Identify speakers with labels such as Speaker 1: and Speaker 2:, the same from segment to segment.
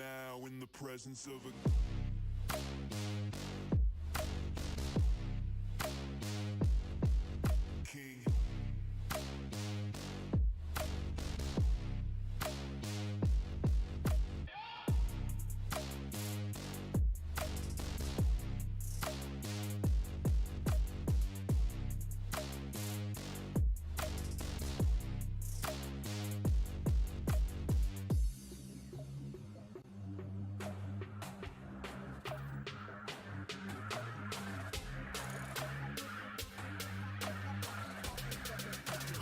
Speaker 1: now in the presence of a king.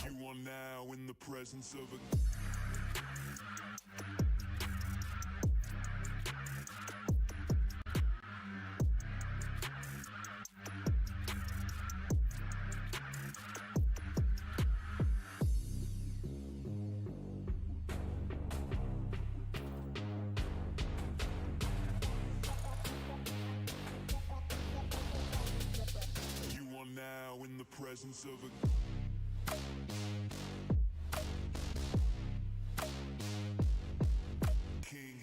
Speaker 1: You are now in the presence of a You are now in the presence of a king.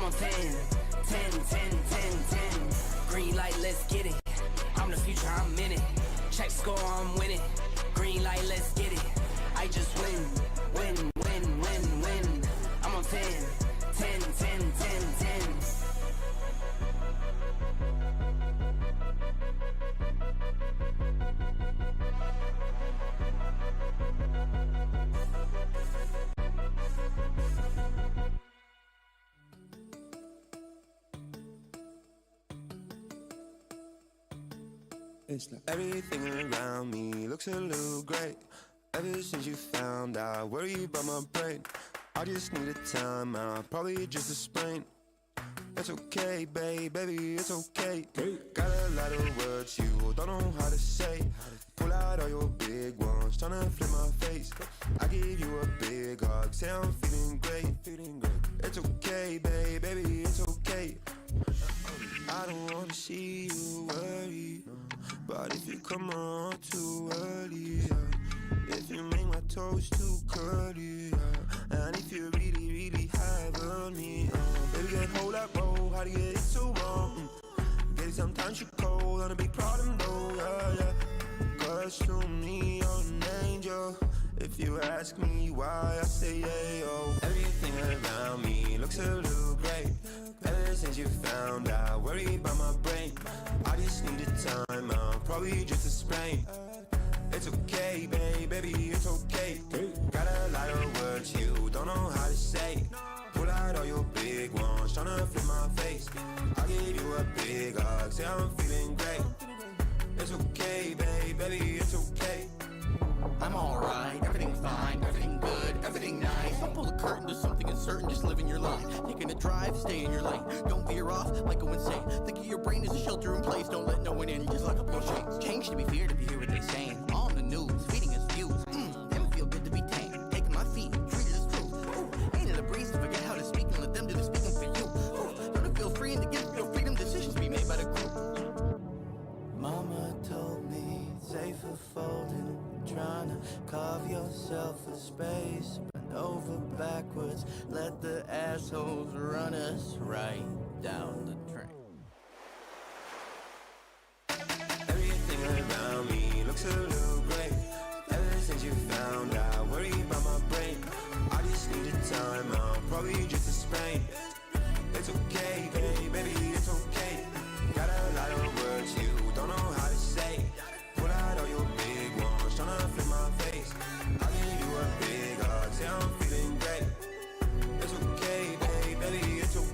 Speaker 2: I'm on 10, 10, 10, 10, 10. Green light, let's get it. I'm the future, I'm in it. Check score, I'm winning. Green light, let's get it. I just win, win, win, win, win. I'm on 10, 10, 10, 10, 10.
Speaker 3: Everything around me looks a little great. Ever since you found out, worry about my brain. I just need a time out, probably just a sprain. It's okay, baby, it's okay. Got a lot of words you don't know how to say. Pull out all your big ones, tryna flip my face. I give you a big hug, say I'm feeling great. It's okay, baby, it's okay. I don't wanna see you worry, but if you come around too early, if you make my toes too curly, and if you really, really have on me, baby, get hold that roll, how to get it so wrong. Get it sometimes you cold, on a big problem though, yeah. Cause to me, you're an angel. If you ask me why, I say yeah, yo. Everything around me looks a little great. Ever since you found out, worry about my brain. I just need a time out, probably just a sprain. It's okay, baby, it's okay. Got a lot of words you don't know how to say. Pull out all your big ones, tryna flip my face. I give you a big hug, say I'm feeling great. It's okay, baby, it's okay.
Speaker 4: I'm alright, everything's fine, everything good, everything nice. Don't pull the curtain to something uncertain, just living your life. Taking a drive, stay in your lane. Don't veer off, might go insane. Think of your brain as a shelter in place, don't let no one in, just lock up your chains. Change to be feared if you hear what they saying. On the news, feeding us views. Them feel good to be tamed. Taking my feet, treat it as truth. Ooh, ain't it a breeze to forget how to speak and let them do the speaking for you. Ooh, don't it feel free and to give your freedom, decisions be made by the group.
Speaker 5: Mama told me safer folding, trying to carve yourself a space. Bend over backwards, let the assholes run us right down the drain.
Speaker 3: Everything around me looks a little great. Ever since you found out, worry about my brain. I just need a time out, probably just a sprain. It's okay, baby, it's okay. Got a lot of words you don't know how to say. Pull out all your big ones, tryna flip my face. I give you a big hug, say I'm feeling great. It's okay, baby, it's okay.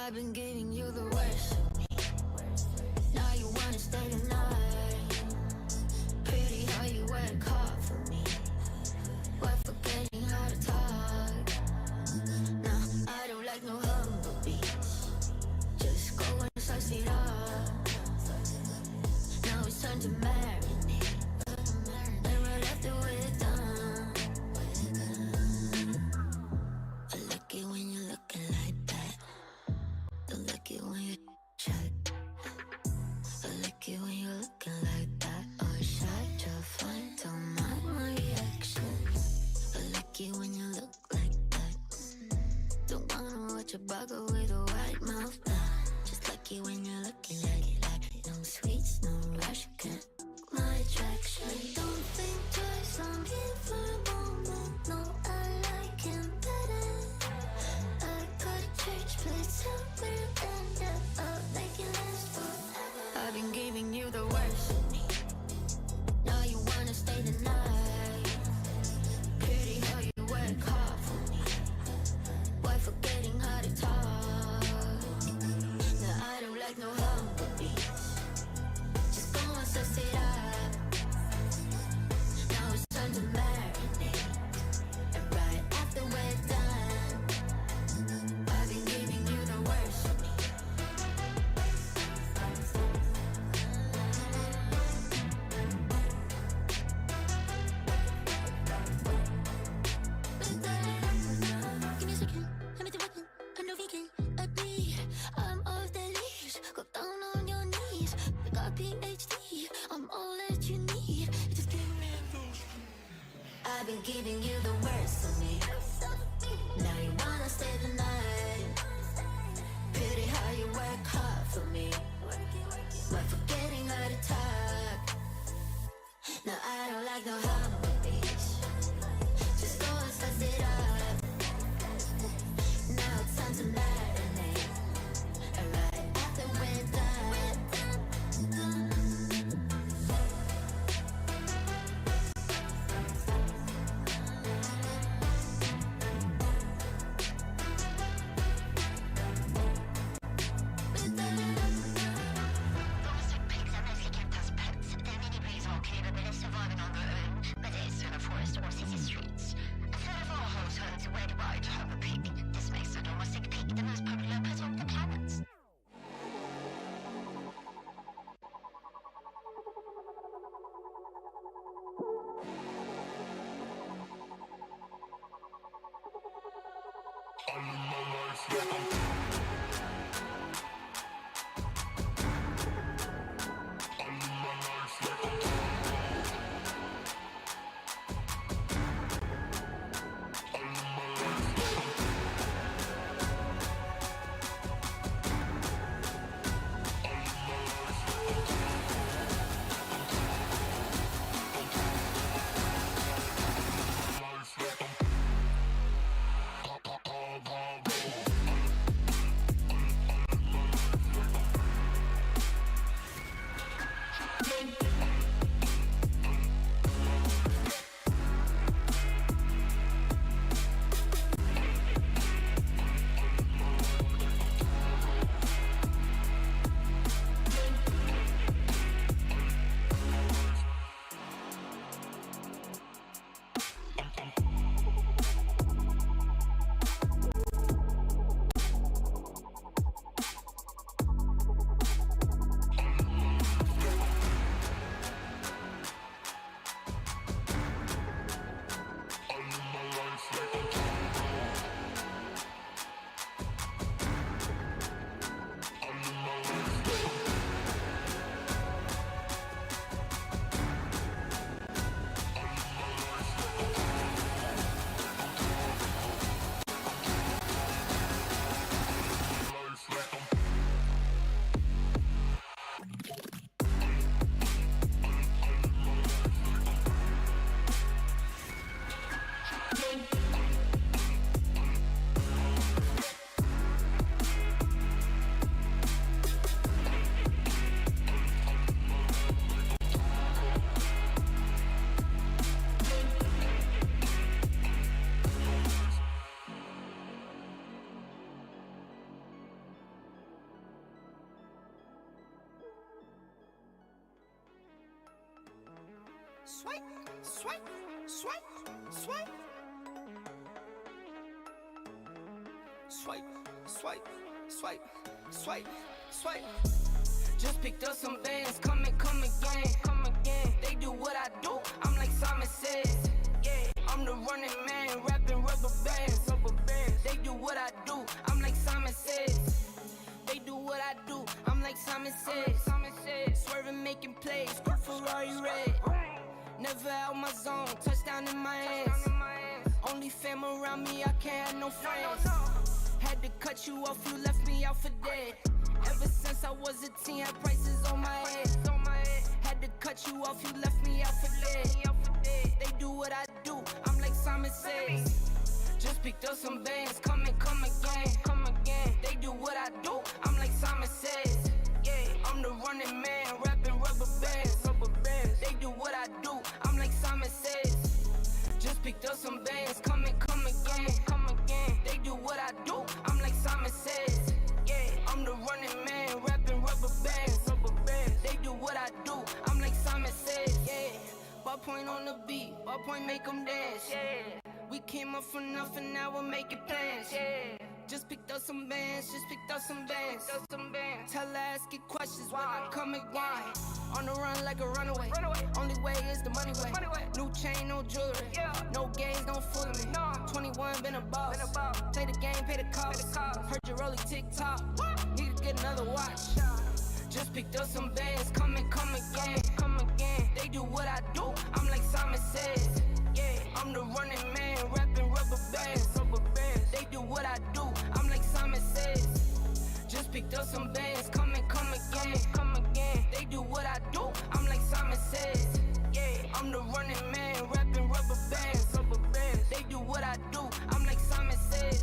Speaker 6: I've been giving you the worst. Now you wanna stay the night. Pretty how you work hard for me. We're forgetting how to talk. Nah, I don't like no humble beats. Just go and slice it up. Now it's time to marinate. And right after we're done, I like it when you're looking like that. Don't like it when you check. I like it when you're looking like that. Or shy to find, don't mind my reaction. I like it when you look like that. Don't wanna watch a bugger with a white mouth. Just like it when you're looking like it. Like no sweets, no rush, can't my attraction. Don't think twice, I'm here for a moment. No, I like him better. I got a church place somewhere and I'll make it last forever. I've been giving you the worst of me. Now you wanna stay the night. Pretty how you work hard for me. Why forgetting how to talk? Now I don't like no humble beats. Just go and suss it up. Now it's time to marinate. And right after we're done, I've been giving you the worst of me. Give me a second, let me do weapon. I'm no vegan, agree. I'm off the leash. Go down on your knees. I got PhD. I'm all that you need. Just give me those. I've been giving you the worst of me. Now you wanna stay the night. Pretty how you work hard for me. Why forgetting how to talk? Now I don't like no humble beach. Just go and suss it up. Now it's time to marinate. And right after we're done,
Speaker 2: swipe, swipe, swipe, swipe. Swipe, swipe, swipe, swipe, swipe. Just picked up some bands, come again, come again. They do what I do, I'm like Simon Says. Yeah, I'm the running man, rapping rubber bands, rubber bands. They do what I do, I'm like Simon Says. They do what I do, I'm like Simon Says. Swerving, making plays, Ferrari red. Never out my zone, touchdown in my hands. Only fam around me, I can't have no friends. Had to cut you off, you left me out for dead. Ever since I was a teen, had prices on my head. Had to cut you off, you left me out for dead. They do what I do, I'm like Simon Says. Just picked up some bands, come again, come again. They do what I do, I'm like Simon Says. Yeah, I'm the running man, rapping rubber bands, rubber bands. They do what I do, I'm like Simon Says. Just picked up some bands, come again, come again. They do what I do, I'm like Simon Says. Yeah, I'm the running man, rapping rubber bands, rubber bands. They do what I do, I'm like Simon Says. Yeah, ballpoint on the beat, ballpoint make them dance. Yeah, we came up from nothing, now we're making plans. Yeah, just picked up some bands, just picked up some bands. Tell her ask it questions when I come again. On the run like a runaway. Only way is the money way. New chain, no jewelry. No games, don't fool me. 21, been a boss. Play the game, pay the cost. Heard your rolling TikTok. Need to get another watch. Just picked up some bands, come again, come again. They do what I do, I'm like Simon Says. Yeah, I'm the running man, rapping rubber bands, rubber bands. They do what I do, I'm like Simon Says. Just picked up some bands, come again, come again. They do what I do, I'm like Simon Says. Yeah, I'm the running man, rapping rubber bands, rubber bands. They do what I do, I'm like Simon Says.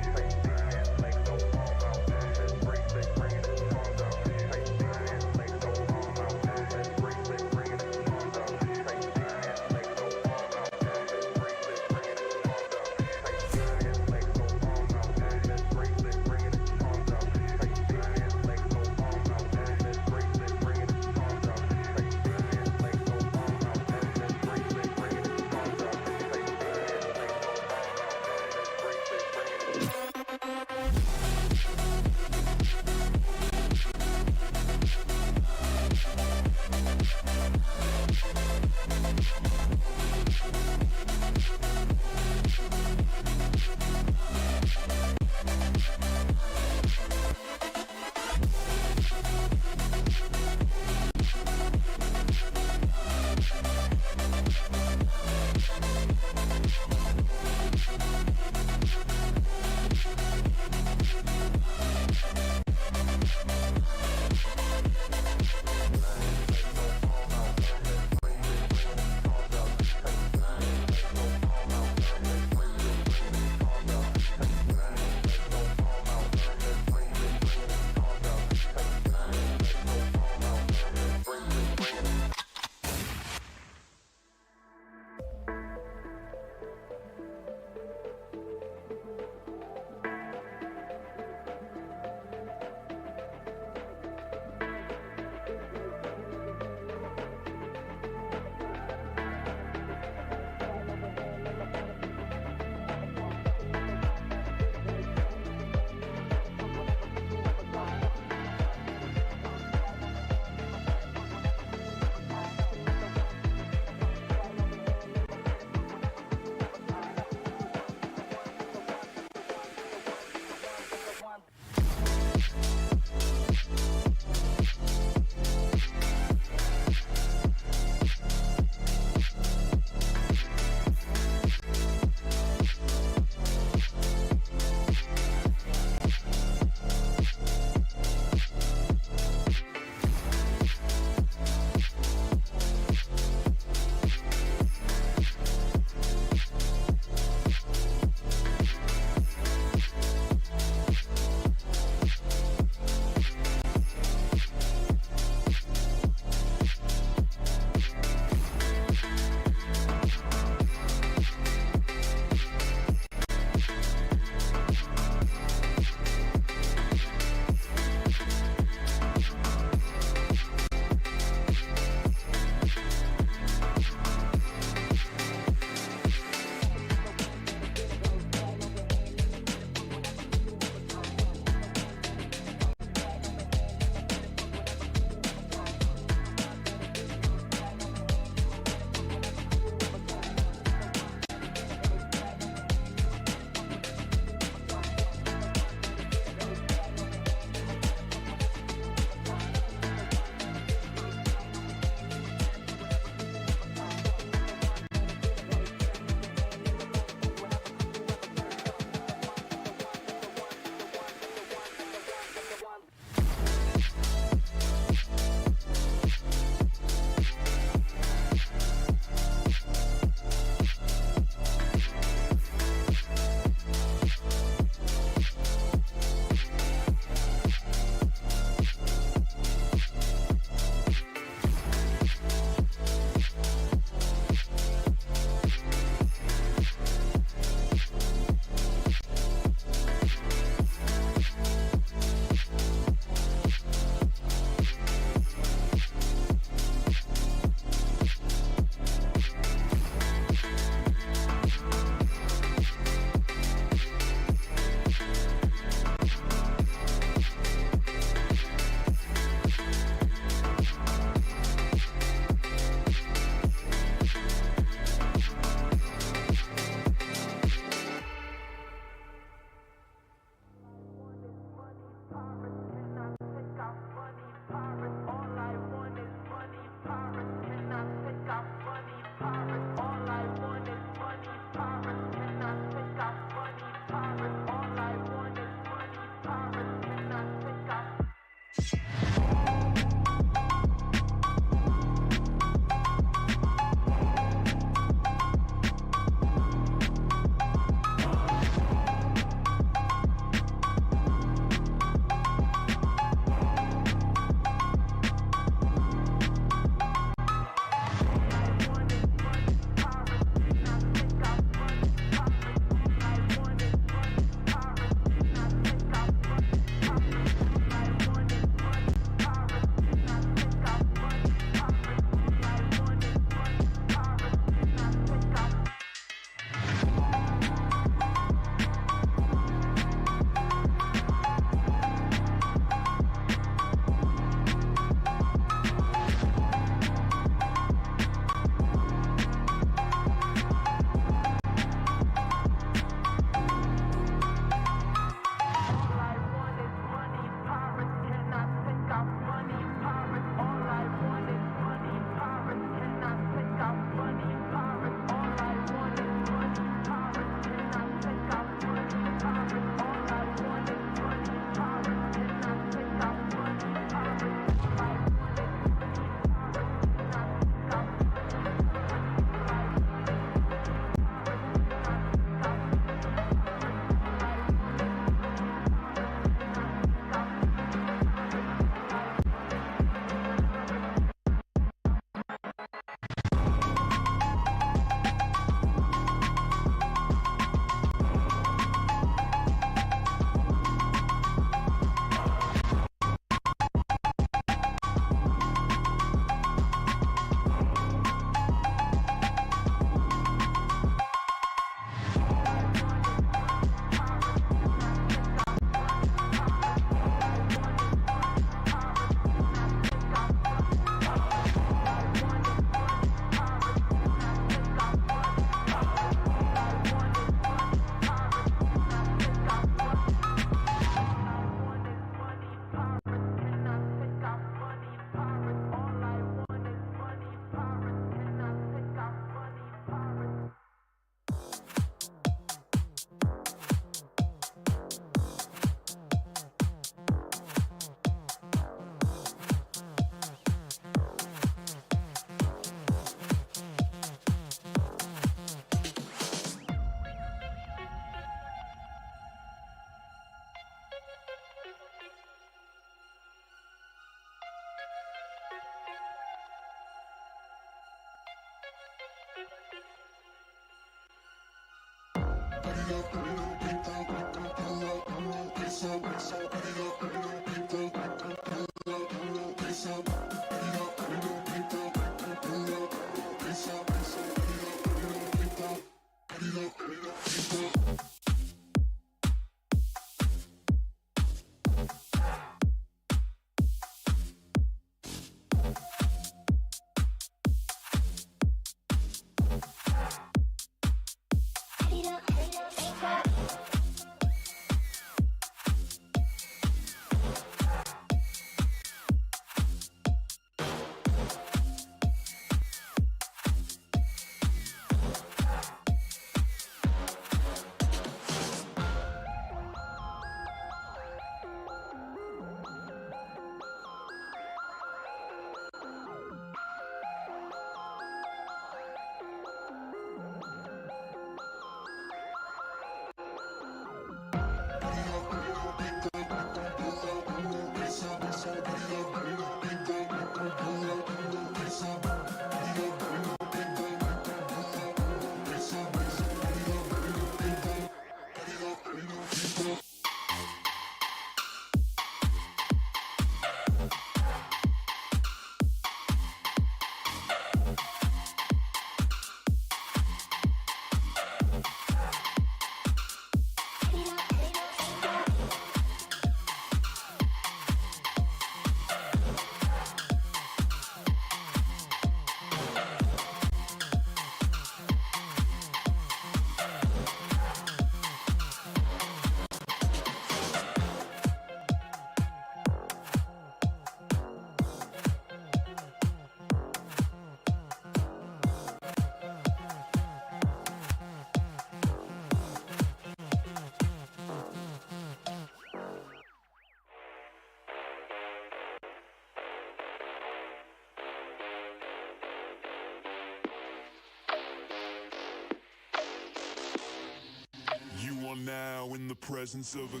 Speaker 1: You are now in the presence of a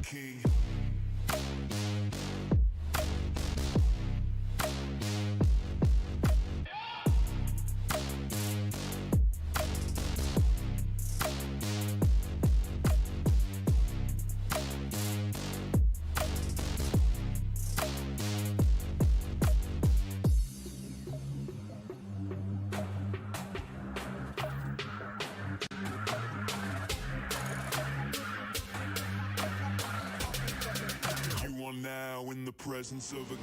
Speaker 1: king. You are now in the presence of a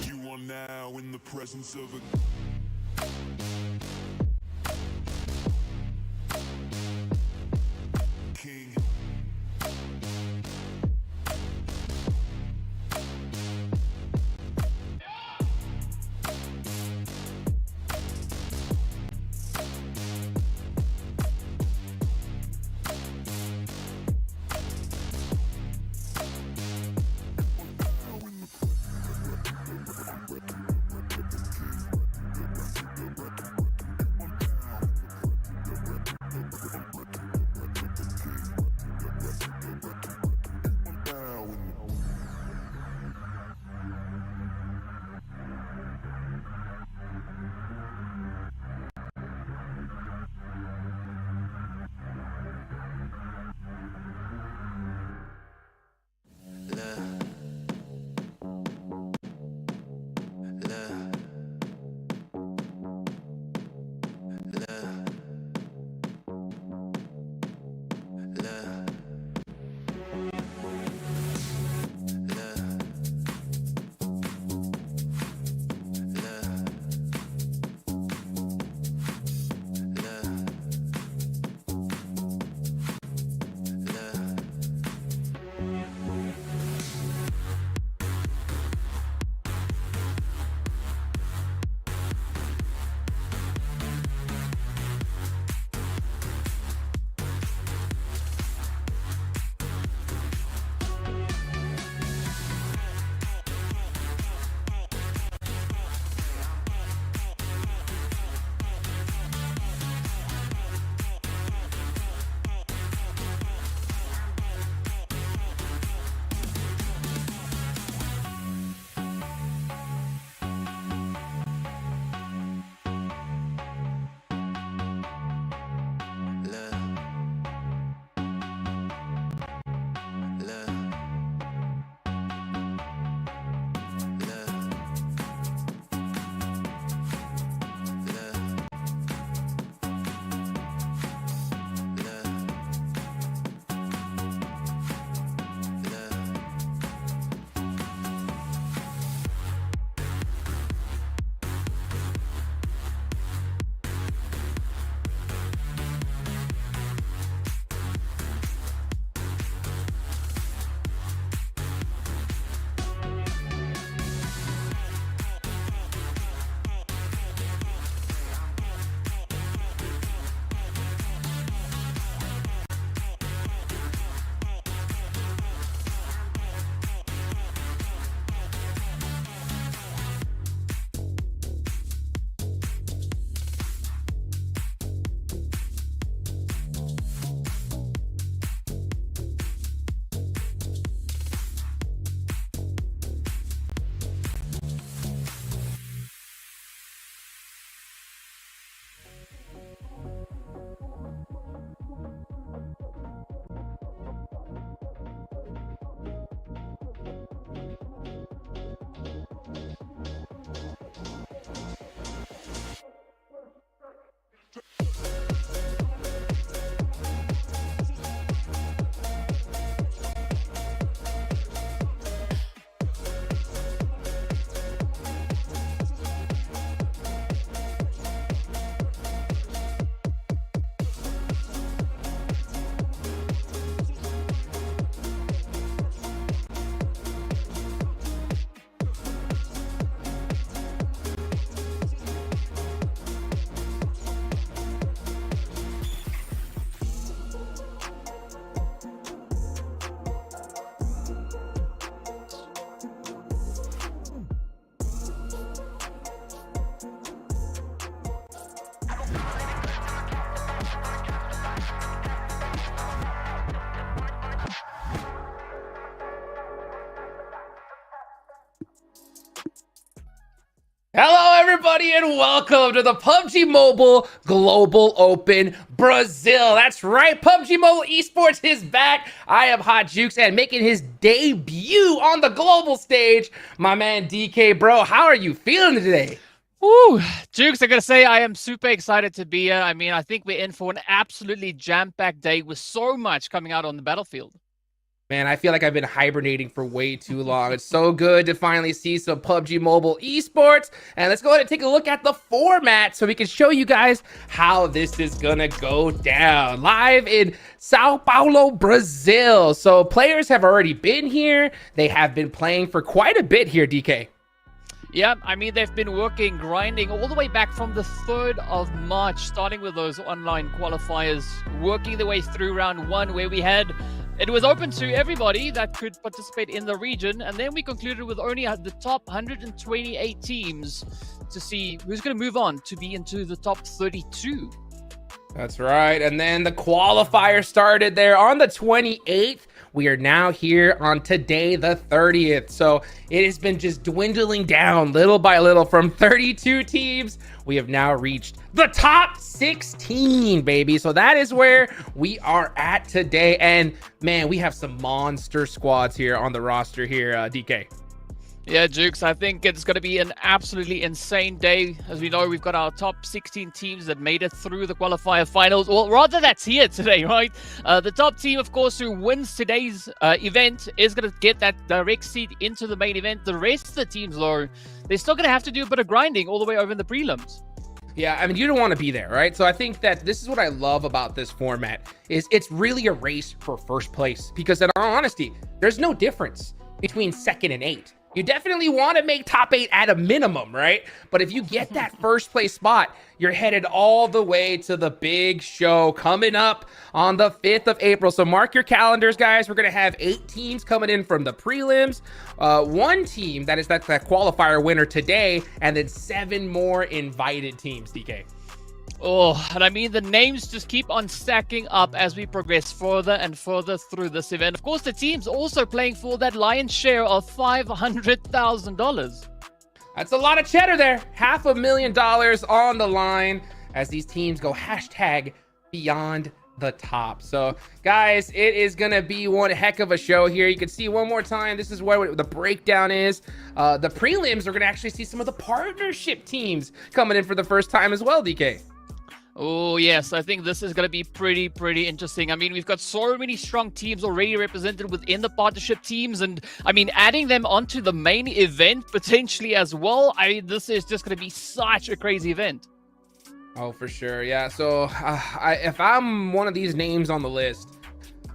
Speaker 1: You are now in the presence of a king.
Speaker 7: Hello, everybody, and welcome to the PUBG Mobile Global Open Brazil. That's right, PUBG Mobile Esports is back. I am Hot Jukes, and making his debut on the global stage, my man DK, bro. How are you feeling today?
Speaker 8: Woo, Jukes, I gotta say, I am super excited to be here. I mean, I think we're in for an absolutely jam-packed day with so much coming out on the battlefield.
Speaker 7: Man, I feel like I've been hibernating for way too long. It's so good to finally see some PUBG Mobile Esports. And let's go ahead and take a look at the format so we can show you guys how this is gonna go down. Live in Sao Paulo, Brazil. So players have already been here. They have been playing for quite a bit here, DK.
Speaker 8: Yeah, I mean, they've been working, grinding all the way back from the 3rd of March, starting with those online qualifiers, working their way through round 1 where it was open to everybody that could participate in the region, and then we concluded with only the top 128 teams to see who's going to move on to be into the top 32.
Speaker 7: That's right. And then the qualifier started there on the 28th. We are now here on today, the 30th. So it has been just dwindling down little by little from 32 teams. We have now reached the top 16, baby. So that is where we are at today. And man, we have some monster squads here on the roster here, DK.
Speaker 8: Yeah, Jukes, I think it's going to be an absolutely insane day. As we know, we've got our top 16 teams that made it through the qualifier finals. Well, rather, that's here today, right? The top team, of course, who wins today's event is going to get that direct seat into the main event. The rest of the teams, though, they're still going to have to do a bit of grinding all the way over in the prelims.
Speaker 7: Yeah, I mean, you don't want to be there, right? So I think that this is what I love about this format is it's really a race for first place. Because in all honesty, there's no difference between 2nd and 8th. You definitely want to make top 8 at a minimum, right? But if you get that first place spot, you're headed all the way to the big show coming up on the 5th of April. So mark your calendars, guys. We're going to have 8 teams coming in from the prelims, 1 team that's that qualifier winner today, and then 7 more invited teams, DK.
Speaker 8: Oh, and I mean, the names just keep on stacking up as we progress further and further through this event. Of course, the team's also playing for that lion's share of $500,000.
Speaker 7: That's a lot of cheddar there. $500,000 on the line as these teams go hashtag beyond the top. So guys, it is gonna be one heck of a show here. You can see one more time, this is what the breakdown is. The prelims are gonna actually see some of the partnership teams coming in for the first time as well, DK.
Speaker 8: Oh, yes. I think this is going to be pretty interesting. I mean, we've got so many strong teams already represented within the partnership teams. And, I mean, adding them onto the main event potentially as well. This is just going to be such a crazy event.
Speaker 7: Oh, for sure. Yeah. So if I'm one of these names on the list,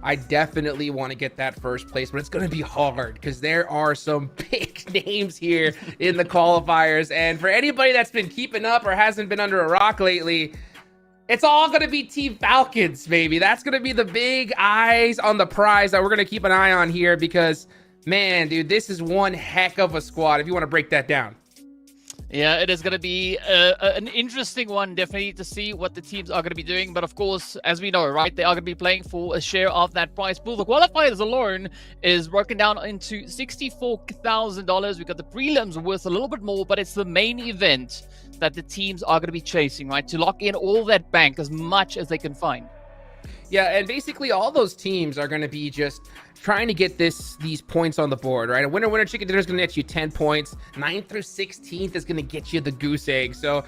Speaker 7: I definitely want to get that first place, but it's going to be hard because there are some big names here in the qualifiers. And for anybody that's been keeping up or hasn't been under a rock lately, it's all going to be Team Falcons, baby. That's going to be the big eyes on the prize that we're going to keep an eye on here because, man, dude, this is one heck of a squad if you want to break that down.
Speaker 8: Yeah, it is going to be an interesting one, definitely, to see what the teams are going to be doing. But of course, as we know, right, they are going to be playing for a share of that prize pool. The qualifiers alone is broken down into $64,000. We've got the prelims worth a little bit more, but it's the main event that the teams are going to be chasing, right, to lock in all that bank as much as they can find.
Speaker 7: Yeah, and basically all those teams are going to be just trying to get these points on the board, right? A winner chicken dinner is going to get you 10 points. 9th through 16th is going to get you the goose egg. So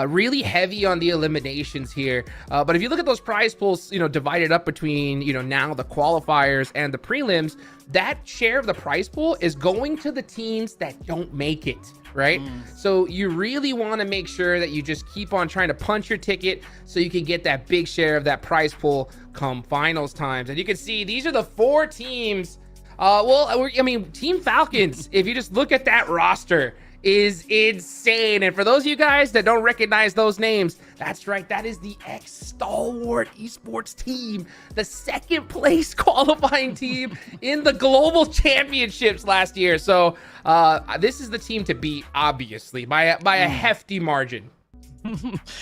Speaker 7: really heavy on the eliminations here. But if you look at those prize pools, divided up between, now the qualifiers and the prelims, that share of the prize pool is going to the teams that don't make it, right? So you really want to make sure that you just keep on trying to punch your ticket so you can get that big share of that prize pool come finals times. And you can see these are the 4 teams. Team Falcons, if you just look at that roster, is insane. And for those of you guys that don't recognize those names, that's right, that is the ex-Stalwart Esports team, the 2nd place qualifying team in the global championships last year. So this is the team to beat, obviously, by a hefty margin.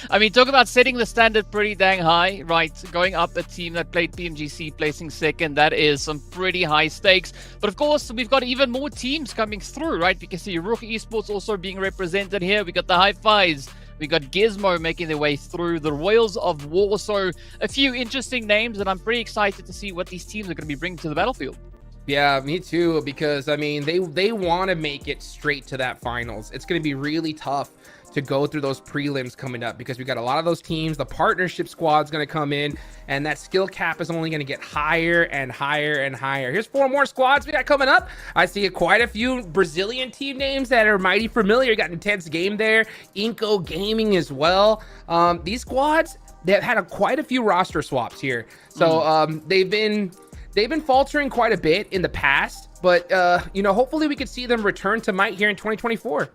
Speaker 8: I mean, talk about setting the standard pretty dang high, right? Going up a team that played PMGC, placing second, that is some pretty high stakes. But of course, we've got even more teams coming through, right? We can see Rook Esports also being represented here. We got the High Fives. We got Gizmo making their way through, the Royals of War. So a few interesting names, and I'm pretty excited to see what these teams are going to be bringing to the battlefield.
Speaker 7: Yeah, me too, because I mean, they want to make it straight to that finals. It's going to be really tough to go through those prelims coming up because we got a lot of those teams. The partnership squad's going to come in, and that skill cap is only going to get higher and higher and higher. Here's 4 more squads we got coming up. I see quite a few Brazilian team names that are mighty familiar. You got Intense Game there, Inco Gaming as well. These squads, they've had quite a few roster swaps here. So they've been faltering quite a bit in the past, but you know, hopefully we could see them return to might here in 2024.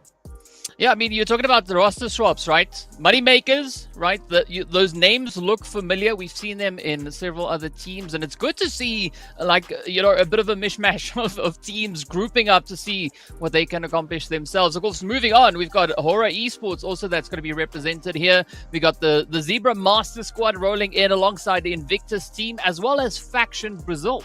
Speaker 8: Yeah, I mean, you're talking about the roster swaps, right? Money makers, right? Those names look familiar. We've seen them in several other teams, and it's good to see, like, you know, a bit of a mishmash of teams grouping up to see what they can accomplish themselves. Of course, moving on, we've got Horror Esports also that's going to be represented here. We got the Zebra Master Squad rolling in alongside the Invictus team, as well as Faction Brazil.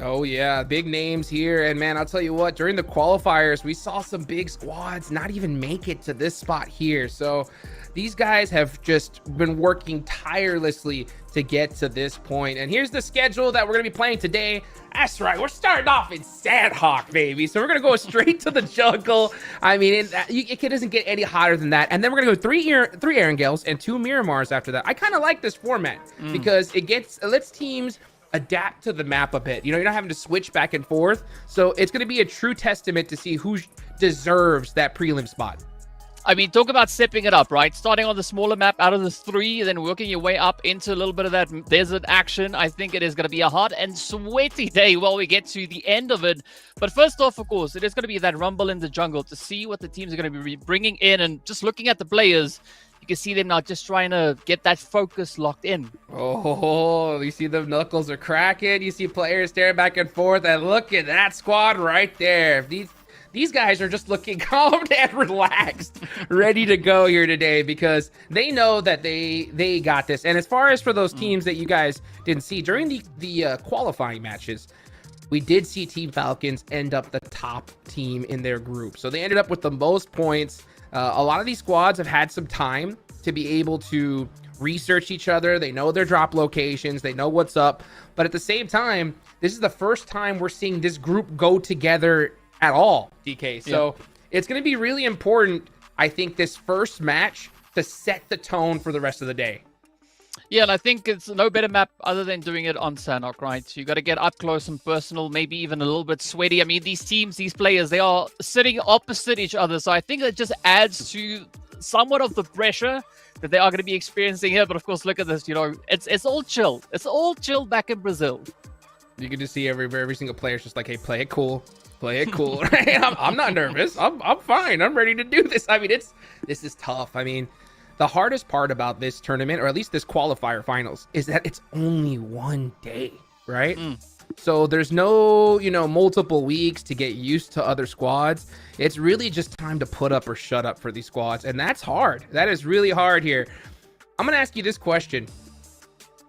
Speaker 7: Oh yeah, big names here. And man, I'll tell you what, during the qualifiers, we saw some big squads not even make it to this spot here. So these guys have just been working tirelessly to get to this point. And here's the schedule that we're going to be playing today. That's right, we're starting off in Sanhok, baby. So we're going to go straight to the jungle. I mean, it doesn't get any hotter than that. And then we're going to go three Erangels and 2 Miramars after that. I kind of like this format because it lets teams adapt to the map a bit. You know, you're not having to switch back and forth. So it's going to be a true testament to see who deserves that prelim spot.
Speaker 8: I mean, talk about stepping it up, right? Starting on the smaller map out of the 3, then working your way up into a little bit of that desert action. I think it is going to be a hot and sweaty day while we get to the end of it. But first off, of course, it is going to be that rumble in the jungle to see what the teams are going to be bringing in. And just looking at the players, you can see them now just trying to get that focus locked in.
Speaker 7: Oh, you see the knuckles are cracking. You see players staring back and forth. And look at that squad right there. These guys are just looking calm and relaxed, ready to go here today because they know that they got this. And as far as for those teams that you guys didn't see, during the qualifying matches, we did see Team Falcons end up the top team in their group. So they ended up with the most points. A lot of these squads have had some time to be able to research each other. They know their drop locations. They know what's up. But at the same time, this is the first time we're seeing this group go together at all, DK. So it's going to be really important, I think, this first match to set the tone for the rest of the day.
Speaker 8: Yeah, and I think it's no better map other than doing it on Sanhok, right? You got to get up close and personal, maybe even a little bit sweaty. I mean, these teams, these players, they are sitting opposite each other. So I think that just adds to somewhat of the pressure that they are going to be experiencing here. But of course, look at this, you know, it's all chill. It's all chill back in Brazil.
Speaker 7: You can just see every single player's just like, hey, play it cool. Play it cool. Right? I'm not nervous. I'm fine. I'm ready to do this. I mean, this is tough. I mean, the hardest part about this tournament, or at least this qualifier finals, is that it's only one day, right? So there's no, you know, multiple weeks to get used to other squads. It's really just time to put up or shut up for these squads. And that's hard. That is really hard here. I'm going to ask you this question.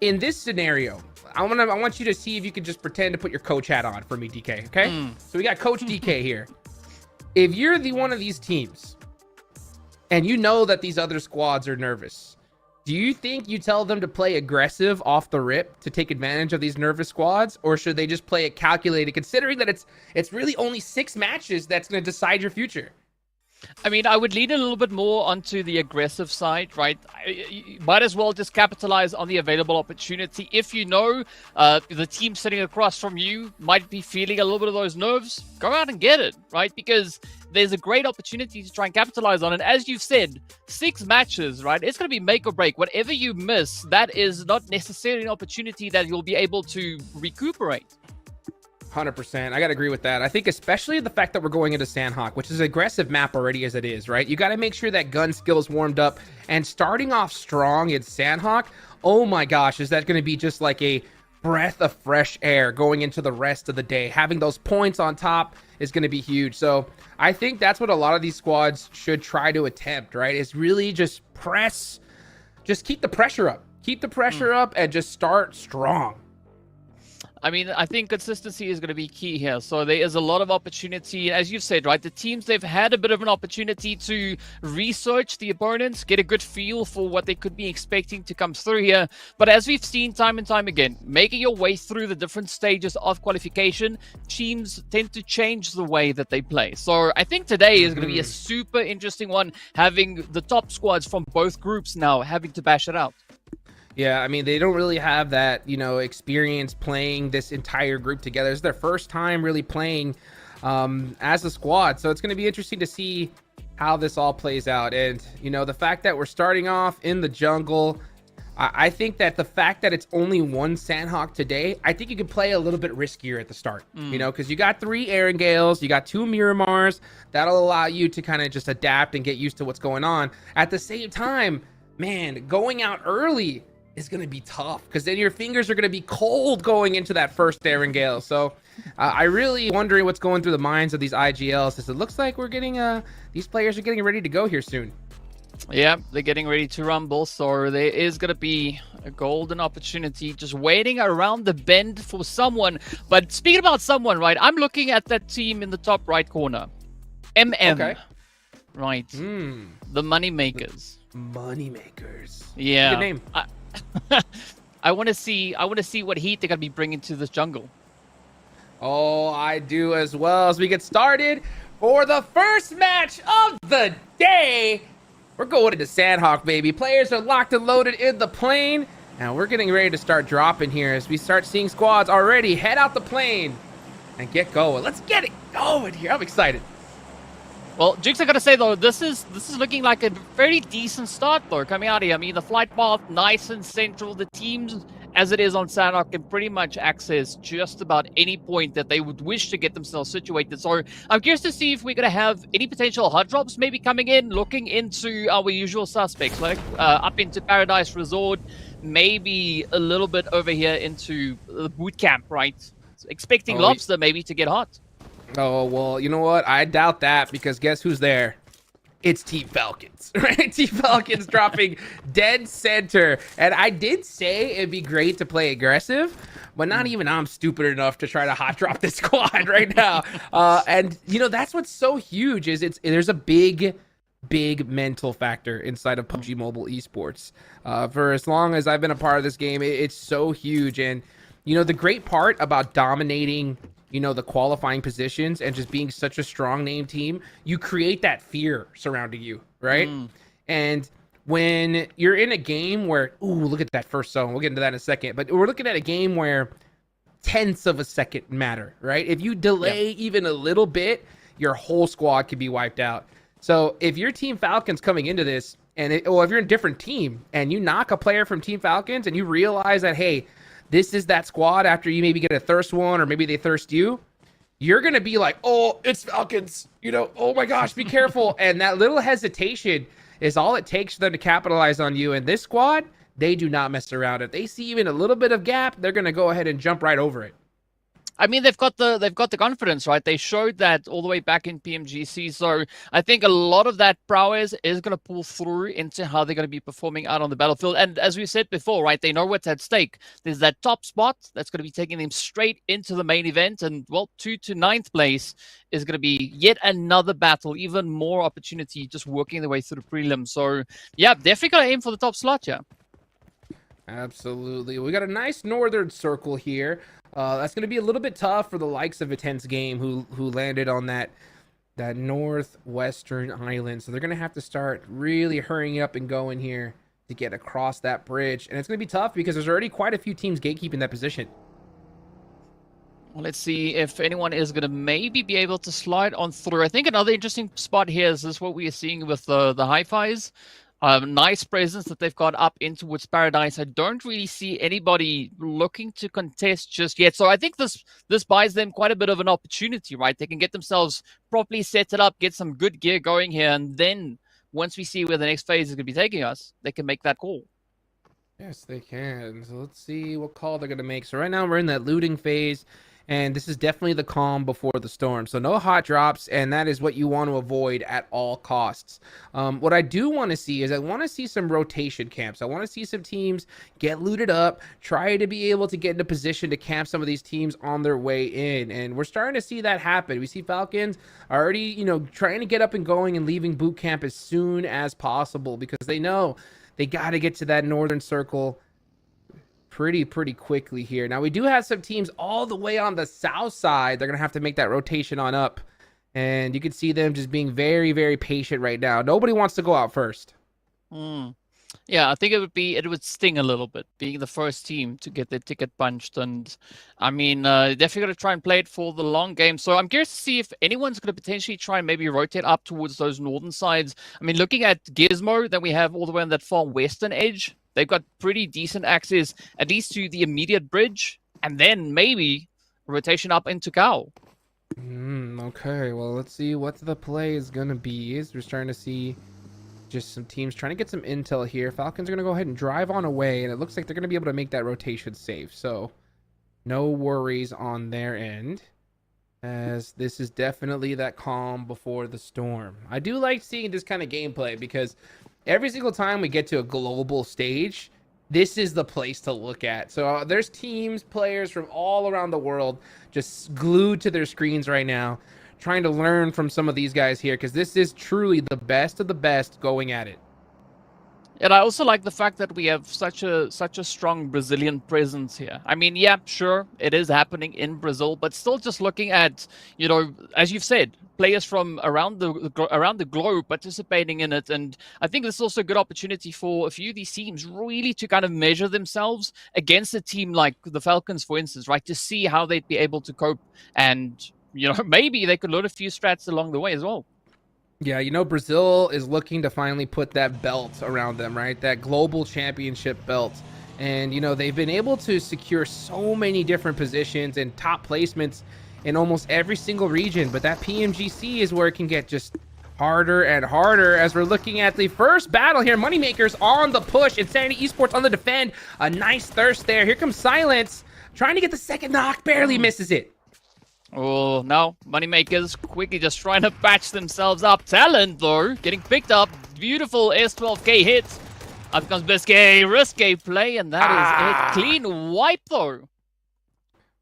Speaker 7: In this scenario, I want you to see if you can just pretend to put your coach hat on for me, DK, okay? So we got Coach DK here. If you're one of these teams and you know that these other squads are nervous, do you think you tell them to play aggressive off the rip to take advantage of these nervous squads, or should they just play it calculated, considering that it's really only 6 matches that's going to decide your future?
Speaker 8: I mean, I would lean a little bit more onto the aggressive side, right? You might as well just capitalize on the available opportunity. If you know the team sitting across from you might be feeling a little bit of those nerves, go out and get it, right? Because there's a great opportunity to try and capitalize on it. As you've said, 6 matches, right? It's going to be make or break. Whatever you miss, that is not necessarily an opportunity that you'll be able to recuperate.
Speaker 7: 100%. I got to agree with that. I think especially the fact that we're going into Sanhok, which is an aggressive map already as it is, right? You got to make sure that gun skill is warmed up, and starting off strong in Sanhok, oh my gosh, is that going to be just like a breath of fresh air going into the rest of the day. Having those points on top is going to be huge. So I think that's what a lot of these squads should try to attempt, right? Is really just keep the pressure up. Keep the pressure up and just start strong.
Speaker 8: I mean, I think consistency is going to be key here. So there is a lot of opportunity. As you've said, right, the teams, they've had a bit of an opportunity to research the opponents, get a good feel for what they could be expecting to come through here. But as we've seen time and time again, making your way through the different stages of qualification, teams tend to change the way that they play. So I think today is going to be a super interesting one, having the top squads from both groups now having to bash it out.
Speaker 7: Yeah, I mean, they don't really have that, experience playing this entire group together. It's their first time really playing as a squad. So it's going to be interesting to see how this all plays out. And, the fact that we're starting off in the jungle, I think that the fact that it's only one Sanhok today, I think you can play a little bit riskier at the start, because you got 3 Erangels, you got 2 Miramars. That'll allow you to kind of just adapt and get used to what's going on. At the same time, man, going out early is going to be tough, because then your fingers are going to be cold going into that first Erangel. So I really wondering what's going through the minds of these IGLs, as it looks like we're getting these players are getting ready to go here soon.
Speaker 8: Yeah, they're getting ready to rumble, so there is going to be a golden opportunity just waiting around the bend for someone. But speaking about someone, right, I'm looking at that team in the top right corner.
Speaker 7: Okay.
Speaker 8: Right. The money makers.
Speaker 7: Money makers.
Speaker 8: Yeah.
Speaker 7: Good name.
Speaker 8: I want to see what heat they're going to be bringing to this jungle.
Speaker 7: Oh, I do as well. As we get started for the first match of the day, we're going into Sanhok, baby. Players are locked and loaded in the plane, and we're getting ready to start dropping here as we start seeing squads already head out the plane and get going. Let's get it going here. I'm excited.
Speaker 8: Well, Jigs, I gotta say though, this is looking like a very decent start though, coming out here. I mean, the flight path nice and central. The teams, as it is on Sanhok, can pretty much access just about any point that they would wish to get themselves situated. So I'm curious to see if we're gonna have any potential hot drops maybe coming in, looking into our usual suspects, like up into Paradise Resort, maybe a little bit over here into the boot camp, right? Expecting Lobster maybe to get hot.
Speaker 7: Oh, well, you know what? I doubt that, because guess who's there? It's Team Falcons, right? Team Falcons dropping dead center. And I did say it'd be great to play aggressive, but not even I'm stupid enough to try to hot drop this squad right now. And, that's what's so huge is there's a big mental factor inside of PUBG Mobile Esports. For as long as I've been a part of this game, it's so huge. And, the great part about dominating the qualifying positions and just being such a strong name team, you create that fear surrounding you, right? And when you're in a game where, look at that first zone, we'll get into that in a second, but we're looking at a game where tenths of a second matter, right? If you delay even a little bit, your whole squad could be wiped out. So if you're Team Falcons coming into this, and if you're in a different team and you knock a player from Team Falcons and you realize that, hey, this is that squad after you maybe get a thirst one or maybe they thirst you, you're going to be like, oh, it's Falcons, oh my gosh, be careful. And that little hesitation is all it takes for them to capitalize on you. And this squad, they do not mess around. If they see even a little bit of gap, they're going to go ahead and jump right over it.
Speaker 8: I mean, they've got the confidence, right? They showed that all the way back in PMGC. So I think a lot of that prowess is going to pull through into how they're going to be performing out on the battlefield. And as we said before, right, they know what's at stake. There's that top spot that's going to be taking them straight into the main event. And, well, 2 to 9th place is going to be yet another battle, even more opportunity just working their way through the prelim. So, yeah, definitely going to aim for the top slot, yeah.
Speaker 7: Absolutely. We got a nice northern circle here. That's going to be a little bit tough for the likes of Intense Game, who landed on that northwestern island. So they're going to have to start really hurrying up and going here to get across that bridge. And it's going to be tough because there's already quite a few teams gatekeeping that position.
Speaker 8: Well, let's see if anyone is going to maybe be able to slide on through. I think another interesting spot here is what we are seeing with the hi-fis. Nice presence that they've got up in towards Paradise. I don't really see anybody looking to contest just yet. So I think this buys them quite a bit of an opportunity, right? They can get themselves properly set it up, get some good gear going here, and then once we see where the next phase is going to be taking us, they can make that call.
Speaker 7: Yes, they can. So let's see what call they're going to make. So right now we're in that looting phase, and this is definitely the calm before the storm. So no hot drops, and that is what you want to avoid at all costs. What I do want to see is I want to see some rotation camps. I want to see some teams get looted up, try to be able to get into position to camp some of these teams on their way in, and we're starting to see that happen. We see Falcons already, trying to get up and going and leaving boot camp as soon as possible because they know they got to get to that northern circle pretty quickly here. Now, we do have some teams all the way on the south side. They're going to have to make that rotation on up. And you can see them just being very patient right now. Nobody wants to go out first.
Speaker 8: Yeah, I think it would sting a little bit being the first team to get their ticket punched. And I mean, definitely going to try and play it for the long game. So I'm curious to see if anyone's going to potentially try and maybe rotate up towards those northern sides. I mean, looking at Gizmo that we have all the way on that far western edge, they've got pretty decent access, at least to the immediate bridge, and then maybe rotation up into Cow.
Speaker 7: Okay, well, let's see what the play is going to be. We're starting to see just some teams trying to get some intel here. Falcons are going to go ahead and drive on away, and it looks like they're going to be able to make that rotation safe. So no worries on their end, as this is definitely that calm before the storm. I do like seeing this kind of gameplay because every single time we get to a global stage, this is the place to look at. So there's teams, players from all around the world just glued to their screens right now, trying to learn from some of these guys here, because this is truly the best of the best going at it.
Speaker 8: And I also like the fact that we have such a strong Brazilian presence here. I mean, yeah, sure, it is happening in Brazil, but still just looking at, as you've said, players from around the globe participating in it. And I think this is also a good opportunity for a few of these teams really to kind of measure themselves against a team like the Falcons, for instance, right? To see how they'd be able to cope, and maybe they could learn a few strats along the way as well.
Speaker 7: Yeah, Brazil is looking to finally put that belt around them, right? That global championship belt. And, they've been able to secure so many different positions and top placements in almost every single region. But that PMGC is where it can get just harder and harder, as we're looking at the first battle here. Moneymakers on the push, Insanity Esports on the defend. A nice thirst there. Here comes Silence, trying to get the second knock, barely misses it.
Speaker 8: Oh, no. Moneymakers quickly just trying to patch themselves up. Talent, though, getting picked up. Beautiful S12K hit. Up comes Biscay. Risky play, and that is a clean wipe, though.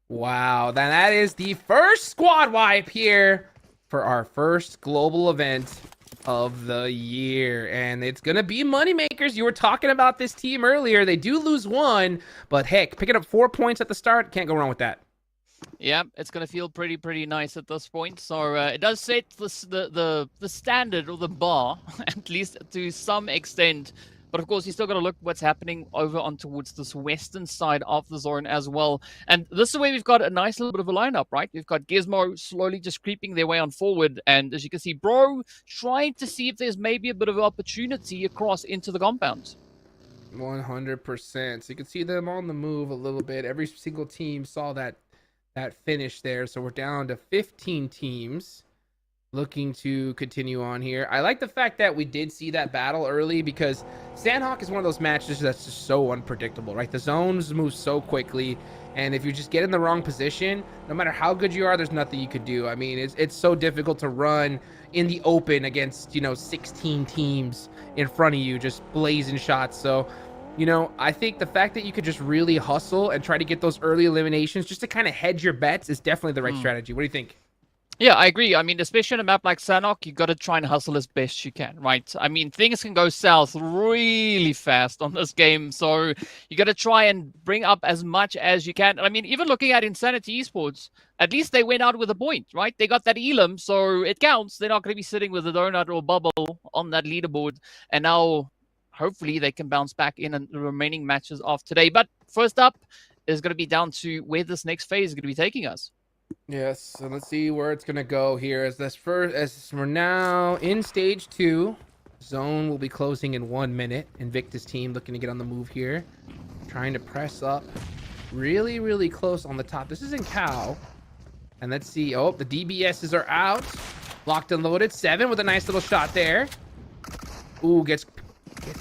Speaker 7: Wow, then that is the first squad wipe here for our first global event of the year. And it's going to be Moneymakers. You were talking about this team earlier. They do lose one, but heck, picking up 4 points at the start, can't go wrong with that.
Speaker 8: Yeah, it's going to feel pretty nice at this point. So it does set the standard, or the bar, at least to some extent. But of course, you still got to look what's happening over on towards this western side of the zone as well. And this is where we've got a nice little bit of a lineup, right? We've got Gizmo slowly just creeping their way on forward. And as you can see, Bro trying to see if there's maybe a bit of an opportunity across into the compound.
Speaker 7: 100%. So you can see them on the move a little bit. Every single team saw that finish there. So we're down to 15 teams looking to continue on here. I like the fact that we did see that battle early, because Sanhok is one of those matches that's just so unpredictable, right? The zones move so quickly, and if you just get in the wrong position, no matter how good you are, there's nothing you could do. I mean, it's so difficult to run in the open against 16 teams in front of you just blazing shots. So I think the fact that you could just really hustle and try to get those early eliminations just to kind of hedge your bets is definitely the right strategy. What do you think?
Speaker 8: Yeah, I agree. I mean, especially on a map like Sanhok, you got to try and hustle as best you can, right? I mean, things can go south really fast on this game, so you got to try and bring up as much as you can. I mean, even looking at Insanity Esports, at least they went out with a point, right? They got that elim, so it counts. They're not going to be sitting with a donut or bubble on that leaderboard, and now hopefully they can bounce back in the remaining matches of today. But first up is going to be down to where this next phase is going to be taking us.
Speaker 7: Yes, so let's see where it's going to go here. As we're now in stage 2. Zone will be closing in 1 minute. Invictus team looking to get on the move here. Trying to press up really close on the top. This is in Cow. And let's see. Oh, the DBSs are out. Locked and loaded. 7 with a nice little shot there. Ooh, gets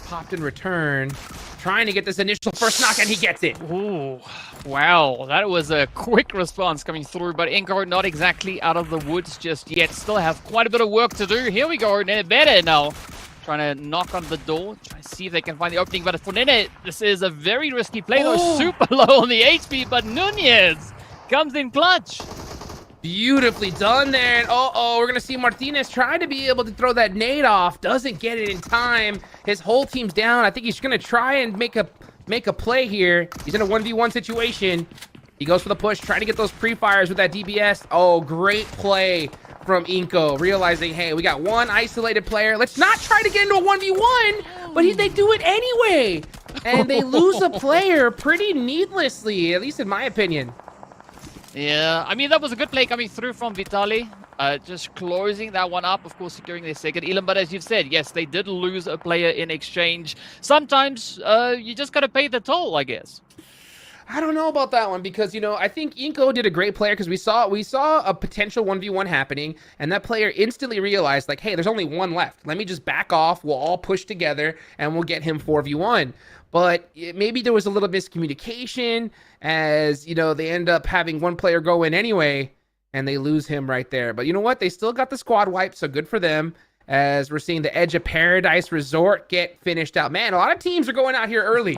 Speaker 7: popped in return. trying to get this initial first knock, and he gets it.
Speaker 8: Ooh, wow, that was a quick response coming through, but Inko not exactly out of the woods just yet. Still have quite a bit of work to do. Here we go, Nene now. Trying to knock on the door, try to see if they can find the opening. But for Nene, this is a very risky play. Though super low on the HP, but Nunez comes in clutch.
Speaker 7: Beautifully done there. And we're going to see Martinez try to be able to throw that nade off. Doesn't get it in time. His whole team's down. I think he's going to try and make a play here. He's in a 1v1 situation. He goes for the push, trying to get those pre-fires with that DBS. Oh, great play from Inko, realizing, hey, we got one isolated player. Let's not try to get into a 1v1, but they do it anyway. And they lose a player pretty needlessly, at least in my opinion.
Speaker 8: Yeah, I mean, that was a good play coming through from Vitali. Just closing that one up, of course, securing their second Elam. But as you've said, yes, they did lose a player in exchange. Sometimes you just got to pay the toll, I guess.
Speaker 7: I don't know about that one because, you know, I think Inko did a great player because we saw a potential 1v1 happening, and that player instantly realized, like, hey, there's only one left. Let me just back off. We'll all push together, and we'll get him 4v1. But maybe there was a little miscommunication as, you know, they end up having one player go in anyway, and they lose him right there. But you know what? They still got the squad wipe, so good for them. As we're seeing the Edge of Paradise Resort get finished out. Man, a lot of teams are going out here early.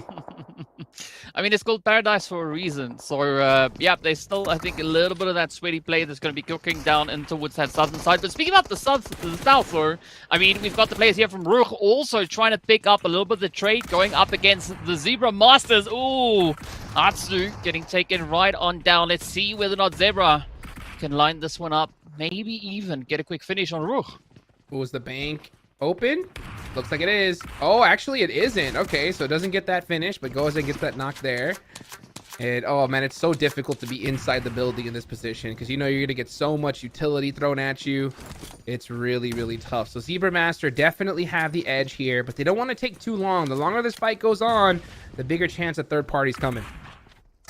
Speaker 8: I mean, it's called Paradise for a reason. So, yeah, they still, I think, a little bit of that sweaty play that's going to be cooking down in towards that southern side. But speaking about the south though, I mean, we've got the players here from Rug also trying to pick up a little bit of the trade, going up against the Zebra Masters. Ooh, Atsu getting taken right on down. Let's see whether or not Zebra can line this one up. Maybe even get a quick finish on Rug.
Speaker 7: Was the bank open? Looks like it is. Oh, actually it isn't. Okay, so it doesn't get that finish, but goes and gets that knock there. And oh man, it's so difficult to be inside the building in this position because you know you're gonna get so much utility thrown at you. It's really, really tough. So Zebra Master definitely have the edge here, but they don't want to take too long. The longer this fight goes on, the bigger chance a third party's coming.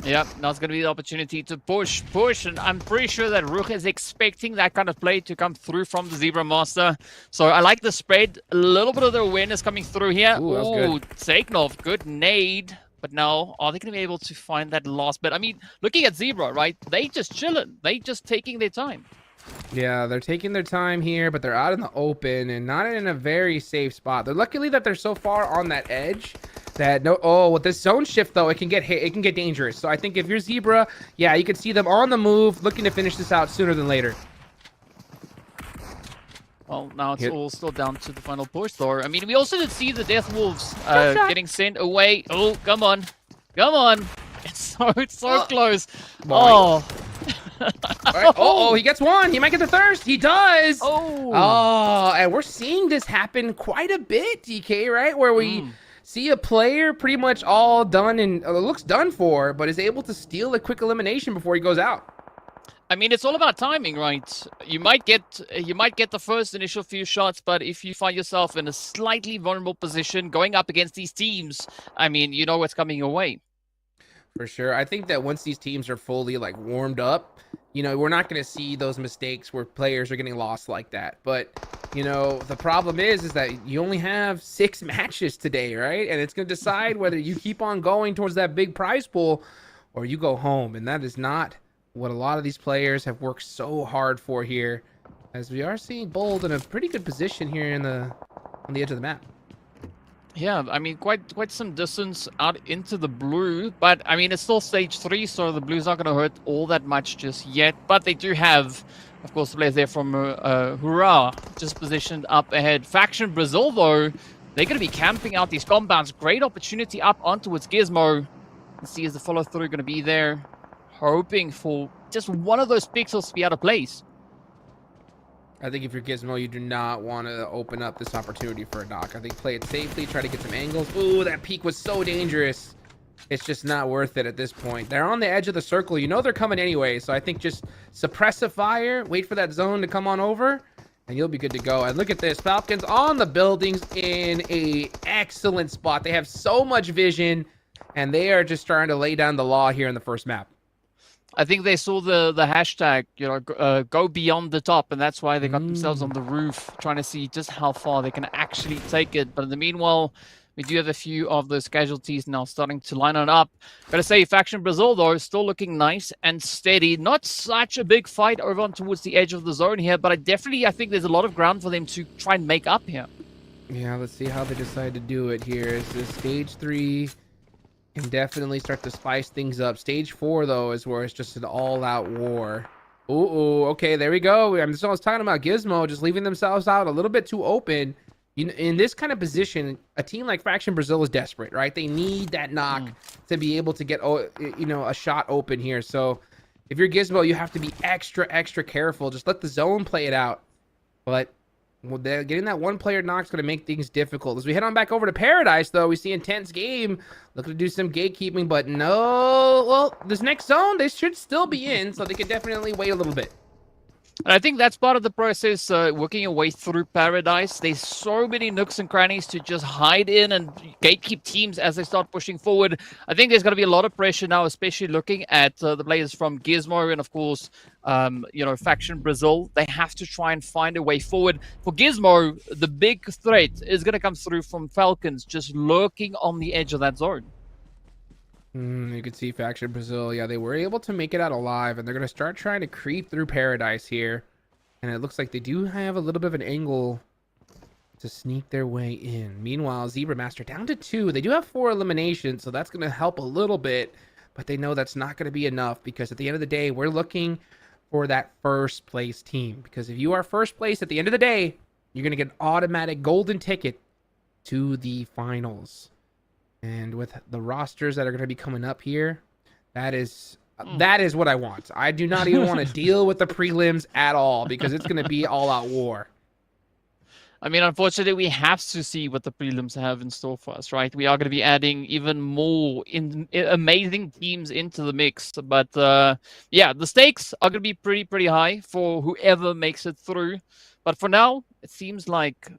Speaker 8: Yep, now it's going to be the opportunity to push, and I'm pretty sure that Rug is expecting that kind of play to come through from the Zebra Master. So I like the spread, a little bit of the awareness coming through here. Ooh, Tsegnov, good nade. But now, are they going to be able to find that last bit? I mean, looking at Zebra, right? They just chilling. They just taking their time.
Speaker 7: Yeah, they're taking their time here, but they're out in the open and not in a very safe spot. They're luckily that they're so far on that edge that with this zone shift though, it can get hit, it can get dangerous. So I think if you're Zebra, yeah, you can see them on the move, looking to finish this out sooner than later.
Speaker 8: Well, now it's all still down to the final push though. I mean, we also did see the Death Wolves getting sent away. Oh, come on. It's so close. Oh.
Speaker 7: Right. Oh, he gets one. He might get the thirst. He does. Oh, and we're seeing this happen quite a bit, DK, right? Where we see a player pretty much all done and looks done for, but is able to steal a quick elimination before he goes out.
Speaker 8: I mean, it's all about timing, right? You might get the first initial few shots, but if you find yourself in a slightly vulnerable position going up against these teams, I mean, you know what's coming your way.
Speaker 7: For sure. I think that once these teams are fully like warmed up, you know, we're not going to see those mistakes where players are getting lost like that. But, you know, the problem is that you only have 6 matches today, right? And it's going to decide whether you keep on going towards that big prize pool or you go home. And that is not what a lot of these players have worked so hard for here, as we are seeing Bold in a pretty good position here on the edge of the map.
Speaker 8: Yeah, I mean, quite some distance out into the blue, but I mean, it's still stage 3, so the blue's not going to hurt all that much just yet. But they do have, of course, the players there from Hurrah just positioned up ahead. Faction Brazil, though, they're going to be camping out these compounds. Great opportunity up onto its Gizmo. Let's see, is the follow-through going to be there? Hoping for just one of those pixels to be out of place.
Speaker 7: I think if you're Gizmo, you do not want to open up this opportunity for a knock. I think play it safely, try to get some angles. Ooh, that peek was so dangerous. It's just not worth it at this point. They're on the edge of the circle. You know they're coming anyway, so I think just suppress a fire, wait for that zone to come on over, and you'll be good to go. And look at this. Falcons on the buildings in a excellent spot. They have so much vision, and they are just trying to lay down the law here in the first map.
Speaker 8: I think they saw the hashtag, you know, go beyond the top, and that's why they got themselves on the roof, trying to see just how far they can actually take it. But in the meanwhile, We do have a few of those casualties now starting to line on up. Gotta say, Faction Brazil, though, is still looking nice and steady. Not such a big fight over on towards the edge of the zone here, but I think there's a lot of ground for them to try and make up here.
Speaker 7: Yeah, let's see how they decide to do it here. Is this stage 3 can definitely start to spice things up. Stage 4, though, is where it's just an all-out war. Ooh, okay, there we go. I'm just always talking about Gizmo just leaving themselves out a little bit too open. In this kind of position, a team like Faction Brazil is desperate, right? They need that knock to be able to get, a shot open here. So if you're Gizmo, you have to be extra careful. Just let the zone play it out. But getting that one player knock is going to make things difficult. As we head on back over to Paradise, though, we see Intense Game looking to do some gatekeeping, but no. Well, this next zone, they should still be in, so they can definitely wait a little bit.
Speaker 8: And I think that's part of the process, working your way through Paradise. There's so many nooks and crannies to just hide in and gatekeep teams as they start pushing forward. I think there's going to be a lot of pressure now, especially looking at the players from Gizmo and, of course, Faction Brazil. They have to try and find a way forward. For Gizmo, the big threat is going to come through from Falcons, just lurking on the edge of that zone.
Speaker 7: You can see Faction Brazil. Yeah, they were able to make it out alive, and they're going to start trying to creep through Paradise here. And it looks like they do have a little bit of an angle to sneak their way in. Meanwhile, Zebra Master down to 2. They do have 4 eliminations, so that's going to help a little bit. But they know that's not going to be enough, because at the end of the day, we're looking for that first place team. Because if you are first place at the end of the day, you're going to get an automatic golden ticket to the finals. And with the rosters that are going to be coming up here, that is what I want. I do not even want to deal with the prelims at all, because it's going to be all-out war.
Speaker 8: I mean, unfortunately, we have to see what the prelims have in store for us, right? We are going to be adding even more amazing teams into the mix. But yeah, the stakes are going to be pretty high for whoever makes it through. But for now, it seems like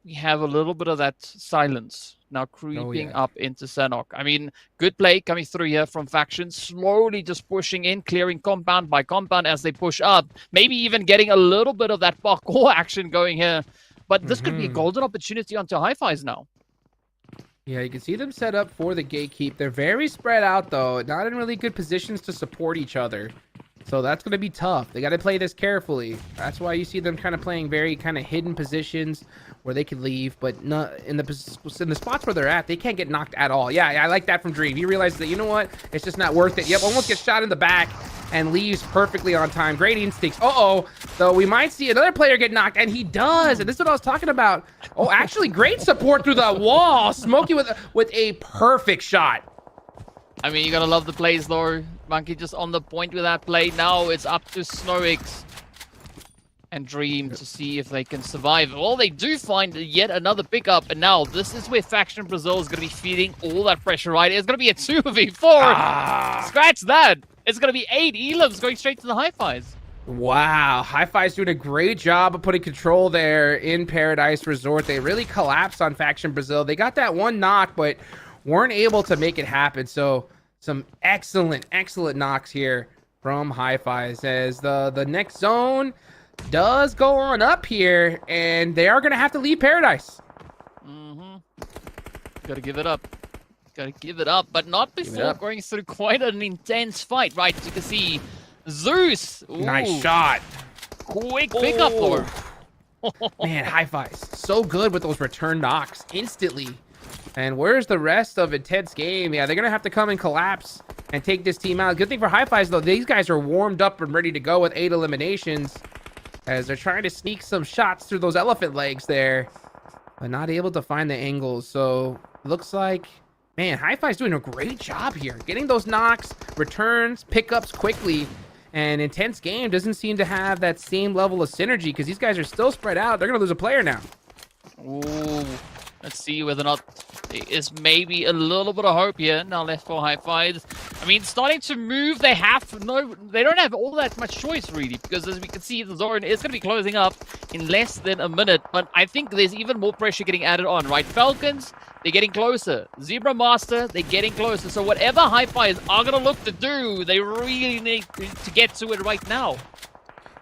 Speaker 8: we have a little bit of that silence now creeping up into Sanhok. I mean, good play coming through here from Faction, slowly just pushing in, clearing compound by compound as they push up, maybe even getting a little bit of that parkour action going here. But this could be a golden opportunity onto Hi-Fi's now.
Speaker 7: Yeah, you can see them set up for the gatekeep. They're very spread out, though, not in really good positions to support each other. So that's going to be tough. They got to play this carefully. That's why you see them kind of playing very kind of hidden positions where they could leave, but not in the spots where they're at, they can't get knocked at all. Yeah, I like that from Dream. He realizes that, you know what? It's just not worth it. Yep, almost gets shot in the back and leaves perfectly on time. Great instincts. So we might see another player get knocked, and he does. And this is what I was talking about. Oh, actually, great support through the wall. Smokey with a perfect shot.
Speaker 8: I mean, you gotta love the plays, though. Monkey just on the point with that play. Now it's up to Snowix and Dream to see if they can survive. Well, they do find yet another pickup, and now this is where Faction Brazil is going to be feeding all that pressure, right? It's going to be a 2v4. Scratch that. It's going to be 8 elims going straight to the Hi-Fi's.
Speaker 7: Wow, Hi-Fi's doing a great job of putting control there in Paradise Resort. They really collapsed on Faction Brazil. They got that one knock, but weren't able to make it happen. So some excellent knocks here from Hi-Fi's as the next zone does go on up here, and they are going to have to leave Paradise.
Speaker 8: Gotta give it up. Gotta give it up, but not before going through quite an intense fight, right? As you can see, Zeus. Ooh,
Speaker 7: nice shot.
Speaker 8: Quick pickup, though.
Speaker 7: Man, Hi-Fi's so good with those return knocks instantly. And where's the rest of Intense Game? Yeah, they're going to have to come and collapse and take this team out. Good thing for Hi-Fi's, though, these guys are warmed up and ready to go with 8 eliminations as they're trying to sneak some shots through those elephant legs there, but not able to find the angles. So looks like, man, Hi-Fi's doing a great job here, getting those knocks, returns, pickups quickly. And Intense Game doesn't seem to have that same level of synergy because these guys are still spread out. They're going to lose a player now.
Speaker 8: Ooh. Let's see whether or not there is maybe a little bit of hope here now left for Hi-Fi's. I mean, starting to move, they don't have all that much choice, really, because as we can see, the zone is going to be closing up in less than a minute, but I think there's even more pressure getting added on, right? Falcons, they're getting closer. Zebra Master, they're getting closer. So whatever Hi-Fi's are going to look to do, they really need to get to it right now.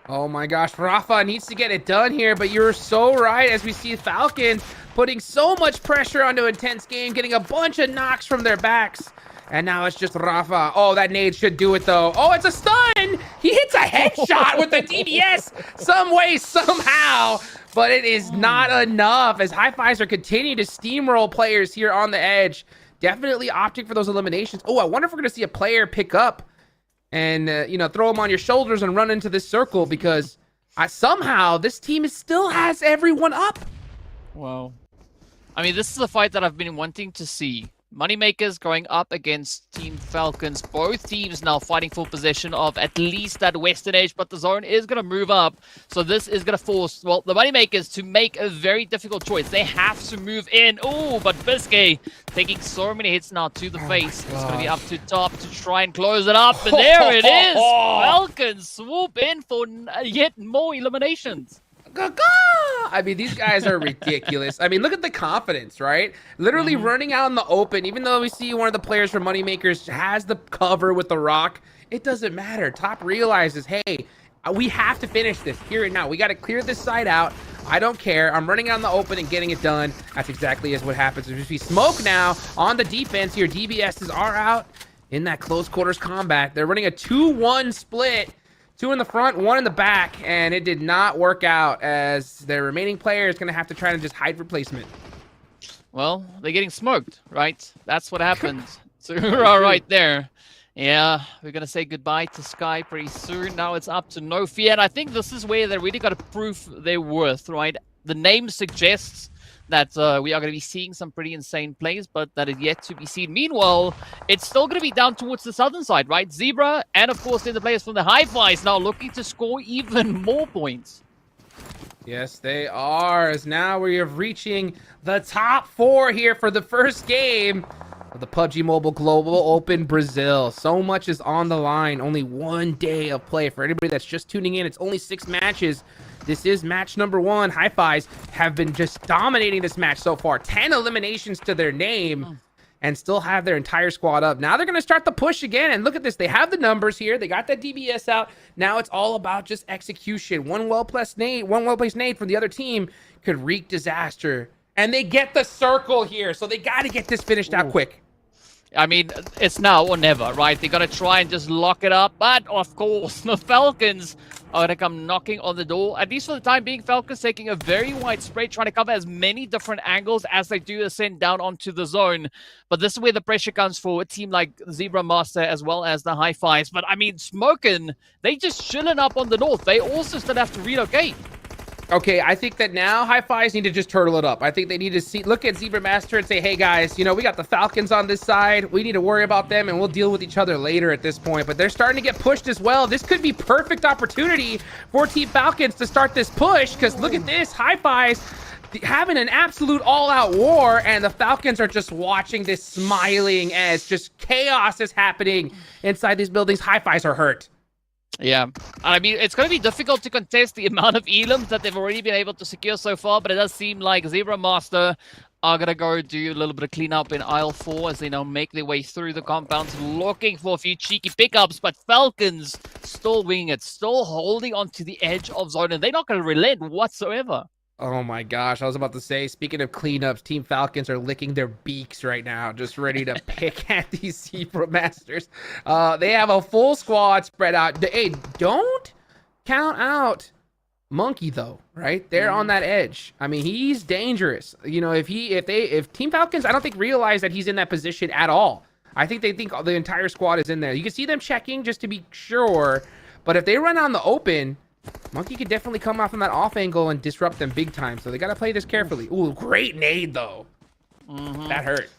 Speaker 7: Oh my gosh, Rafa needs to get it done here, but you're so right. As we see Falcons putting so much pressure onto Intense Game, getting a bunch of knocks from their backs. And now it's just Rafa. Oh, that nade should do it, though. Oh, it's a stun. He hits a headshot with the DBS some way, somehow. But it is not enough as Hi-Fis are continuing to steamroll players here on the edge. Definitely opting for those eliminations. Oh, I wonder if we're going to see a player pick up and, throw them on your shoulders and run into this circle because somehow this team still has everyone up.
Speaker 8: Wow. I mean, this is a fight that I've been wanting to see. Moneymakers going up against Team Falcons. Both teams now fighting for possession of at least that western edge, but the zone is going to move up. So this is going to force, well, the Moneymakers to make a very difficult choice. They have to move in. Oh, but Biscay taking so many hits now to the face. It's going to be up to top to try and close it up. And there it is. Falcons swoop in for yet more eliminations.
Speaker 7: I mean, these guys are ridiculous. I mean, look at the confidence, right? Literally running out in the open, even though we see one of the players from Moneymakers has the cover with the rock, it doesn't matter. Top realizes, hey, we have to finish this here and now. We got to clear this side out. I don't care. I'm running out in the open and getting it done. That's exactly as what happens. If we smoke now on the defense here, DBSs are out in that close quarters combat. They're running a 2-1 split. 2 in the front, 1 in the back, and it did not work out as their remaining player is going to have to try to just hide replacement.
Speaker 8: Well, they're getting smoked, right? That's what happens. So we're all right there. Yeah, we're going to say goodbye to Sky pretty soon. Now it's up to No Fear, and I think this is where they really got to prove their worth, right? The name suggests that we are going to be seeing some pretty insane plays, but that is yet to be seen. Meanwhile, it's still going to be down towards the southern side, right? Zebra and, of course, then the players from the Hi-Fis now looking to score even more points.
Speaker 7: Yes, they are, as now we are reaching the top 4 here for the first game of the PUBG Mobile Global Open Brazil. So much is on the line. Only 1 day of play. For anybody that's just tuning in, it's only 6 matches. This is match number 1. Hi-Fis have been just dominating this match so far. 10 eliminations to their name and still have their entire squad up. Now they're going to start the push again. And look at this. They have the numbers here. They got that DBS out. Now it's all about just execution. One well-placed nade from the other team could wreak disaster. And they get the circle here. So they got to get this finished out quick.
Speaker 8: I mean, it's now or never, right? They got to try and just lock it up. But, of course, the Falcons are going to come knocking on the door. At least for the time being, Falcons taking a very wide spread, trying to cover as many different angles as they do ascend down onto the zone. But this is where the pressure comes for a team like Zebra Master as well as the Hi-Fis. But, I mean, Smokin', they just chilling up on the north. They also still have to relocate.
Speaker 7: Okay, I think that now Hi-Fis need to just turtle it up. I think they need to look at Zebra Master and say, hey guys, we got the Falcons on this side. We need to worry about them and we'll deal with each other later at this point. But they're starting to get pushed as well. This could be perfect opportunity for Team Falcons to start this push because look at this, Hi-Fis having an absolute all-out war and the Falcons are just watching this smiling as just chaos is happening inside these buildings. Hi-Fis are hurt.
Speaker 8: Yeah, and I mean, it's going to be difficult to contest the amount of elims that they've already been able to secure so far, but it does seem like Zebra Master are going to go do a little bit of cleanup in aisle 4 as they now make their way through the compounds, looking for a few cheeky pickups, but Falcons still winging it, still holding on to the edge of zone, and they're not going to relent whatsoever.
Speaker 7: Oh my gosh, I was about to say, speaking of cleanups, Team Falcons are licking their beaks right now, just ready to pick at these Zebra Masters. They have a full squad spread out. Hey, don't count out Monkey though, right? They're on that edge. I mean, he's dangerous. If Team Falcons, I don't think realize that he's in that position at all. I think they think the entire squad is in there. You can see them checking just to be sure, but if they run out in the open, Monkey could definitely come off from that off angle and disrupt them big time. So they got to play this carefully. Ooh, great nade though. That hurt.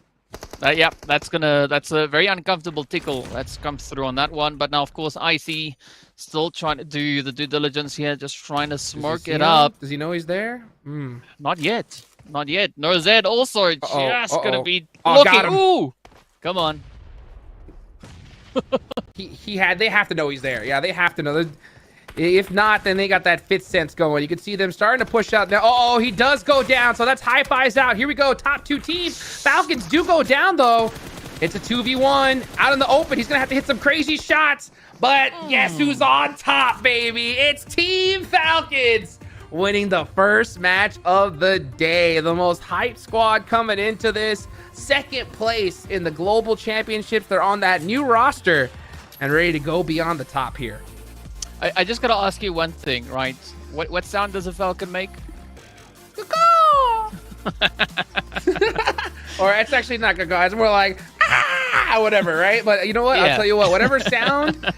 Speaker 8: Yeah, that's a very uncomfortable tickle that's come through on that one. But now, of course, Icy still trying to do the due diligence here, just trying to smoke it up.
Speaker 7: Does he know he's there?
Speaker 8: Not yet. Not yet. No, Zed also just gonna be
Speaker 7: got
Speaker 8: looking.
Speaker 7: him.
Speaker 8: Ooh, come on.
Speaker 7: They have to know he's there. Yeah, they have to know. If not, then they got that fifth sense going. You can see them starting to push out now. Oh, he does go down. So that's Hi-Fis out. Here we go. Top 2 teams. Falcons do go down, though. It's a 2v1 out in the open. He's going to have to hit some crazy shots. But guess who's on top, baby? It's Team Falcons winning the first match of the day. The most hyped squad coming into this. Second place in the global championships. They're on that new roster and ready to go beyond the top here.
Speaker 8: I just gotta ask you one thing, right? What sound does a falcon make?
Speaker 7: Or it's actually not gonna go. It's more like whatever, right? But you know what?
Speaker 8: Yeah.
Speaker 7: I'll tell you what. Whatever sound,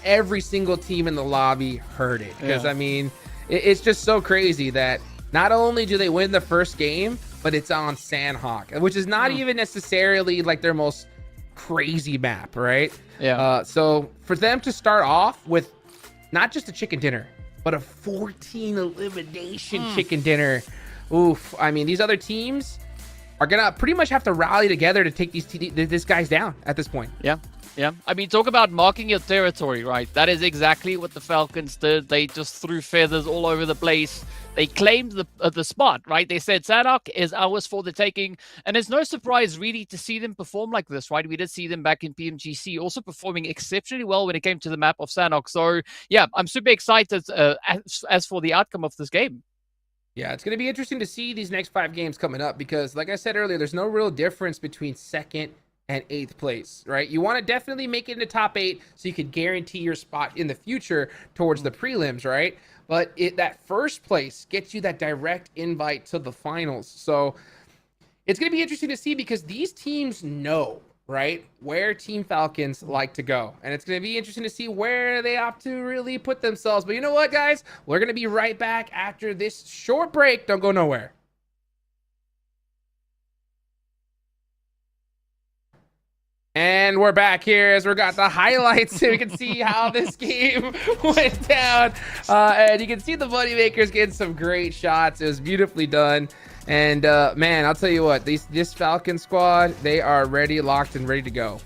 Speaker 7: every single team in the lobby heard it. Because I mean, it's just so crazy that not only do they win the first game, but it's on Sanhok, which is not even necessarily like their most crazy map, right?
Speaker 8: Yeah.
Speaker 7: So for them to start off with not just a chicken dinner, but a 14 elimination chicken dinner. Oof. I mean, these other teams are gonna pretty much have to rally together to take these guys down at this point.
Speaker 8: Yeah. I mean, talk about marking your territory, right? That is exactly what the Falcons did. They just threw feathers all over the place. They claimed the spot, right? They said Sanhok is ours for the taking. And it's no surprise, really, to see them perform like this, right? We did see them back in PMGC also performing exceptionally well when it came to the map of Sanhok. So, yeah, I'm super excited as for the outcome of this game.
Speaker 7: Yeah, it's going to be interesting to see these next 5 games coming up because, like I said earlier, there's no real difference between second and 8th place, right? You want to definitely make it into top 8 so you could guarantee your spot in the future towards the prelims, right? But that first place gets you that direct invite to the finals. So it's going to be interesting to see because these teams know, right, where Team Falcons like to go. And it's going to be interesting to see where they opt to really put themselves. But you know what, guys? We're going to be right back after this short break. Don't go nowhere. And we're back here as we got the highlights so we can see how this game went down. And you can see the Moneymakers getting some great shots. It was beautifully done. And man, I'll tell you what, this Falcon squad, they are ready, locked, and ready to go.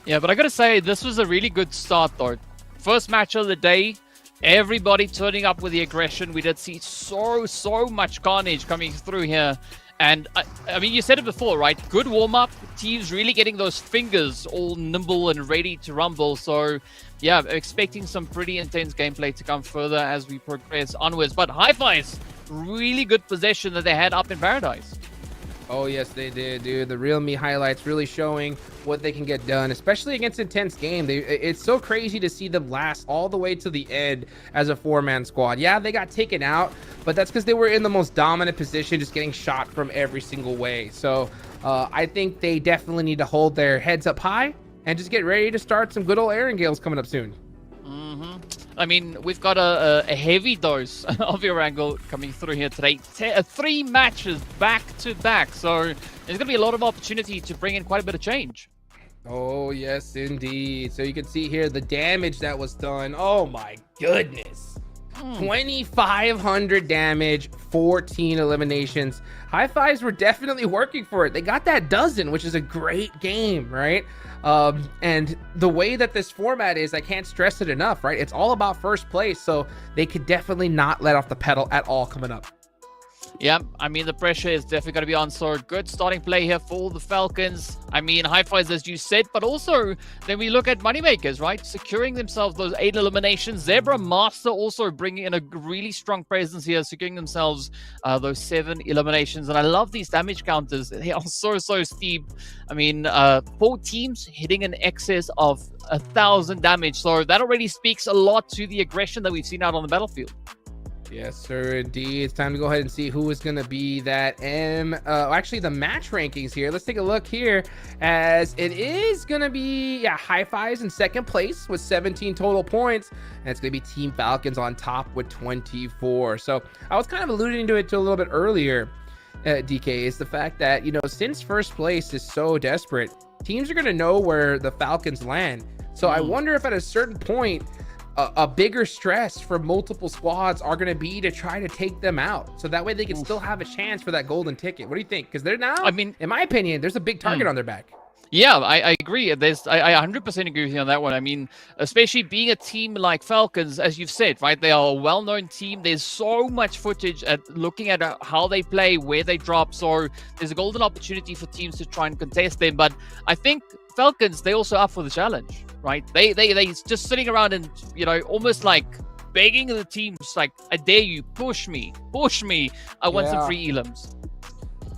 Speaker 8: Yeah, but I gotta say, this was a really good start, though. First match of the day, everybody turning up with the aggression. We did see so much carnage coming through here. And I mean, you said it before, right? Good warm-up, teams really getting those fingers all nimble and ready to rumble. So, yeah, expecting some pretty intense gameplay to come further as we progress onwards. But Hi-Fi's really good possession that they had up in Paradise.
Speaker 7: Oh, yes, they did, dude. The Real Me highlights really showing what they can get done, especially against intense game. It's so crazy to see them last all the way to the end as a 4-man squad. Yeah, they got taken out, but that's because they were in the most dominant position, just getting shot from every single way. So I think they definitely need to hold their heads up high and just get ready to start some good old Erangels coming up soon.
Speaker 8: I mean, we've got a heavy dose of Erangel coming through here today. 3 matches back to back. So there's going to be a lot of opportunity to bring in quite a bit of change.
Speaker 7: Oh, yes, indeed. So you can see here the damage that was done. Oh, my goodness. 2,500 damage, 14 eliminations. Hi-Fi's were definitely working for it. They got that dozen, which is a great game, right? And the way that this format is, I can't stress it enough, right? It's all about first place, so they could definitely not let off the pedal at all coming up.
Speaker 8: Yeah, I mean, the pressure is definitely going to be on. So good starting play here for the Falcons. I mean, Hi-Fi's, as you said, but also then we look at Moneymakers, right? Securing themselves those 8 eliminations. Zebra Master also bringing in a really strong presence here, securing themselves those 7 eliminations. And I love these damage counters. They are so steep. I mean, 4 teams hitting an excess of 1,000 damage. So that already speaks a lot to the aggression that we've seen out on the battlefield.
Speaker 7: Yes, sir, indeed. It's time to go ahead and see who is going to be that actually the match rankings here. Let's take a look here as it is going to be, Hi-Fi's in second place with 17 total points. And it's going to be Team Falcons on top with 24. So I was kind of alluding to it a little bit earlier, DK, is the fact that, you know, since first place is so desperate, teams are going to know where the Falcons land. So I wonder if at a certain point, a bigger stress for multiple squads are going to be to try to take them out, so that way they can still have a chance for that golden ticket. What do you think? Because they're now, I mean, in my opinion, there's a big target on their back.
Speaker 8: Yeah, I agree. I 100% agree with you on that one. I mean, especially being a team like Falcons, as you've said, right? They are a well-known team. There's so much footage at looking at how they play, where they drop. So there's a golden opportunity for teams to try and contest them. But I think Falcons, they also up for the challenge, right? They just sitting around and, you know, almost like begging the teams like, I dare you, push me. I want some
Speaker 7: Yeah.
Speaker 8: free elims.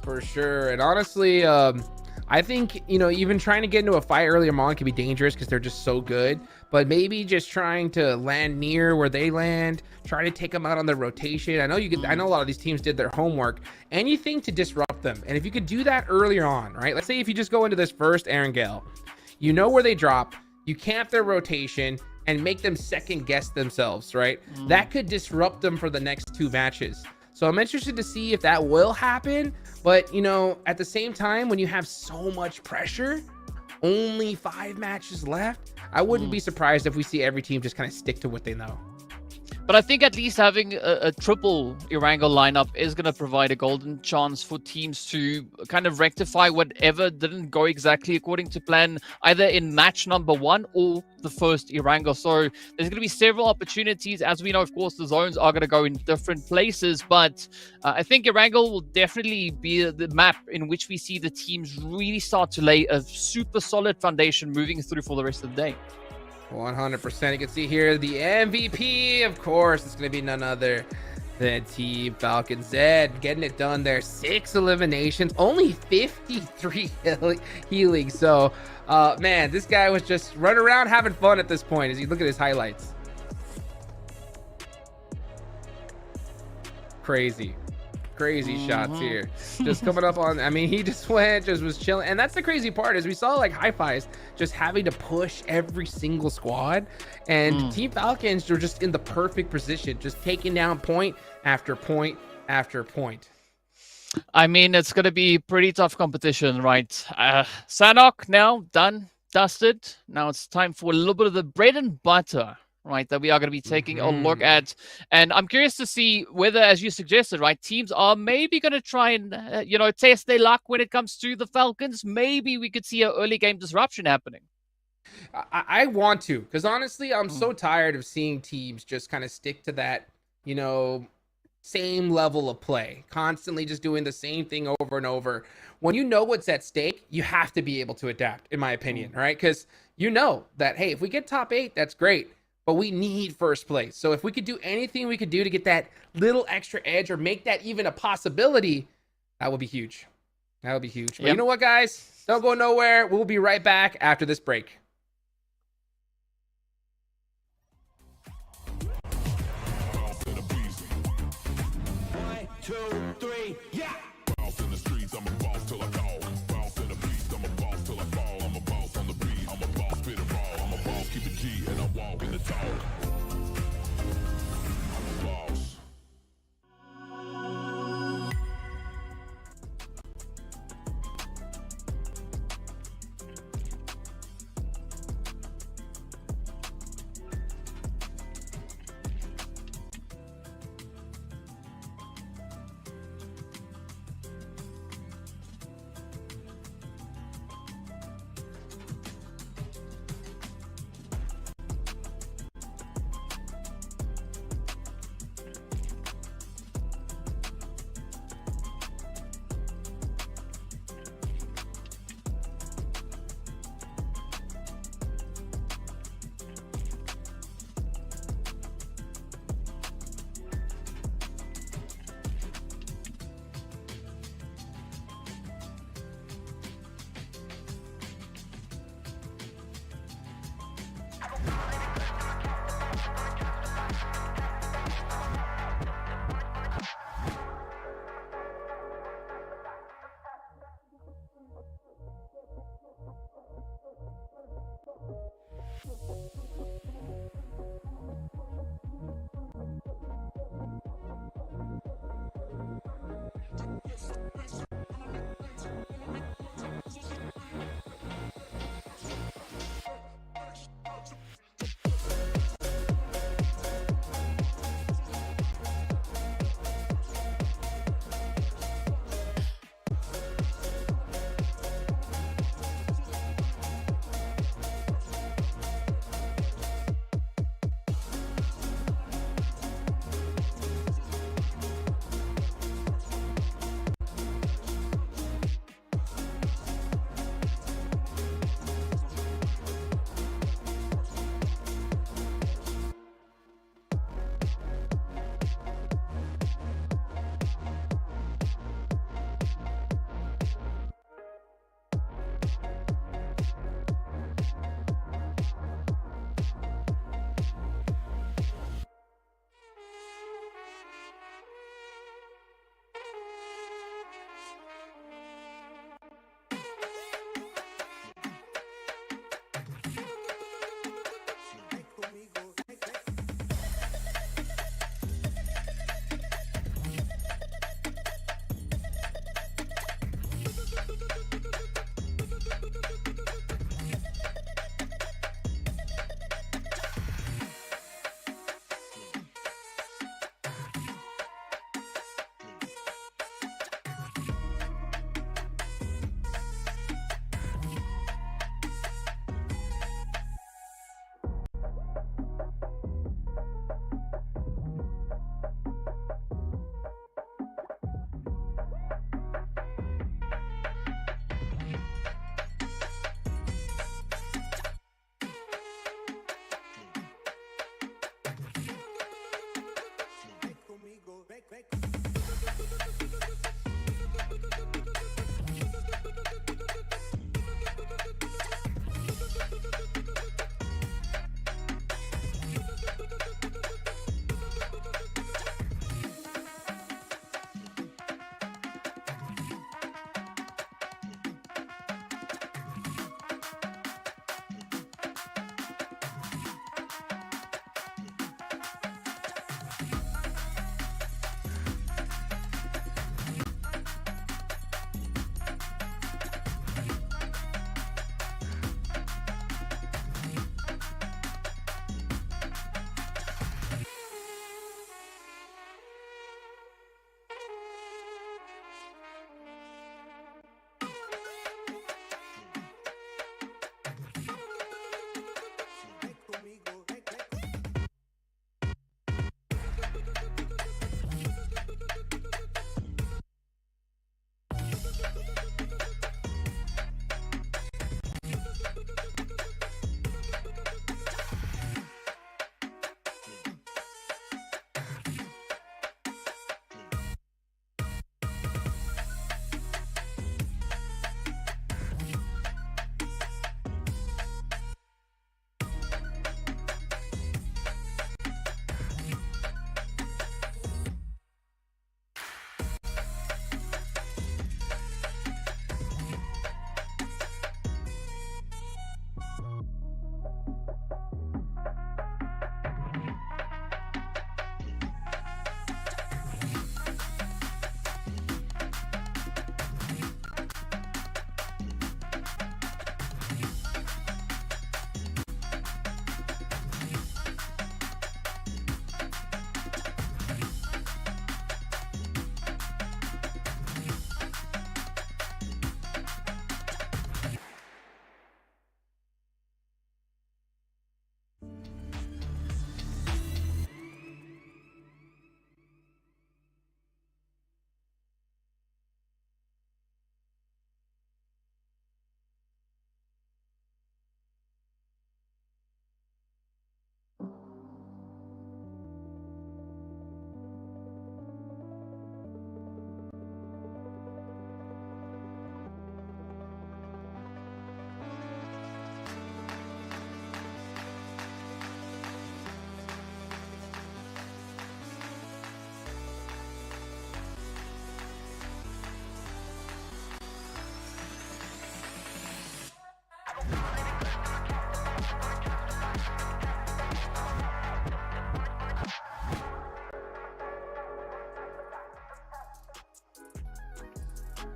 Speaker 7: For sure. And honestly, I think, you know, even trying to get into a fight earlier on can be dangerous because they're just so good. But maybe just trying to land near where they land, try to take them out on their rotation. I know I know a lot of these teams did their homework. Anything to disrupt them. And if you could do that earlier on, right? Let's say if you just go into this first Erangel, you know where they drop, you camp their rotation and make them second guess themselves, right? That could disrupt them for the next 2 matches. So I'm interested to see if that will happen. But, you know, at the same time, when you have so much pressure, only 5 matches left, I wouldn't be surprised if we see every team just kind of stick to what they know.
Speaker 8: But I think at least having a triple Erangel lineup is going to provide a golden chance for teams to kind of rectify whatever didn't go exactly according to plan, either in match number 1 or the first Erangel. So there's going to be several opportunities. As we know, of course, the zones are going to go in different places, but I think Erangel will definitely be the map in which we see the teams really start to lay a super solid foundation moving through for the rest of the day.
Speaker 7: 100%. You can see here the MVP, of course, it's going to be none other than Team Falcon Zed, getting it done there. 6 eliminations, only 53 healing. So, man, this guy was just running around having fun at this point as you look at his highlights. Crazy shots here, just coming up on. I mean, he just was chilling, and that's the crazy part is we saw like Hi-Fi's just having to push every single squad, and Team Falcons were just in the perfect position, just taking down point after point after point.
Speaker 8: I mean, it's going to be pretty tough competition, right? Sanhok now done, dusted. Now it's time for a little bit of the bread and butter, right, that we are going to be taking a look at. And I'm curious to see whether, as you suggested, right, teams are maybe going to try and, test their luck when it comes to the Falcons. Maybe we could see an early game disruption happening.
Speaker 7: I want to, because honestly, I'm so tired of seeing teams just kind of stick to that, you know, same level of play, constantly just doing the same thing over and over. When you know what's at stake, you have to be able to adapt, in my opinion, right? Because you know that, hey, if we get top 8, that's great. But we need first place. So if we could do anything we could do to get that little extra edge or make that even a possibility, that would be huge. That would be huge. But you know what, guys? Don't go nowhere. We'll be right back after this break.
Speaker 1: One, two, three, yeah! Bounce in the streets, I'm a boss till I fall. Bounce in the beast, I'm a boss till I fall. I'm a boss on the beat, I'm a boss, spit it raw. I'm a boss, keep it G, and I walk in the talk. I'm a boss.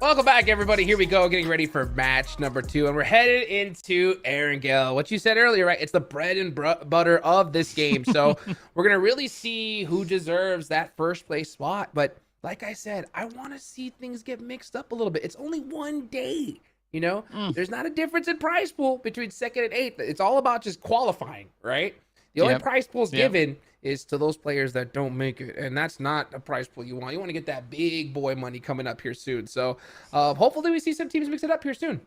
Speaker 7: Welcome back, everybody. Here we go, getting ready for match number 2, and we're headed into Erangel. What you said earlier, right? It's the bread and butter of this game. So we're gonna really see who deserves that first place spot. But like I said, I want to see things get mixed up a little bit. It's only one day, you know. There's not a difference in prize pool between 2nd and 8th. It's all about just qualifying, right? The only prize pools given is to those players that don't make it, and that's not a prize pool you want. You want to get that big boy money coming up here soon. So hopefully we see some teams mix it up here soon.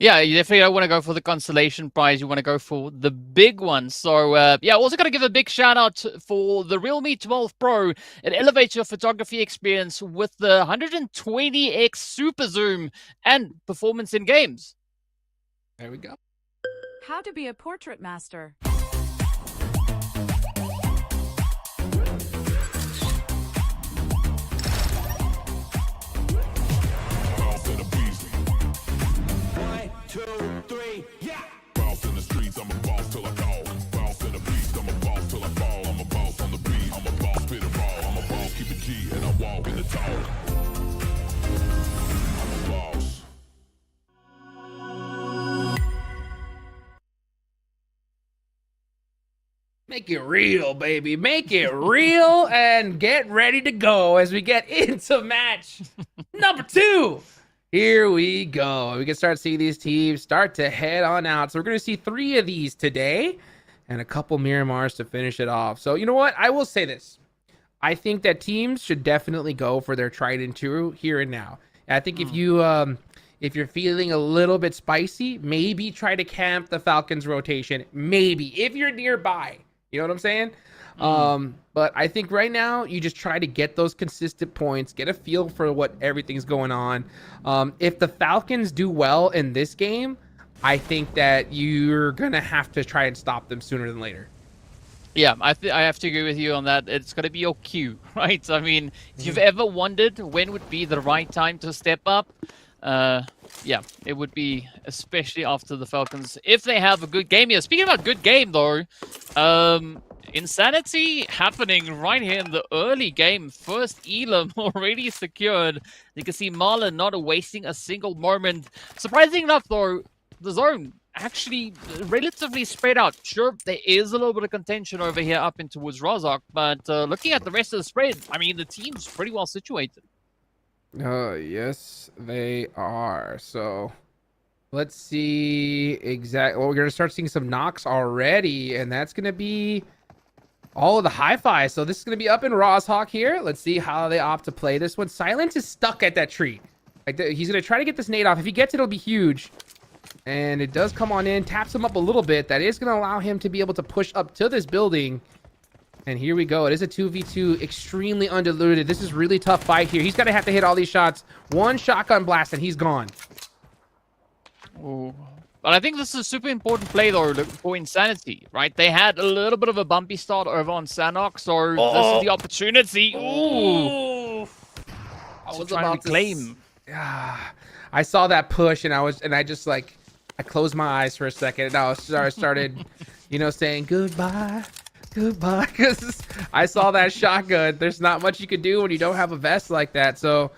Speaker 8: Yeah, you definitely don't want to go for the consolation prize. You want to go for the big one. So, yeah, also got to give a big shout out for the Realme 12 Pro. It elevates your photography experience with the 120x super zoom and performance in games.
Speaker 7: There we go.
Speaker 9: How to be a portrait master.
Speaker 1: Bounce in the beast. 1, 2, 3, yeah. Bounce in the streets, I'm a boss till I call. Bounce in the beast, I'm a boss till I fall. I'm a boss on the beat, I'm a boss, spit it raw. I'm a boss, keep it G, and I walk in the talk. I'm a boss.
Speaker 7: Make it real, baby. Make it real and get ready to go as we get into match number 2. Here we go. We can start seeing these teams start to head on out. So we're going to see 3 of these today and a couple Miramars to finish it off. So you know what? I will say this. I think that teams should definitely go for their tried and true here and now. I think if you're feeling a little bit spicy, maybe try to camp the Falcons rotation. Maybe if you're nearby. You know what I'm saying? But I think right now you just try to get those consistent points, get a feel for what everything's going on. If the Falcons do well in this game, I think that you're going to have to try and stop them sooner than later.
Speaker 8: Yeah, I have to agree with you on that. It's going to be your cue, right? I mean, if you've ever wondered when would be the right time to step up, yeah, it would be, especially after the Falcons, if they have a good game here. Speaking about good game, though, Insanity happening right here in the early game. First Elam already secured. You can see Marlon not wasting a single moment. Surprising enough, though, the zone actually relatively spread out. Sure, there is a little bit of contention over here up in towards Rozhok, but looking at the rest of the spread, I mean, the team's pretty well situated.
Speaker 7: Yes, they are. So let's see exactly. Well, we're going to start seeing some knocks already, and that's going to be all of the hi-fi. So this is going to be up in Rozhok here. Let's see how they opt to play this one. Silence is stuck at that tree. Like he's going to try to get this nade off. If he gets it, it'll be huge. And it does come on in, taps him up a little bit. That is going to allow him to be able to push up to this building. And here we go. It is a 2v2, extremely undiluted. This is really tough fight here. He's going to have to hit all these shots. One shotgun blast and he's gone.
Speaker 8: Oh. But I think this is a super important play, though, for Insanity, right? They had a little bit of a bumpy start over on Sanhok, so this is the opportunity. Ooh.
Speaker 7: I was
Speaker 8: about to claim.
Speaker 7: I saw that push and I just like, I closed my eyes for a second and I started, you know, saying goodbye, because I saw that shotgun. There's not much you can do when you don't have a vest like that. So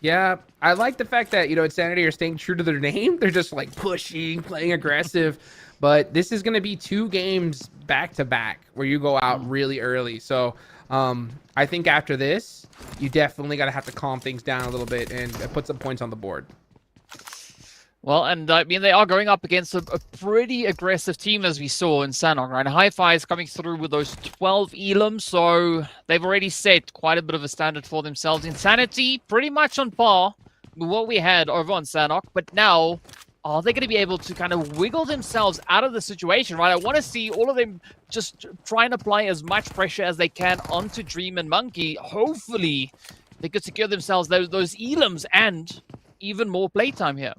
Speaker 7: yeah, I like the fact that, you know, Insanity are staying true to their name. They're just like pushing, playing aggressive, but this is going to be 2 games back to back where you go out really early. So I think after this, you definitely got to have to calm things down a little bit and put some points on the board.
Speaker 8: Well, and I mean, they are going up against a pretty aggressive team, as we saw in Sanhok, right? Hi-Fi is coming through with those 12 Elams, so they've already set quite a bit of a standard for themselves. Insanity, pretty much on par with what we had over on Sanhok, but now, are they going to be able to kind of wiggle themselves out of the situation, right? I want to see all of them just try and apply as much pressure as they can onto Dream and Monkey. Hopefully, they could secure themselves those Elams and even more playtime here.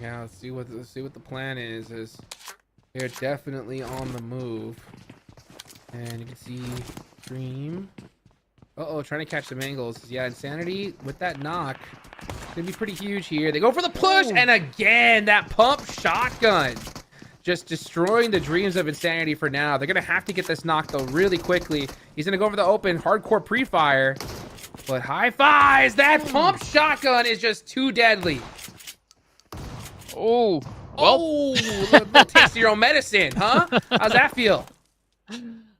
Speaker 7: Yeah, let's see what the plan is. They're definitely on the move, and you can see Dream. Trying to catch some angles. Yeah, Insanity with that knock, gonna be pretty huge here. They go for the push, and again that pump shotgun, just destroying the dreams of Insanity for now. They're gonna have to get this knock though really quickly. He's gonna go over the open hardcore pre-fire. But high fives! That pump shotgun is just too deadly.
Speaker 8: Oh, well.
Speaker 7: Oh, little taste of your own medicine, huh? How's that feel?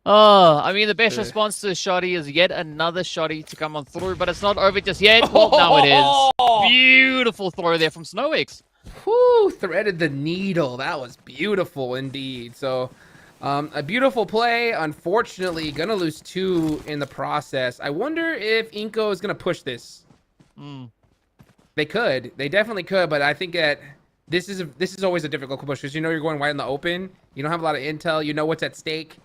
Speaker 8: I mean, the best response to a shotty is yet another shotty to come on through, but it's not over just yet. Well, now it is. Beautiful throw there from Snowix.
Speaker 7: Whew, threaded the needle. That was beautiful indeed. So, a beautiful play. Unfortunately, gonna lose 2 in the process. I wonder if Inko is gonna push this. They could. They definitely could, but I think that this is always a difficult push because you know you're going wide in the open. You don't have a lot of intel. You know what's at stake.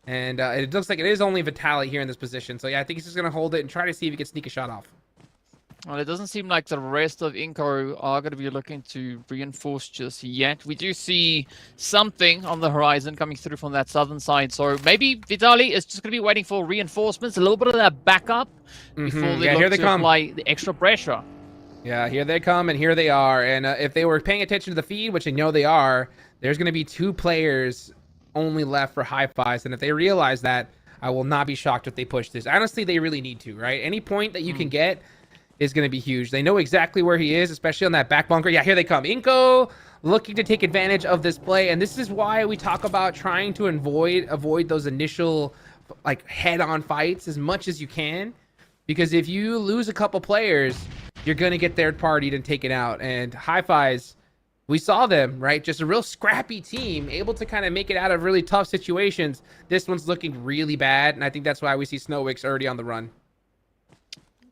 Speaker 7: And it looks like it is only Vitaly here in this position. So, yeah, I think he's just going to hold it and try to see if he can sneak a shot off.
Speaker 8: Well, it doesn't seem like the rest of Inko are going to be looking to reinforce just yet. We do see something on the horizon coming through from that southern side. So maybe Vitaly is just going to be waiting for reinforcements, a little bit of that backup before they look to apply the extra pressure.
Speaker 7: Yeah, here they come, and here they are. And if they were paying attention to the feed, which I know they are, there's going to be 2 players only left for high fives. And if they realize that, I will not be shocked if they push this. Honestly, they really need to, right? Any point that you can get is going to be huge. They know exactly where he is, especially on that back bunker. Yeah, here they come. Inko looking to take advantage of this play. And this is why we talk about trying to avoid those initial like head-on fights as much as you can. Because if you lose a couple players, you're going to get third partied and taken out. And Hi-Fi's, we saw them, right? Just a real scrappy team, able to kind of make it out of really tough situations. This one's looking really bad, and I think that's why we see Snowix already on the run.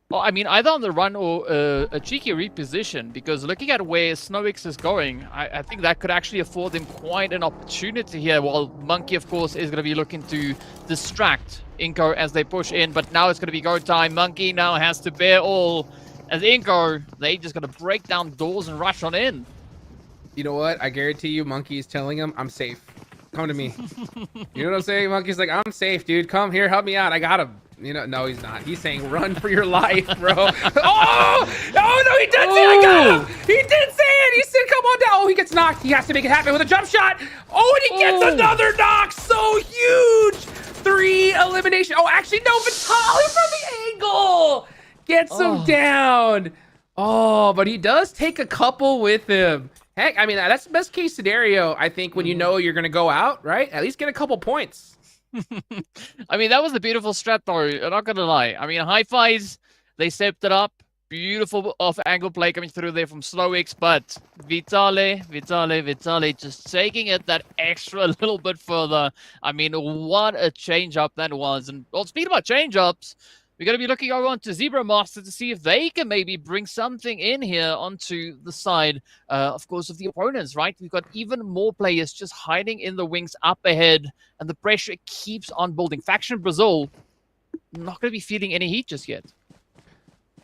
Speaker 8: Well, I mean, either on the run or a cheeky reposition, because looking at where Snowix is going, I think that could actually afford them quite an opportunity here, while Monkey, of course, is going to be looking to distract Inko as they push in, but now it's going to be go time. Monkey now has to bear all, as Inko, they just going to break down doors and rush on in.
Speaker 7: You know what? I guarantee you, Monkey is telling him, I'm safe. Come to me. You know what I'm saying? Monkey's like, I'm safe, dude. Come here, help me out. I got him. You know, no, he's not. He's saying, run for your life, bro. Oh! No, he did say I got him! He did say it! He said, come on down. Oh, he gets knocked. He has to make it happen with a jump shot. Oh, and he gets another knock. So huge! 3 elimination. Oh, actually, no, Vitaly from the angle gets him down. Oh, but he does take a couple with him. Heck, I mean, that's the best case scenario, I think, when you know you're going to go out, right? At least get a couple points.
Speaker 8: I mean, that was a beautiful strat, though. I'm not going to lie. I mean, Hi-Fi's, they stepped it up. Beautiful off-angle play coming through there from Snowix, but Vitaly just taking it that extra little bit further. I mean, what a change-up that was. And, well, speaking about change-ups, we're going to be looking over onto Zebra Master to see if they can maybe bring something in here onto the side, of course, of the opponents, right? We've got even more players just hiding in the wings up ahead, and the pressure keeps on building. Faction Brazil not going to be feeling any heat just yet.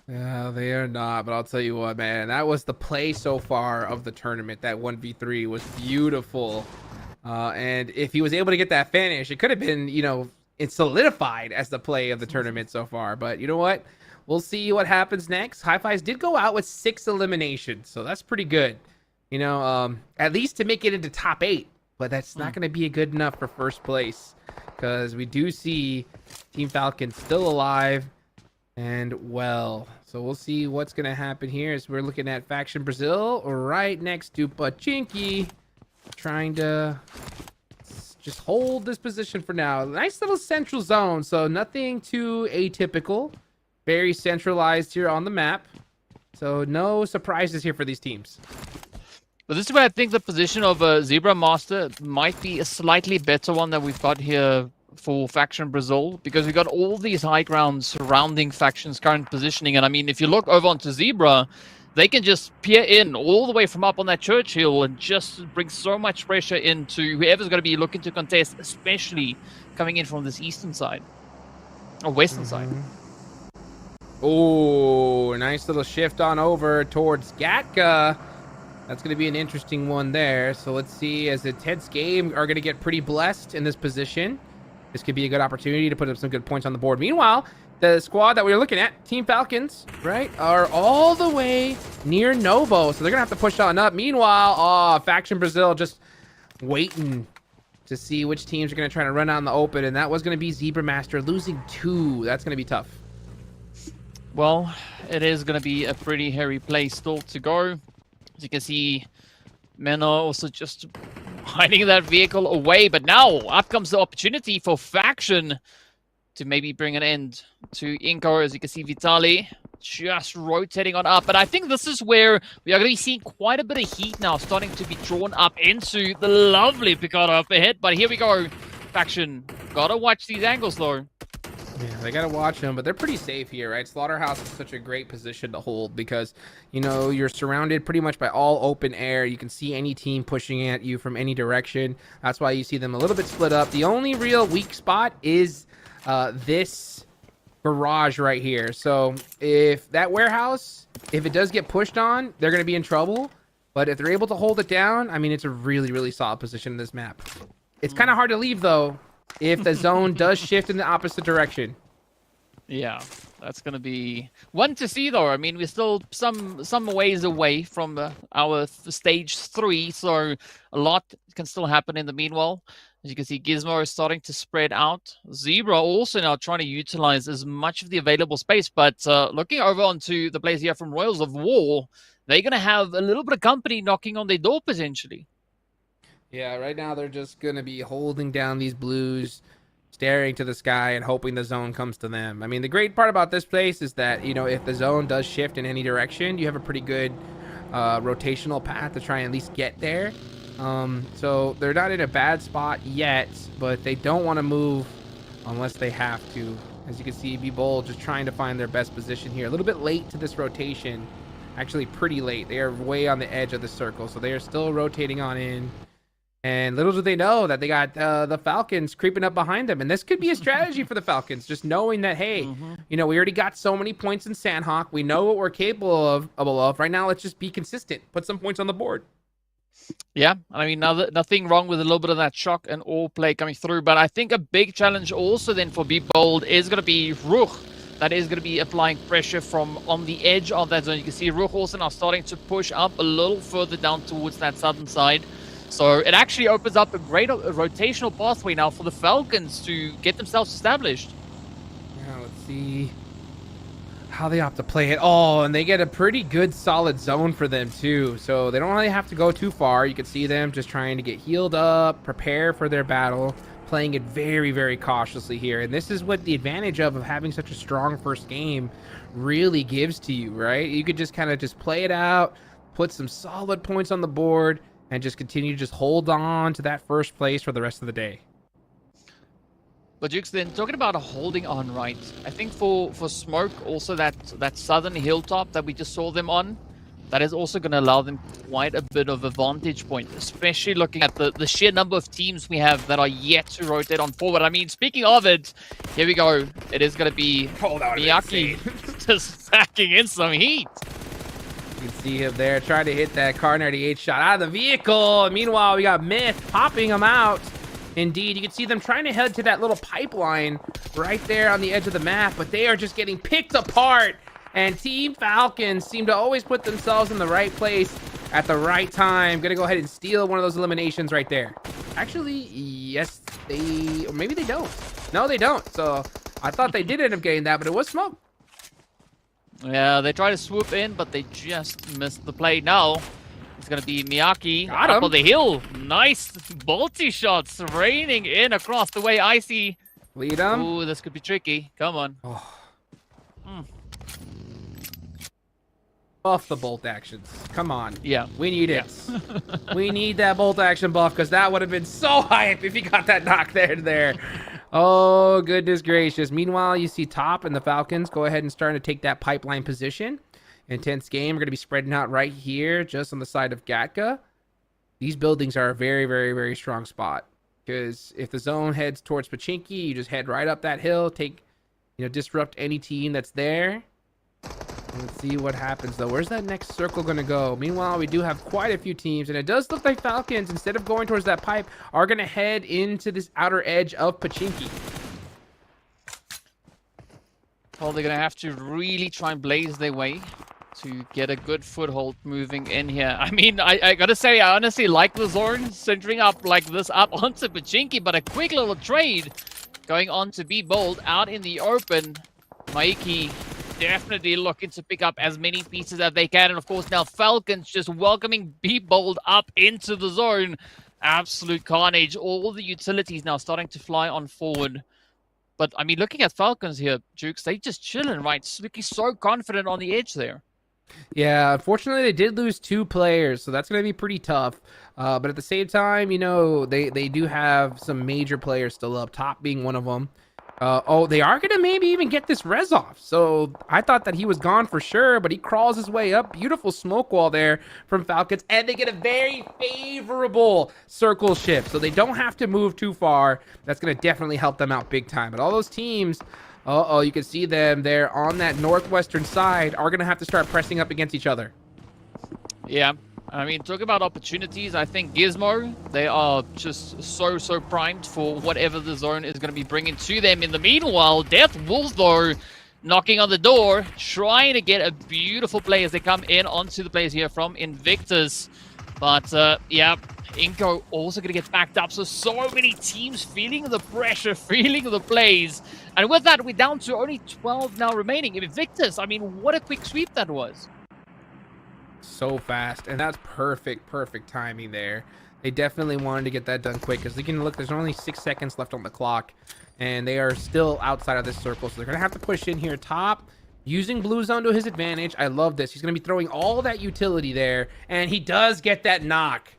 Speaker 7: Yeah, they are not, but I'll tell you what, man. That was the play so far of the tournament. That 1v3 was beautiful. And if he was able to get that finish, it could have been, you know, it's solidified as the play of the tournament so far. But you know what? We'll see what happens next. Hi-Fi's did go out with 6 eliminations, so that's pretty good. You know, at least to make it into top 8. But that's not going to be good enough for first place, because we do see Team Falcon still alive and well. So we'll see what's going to happen here as we're looking at Faction Brazil right next to Pachinki, trying to just hold this position for now. Nice little central zone, so nothing too atypical. Very centralized here on the map. So no surprises here for these teams.
Speaker 8: But this is where I think the position of Zebra Master might be a slightly better one that we've got here for Faction Brazil, because we've got all these high grounds surrounding Faction's current positioning. And I mean, if you look over onto Zebra, they can just peer in all the way from up on that church hill and just bring so much pressure into whoever's going to be looking to contest, especially coming in from this eastern side or western side.
Speaker 7: Oh, nice little shift on over towards Gatka. That's going to be an interesting one there. So let's see, as the Ted's game are going to get pretty blessed in this position. This could be a good opportunity to put up some good points on the board. Meanwhile, the squad that we were looking at, Team Falcons, right, are all the way near Novo. So they're going to have to push on up. Meanwhile, Faction Brazil just waiting to see which teams are going to try to run out in the open. And that was going to be Zebra Master losing 2. That's going to be tough.
Speaker 8: Well, it is going to be a pretty hairy place still to go. As you can see, men are also just hiding that vehicle away. But now, up comes the opportunity for Faction to maybe bring an end to Inko. As you can see, Vitali just rotating on up. But I think this is where we are going to be seeing quite a bit of heat now starting to be drawn up into the lovely Picard up ahead. But here we go. Faction, gotta watch these angles though.
Speaker 7: Yeah, they gotta watch them, but they're pretty safe here, right? Slaughterhouse is such a great position to hold because, you know, you're surrounded pretty much by all open air. You can see any team pushing at you from any direction. That's why you see them a little bit split up. The only real weak spot is this garage right here. So if that warehouse, if it does get pushed on, they're gonna be in trouble. But if they're able to hold it down, I mean, it's a really, really solid position in this map. It's kind of hard to leave though, if the zone does shift in the opposite direction.
Speaker 8: Yeah, that's going to be one to see, though. I mean, we're still some ways away from our stage 3, so a lot can still happen in the meanwhile. As you can see, Gizmo is starting to spread out. Zebra also now trying to utilize as much of the available space, but looking over onto the players here from Royals of War, they're going to have a little bit of company knocking on their door, potentially.
Speaker 7: Yeah, right now they're just going to be holding down these blues, staring to the sky and hoping the zone comes to them. I mean, the great part about this place is that, you know, if the zone does shift in any direction, you have a pretty good rotational path to try and at least get there. So they're not in a bad spot yet, but they don't want to move unless they have to. As you can see, Be Bold just trying to find their best position here. A little bit late to this rotation. Actually, pretty late. They are way on the edge of the circle, so they are still rotating on in. And little do they know that they got the Falcons creeping up behind them. And this could be a strategy for the Falcons, just knowing that, hey, you know, we already got so many points in Sanhok. We know what we're capable of. Right now, let's just be consistent. Put some points on the board.
Speaker 8: Yeah, I mean, nothing wrong with a little bit of that shock and all play coming through. But I think a big challenge also then for Be Bold is going to be Ruch. That is going to be applying pressure from on the edge of that zone. You can see Ruch also now starting to push up a little further down towards that southern side. So it actually opens up a great rotational pathway now for the Falcons to get themselves established.
Speaker 7: Yeah, let's see how they opt to play it. Oh, and they get a pretty good solid zone for them too. So they don't really have to go too far. You can see them just trying to get healed up, prepare for their battle, playing it very, very cautiously here. And this is what the advantage of having such a strong first game really gives to you, right? You could just kind of just play it out, put some solid points on the board, and just continue to just hold on to that first place for the rest of the day.
Speaker 8: But Jukes, then talking about holding on, right? I think for Smoke, also that southern hilltop that we just saw them on, that is also going to allow them quite a bit of a vantage point, especially looking at the sheer number of teams we have that are yet to rotate on forward. I mean, speaking of it, here we go. It is going to be Miyaki just packing in some heat.
Speaker 7: You can see him there trying to hit that Car 98 shot out of the vehicle. Meanwhile, we got Myth popping him out. Indeed, you can see them trying to head to that little pipeline right there on the edge of the map, but they are just getting picked apart. And Team Falcons seem to always put themselves in the right place at the right time. Gonna go ahead and steal one of those eliminations right there. Actually, yes, or maybe they don't. No, they don't. So I thought they did end up getting that, but it was Smoke.
Speaker 8: Yeah, they try to swoop in, but they just missed the play. Now it's going to be Miyaki
Speaker 7: Got
Speaker 8: up
Speaker 7: him.
Speaker 8: on the hill. Nice bolty shots raining in across the way. Icy.
Speaker 7: Lead him.
Speaker 8: Ooh, this could be tricky. Come on.
Speaker 7: Oh. Buff the bolt actions. Come on.
Speaker 8: Yeah.
Speaker 7: We need it. We need that bolt action buff because that would have been so hype if he got that knock there. Oh, goodness gracious. Meanwhile, you see Top and the Falcons go ahead and starting to take that pipeline position. Intense game. We're going to be spreading out right here just on the side of Gatka. These buildings are a very, very, very strong spot because if the zone heads towards Pachinki, you just head right up that hill, disrupt any team that's there. Let's see what happens, though. Where's that next circle going to go? Meanwhile, we do have quite a few teams, and it does look like Falcons, instead of going towards that pipe, are going to head into this outer edge of Pachinki.
Speaker 8: Well, they're going to have to really try and blaze their way to get a good foothold moving in here. I mean, I got to say, I honestly like the zone centering up like this up onto Pachinki, but a quick little trade going on to Be Bold out in the open. Maiki definitely looking to pick up as many pieces as they can. And of course, now Falcons just welcoming Be Bold up into the zone. Absolute carnage. All the utilities now starting to fly on forward. But, I mean, looking at Falcons here, Jukes, they just chilling, right? Looking so confident on the edge there.
Speaker 7: Yeah, unfortunately, they did lose 2 players, so that's going to be pretty tough. But at the same time, you know, they do have some major players still up, top being one of them. Oh, they are going to maybe even get this res off. So I thought that he was gone for sure, but he crawls his way up. Beautiful smoke wall there from Falcons, and they get a very favorable circle shift, so they don't have to move too far. That's going to definitely help them out big time. But all those teams... you can see them there on that northwestern side are going to have to start pressing up against each other.
Speaker 8: Yeah, I mean, talk about opportunities. I think Gizmo, they are just so primed for whatever the zone is going to be bringing to them. In the meanwhile, Death Wolves, though, knocking on the door, trying to get a beautiful play as they come in onto the plays here from Invictus. But, yeah, Inko also going to get backed up. So many teams feeling the pressure, feeling the plays. And with that, we're down to only 12 now remaining. Invictus, I mean, what a quick sweep that was.
Speaker 7: So fast. And that's perfect timing there. They definitely wanted to get that done quick because you can look, there's only 6 seconds left on the clock. And they are still outside of this circle. So they're going to have to push in here top. Using Blue Zone to his advantage. I love this. He's going to be throwing all that utility there. And he does get that knock.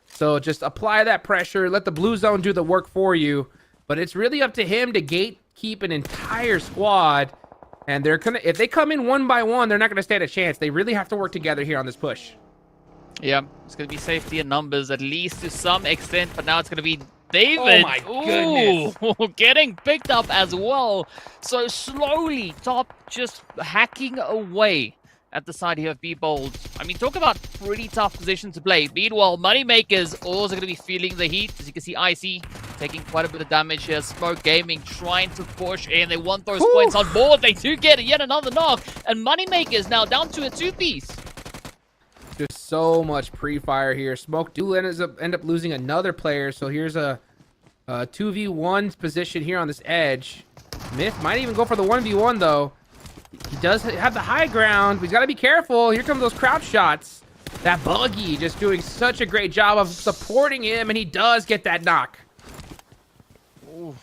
Speaker 7: So just apply that pressure. Let the Blue Zone do the work for you. But it's really up to him to gatekeep an entire squad. And they're gonna, if they come in one by one, they're not going to stand a chance. They really have to work together here on this push.
Speaker 8: Yeah, it's going to be safety in numbers, at least to some extent. But now it's going to be David.
Speaker 7: Oh my goodness.
Speaker 8: Ooh, getting picked up as well. So slowly, top just hacking away at the side here of Be Bold. I mean, talk about pretty tough position to play. Meanwhile, Moneymakers also going to be feeling the heat. As you can see, Icy taking quite a bit of damage here. Smoke Gaming trying to push in. They want those points on board. They do get yet another knock. And Moneymakers now down to a 2-piece.
Speaker 7: Just so much pre-fire here. Smoke do end up losing another player. So here's a 2v1 position here on this edge. Myth might even go for the 1v1 though. He does have the high ground, but he's got to be careful. Here come those crouch shots. That Buggy just doing such a great job of supporting him, and he does get that knock.
Speaker 8: Ooh.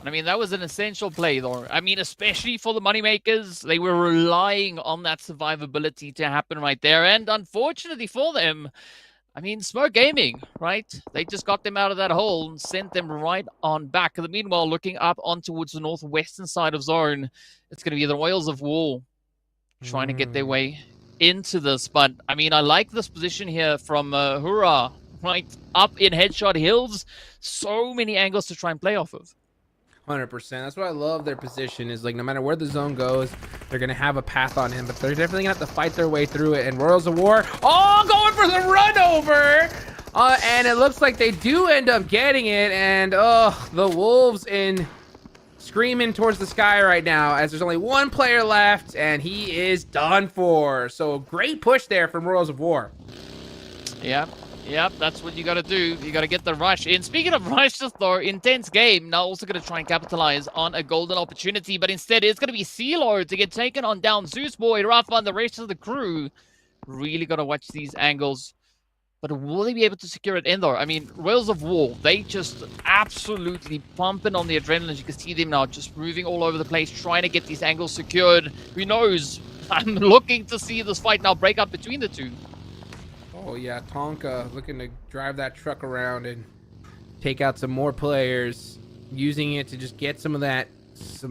Speaker 8: I mean, that was an essential play, though. I mean, especially for the Moneymakers, they were relying on that survivability to happen right there. And unfortunately for them, I mean, Smoke Gaming, right? They just got them out of that hole and sent them right on back. And meanwhile, looking up on towards the northwestern side of zone, it's going to be the Royals of War trying to get their way into this. But, I mean, I like this position here from Hurrah, right? Up in Headshot Hills. So many angles to try and play off of.
Speaker 7: 100%. That's what I love their position is, like, no matter where the zone goes, they're going to have a path on him, but they're definitely going to have to fight their way through it. And Royals of War, going for the run over. And it looks like they do end up getting it. And, the Wolves in screaming towards the sky right now as there's only one player left and he is done for. So great push there from Royals of War.
Speaker 8: Yep, that's what you got to do. You got to get the rush in. Speaking of rushes, though, intense game. Now also going to try and capitalize on a golden opportunity, but instead it's going to be CeeLo to get taken on down. Zeus Boy, Rafa, and the rest of the crew. Really got to watch these angles. But will they be able to secure it in, though? I mean, Royals of War, they just absolutely pumping on the adrenaline. You can see them now just moving all over the place, trying to get these angles secured. Who knows? I'm looking to see this fight now break up between the two.
Speaker 7: Oh yeah, Tonka looking to drive that truck around and take out some more players, using it to just get some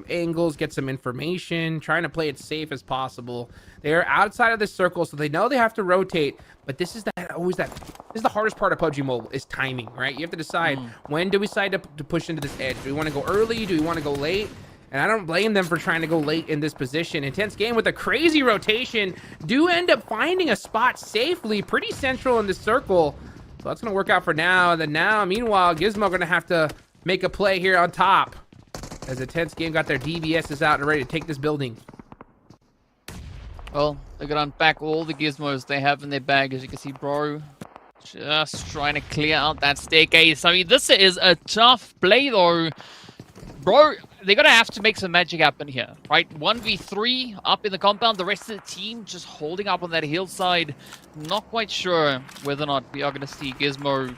Speaker 7: angles, get some information, trying to play it safe as possible. They are outside of this circle, so they know they have to rotate, but this is the hardest part of PUBG Mobile is timing, right? You have to decide when do we decide to push into this edge. Do we want to go early? Do we want to go late? And I don't blame them for trying to go late in this position. Intense game with a crazy rotation. Do end up finding a spot safely, pretty central in this circle. So that's going to work out for now. And then now, meanwhile, Gizmo going to have to make a play here on top. As Intense game got their DBSs out and ready to take this building.
Speaker 8: Well, they're going to unpack all the gizmos they have in their bag. As you can see, bro, just trying to clear out that staircase. I mean, this is a tough play, though. Bro, they're going to have to make some magic happen here, right? 1v3 up in the compound. The rest of the team just holding up on that hillside. Not quite sure whether or not we are going to see Gizmo,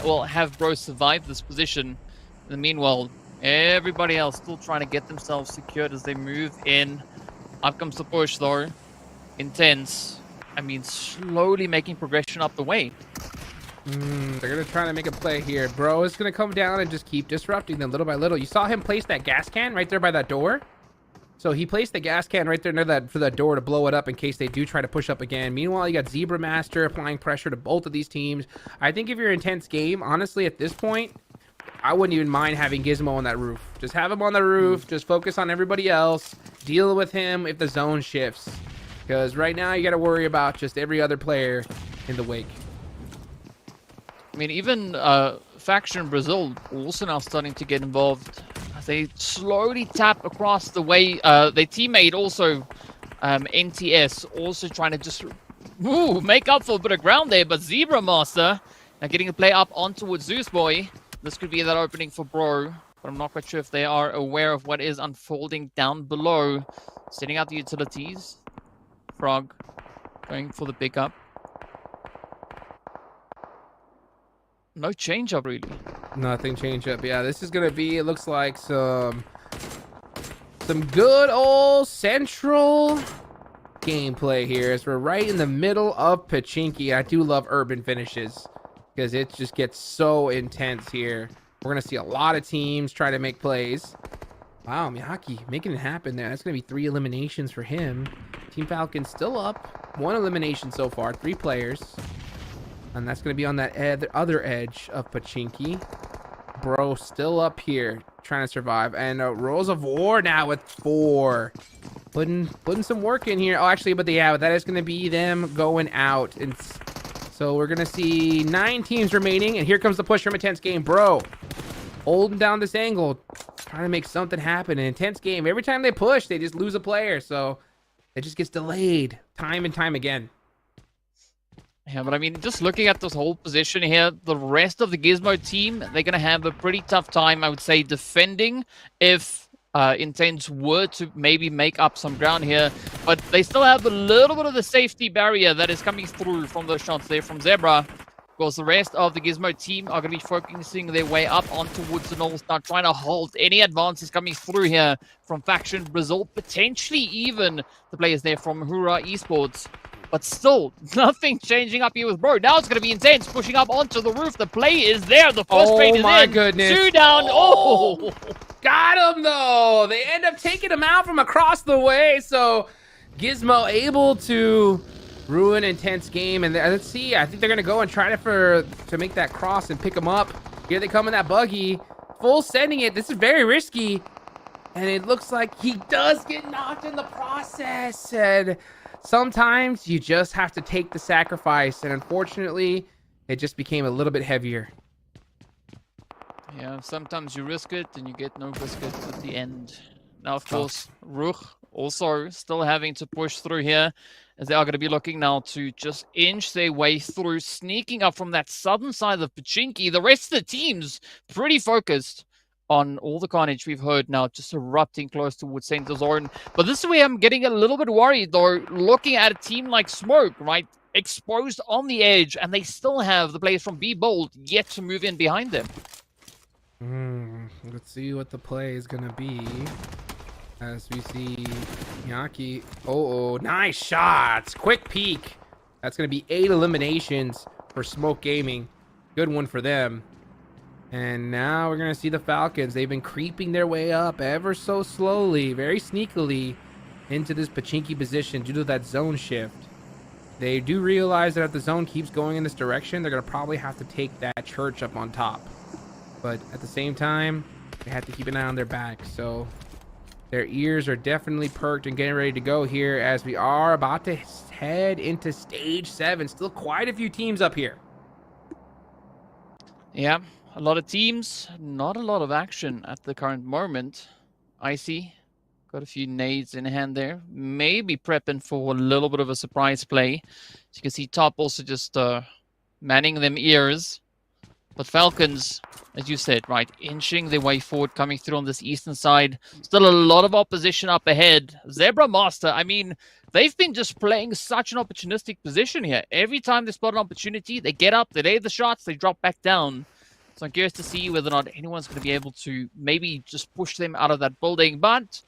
Speaker 8: well, have Bro survive this position. In the meanwhile, everybody else still trying to get themselves secured as they move in. Up comes the push, though. Intense. I mean, slowly making progression up the way.
Speaker 7: They're going to try to make a play here. Bro is going to come down and just keep disrupting them little by little. You saw him place that gas can right there by that door. So he placed the gas can right there near that for that door to blow it up in case they do try to push up again. Meanwhile, you got Zebra Master applying pressure to both of these teams. I think if you're intense game, honestly, at this point, I wouldn't even mind having Gizmo on that roof. Just have him on the roof. Just focus on everybody else. Deal with him if the zone shifts. Because right now, you got to worry about just every other player in the wake.
Speaker 8: I mean, even Faction Brazil also now starting to get involved. They slowly tap across the way. Their teammate also, NTS, also trying to just make up for a bit of ground there. But Zebra Master now getting the play up on towards Zeus Boy. This could be that opening for Bro. But I'm not quite sure if they are aware of what is unfolding down below. Setting out the utilities. Frog going for the pickup. No change up, really.
Speaker 7: Nothing change up. Yeah, this is going to be, it looks like some good old central gameplay here as we're right in the middle of Pachinki. I do love urban finishes because it just gets so intense here. We're going to see a lot of teams try to make plays. Wow, Miyaki making it happen there. That's going to be 3 eliminations for him. Team Falcon still up. 1 elimination so far, 3 players. And that's going to be on that other edge of Pachinki. Bro still up here trying to survive. And Rolls of War now with 4. Putting some work in here. Oh, actually, but yeah, that is going to be them going out. And so we're going to see 9 teams remaining. And here comes the push from Intense Game. Bro holding down this angle. Trying to make something happen. An Intense Game. Every time they push, they just lose a player. So it just gets delayed time and time again.
Speaker 8: Yeah, but I mean, just looking at this whole position here, the rest of the Gizmo team, they're going to have a pretty tough time, I would say, defending if Intense were to maybe make up some ground here. But they still have a little bit of the safety barrier that is coming through from those shots there from Zebra. Of course, the rest of the Gizmo team are going to be focusing their way up on towards the north, now trying to halt any advances coming through here from Faction Brazil, potentially even the players there from PMGO Esports. But still, nothing changing up here with Bro. Now it's going to be Intense, pushing up onto the roof. The play is there. The first trade is in. Oh, my
Speaker 7: goodness.
Speaker 8: 2 down. Oh!
Speaker 7: Got him, though. They end up taking him out from across the way. So Gizmo able to ruin Intense Game. And let's see. I think they're going to go and try to make that cross and pick him up. Here they come in that buggy. Full sending it. This is very risky. And it looks like he does get knocked in the process. And sometimes you just have to take the sacrifice, and unfortunately, it just became a little bit heavier.
Speaker 8: Yeah, sometimes you risk it, and you get no biscuit at the end. Now, of course, Ruch also still having to push through here, as they are going to be looking now to just inch their way through, sneaking up from that southern side of Pachinki. The rest of the team's pretty focused on all the carnage we've heard now, just erupting close towards Center Zone. But this is where I'm getting a little bit worried, though, looking at a team like Smoke, right? Exposed on the edge, and they still have the players from Be Bold yet to move in behind them.
Speaker 7: Let's see what the play is going to be. As we see Miyaki. Oh, nice shots. Quick peek. That's going to be 8 eliminations for Smoke Gaming. Good one for them. And now we're going to see the Falcons. They've been creeping their way up ever so slowly, very sneakily, into this Pachinki position due to that zone shift. They do realize that if the zone keeps going in this direction, they're going to probably have to take that church up on top. But at the same time, they have to keep an eye on their back. So their ears are definitely perked and getting ready to go here as we are about to head into Stage 7. Still quite a few teams up here.
Speaker 8: Yeah. A lot of teams, not a lot of action at the current moment. Icy, got a few nades in hand there. Maybe prepping for a little bit of a surprise play. As you can see, Top also just manning them ears. But Falcons, as you said, right, inching their way forward, coming through on this eastern side. Still a lot of opposition up ahead. Zebra Master, I mean, they've been just playing such an opportunistic position here. Every time they spot an opportunity, they get up, they lay the shots, they drop back down. So I'm curious to see whether or not anyone's going to be able to maybe just push them out of that building. But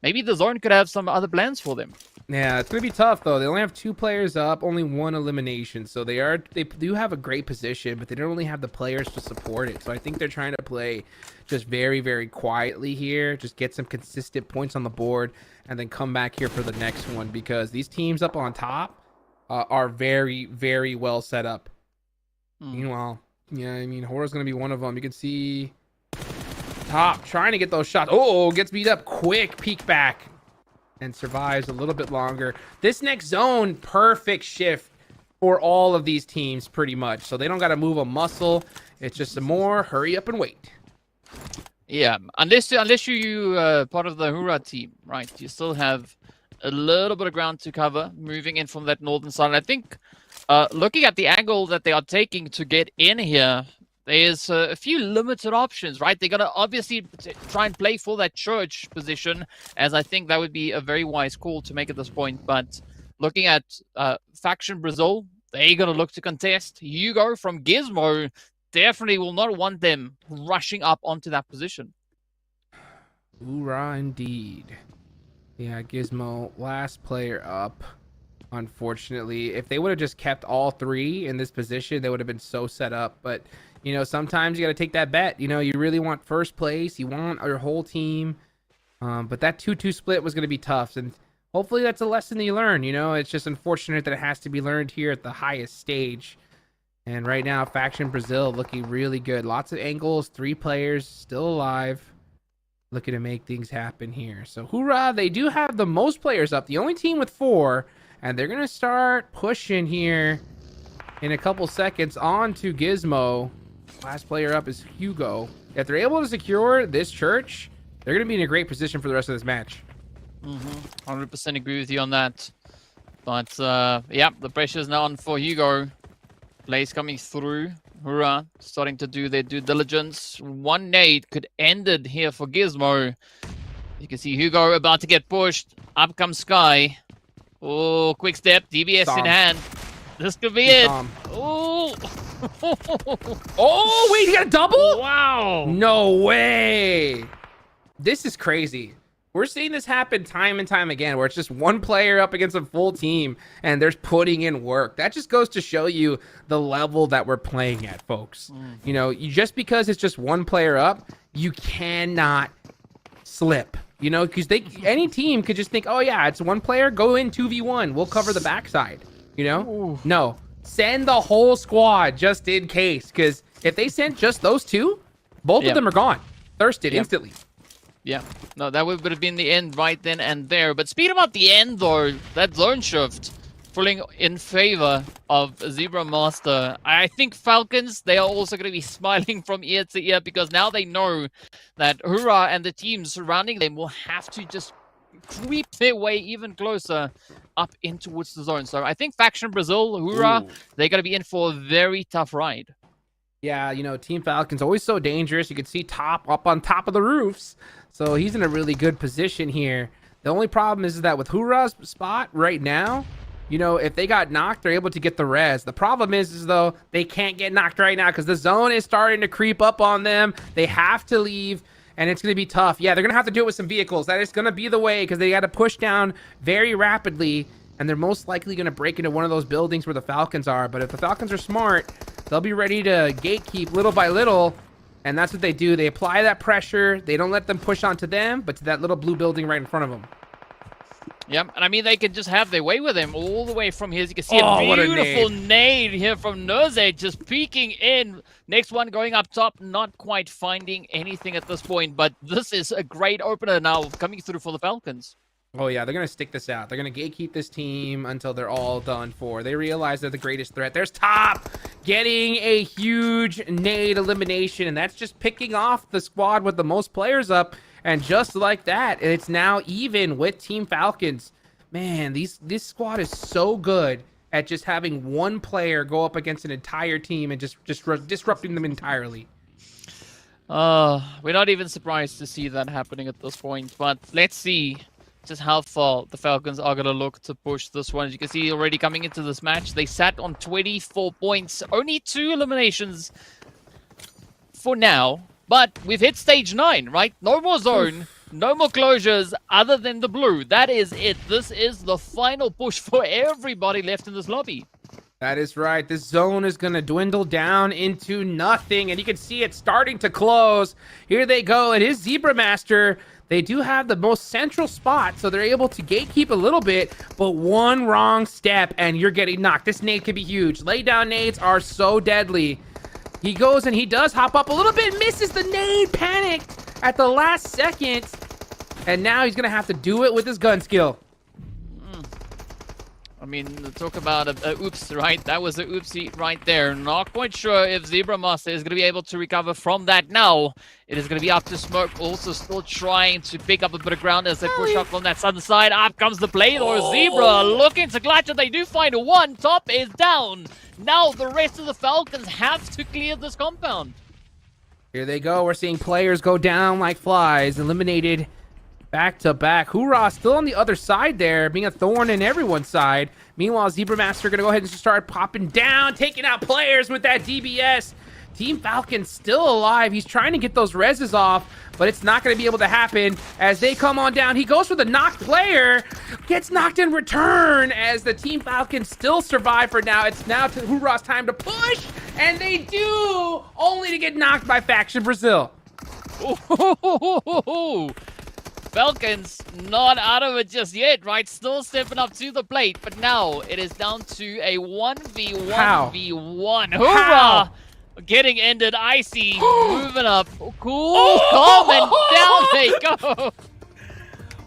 Speaker 8: maybe the zone could have some other plans for them.
Speaker 7: Yeah, it's gonna be tough though. They only have 2 players up, only 1 elimination, so they do have a great position, but they don't really have the players to support it. So I think they're trying to play just very, very quietly here, just get some consistent points on the board, and then come back here for the next one, because these teams up on top are very, very well set up. Meanwhile, yeah, I mean, Hora's gonna be one of them. You can see top trying to get those shots. Oh, gets beat up quick, peek back, and survives a little bit longer. This next zone, perfect shift for all of these teams pretty much. So they don't got to move a muscle. It's just some more hurry up and wait.
Speaker 8: Yeah, unless you part of the Hura team, right? You still have a little bit of ground to cover moving in from that northern side. And I think looking at the angle that they are taking to get in here, there's a few limited options, right? They're going to obviously try and play for that church position, as I think that would be a very wise call to make at this point. But looking at Faction Brazil, they're going to look to contest. Hugo from Gizmo definitely will not want them rushing up onto that position.
Speaker 7: Hoorah indeed. Yeah, Gizmo, last player up. Unfortunately, if they would have just kept all 3 in this position, they would have been so set up. But you know, sometimes you got to take that bet. You know, you really want first place. You want your whole team. But that 2-2 split was going to be tough. And hopefully that's a lesson that you learn. You know, it's just unfortunate that it has to be learned here at the highest stage. And right now, Faction Brazil looking really good. Lots of angles, 3 players still alive. Looking to make things happen here. So, hoorah, they do have the most players up. The only team with 4. And they're going to start pushing here in a couple seconds on to Gizmo. Last player up is Hugo. If they're able to secure this church, they're going to be in a great position for the rest of this match.
Speaker 8: 100% agree with you on that. But, yeah, the pressure is now on for Hugo. Plays coming through. Hurrah, starting to do their due diligence. 1 nade could end it here for Gizmo. You can see Hugo about to get pushed. Up comes Sky. Oh, quick step. DBS in hand. This could be it. Oh.
Speaker 7: Oh, wait, he got a double?
Speaker 8: Wow.
Speaker 7: No way. This is crazy. We're seeing this happen time and time again, where it's just 1 player up against a full team and they're putting in work. That just goes to show you the level that we're playing at, folks. You know, just because it's just 1 player up, you cannot slip. You know, because any team could just think, oh yeah, it's 1 player, go in 2v1, we'll cover the backside. You know? Ooh. No, send the whole squad just in case, because if they sent just those 2, both of them are gone. Thirsted instantly.
Speaker 8: Yeah, no, that would have been the end right then and there. But speaking about the end, though, that zone shift pulling in favor of Zebra Master. I think Falcons, they are also going to be smiling from ear to ear, because now they know that Hurrah and the teams surrounding them will have to just creep their way even closer up in towards the zone. So I think Faction Brazil, Hurrah, they're going to be in for a very tough ride.
Speaker 7: Yeah, you know, Team Falcon's always so dangerous. You can see Top up on top of the roofs. So he's in a really good position here. The only problem is that with Hurrah's spot right now, you know, if they got knocked, they're able to get the res. The problem is though, they can't get knocked right now because the zone is starting to creep up on them. They have to leave, and it's going to be tough. Yeah, they're going to have to do it with some vehicles. That is going to be the way, because they got to push down very rapidly, and they're most likely going to break into one of those buildings where the Falcons are. But if the Falcons are smart, they'll be ready to gatekeep little by little, and that's what they do. They apply that pressure. They don't let them push onto them, but to that little blue building right in front of them.
Speaker 8: Yeah, and I mean, they can just have their way with him all the way from here. As you can see, a beautiful nade here from Noze, just peeking in. Next one going up top, not quite finding anything at this point, but this is a great opener now coming through for the Falcons.
Speaker 7: Oh yeah, they're going to stick this out. They're going to gatekeep this team until they're all done for. They realize they're the greatest threat. There's Top getting a huge nade elimination, and that's just picking off the squad with the most players up. And just like that, it's now even with Team Falcons. Man, this squad is so good. at just having one player go up against an entire team and just disrupting them entirely.
Speaker 8: We're not even surprised to see that happening at this point, but let's see just how far the Falcons are going to look to push this one. As you can see already coming into this match, they sat on 24 points, only 2 eliminations for now, but we've hit stage 9, right? No more zone, no more closures other than the blue. That is it. This is the final push for everybody left in this lobby.
Speaker 7: That is right. This zone is going to dwindle down into nothing, and you can see it starting to close. Here they go. It is Zebra Master. They do have the most central spot, so they're able to gatekeep a little bit, but one wrong step, and you're getting knocked. This nade could be huge. Lay down nades are so deadly. He goes, and he does hop up a little bit, misses the nade, panicked at the last second, and now he's going to have to do it with his gun skill.
Speaker 8: I mean, talk about a oops, right? That was a oopsie right there. Not quite sure if Zebra Master is going to be able to recover from that now. It is going to be up to Smoke, also still trying to pick up a bit of ground as they push up on that southern side. Up comes the blade, or Zebra looking to clutch it. They do find one. Top is down. Now the rest of the Falcons have to clear this compound.
Speaker 7: Here they go. We're seeing players go down like flies, eliminated back to back. Hoorah still on the other side there, being a thorn in everyone's side. Meanwhile, Zebra Master gonna go ahead and just start popping down, taking out players with that DBS. Team Falcon still alive. He's trying to get those reses off, but it's not gonna be able to happen as they come on down. He goes for the knocked player, gets knocked in return as the Team Falcons still survive for now. It's now to Hoorah's time to push, and they do, only to get knocked by Faction Brazil.
Speaker 8: Falcons not out of it just yet, right? Still stepping up to the plate, but now it is down to a 1v1v1. Hoorah! Getting ended. Icy moving up. Cool. Calm, and down they go.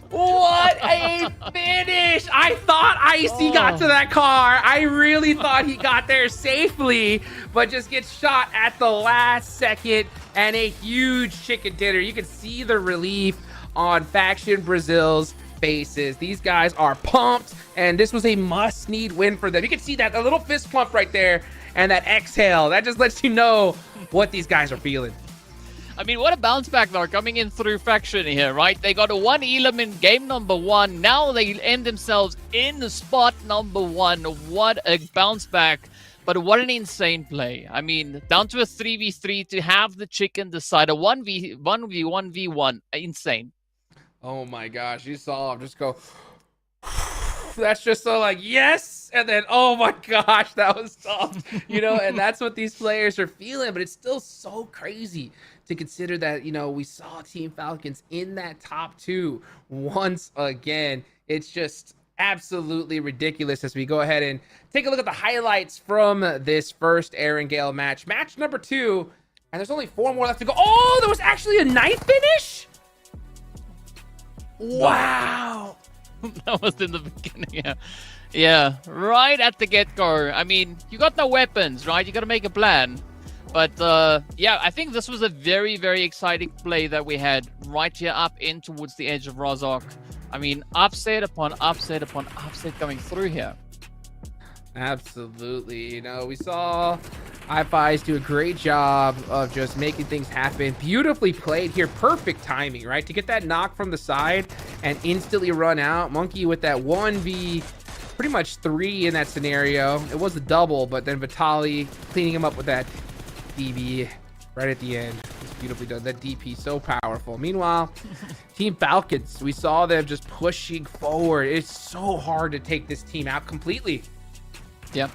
Speaker 7: What a finish! I thought Icy got to that car. I really thought he got there safely, but just gets shot at the last second, and a huge chicken dinner. You can see the relief on Faction Brazil's faces. These guys are pumped, and this was a must-need win for them. You can see that, a little fist pump right there, and that exhale. That just lets you know what these guys are feeling.
Speaker 8: I mean, what a bounce back though, coming in through Faction here, right? They got a 1 elim in game number 1. Now they end themselves in spot number 1. What a bounce back. But what an insane play. I mean, down to a 3v3 to have the chicken decide a 1v1v1. Insane.
Speaker 7: Oh my gosh, you saw him just go. That's just so like, yes, and then oh my gosh, that was tough, you know. And that's what these players are feeling. But it's still so crazy to consider that, you know, we saw Team Falcons in that top 2 once again. It's just absolutely ridiculous as we go ahead and take a look at the highlights from this first Erangel match, match number 2, and there's only 4 more left to go. Oh, there was actually a knife finish. Wow.
Speaker 8: That was in the beginning. Yeah, right at the get-go. I mean, you got no weapons, right? You got to make a plan. But yeah, I think this was a very, very exciting play that we had right here up in towards the edge of Razak. I mean, upset upon upset upon upset coming through here.
Speaker 7: Absolutely. You know, we saw iFies do a great job of just making things happen. Beautifully played here. Perfect timing, right? To get that knock from the side and instantly run out. Monkey with that 1v pretty much 3 in that scenario. It was a double, but then Vitali cleaning him up with that DB right at the end. It's beautifully done. That DP so powerful. Meanwhile, Team Falcons, we saw them just pushing forward. It's so hard to take this team out completely.
Speaker 8: Yep.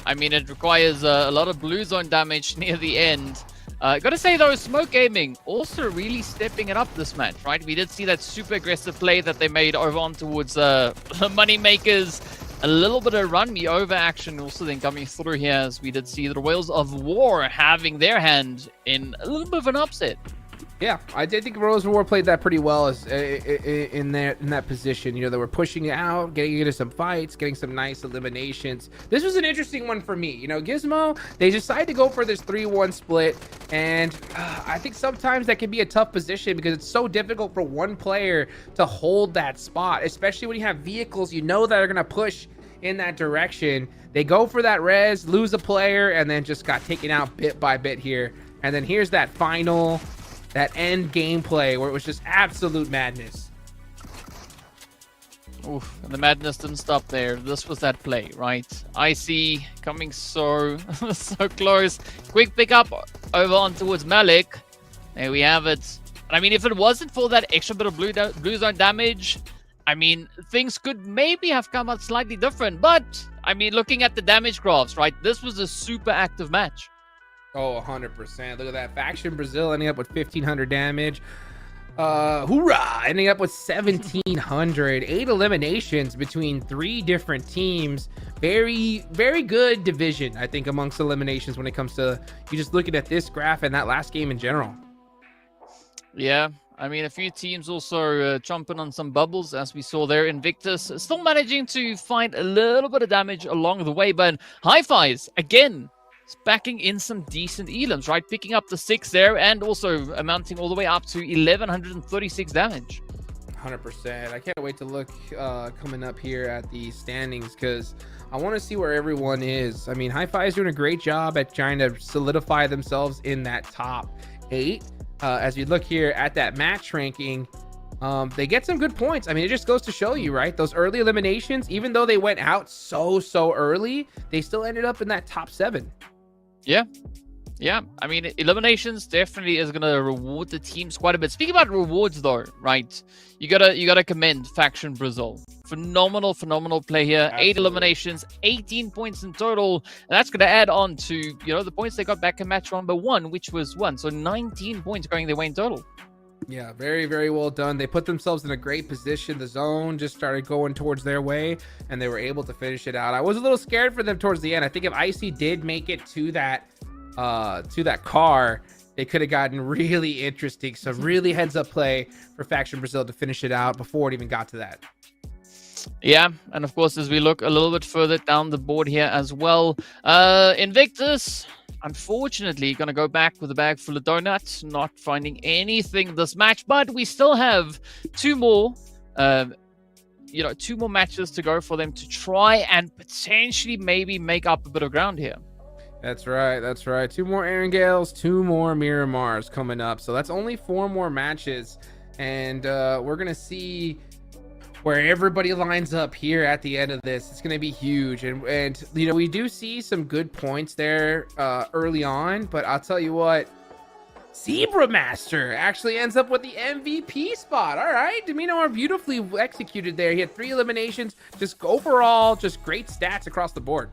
Speaker 8: I mean, it requires a lot of blue zone damage near the end. Gotta say though, Smoke Gaming also really stepping it up this match, right? We did see that super aggressive play that they made over on towards Moneymakers. A little bit of run me over action also then coming through here, as we did see the Royals of War having their hand in a little bit of an upset.
Speaker 7: Yeah, I did think Royals of War played that pretty well as in that position. You know, they were pushing it out, getting into some fights, getting some nice eliminations. This was an interesting one for me. You know, Gizmo, they decided to go for this 3-1 split, and I think sometimes that can be a tough position because it's so difficult for one player to hold that spot, especially when you have vehicles you know that are going to push in that direction. They go for that res, lose a player, and then just got taken out bit by bit here. And then here's that final, that end gameplay where it was just absolute madness.
Speaker 8: Oof, and the madness didn't stop there. This was that play, right? Icy coming so close. Quick pickup over on towards Malik. There we have it. I mean, if it wasn't for that extra bit of blue zone damage, I mean, things could maybe have come out slightly different. But, I mean, looking at the damage graphs, right? This was a super active match.
Speaker 7: Oh, 100%. Look at that. Faction Brazil ending up with 1,500 damage. Hoorah! Ending up with 1,700. 8 eliminations between 3 different teams. Very, very good division, I think, amongst eliminations when it comes to you just looking at this graph and that last game in general.
Speaker 8: Yeah, I mean, a few teams also chomping on some bubbles, as we saw there. Invictus still managing to find a little bit of damage along the way, but Hi-Fi's, again, backing in some decent elims, right? Picking up the 6 there and also amounting all the way up to 1,136 damage.
Speaker 7: 100%. I can't wait to look coming up here at the standings because I want to see where everyone is. I mean, Hi-Fi is doing a great job at trying to solidify themselves in that top 8. As you look here at that match ranking, they get some good points. I mean, it just goes to show you, right? Those early eliminations, even though they went out so early, they still ended up in that top 7.
Speaker 8: Yeah. I mean, eliminations definitely is going to reward the teams quite a bit. Speaking about rewards, though, right? You gotta commend Faction Brazil. Phenomenal play here. Absolutely. 8 eliminations, 18 points in total. And that's going to add on to, you know, the points they got back in match number 1, which was 1. So 19 points going their way in total.
Speaker 7: Yeah, very well done. They put themselves in a great position. The zone just started going towards their way, and they were able to finish it out. I was a little scared for them towards the end. I think if Icy did make it to that car, they could have gotten really interesting. So really heads up play for Faction Brazil to finish it out before it even got to that.
Speaker 8: Yeah, and of course, as we look a little bit further down the board here as well, Invictus, unfortunately, going to go back with a bag full of donuts, not finding anything this match, but we still have 2 more, 2 more matches to go for them to try and potentially maybe make up a bit of ground here.
Speaker 7: That's right. 2 more Erangels, 2 more Miramars coming up. So that's only 4 more matches. And we're going to see where everybody lines up here at the end of this. It's going to be huge. And you know, we do see some good points there early on. But I'll tell you what, Zebra Master actually ends up with the MVP spot. All right. Miramar beautifully executed there. He had 3 eliminations. Just overall, just great stats across the board.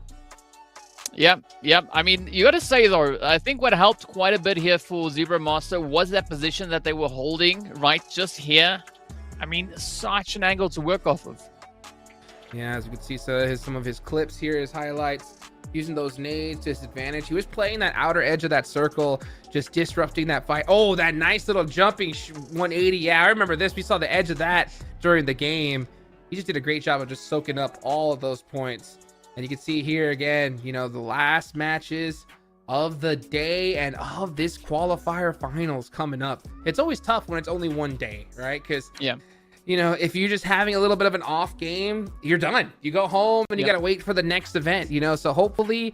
Speaker 8: Yep. I mean, you got to say, though, I think what helped quite a bit here for Zebra Master was that position that they were holding right just here. I mean, such an angle to work off of.
Speaker 7: Yeah, as you can see, so some of his clips here, his highlights, using those nades to his advantage. He was playing that outer edge of that circle, just disrupting that fight. Oh, that nice little jumping 180. Yeah, I remember this. We saw the edge of that during the game. He just did a great job of just soaking up all of those points. And you can see here again, you know, the last matches of the day and of this qualifier finals coming up. It's always tough when it's only one day, right? Because, you know, if you're just having a little bit of an off game, you're done. You go home and you got to wait for the next event, you know? So hopefully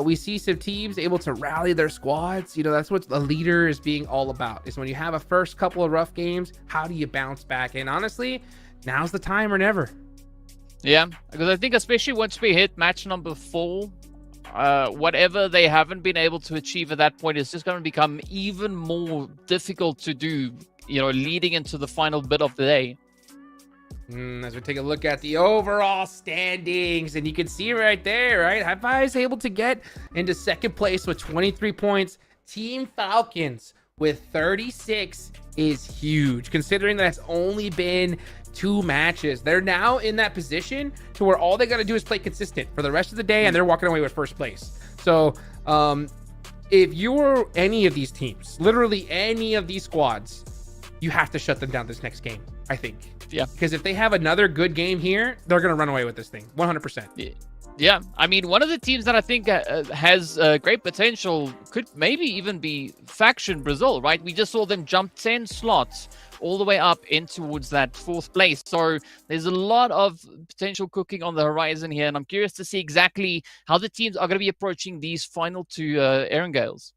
Speaker 7: we see some teams able to rally their squads. You know, that's what the leader is being all about, is when you have a first couple of rough games, how do you bounce back? And honestly, now's the time or never.
Speaker 8: Yeah, because I think especially once we hit match number 4, whatever they haven't been able to achieve at that point is just going to become even more difficult to do, you know, leading into the final bit of the day.
Speaker 7: As we take a look at the overall standings, and you can see right there, right? Hi-Fi is able to get into second place with 23 points. Team Falcons with 36 is huge, considering that's only been 2 matches. They're now in that position to where all they got to do is play consistent for the rest of the day, and they're walking away with first place. So if you're any of these teams, literally any of these squads, you have to shut them down this next game, I think.
Speaker 8: Yeah,
Speaker 7: because if they have another good game here, they're going to run away with this thing 100%.
Speaker 8: Yeah, I mean, one of the teams that I think has great potential could maybe even be Faction Brazil, right? We just saw them jump 10 slots all the way up in towards that 4th place. So there's a lot of potential cooking on the horizon here, and I'm curious to see exactly how the teams are going to be approaching these final 2 Erangels.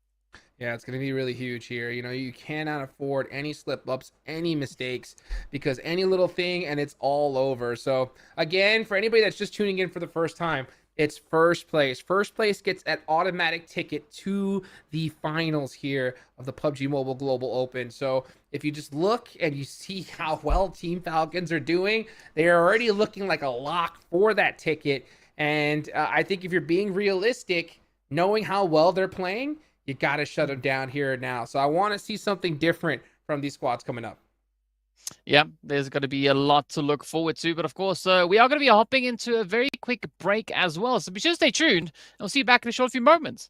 Speaker 7: Yeah, it's going to be really huge here. You know, you cannot afford any slip-ups, any mistakes, because any little thing and it's all over. So, again, for anybody that's just tuning in for the first time, it's first place. First place gets an automatic ticket to the finals here of the PUBG Mobile Global Open. So, if you just look and you see how well Team Falcons are doing, they are already looking like a lock for that ticket. And I think if you're being realistic, knowing how well they're playing, you got to shut them down here and now. So I want to see something different from these squads coming up.
Speaker 8: Yeah, there's going to be a lot to look forward to. But of course, we are going to be hopping into a very quick break as well. So be sure to stay tuned. And we'll see you back in a short few moments.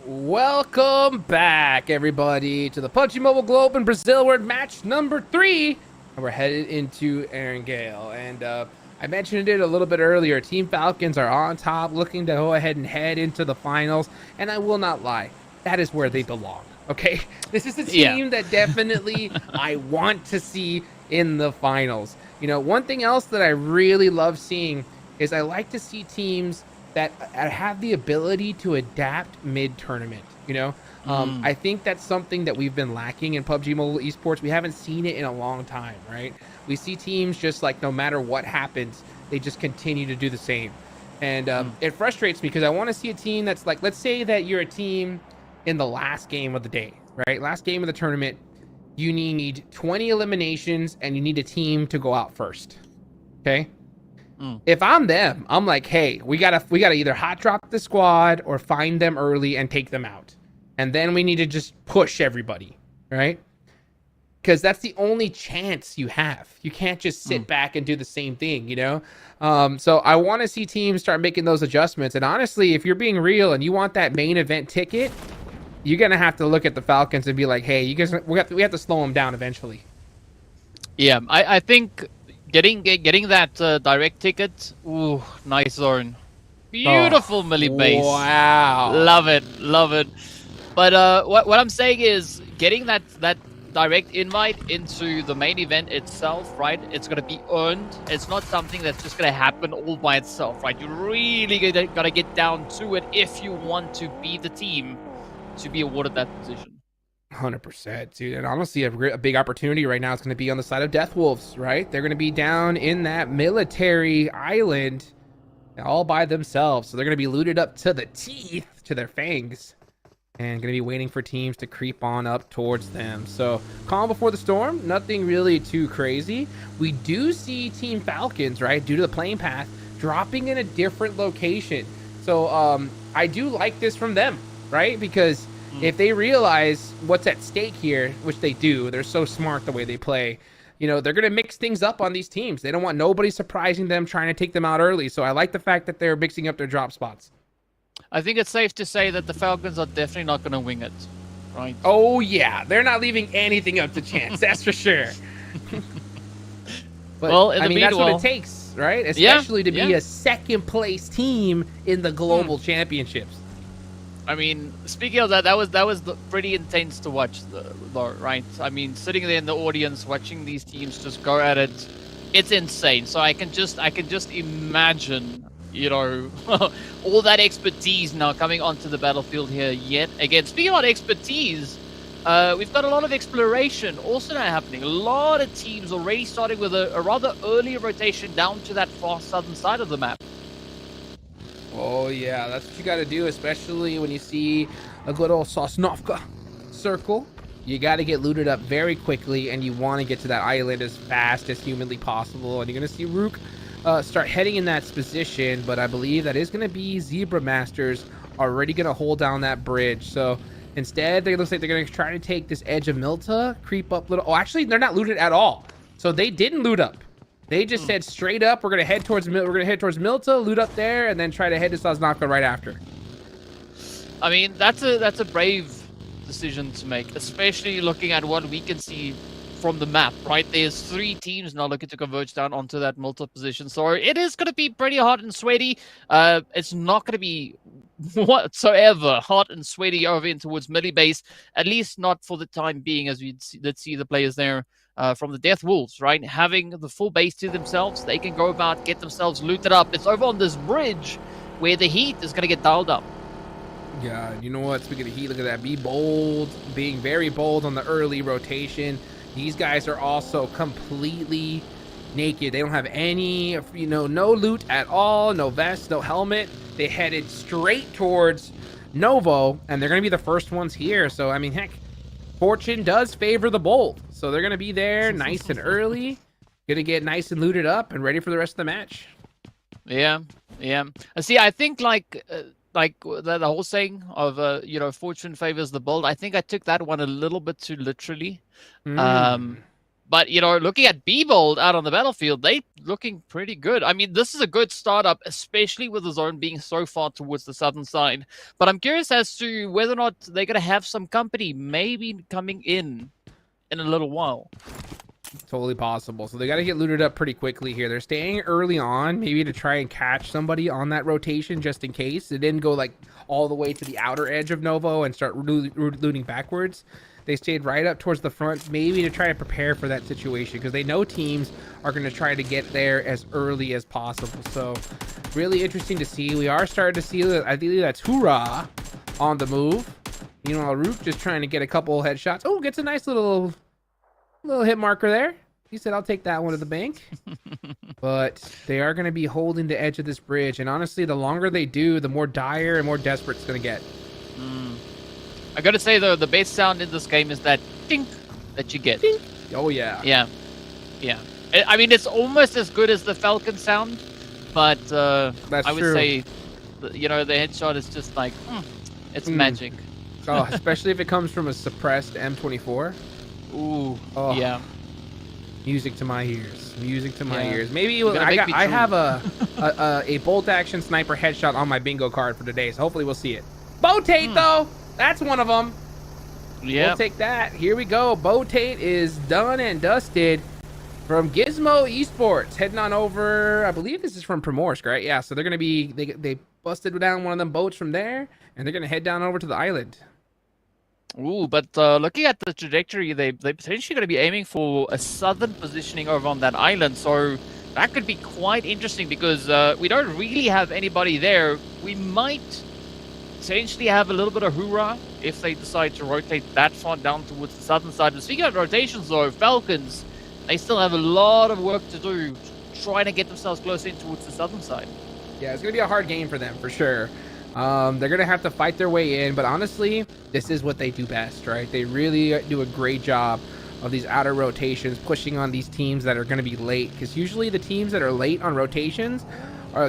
Speaker 7: Welcome back, everybody, to the PUBG Mobile Globe in Brazil. We're at match number 3, and we're headed into Erangel. And I mentioned it a little bit earlier. Team Falcons are on top, looking to go ahead and head into the finals. And I will not lie, that is where they belong. Okay, this is a team that definitely I want to see in the finals. You know, one thing else that I really love seeing is I like to see teams that have the ability to adapt mid-tournament. You know, I think that's something that we've been lacking in PUBG Mobile Esports. We haven't seen it in a long time, right? We see teams just like no matter what happens, they just continue to do the same. And it frustrates me because I want to see a team that's like, let's say that you're a team in the last game of the day, right? Last game of the tournament, you need 20 eliminations and you need a team to go out first. Okay. If I'm them, I'm like, hey, we gotta either hot drop the squad or find them early and take them out. And then we need to just push everybody, right? Because that's the only chance you have. You can't just sit back and do the same thing, you know? So I want to see teams start making those adjustments. And honestly, if you're being real and you want that main event ticket, you're gonna have to look at the Falcons and be like, hey, you guys, we have to slow them down eventually.
Speaker 8: Yeah, I think getting that direct ticket, ooh, nice zone, beautiful melee base.
Speaker 7: Wow,
Speaker 8: love it. But what I'm saying is getting that direct invite into the main event itself, right? It's gonna be earned. It's not something that's just gonna happen all by itself, right? You really gotta get down to it if you want to be the team to be awarded that position.
Speaker 7: 100%, dude. And honestly, a big opportunity right now is going to be on the side of Death Wolves, right? They're going to be down in that military island all by themselves. So they're going to be looted up to the teeth, to their fangs, and going to be waiting for teams to creep on up towards them. So calm before the storm, nothing really too crazy. We do see Team Falcons, right, due to the playing path, dropping in a different location. So I do like this from them, right? Because if they realize what's at stake here, which they do, they're so smart the way they play, you know, they're going to mix things up on these teams. They don't want nobody surprising them, trying to take them out early. So I like the fact that they're mixing up their drop spots.
Speaker 8: I think it's safe to say that the Falcons are definitely not going to wing it, right?
Speaker 7: Oh, yeah. They're not leaving anything up to chance. That's for sure. But,
Speaker 8: well, in
Speaker 7: I
Speaker 8: the
Speaker 7: mean,
Speaker 8: meanwhile,
Speaker 7: that's what it takes, right? Especially to be a second-place team in the global championships.
Speaker 8: I mean, speaking of that, that was pretty intense to watch, though, right? I mean, sitting there in the audience, watching these teams just go at it, it's insane. So I can just imagine, you know, all that expertise now coming onto the battlefield here yet again. Speaking about expertise, we've got a lot of exploration also now happening. A lot of teams already starting with a rather early rotation down to that far southern side of the map.
Speaker 7: Oh, yeah, that's what you got to do, especially when you see a good old Sanhok circle. You got to get looted up very quickly, and you want to get to that island as fast as humanly possible. And you're going to see Rook start heading in that position, but I believe that is going to be Zebra Masters already going to hold down that bridge. So instead, it looks like they're going to try to take this edge of Milta, creep up little. Oh, actually, they're not looted at all. So they didn't loot up. They just said straight up, we're gonna head towards Milta, loot up there, and then try to head to Sanhok right after.
Speaker 8: I mean, that's a brave decision to make, especially looking at what we can see from the map, right? There's 3 teams now looking to converge down onto that Milta position, so it is going to be pretty hot and sweaty. It's not going to be whatsoever hot and sweaty over in towards Millie base, at least not for the time being, as we did see the players there from the Death Wolves, right? Having the full base to themselves, they can go about, get themselves looted up. It's over on this bridge where the heat is going to get dialed up.
Speaker 7: Yeah, you know what? Speaking of heat, look at that. Be bold, being very bold on the early rotation. These guys are also completely naked. They don't have any, you know, no loot at all, no vest, no helmet. They headed straight towards Novo, and they're going to be the first ones here. So, I mean, heck, fortune does favor the bold. So they're going to be there nice and early, going to get nice and looted up and ready for the rest of the match.
Speaker 8: Yeah. See, I think like the whole saying of, you know, fortune favors the bold, I think I took that one a little bit too literally. But, you know, looking at B-Bold out on the battlefield, they looking pretty good. I mean, this is a good startup, especially with the zone being so far towards the southern side. But I'm curious as to whether or not they're going to have some company maybe coming in a little while.
Speaker 7: Totally possible. So they got to get looted up pretty quickly here. They're staying early on, maybe to try and catch somebody on that rotation just in case. It didn't go like all the way to the outer edge of Novo and start looting backwards. They stayed right up towards the front, maybe to try to prepare for that situation because they know teams are going to try to get there as early as possible. So really interesting to see. We are starting to see, I think that's Hoorah on the move. You know, Rook just trying to get a couple headshots. Oh, gets a nice little hit marker there. He said, I'll take that one to the bank. But they are going to be holding the edge of this bridge. And honestly, the longer they do, the more dire and more desperate it's going to get.
Speaker 8: I gotta say though, the bass sound in this game is that ding that you get.
Speaker 7: Ding. Oh yeah.
Speaker 8: Yeah. I mean, it's almost as good as the Falcon sound, but I would say, you know, the headshot is just like, it's magic.
Speaker 7: Oh, especially if it comes from a suppressed M24.
Speaker 8: Ooh.
Speaker 7: Oh.
Speaker 8: Yeah.
Speaker 7: Music to my ears. Music to my
Speaker 8: Yeah.
Speaker 7: ears. Maybe I have a bolt action sniper headshot on my bingo card for today, so hopefully we'll see it. Botate though. That's one of them.
Speaker 8: Yeah.
Speaker 7: We'll take that. Here we go. Botate is done and dusted from Gizmo Esports. Heading on over. I believe this is from Primorsk, right? Yeah. So they're gonna be they busted down one of them boats from there, and they're gonna head down over to the island.
Speaker 8: Ooh, but looking at the trajectory, they potentially going to be aiming for a southern positioning over on that island. So that could be quite interesting because we don't really have anybody there. We might potentially have a little bit of hoorah if they decide to rotate that far down towards the southern side. And speaking of rotations, though, Falcons, they still have a lot of work to do trying to get themselves close in towards the southern side.
Speaker 7: Yeah, it's going to be a hard game for them, for sure. They're going to have to fight their way in, but honestly, this is what they do best, right? They really do a great job of these outer rotations, pushing on these teams that are going to be late, because usually the teams that are late on rotations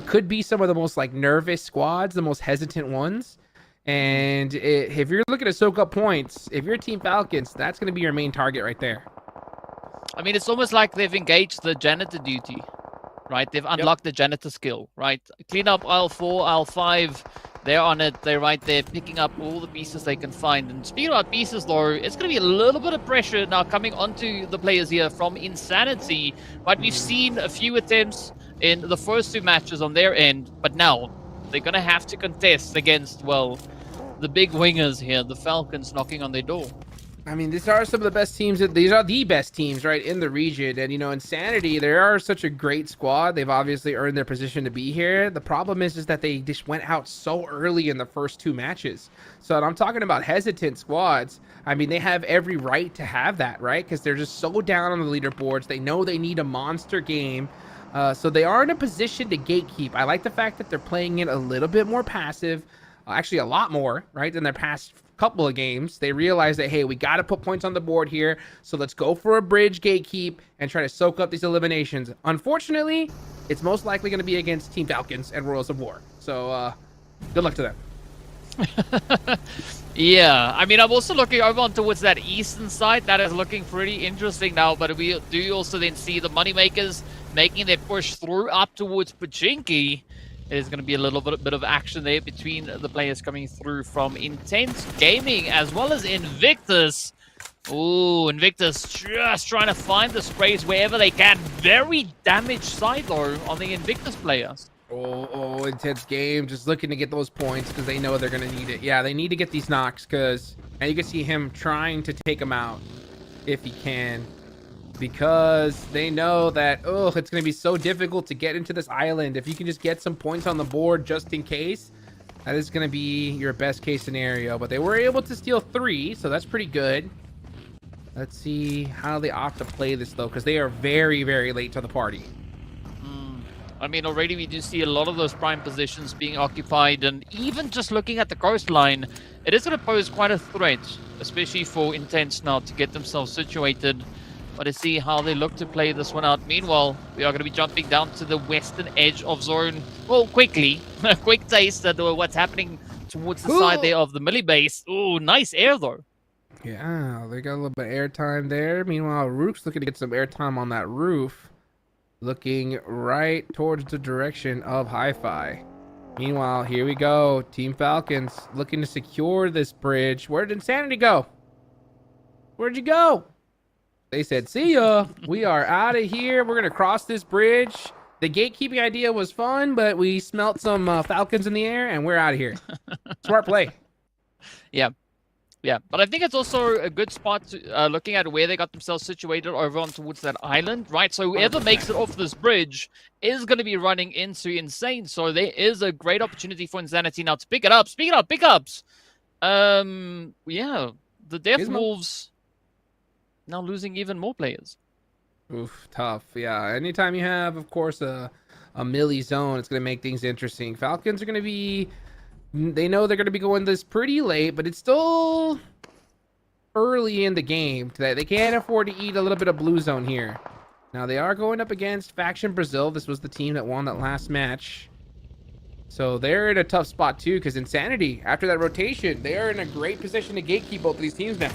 Speaker 7: could be some of the most like nervous squads, the most hesitant ones. And if you're looking to soak up points, if you're Team Falcons, that's going to be your main target right there.
Speaker 8: I mean, it's almost like they've engaged the janitor duty, right? They've unlocked the janitor skill, right? Clean up aisle 4, aisle 5. They're on it. They're right there picking up all the pieces they can find. And speaking about pieces, though, it's going to be a little bit of pressure now coming onto the players here from Insanity. Right? We've seen a few attempts in the first 2 matches on their end, but now they're going to have to contest against, well, the big wingers here, the Falcons knocking on their door.
Speaker 7: I mean, these are some of the best teams. These are the best teams, right, in the region. And, you know, Insanity, they are such a great squad. They've obviously earned their position to be here. The problem is that they just went out so early in the first 2 matches. So I'm talking about hesitant squads. I mean, they have every right to have that, right? Because they're just so down on the leaderboards. They know they need a monster game. So they are in a position to gatekeep. I like the fact that they're playing it a little bit more passive. Actually, a lot more, right, than their past couple of games. They realize that, hey, we got to put points on the board here, so let's go for a bridge gatekeep and try to soak up these eliminations. Unfortunately, it's most likely going to be against Team Falcons and Royals of War, so good luck to them.
Speaker 8: Yeah, I mean, I'm also looking over on towards that eastern side. That is looking pretty interesting now, but we do also then see the moneymakers making their push through up towards Pachinki. There's going to be a little bit of action there between the players coming through from Intense Gaming as well as Invictus. Ooh, Invictus just trying to find the sprays wherever they can. Very damaged side though on the Invictus players.
Speaker 7: Oh, Intense Game, just looking to get those points because they know they're going to need it. Yeah, they need to get these knocks because, and you can see him trying to take them out if he can. Because they know that, oh, it's going to be so difficult to get into this island. If you can just get some points on the board just in case, that is going to be your best case scenario. But they were able to steal 3, so that's pretty good. Let's see how they opt to play this, though, because they are very, very late to the party.
Speaker 8: I mean, already we do see a lot of those prime positions being occupied, and even just looking at the coastline, it is going to pose quite a threat, especially for Intense now to get themselves situated. But to see how they look to play this one out. Meanwhile, we are going to be jumping down to the western edge of zone. Well, quickly. A quick taste of what's happening towards the side there of the Millie base. Ooh, nice air though.
Speaker 7: Yeah, they got a little bit of airtime there. Meanwhile, Rook's looking to get some airtime on that roof. Looking right towards the direction of Hi-Fi. Meanwhile, here we go. Team Falcons looking to secure this bridge. Where did Insanity go? Where'd you go? They said, see ya. We are out of here. We're going to cross this bridge. The gatekeeping idea was fun, but we smelt some Falcons in the air, and we're out of here. Smart play.
Speaker 8: Yeah. Yeah, but I think it's also a good spot to, looking at where they got themselves situated over on towards that island, right? So whoever makes it off this bridge is going to be running into Insane. So there is a great opportunity for Insanity now to pick it up. Speaking of pickups, yeah, the Death Wolves now losing even more players.
Speaker 7: Oof, tough. Yeah, anytime you have, of course, a melee zone, it's going to make things interesting. Falcons are going to be... They know they're going to be going this pretty late, but it's still early in the game. They can't afford to eat a little bit of blue zone here. Now, they are going up against Faction Brazil. This was the team that won that last match. So they're in a tough spot, too, because Insanity, after that rotation, they are in a great position to gatekeep both of these teams now.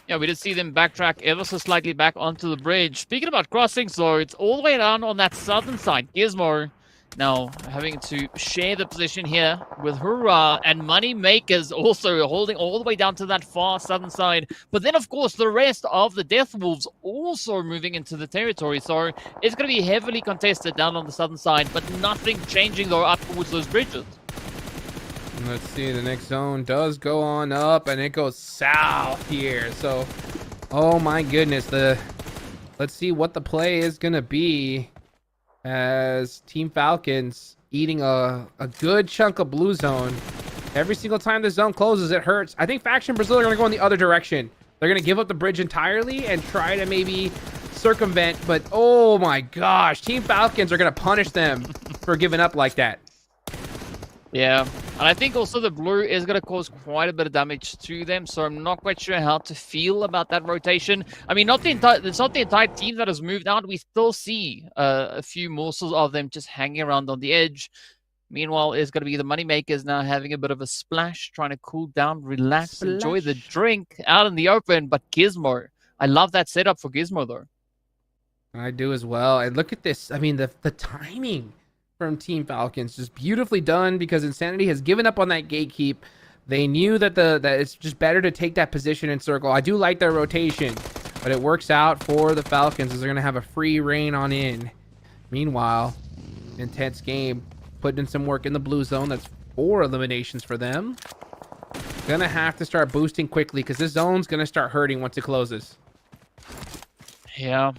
Speaker 8: Yeah, we did see them backtrack ever so slightly back onto the bridge. Speaking about crossings, though, it's all the way down on that southern side. Gizmo now having to share the position here with Hurrah, and Moneymakers also holding all the way down to that far southern side. But then, of course, the rest of the Death Wolves also moving into the territory. So it's going to be heavily contested down on the southern side, but nothing changing, though, up towards those bridges.
Speaker 7: Let's see, the next zone does go on up, and it goes south here. So, oh my goodness, let's see what the play is going to be. As Team Falcons eating a good chunk of blue zone. Every single time the zone closes, it hurts. I think Faction Brazil are going to go in the other direction. They're going to give up the bridge entirely and try to maybe circumvent. But, oh my gosh, Team Falcons are going to punish them for giving up like that.
Speaker 8: Yeah, and I think also the blue is going to cause quite a bit of damage to them, so I'm not quite sure how to feel about that rotation. I mean, it's not the entire team that has moved out. We still see a few morsels of them just hanging around on the edge. Meanwhile, it's going to be the Moneymakers now having a bit of a splash, trying to cool down, relax, enjoy the drink out in the open. But Gizmo, I love that setup for Gizmo, though.
Speaker 7: I do as well. And look at this. I mean, the timing from Team Falcons just beautifully done, because Insanity has given up on that gatekeep. They knew that that it's just better to take that position in circle. I do like their rotation, but it works out for the Falcons as they're going to have a free reign on in. Meanwhile, intense game, putting in some work in the blue zone. That's 4 eliminations for them. Gonna have to start boosting quickly, because this zone's gonna start hurting once it closes.
Speaker 8: Yeah,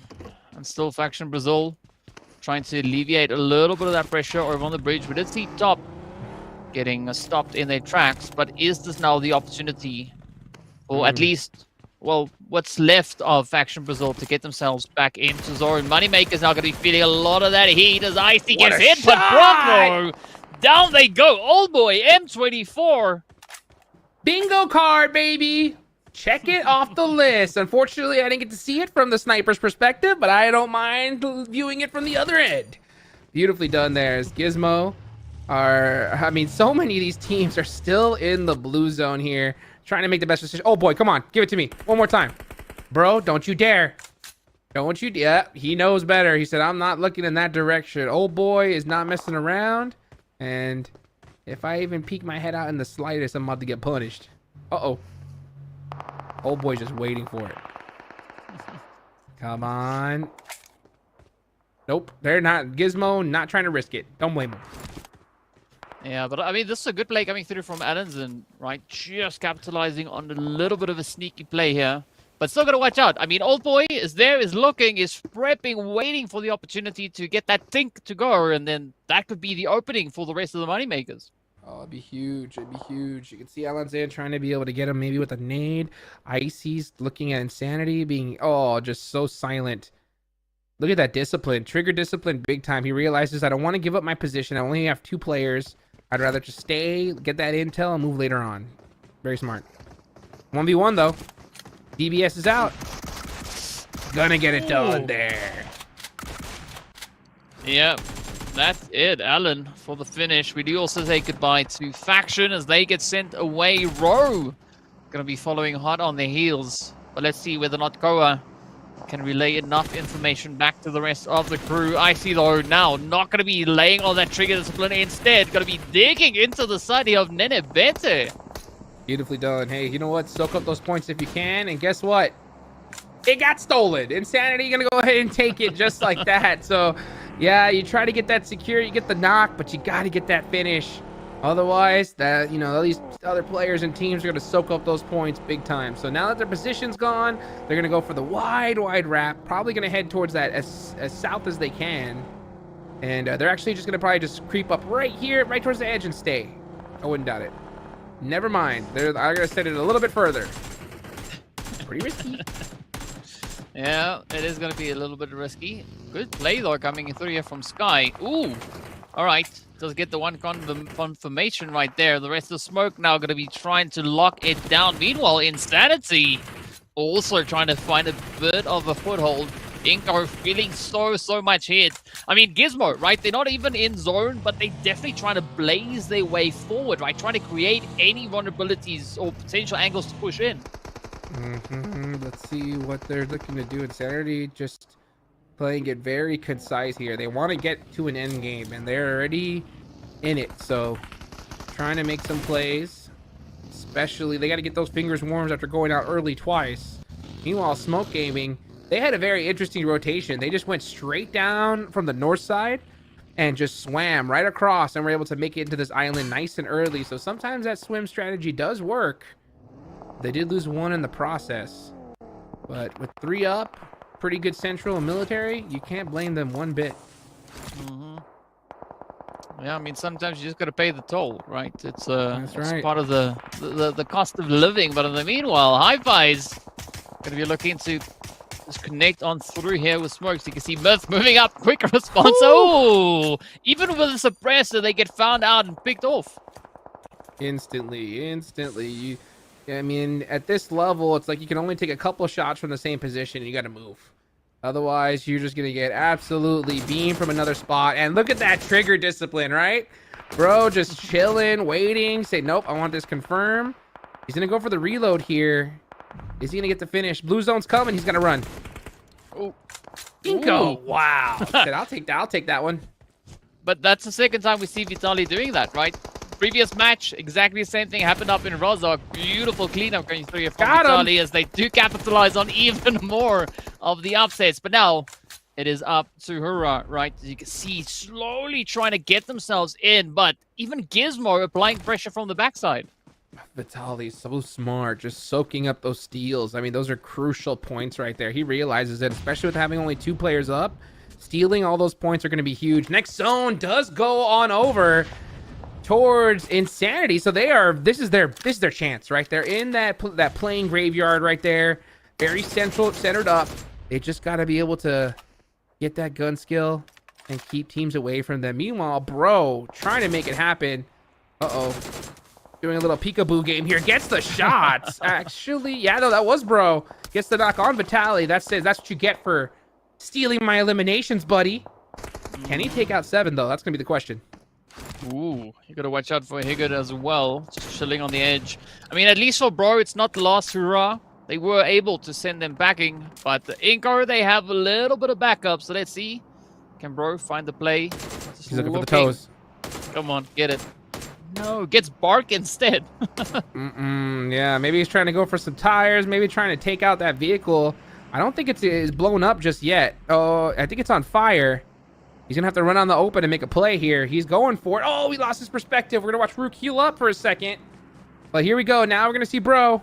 Speaker 8: and still Faction Brazil trying to alleviate a little bit of that pressure over on the bridge. We did see Top getting stopped in their tracks, but is this now the opportunity, or at least, well, what's left of Faction Brazil to get themselves back into zone? Moneymaker's now going to be feeling a lot of that heat as Icy gets hit, but Bravo! Down they go. Old boy, M24.
Speaker 7: Bingo card, baby! Check it off the list. Unfortunately, I didn't get to see it from the sniper's perspective, but I don't mind viewing it from the other end. Beautifully done there. As Gizmo I mean, so many of these teams are still in the blue zone here, trying to make the best decision. Oh boy, come on, give it to me one more time. Bro, don't you dare. Don't you dare. Yeah, he knows better. He said, I'm not looking in that direction. Old boy is not messing around. And if I even peek my head out in the slightest, I'm about to get punished. Uh-oh. Old boy's just waiting for it. Come on. Nope, they're not. Gizmo not trying to risk it. Don't blame him.
Speaker 8: Yeah, but I mean, this is a good play coming through from Allenson, right? Just capitalizing on a little bit of a sneaky play here. But still got to watch out. I mean, Old Boy is there, is looking, is prepping, waiting for the opportunity to get that tink to go. And then that could be the opening for the rest of the Moneymakers.
Speaker 7: Oh, it'd be huge. It'd be huge. You can see Allenson trying to be able to get him maybe with a nade. Icy's looking at Insanity being, oh, just so silent. Look at that discipline. Trigger discipline big time. He realizes I don't want to give up my position. I only have 2 players. I'd rather just stay, get that intel, and move later on. Very smart. 1v1, though. DBS is out. Gonna get it done there.
Speaker 8: Yep, that's it. Allen for the finish. We do also say goodbye to Faction as they get sent away. Row Gonna be following hot on their heels. But let's see whether or not Koa can relay enough information back to the rest of the crew. I see though now not gonna be laying on that trigger discipline. Instead, gonna be digging into the side of Nenebete.
Speaker 7: Beautifully done. Hey, you know what? Soak up those points if you can. And guess what? It got stolen. Insanity gonna go ahead and take it just like that. So, yeah, you try to get that secure, you get the knock, but you got to get that finish. Otherwise, that, you know, these other players and teams are going to soak up those points big time. So now that their position's gone, they're going to go for the wide wrap. Probably going to head towards that as south as they can. And they're actually just going to probably just creep up right here, right towards the edge and stay. I wouldn't doubt it. Never mind. I'm going to set it a little bit further. Pretty risky.
Speaker 8: Yeah, it is going to be a little bit risky. Good play, though, coming through here from Sky. Ooh. All right. Does get the one confirmation right there. The rest of the smoke now going to be trying to lock it down. Meanwhile, Insanity also trying to find a bit of a foothold. Inko feeling so much hit. I mean, Gizmo, right? They're not even in zone, but they definitely trying to blaze their way forward, right? Trying to create any vulnerabilities or potential angles to push in.
Speaker 7: Let's see what they're looking to do. Insanity just playing it very concise here. They want to get to an end game, and they're already in it. So trying to make some plays. Especially, they got to get those fingers warm after going out early twice. Meanwhile, Smoke Gaming, they had a very interesting rotation. They just went straight down from the north side and just swam right across and were able to make it into this island nice and early. So sometimes that swim strategy does work. They did lose one in the process, but with 3 up, pretty good central and military, you can't blame them one bit.
Speaker 8: Yeah, I mean, sometimes you just got to pay the toll, right? It's
Speaker 7: That's right.
Speaker 8: It's part of the cost of living. But in the meanwhile, Hi-Fi's going to be looking to just connect on through here with Smokes. You can see Myth moving up, quick response. Oh, even with a suppressor, they get found out and picked off.
Speaker 7: Instantly. I mean, at this level, it's like you can only take a couple shots from the same position and you got to move. Otherwise, you're just going to get absolutely beamed from another spot. And look at that trigger discipline, right? Bro, just chilling, waiting. Say, nope, I want this confirmed. He's going to go for the reload here. Is he going to get the finish? Blue zone's coming. He's going to run.
Speaker 8: Oh,
Speaker 7: Inko. Wow. I'll take that one.
Speaker 8: But that's the second time we see Vitaly doing that, right? Previous match, exactly the same thing happened up in Rozhok. Beautiful cleanup going through here from Vitaly as they do capitalize on even more of the upsets. But now it is up to Hura, right? As you can see, slowly trying to get themselves in, but even Gizmo applying pressure from the backside.
Speaker 7: Vitaly's so smart, just soaking up those steals. I mean, those are crucial points right there. He realizes it, especially with having only 2 players up. Stealing all those points are going to be huge. Next zone does go on over towards Insanity, so this is their chance, right? They're in that playing graveyard right there, very centered up. They just got to be able to get that gun skill and keep teams away from them. Meanwhile, Bro trying to make it happen. Doing a little peekaboo game here, gets the shots. Actually, yeah, no, that was Bro. Gets the knock on Vitaly. That's what you get for stealing my eliminations, buddy. Can he take out 7 though? That's gonna be the question.
Speaker 8: Ooh, you gotta watch out for Higgard as well. Just chilling on the edge. I mean, at least for Bro, it's not the last hurrah. They were able to send them backing, but the Inko, they have a little bit of backup. So let's see. Can Bro find the play?
Speaker 7: He's looking for the toes.
Speaker 8: Come on, get it. No, gets Bark instead.
Speaker 7: Yeah, maybe he's trying to go for some tires. Maybe trying to take out that vehicle. I don't think it's blown up just yet. Oh, I think it's on fire. He's going to have to run on the open and make a play here. He's going for it. Oh, he lost his perspective. We're going to watch Rook heal up for a second. But here we go. Now we're going to see Bro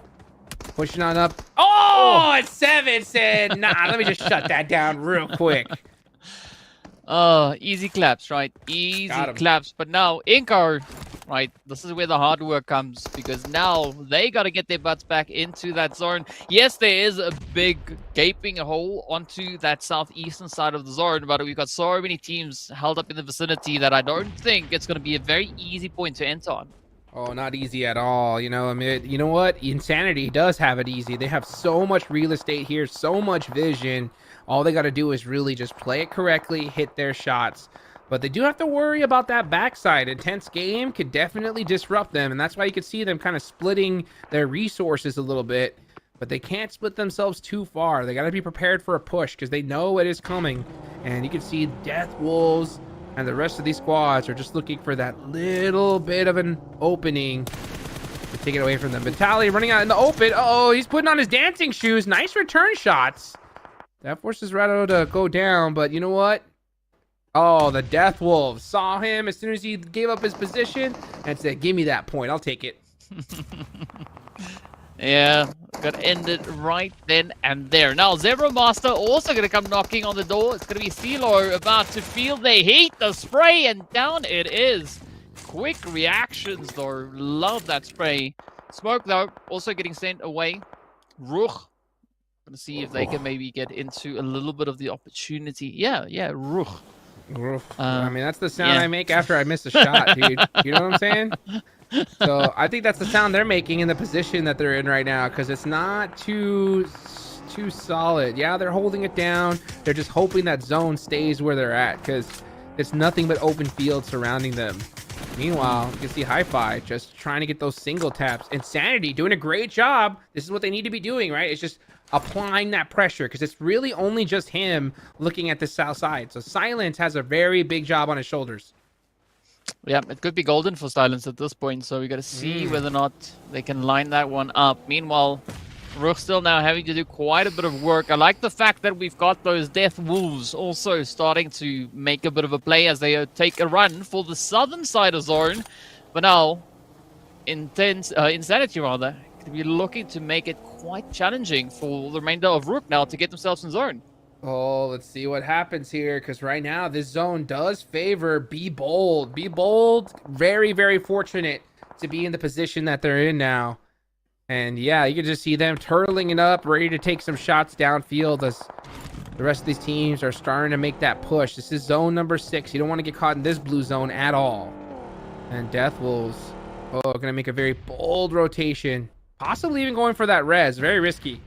Speaker 7: pushing on up. Oh, it's 7 said, nah, let me just shut that down real quick.
Speaker 8: Easy claps, right? Easy claps. But now, Inko, right? This is where the hard work comes, because now they got to get their butts back into that zone. Yes, there is a big gaping hole onto that southeastern side of the zone, but we've got so many teams held up in the vicinity that I don't think it's going to be a very easy point to enter on.
Speaker 7: Oh, not easy at all. You know, I mean, you know what? Insanity does have it easy. They have so much real estate here, so much vision. All they got to do is really just play it correctly, hit their shots. But they do have to worry about that backside. Intense game could definitely disrupt them, and that's why you could see them kind of splitting their resources a little bit. But they can't split themselves too far. They got to be prepared for a push because they know it is coming. And you can see Death Wolves and the rest of these squads are just looking for that little bit of an opening to take it away from them. Vitaly running out in the open. Uh-oh, he's putting on his dancing shoes. Nice return shots. That forces Rado to go down, but you know what? Oh, the Death Wolves saw him as soon as he gave up his position and said, give me that point. I'll take it.
Speaker 8: Yeah, got to end it right then and there. Now, Zebra Master also going to come knocking on the door. It's going to be CeeLo about to feel the heat, the spray, and down it is. Quick reactions, though. Love that spray. Smoke, though, also getting sent away. Ruch. Going to see if they can maybe get into a little bit of the opportunity. Yeah, Ruch.
Speaker 7: I mean, that's the sound I make after I miss a shot, dude. You know what I'm saying? So I think that's the sound they're making in the position that they're in right now, because it's not too solid. Yeah, they're holding it down. They're just hoping that zone stays where they're at, because it's nothing but open field surrounding them. Meanwhile, you can see Hi-Fi just trying to get those single taps. Insanity doing a great job. This is what they need to be doing, right? It's just applying that pressure, because it's really only just him looking at the south side. So Silence has a very big job on his shoulders.
Speaker 8: Yeah, it could be golden for Silence at this point, so we got to see whether or not they can line that one up. Meanwhile, Rook still now having to do quite a bit of work. I like the fact that we've got those Death Wolves also starting to make a bit of a play as they take a run for the southern side of zone. But now, Insanity rather, could be looking to make it quite challenging for the remainder of Rook now to get themselves in zone.
Speaker 7: Oh, let's see what happens here, because right now this zone does favor Be Bold. Be Bold, very, very fortunate to be in the position that they're in now. And yeah, you can just see them turtling it up, ready to take some shots downfield as the rest of these teams are starting to make that push. This is zone number 6. You don't want to get caught in this blue zone at all. And Death Wolves, going to make a very bold rotation. Possibly even going for that res. Very risky.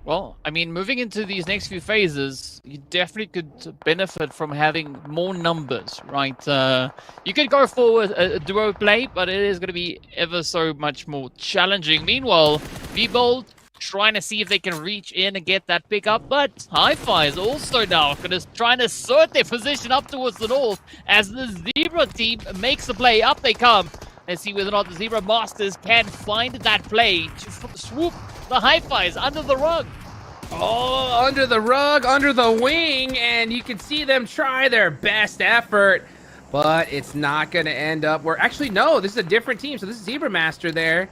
Speaker 8: Well, I mean, moving into these next few phases, you definitely could benefit from having more numbers, right? You could go for a duo play, but it is going to be ever so much more challenging. Meanwhile, Be Bold trying to see if they can reach in and get that pickup, but Hi-Fi is also now going to try and assert their position up towards the north as the Zebra team makes the play. Up they come. Let's see whether or not the Zebra Masters can find that play to swoop the Hi-Fis under the rug.
Speaker 7: Oh, under the rug, under the wing, and you can see them try their best effort, but it's not going to end up where... Actually, no, this is a different team, so this is Zebra Master there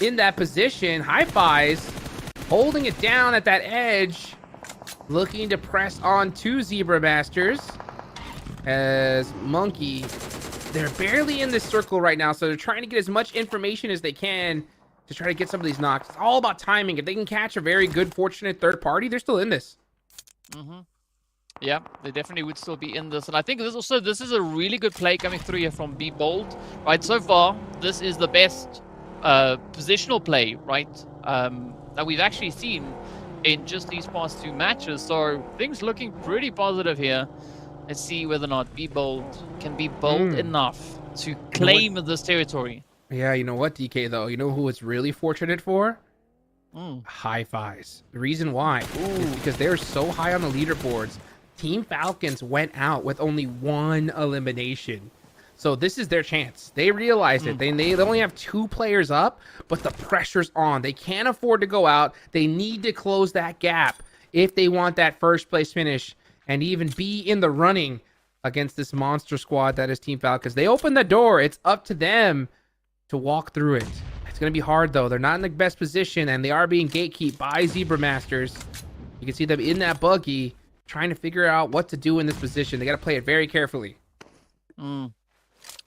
Speaker 7: in that position. Hi-Fis holding it down at that edge, looking to press on two Zebra Masters as Monkey... They're barely in this circle right now, so they're trying to get as much information as they can to try to get some of these knocks. It's all about timing. If they can catch a very good, fortunate third party, they're still in this.
Speaker 8: Yeah, they definitely would still be in this. And I think this is a really good play coming through here from Be Bold. Right, so far, this is the best positional play, right, that we've actually seen in just these past 2 matches. So things looking pretty positive here. Let's see whether or not Be Bold can be bold enough to claim this territory.
Speaker 7: Yeah, you know what, DK, though? You know who it's really fortunate for? Hi-Fis. The reason why is because they're so high on the leaderboards. Team Falcons went out with only 1 elimination. So this is their chance. They realize it. They only have 2 players up, but the pressure's on. They can't afford to go out. They need to close that gap if they want that first place finish and even be in the running against this monster squad that is Team Falcons. They open the door. It's up to them to walk through it. It's going to be hard, though. They're not in the best position, and they are being gatekept by Zebra Masters. You can see them in that buggy trying to figure out what to do in this position. They got to play it very carefully.
Speaker 8: But,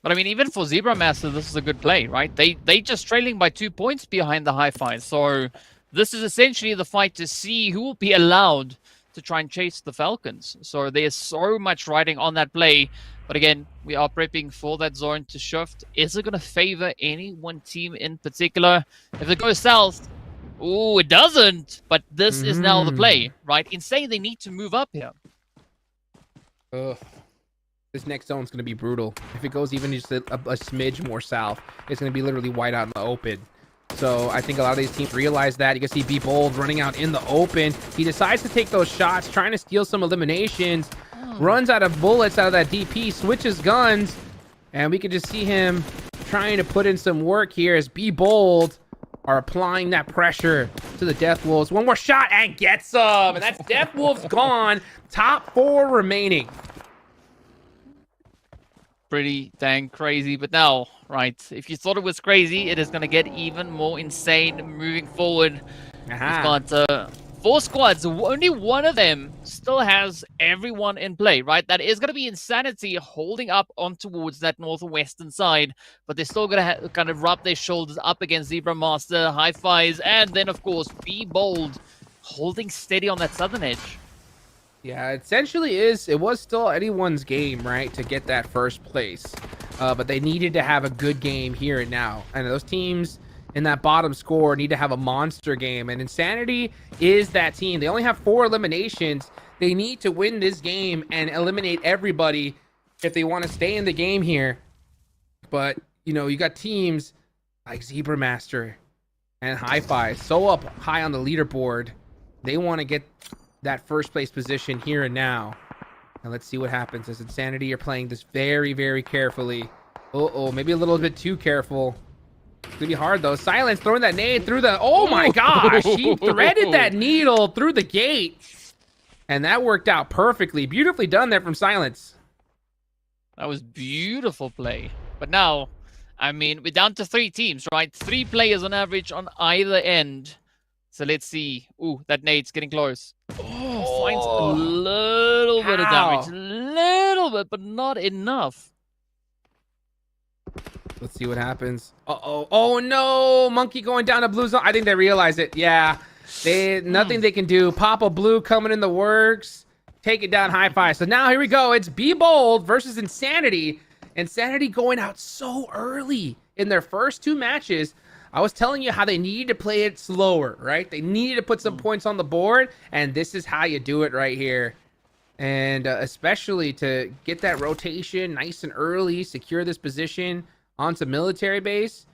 Speaker 8: I mean, even for Zebra Masters, this is a good play, right? They just trailing by 2 points behind the Hi-Fi. So this is essentially the fight to see who will be allowed to try and chase the Falcons. So there's so much riding on that play. But again, we are prepping for that zone to shift. Is it going to favor any one team in particular? If it goes south, oh, it doesn't. But this is now the play, right? Insane, they need to move up here.
Speaker 7: Ugh. This next zone's going to be brutal. If it goes even just a smidge more south, it's going to be literally white out in the open. So I think a lot of these teams realize that. You can see Be Bold running out in the open. He decides to take those shots, trying to steal some eliminations. Runs out of bullets out of that DP, switches guns. And we can just see him trying to put in some work here as Be Bold are applying that pressure to the Death Wolves. One more shot and gets some. And that's Death Wolves gone. Top 4 remaining.
Speaker 8: Pretty dang crazy, but now, right, if you thought it was crazy, it is going to get even more insane moving forward. We've got 4 squads. Only one of them still has everyone in play, right? That is going to be Insanity holding up on towards that northwestern side, but they're still going to kind of rub their shoulders up against Zebra Master, High Fives, and then, of course, Be Bold holding steady on that southern edge.
Speaker 7: Yeah, it essentially it was still anyone's game, right, to get that first place. But they needed to have a good game here and now. And those teams in that bottom score need to have a monster game. And Insanity is that team. They only have 4 eliminations. They need to win this game and eliminate everybody if they want to stay in the game here. But, you know, you got teams like Zebra Master and Hi-Fi so up high on the leaderboard. They want to get that first place position here and now. And let's see what happens as Insanity are playing this very, very carefully. Maybe a little bit too careful. It's gonna be hard though. Silence throwing that nade through the, oh my gosh, he threaded that needle through the gate, and that worked out perfectly. Beautifully done there from Silence.
Speaker 8: That was beautiful play. But now, I mean, we're down to 3 teams, right? 3 players on average on either end. So let's see. Ooh, that nade's getting close. Oh, finds a little bit of damage. A little bit, but not enough.
Speaker 7: Let's see what happens. Oh no, Monkey going down to blue zone. I think they realize it. Yeah, nothing they can do. Papa Blue coming in the works. Take it down, Hi-Fi. So now here we go. It's Be Bold versus Insanity. Insanity going out so early in their first 2 matches. I was telling you how they needed to play it slower, right? They needed to put some points on the board, and this is how you do it right here. And especially to get that rotation nice and early, secure this position onto military base.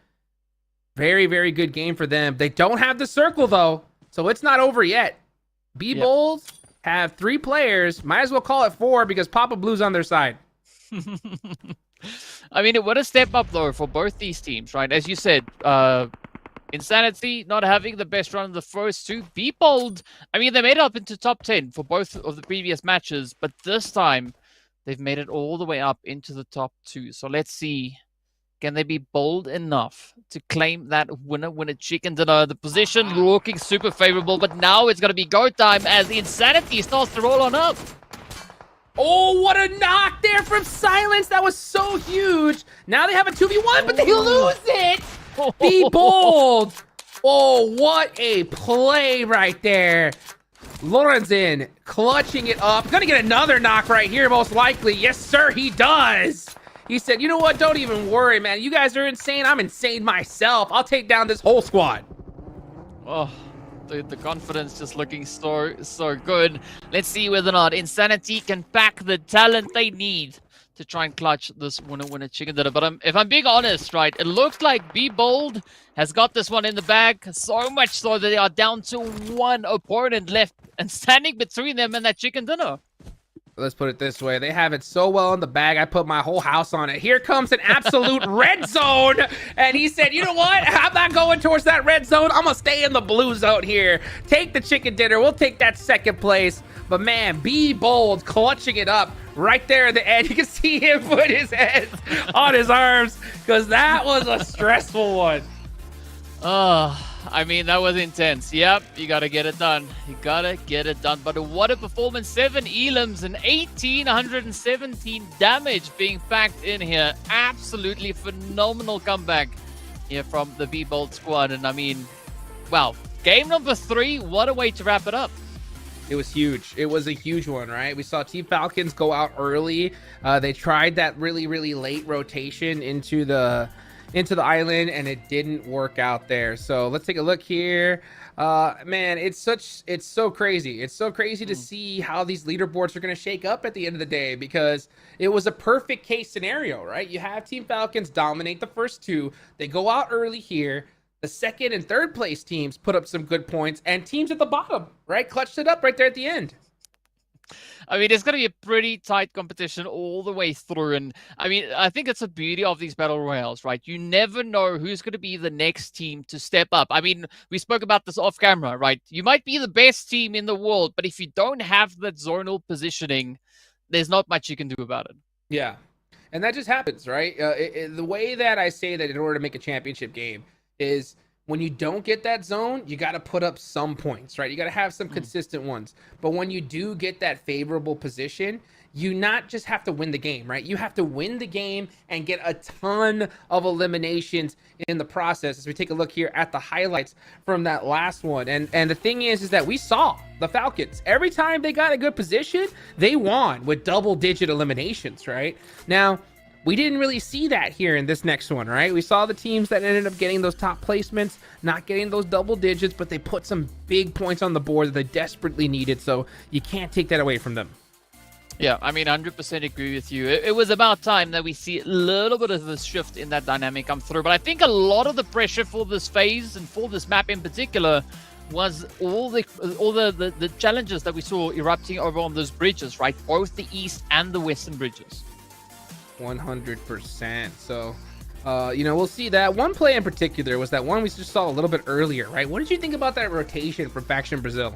Speaker 7: Very, very good game for them. They don't have the circle, though, so it's not over yet. Be Bold have 3 players. Might as well call it 4 because Papa Blue's on their side.
Speaker 8: I mean, it would have stepped up, though, for both these teams, right? As you said, Insanity not having the best run of the first 2. Be Bold, I mean, they made it up into top 10 for both of the previous matches, but this time they've made it all the way up into the top 2. So let's see. Can they be bold enough to claim that winner chicken dinner? The position looking super favorable, but now it's going to be go time as Insanity starts to roll on up.
Speaker 7: Oh, what a knock there from Silence. That was so huge. Now they have a 2v1, but they lose it. Be Bold. Oh, what a play right there. Lorenzen clutching it up. Gonna get another knock right here, most likely. Yes, sir, he does. He said, you know what? Don't even worry, man. You guys are insane. I'm insane myself. I'll take down this whole squad.
Speaker 8: Oh, the confidence just looking so good. Let's see whether or not Insanity can pack the talent they need to try and clutch this winner chicken dinner. But if I'm being honest, right, it looks like Be Bold has got this one in the bag, so much so that they are down to 1 opponent left and standing between them and that chicken dinner.
Speaker 7: Let's put it this way. They have it so well in the bag, I put my whole house on it. Here comes an absolute red zone. And he said, you know what? I'm not going towards that red zone. I'm going to stay in the blue zone here. Take the chicken dinner. We'll take that 2nd place. But man, Be Bold clutching it up right there at the end. You can see him put his head on his arms because that was a stressful one.
Speaker 8: I mean, that was intense. Yep, you gotta get it done. You gotta get it done. But what a performance. 7 elims and 1,817 damage being packed in here. Absolutely phenomenal comeback here from the Be Bold squad. And I mean, wow, game number 3, what a way to wrap it up.
Speaker 7: It was huge. It was a huge one, right? We saw Team Falcons go out early. They tried that really, really late rotation into the into the island, and it didn't work out there. So let's take a look here. Man, it's so crazy. It's so crazy to see how these leaderboards are going to shake up at the end of the day, because it was a perfect case scenario, right? You have Team Falcons dominate the first two. They go out early here. The second and third place teams put up some good points, and teams at the bottom, right, clutched it up right there at the end.
Speaker 8: I mean, it's going to be a pretty tight competition all the way through. And I mean, I think it's the beauty of these battle royales, right? You never know who's going to be the next team to step up. I mean, we spoke about this off camera, right? You might be the best team in the world, but if you don't have that zonal positioning, there's not much you can do about it.
Speaker 7: Yeah. And that just happens, right? The way that I say that in order to make a championship game is when you don't get that zone, you got to put up some points, right? You got to have some consistent ones. But when you do get that favorable position, you not just have to win the game, right? You have to win the game and get a ton of eliminations in the process. As we take a look here at the highlights from that last one. And the thing is that we saw the Falcons, every time they got a good position, they won with double-digit eliminations, right? Now, we didn't really see that here in this next one, right? We saw the teams that ended up getting those top placements, not getting those double digits, but they put some big points on the board that they desperately needed, so you can't take that away from them.
Speaker 8: Yeah, I mean, 100% agree with you. It was about time that we see a little bit of a shift in that dynamic come through, but I think a lot of the pressure for this phase and for this map in particular was all the challenges that we saw erupting over on those bridges, right? Both the east and the western bridges.
Speaker 7: 100%. So, we'll see that. One play in particular was that one we just saw a little bit earlier, right? What did you think about that rotation from Faction Brazil?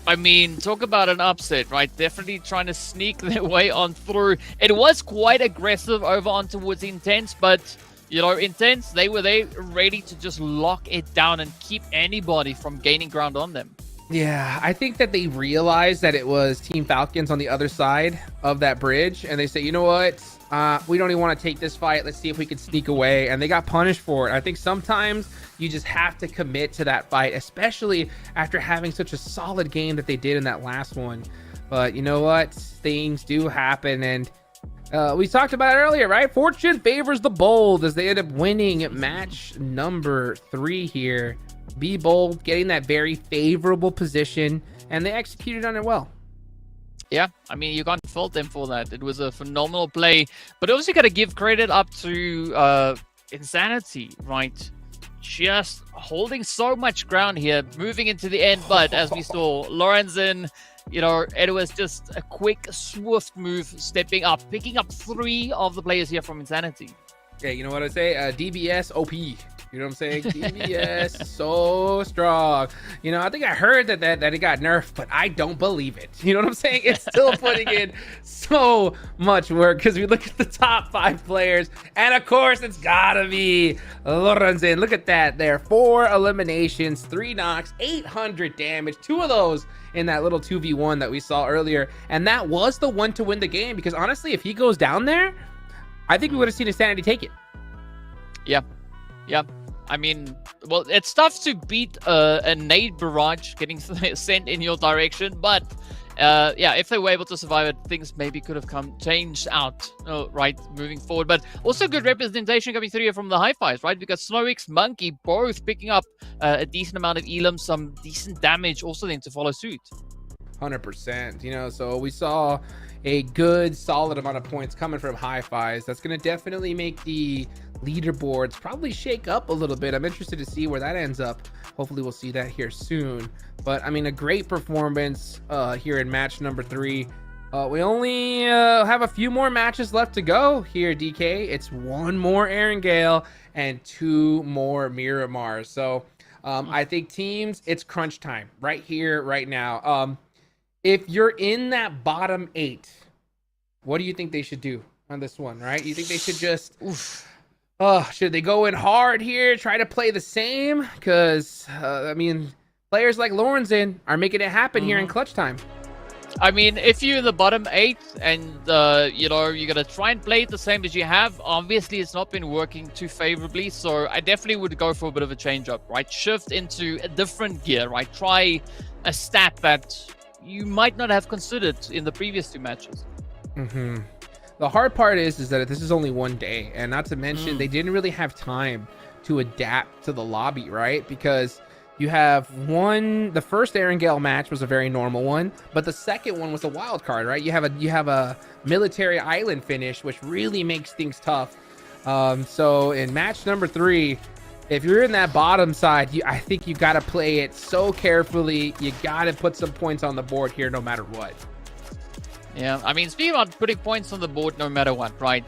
Speaker 8: I mean, talk about an upset, right? Definitely trying to sneak their way on through. It was quite aggressive over on towards Intense, but, Intense, they were there ready to just lock it down and keep anybody from gaining ground on them.
Speaker 7: Yeah, I think that they realized that it was Team Falcons on the other side of that bridge, and they say, you know what, we don't even want to take this fight. Let's see if we can sneak away, and they got punished for it. I think sometimes you just have to commit to that fight, especially after having such a solid game that they did in that last one. But you know what, things do happen, and we talked about it earlier, right? Fortune favors the bold as they end up winning match number 3 here. Be bold, getting that very favorable position, and they executed on it well.
Speaker 8: Yeah, I mean, you can't fault them for that. It was a phenomenal play, but also got to give credit up to Insanity, right? Just holding so much ground here, moving into the end, but as we saw, Lorenzen, it was just a quick, swift move, stepping up, picking up 3 of the players here from Insanity.
Speaker 7: Yeah, you know what I say? DBS OP. You know what I'm saying? DBS so strong. I think I heard that it got nerfed, but I don't believe it. You know what I'm saying? It's still putting in so much work, because we look at the top 5 players, and of course it's gotta be Lorenzen. Look at that there. 4 eliminations, 3 knocks, 800 damage. 2 of those in that little 2v1 that we saw earlier, and that was the one to win the game, because honestly, if he goes down there, I think we would have seen Insanity take it.
Speaker 8: Yeah. I mean, well, it's tough to beat a nade barrage getting sent in your direction, but if they were able to survive it, things maybe could have changed out, right, moving forward. But also good representation coming through here from the Hi-Fis, right? Because Snowix, Monkey, both picking up a decent amount of elim, some decent damage also then to follow suit.
Speaker 7: 100%. So we saw a good solid amount of points coming from Hi-Fis. That's going to definitely make the leaderboards probably shake up a little bit. I'm interested to see where that ends up. Hopefully we'll see that here soon. But I mean, a great performance here in match number 3. We only have a few more matches left to go here, DK. It's 1 more Erangel and 2 more Miramar. So I think teams, it's crunch time right here, right now. If you're in that bottom 8, what do you think they should do on this one, right? You think they should just, should they go in hard here, try to play the same? Because, I mean, players like Lorenzen are making it happen here in clutch time.
Speaker 8: I mean, if you're in the bottom 8 and, you're going to try and play it the same as you have, obviously it's not been working too favorably. So I definitely would go for a bit of a change up, right? Shift into a different gear, right? Try a stat that you might not have considered in the previous 2 matches.
Speaker 7: the hard part is that this is only one day, and not to mention they didn't really have time to adapt to the lobby, right? Because you have the first Erangel match was a very normal one, but the second one was a wild card, right? You have a military island finish, which really makes things tough. So in match number 3, if you're in that bottom side, I think you got to play it so carefully. You got to put some points on the board here no matter what.
Speaker 8: Yeah, I mean, speaking about putting points on the board no matter what, right?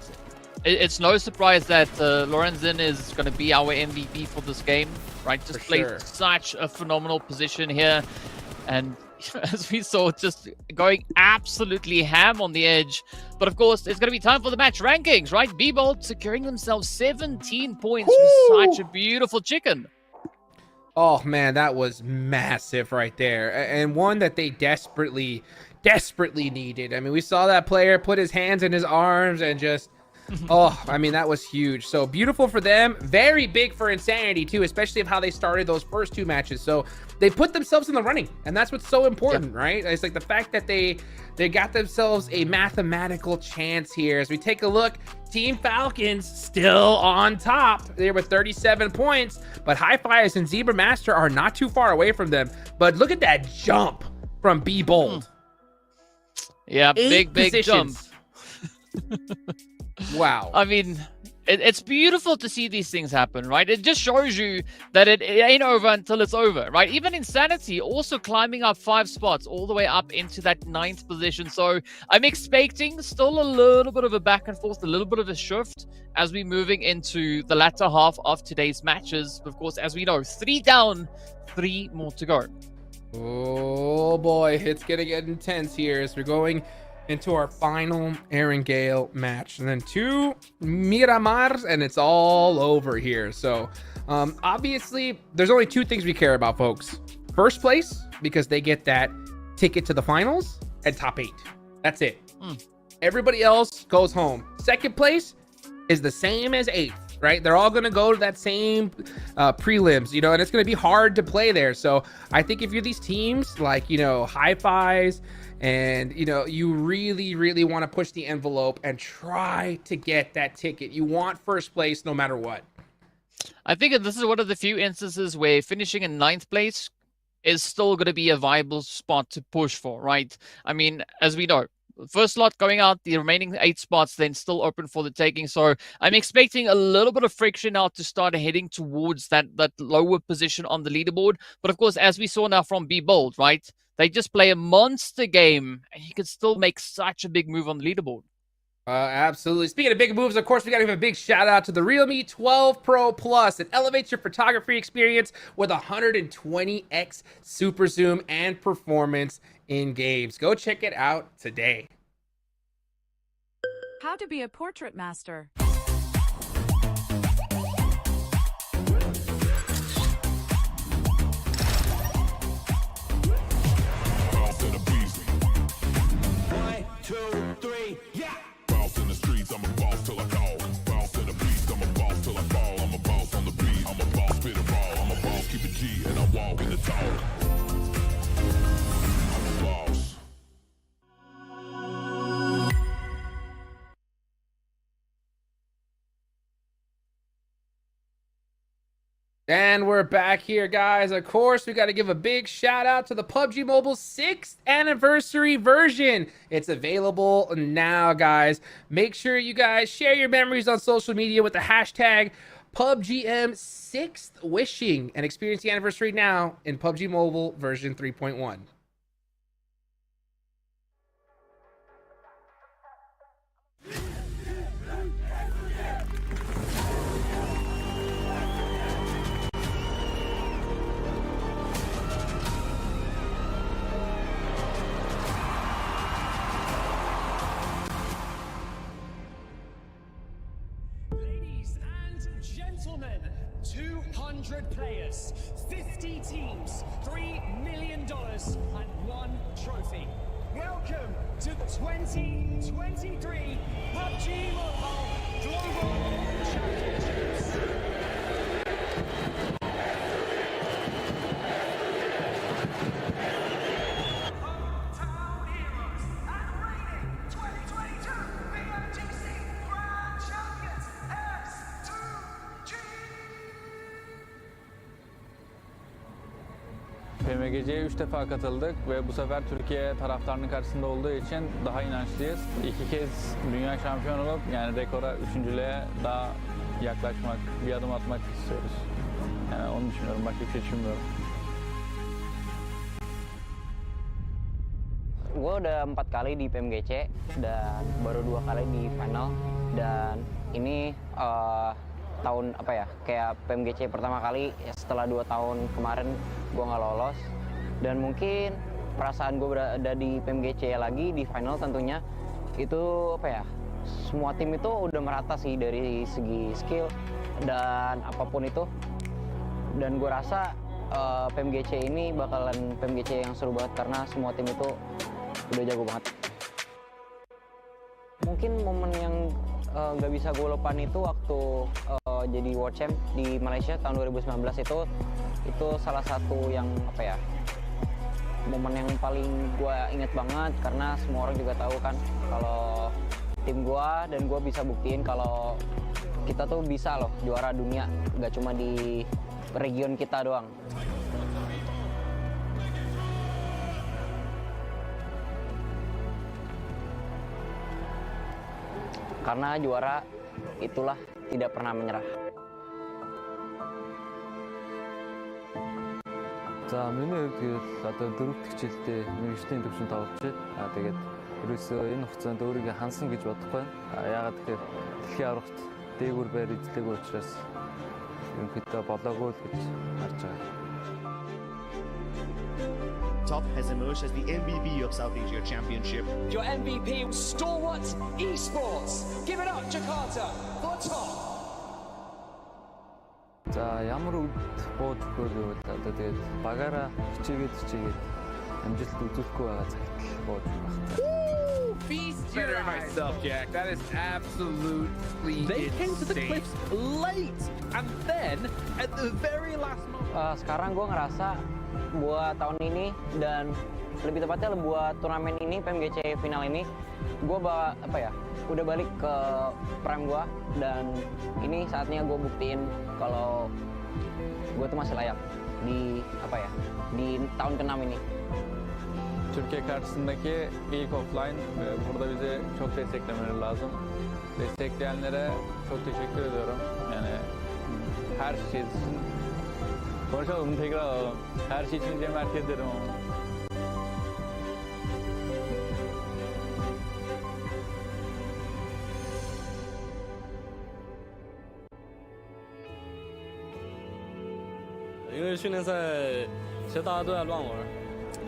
Speaker 8: It's no surprise that Lorenzen is going to be our MVP for this game, right? Just played such a phenomenal position here. And as we saw, just going absolutely ham on the edge. But of course, it's going to be time for the match rankings, right? B-Bolt securing themselves 17 points with such a beautiful chicken.
Speaker 7: Oh, man, that was massive right there. And one that they desperately needed. I mean, we saw that player put his hands in his arms and just... oh, I mean, that was huge. So beautiful for them. Very big for Insanity, too, especially of how they started those first 2 matches. So they put themselves in the running, and that's what's so important, right? It's like the fact that they got themselves a mathematical chance here. As we take a look, Team Falcons still on top. They're with 37 points, but Hi-Fi's and Zebra Master are not too far away from them. But look at that jump from B-Bold.
Speaker 8: Yeah, big jump.
Speaker 7: Wow.
Speaker 8: I mean, it's beautiful to see these things happen, right? It just shows you that it ain't over until it's over, right? Even Insanity also climbing up 5 spots all the way up into that 9th position. So I'm expecting still a little bit of a back and forth, a little bit of a shift as we're moving into the latter half of today's matches. Of course, as we know, 3 down, 3 more to go.
Speaker 7: Oh boy, it's gonna get intense here as we're going into our final Erangel match, and then 2 Miramars, and it's all over here. So obviously there's only 2 things we care about, folks. First place, because they get that ticket to the finals, and top 8. That's it. Everybody else goes home. Second place is the same as 8th, right? They're all gonna go to that same prelims, you know, and it's gonna be hard to play there. So I think if you're these teams like, you know, Hi-Fi's, and you know, you really want to push the envelope and try to get that ticket. You want first place no matter what.
Speaker 8: I think this is one of the few instances where finishing in 9th place is still going to be a viable spot to push for, right? I mean, as we know, first slot going out, the remaining 8 spots then still open for the taking. So I'm expecting a little bit of friction now to start heading towards that lower position on the leaderboard. But of course, as we saw now from B-Bold, right? They just play a monster game, and you can still make such a big move on the leaderboard.
Speaker 7: Absolutely. Speaking of big moves, of course, we got to give a big shout out to the Realme 12 Pro Plus. It elevates your photography experience with 120x super zoom and performance in games. Go check it out today.
Speaker 9: How to be a portrait master.
Speaker 7: And we're back here, guys. Of course, we got to give a big shout out to the PUBG Mobile 6th anniversary version. It's available now, guys. Make sure you guys share your memories on social media with the hashtag PUBGM 6th wishing and experience the anniversary now in PUBG Mobile version 3.1.
Speaker 10: Gentlemen, 200 players, 50 teams, $3 million, and 1 trophy. Welcome to the 2023 PUBG Mobile Global Championships. Hometown heroes and reigning 2022 PMGO
Speaker 11: PMGC'ye 3 defa katıldık ve bu sefer Türkiye taraftarının karşısında olduğu için daha inançlıyız. 2 kez dünya şampiyonu olup yani rekora, üçüncülüğe daha yaklaşmak, bir adım atmak istiyoruz. Yani onu düşünüyorum, başka bir şey düşünmüyorum.
Speaker 12: Gue udah 4 kali di PMGC dan baru 2 kali di final, dan ini tahun apa ya, kayak PMGC pertama kali setelah 2 tahun kemarin gue nggak lolos, dan mungkin perasaan gue berada di PMGC lagi di final tentunya itu apa ya, semua tim itu udah merata sih dari segi skill dan apapun itu, dan gue rasa PMGC ini bakalan PMGC yang seru banget karena semua tim itu udah jago banget. Mungkin momen yang nggak bisa gue lupain itu waktu jadi World Champ di Malaysia tahun 2019 itu salah satu yang apa ya, momen yang paling gue inget banget karena semua orang juga tahu kan kalau tim gue dan gue bisa buktiin kalau kita tuh bisa loh juara dunia, nggak cuma di region kita doang. Karena juara itulah tidak pernah menyerah.
Speaker 11: За миний хувьд тэгэл одоо 4-р хичээлдээ мэргэжлийн төвшөнд тоглож байна. Тэгээд ерөөсөө энэ хугацаанд өөрийгөө хансан гэж бодохгүй байна. Яагаад тэгэхээр дэлхийн аврагт дээгүүр байр эзлээгүй учраас ерөнхийдөө болоогүй л гэж харж байгаа.
Speaker 13: Top has emerged as the MVP of South Asia Championship.
Speaker 10: Your MVP, Stalwart Esports. Give it up, Jakarta, for top.
Speaker 11: За ямар үед бууж өгөө гэвэл одоо тэгээд багаараа хичээгээд амжилт үзүүлэхгүй байгаа цагт л бууж байна.
Speaker 7: Feast your myself, Jack. That is absolutely
Speaker 8: They came to the
Speaker 7: insane.
Speaker 8: cliffs late, and then at the very last moment.
Speaker 12: Sekarang gue ngerasa buat tahun ini dan lebih tepatnya buat turnamen ini PMGC final ini gue udah balik ke prime gue, dan ini saatnya gue buktiin kalau gue tuh masih layak di di tahun ke-6 ini.
Speaker 11: Türkiye karşısındaki ilk offline burada bize çok desteklemeleri lazım. Destekleyenlere çok teşekkür ediyorum. Yani her şey için konuşalım, tekrar alalım. Her şey için cömert ederim ama.
Speaker 14: 因为训练赛其实大家都在乱玩，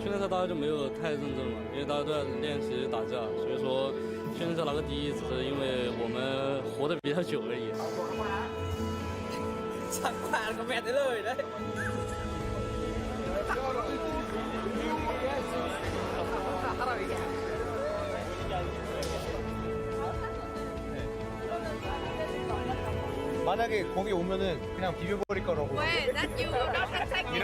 Speaker 14: 训练赛大家就没有太认真嘛，因为大家都在练习打架，所以说训练赛拿个第一只是因为我们活得比较久而已。
Speaker 2: Sẵn khoản có mẹ tới lời đấy.
Speaker 15: 만약에 거기 오면은 그냥 비벼버릴 거라고.
Speaker 16: Wait, that you will not protect me.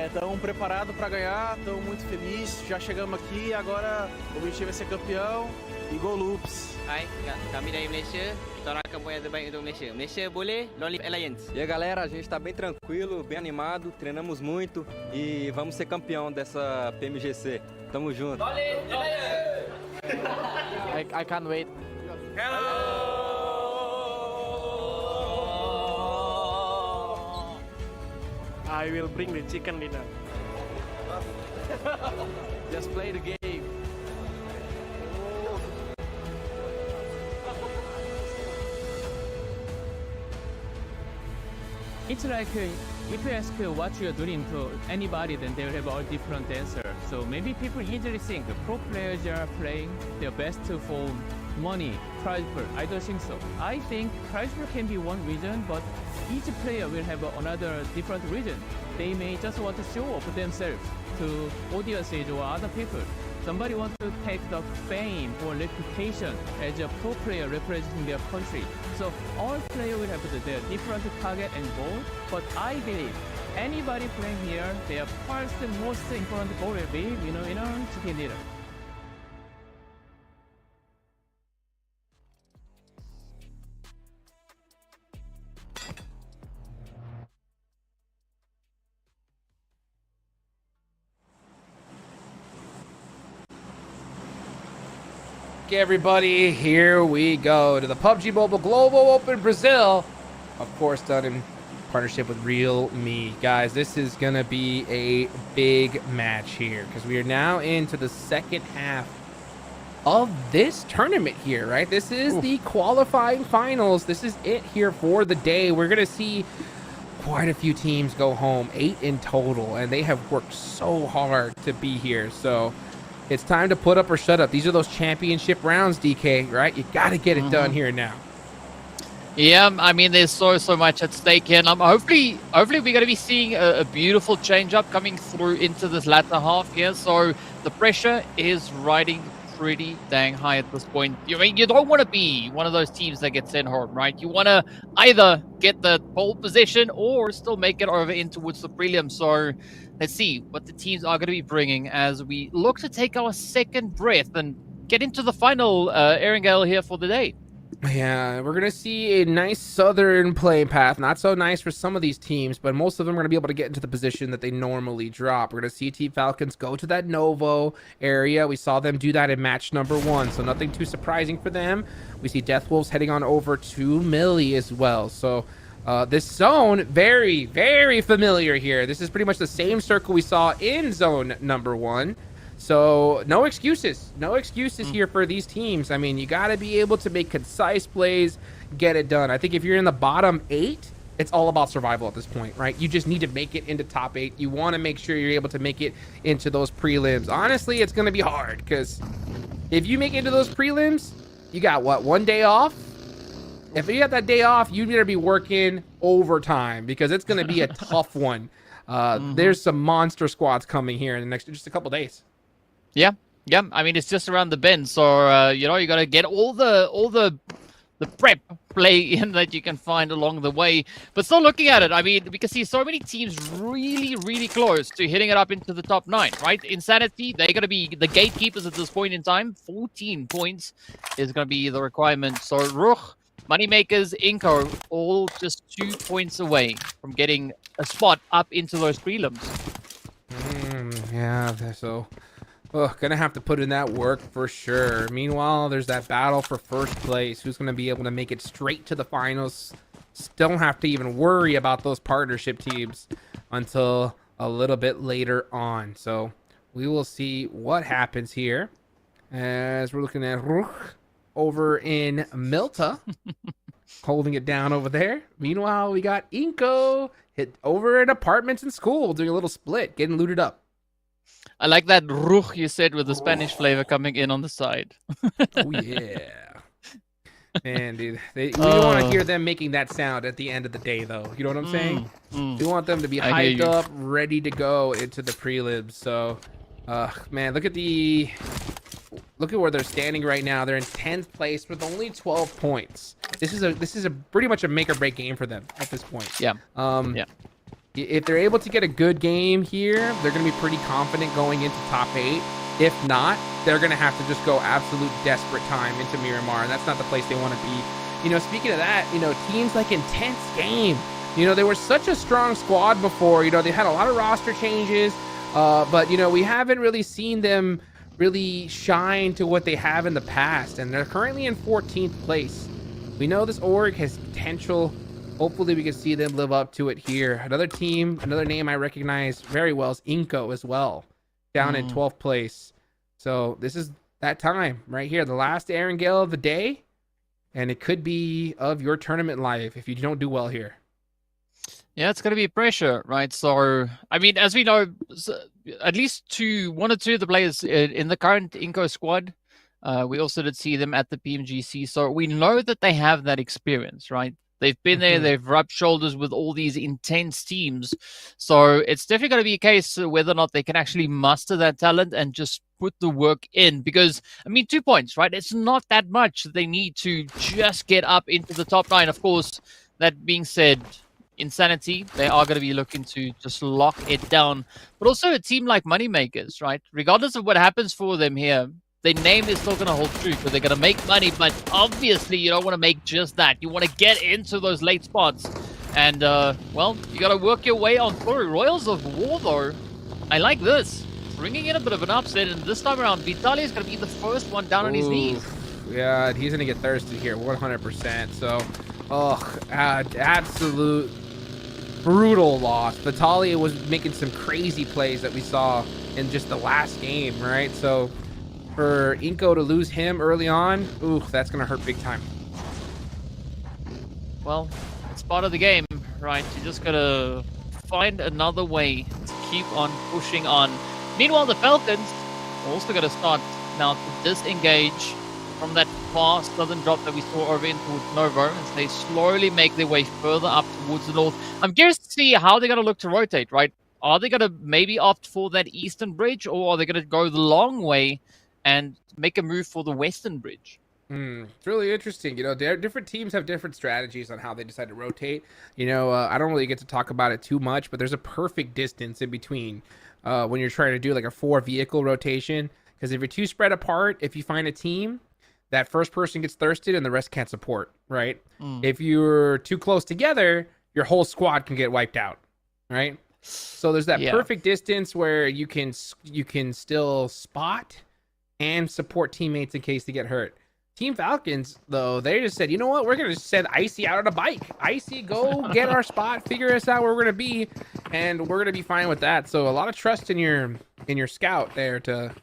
Speaker 15: Estamos preparados para ganhar, estamos muito felizes, já chegamos aqui, agora o objetivo é ser campeão e go loops.
Speaker 17: Hai, kami dari Malaysia, kita orang akan buat yang terbaik untuk Malaysia. Malaysia boleh, Lonely Alliance.
Speaker 18: E aí galera, a gente está bem tranquilo, bem animado, treinamos muito e vamos ser campeão dessa PMGC. Tamo junto.
Speaker 8: I can't wait.
Speaker 14: I will bring the chicken dinner.
Speaker 8: Just play the game. It's like if you ask what you're doing to anybody, then they will have all different answer. So maybe people easily think pro players are playing their best for money, prize pool. I don't think so. I think prize pool can be one reason, but each player will have another different reason. They may just want to show off themselves to audiences or other people. Somebody wants to take the fame or reputation as a pro player representing their country. So all players will have their different target and goal, but I believe anybody playing here, their first and most important goal will be, chicken dinner.
Speaker 7: luck, everybody. Here we go to the PUBG Mobile Global Open Brazil. Of course, done in partnership with Real Me. Guys, this is going to be a big match here because we are now into the second half of this tournament here, right? This is the qualifying finals. This is it here for the day. We're going to see quite a few teams go home, 8 in total, and they have worked so hard to be here. So it's time to put up or shut up. These are those championship rounds, DK, right? You got to get it done here now.
Speaker 8: Yeah, I mean, there's so much at stake here. And hopefully we're going to be seeing a beautiful change-up coming through into this latter half here. So the pressure is riding pretty dang high at this point. I mean, you don't want to be one of those teams that gets sent home, right? You want to either get the pole position or still make it over in towards the prelims. So let's see what the teams are going to be bringing as we look to take our second breath and get into the final Erangel here for the day.
Speaker 7: Yeah, we're going to see a nice southern playing path. Not so nice for some of these teams, but most of them are going to be able to get into the position that they normally drop. We're going to see Team Falcons go to that Novo area. We saw them do that in match number 1, so nothing too surprising for them. We see Death Wolves heading on over to Millie as well. So this zone, very, very familiar here. This is pretty much the same circle we saw in zone number 1. So no excuses here for these teams. I mean, you got to be able to make concise plays, get it done. I think if you're in the bottom 8, it's all about survival at this point, right? You just need to make it into top 8. You want to make sure you're able to make it into those prelims. Honestly, it's going to be hard because if you make it into those prelims, you got what, 1 day off? If you have that day off, you need to be working overtime because it's going to be a tough one. There's some monster squads coming here in the next just a couple days.
Speaker 8: Yeah. I mean, it's just around the bend, so you know, you got to get all the prep play in that you can find along the way. But still looking at it, I mean, we can see so many teams really close to hitting it up into the top 9, right? Insanity, they're going to be the gatekeepers at this point in time. 14 points is going to be the requirement. So Ruch, Moneymakers, Inco, all just 2 points away from getting a spot up into those prelims.
Speaker 7: Yeah, so gonna have to put in that work for sure. Meanwhile, there's that battle for first place. Who's gonna be able to make it straight to the finals? Still don't have to even worry about those partnership teams until a little bit later on. So we will see what happens here as we're looking at Ruch over in Milta holding it down over there. Meanwhile, we got Inco hit over in apartments and school doing a little split, getting looted up.
Speaker 8: I like that Ruch you said with the Spanish flavor coming in on the side.
Speaker 7: Oh, yeah. Man, dude. We don't want to hear them making that sound at the end of the day, though. You know what I'm saying? We want them to be hyped up, ready to go into the prelims. So, man, look at where they're standing right now. They're in 10th place with only 12 points. This is a pretty much a make or break game for them at this point.
Speaker 8: Yeah.
Speaker 7: If they're able to get a good game here, they're going to be pretty confident going into top 8. If not, they're going to have to just go absolute desperate time into Miramar, and that's not the place they want to be. You know, speaking of that, you know, teams like Intense Game, you know, they were such a strong squad before. You know, they had a lot of roster changes, but, you know, we haven't really seen them really shine to what they have in the past, and they're currently in 14th place. We know this org has potential. Hopefully we can see them live up to it here. Another team, another name I recognize very well is Inco as well, down in 12th place. So this is that time right here, the last Erangel of the day, and it could be of your tournament life if you don't do well here.
Speaker 8: Yeah, it's going to be pressure, right? So, I mean, as we know, at least one or two of the players in the current Inco squad, we also did see them at the PMGC. So we know that they have that experience, right? They've been there, they've rubbed shoulders with all these intense teams. So it's definitely going to be a case of whether or not they can actually muster that talent and just put the work in. Because, I mean, 2 points, right? It's not that much they need to just get up into the top 9. Of course, that being said, Insanity, they are going to be looking to just lock it down. But also a team like Moneymakers, right? Regardless of what happens for them here, their name is still going to hold true because they're going to make money, but obviously you don't want to make just that. You want to get into those late spots. And, well, you got to work your way on through. Royals of War, though, I like this. Bringing in a bit of an upset, and this time around, Vitaly is going to be the first one down on his knees.
Speaker 7: Yeah, he's gonna get thirsty here, 100%. So, absolute brutal loss. Vitaly was making some crazy plays that we saw in just the last game, right? So, for Inko to lose him early on, ooh, that's gonna hurt big time.
Speaker 8: Well, it's part of the game, right? You just gotta find another way to keep on pushing on. Meanwhile, the Falcons are also gonna start now to disengage from that far southern drop that we saw over in towards Novo, as they slowly make their way further up towards the north. I'm curious to see how they're gonna look to rotate, right? Are they gonna maybe opt for that eastern bridge, or are they gonna go the long way and make a move for the western bridge?
Speaker 7: It's really interesting. You know, different teams have different strategies on how they decide to rotate. You know, I don't really get to talk about it too much, but there's a perfect distance in between when you're trying to do like a 4-vehicle rotation. Because if you're too spread apart, if you find a team, that first person gets thirsted and the rest can't support, right? If you're too close together, your whole squad can get wiped out, right? So there's that perfect distance where you can still spot and support teammates in case they get hurt. Team Falcons, though, they just said, you know what? We're going to send Icy out on a bike. Icy, go get our spot, figure us out where we're going to be, and we're going to be fine with that. So a lot of trust in your scout there to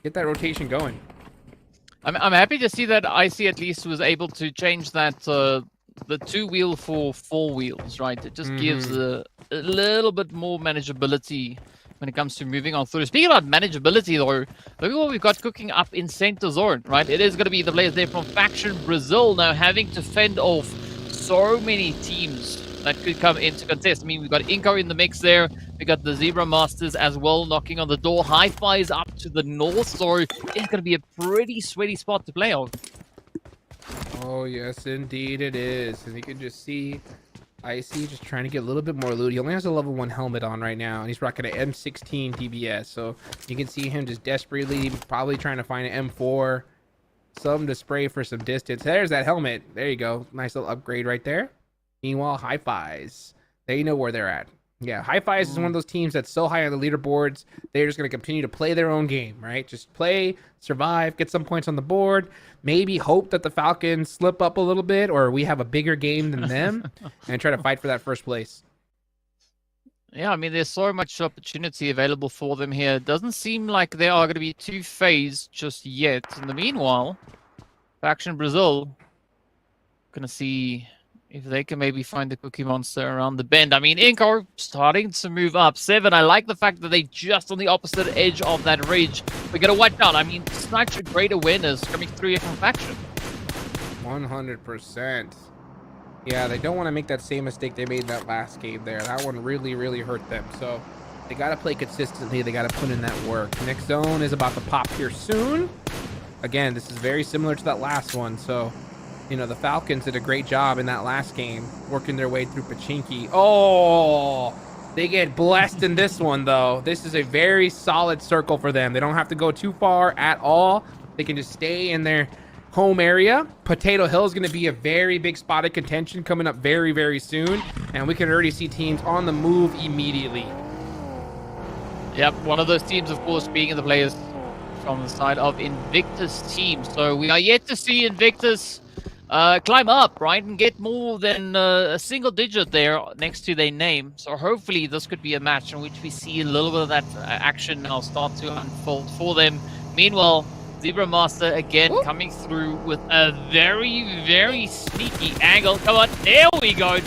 Speaker 7: get that rotation going.
Speaker 8: I'm happy to see that Icy at least was able to change that the 2-wheel for 4 wheels, right? It just gives a little bit more manageability when it comes to moving on through. Speaking about manageability, though, look at what we've got cooking up in center zone, right? It is going to be the players there from Faction Brazil now having to fend off so many teams that could come into contest. I mean, we've got Inko in the mix there. We got the Zebra Masters as well knocking on the door. Hi-Fi is up to the north, so it's going to be a pretty sweaty spot to play on.
Speaker 7: Oh, yes, indeed it is. And you can just see Icy just trying to get a little bit more loot. He only has a level 1 helmet on right now, and he's rocking an M16 DBS. So you can see him just desperately probably trying to find an M4, something to spray for some distance. There's that helmet. There you go. Nice little upgrade right there. Meanwhile, Hi-Fi's, they know where they're at. Yeah, Hi-Fi's is one of those teams that's so high on the leaderboards. They're just going to continue to play their own game, right? Just play, survive, get some points on the board, maybe hope that the Falcons slip up a little bit or we have a bigger game than them and try to fight for that first place.
Speaker 8: Yeah, I mean, there's so much opportunity available for them here. It doesn't seem like they are going to be too phased just yet. In the meanwhile, Faction Brazil going to see if they can maybe find the Cookie Monster around the bend. I mean, Inko starting to move up. 7, I like the fact that they just on the opposite edge of that ridge. We're going to watch out. I mean, such a great awareness coming through here from Faction.
Speaker 7: 100%. Yeah, they don't want to make that same mistake they made in that last game there. That one really, really hurt them. So they got to play consistently. They got to put in that work. Next zone is about to pop here soon. Again, this is very similar to that last one. So, you know, the Falcons did a great job in that last game, working their way through Pachinki. Oh, they get blessed in this one, though. This is a very solid circle for them. They don't have to go too far at all. They can just stay in their home area. Potato Hill is going to be a very big spot of contention coming up very, very soon. And we can already see teams on the move immediately.
Speaker 8: Yep, one of those teams, of course, being the players from the side of Invictus team. So we are yet to see Invictus climb up, right, and get more than a single digit there next to their name. So hopefully this could be a match in which we see a little bit of that action now start to unfold for them. Meanwhile, Zebra Master again coming through with a very, very sneaky angle. Come on, there we go.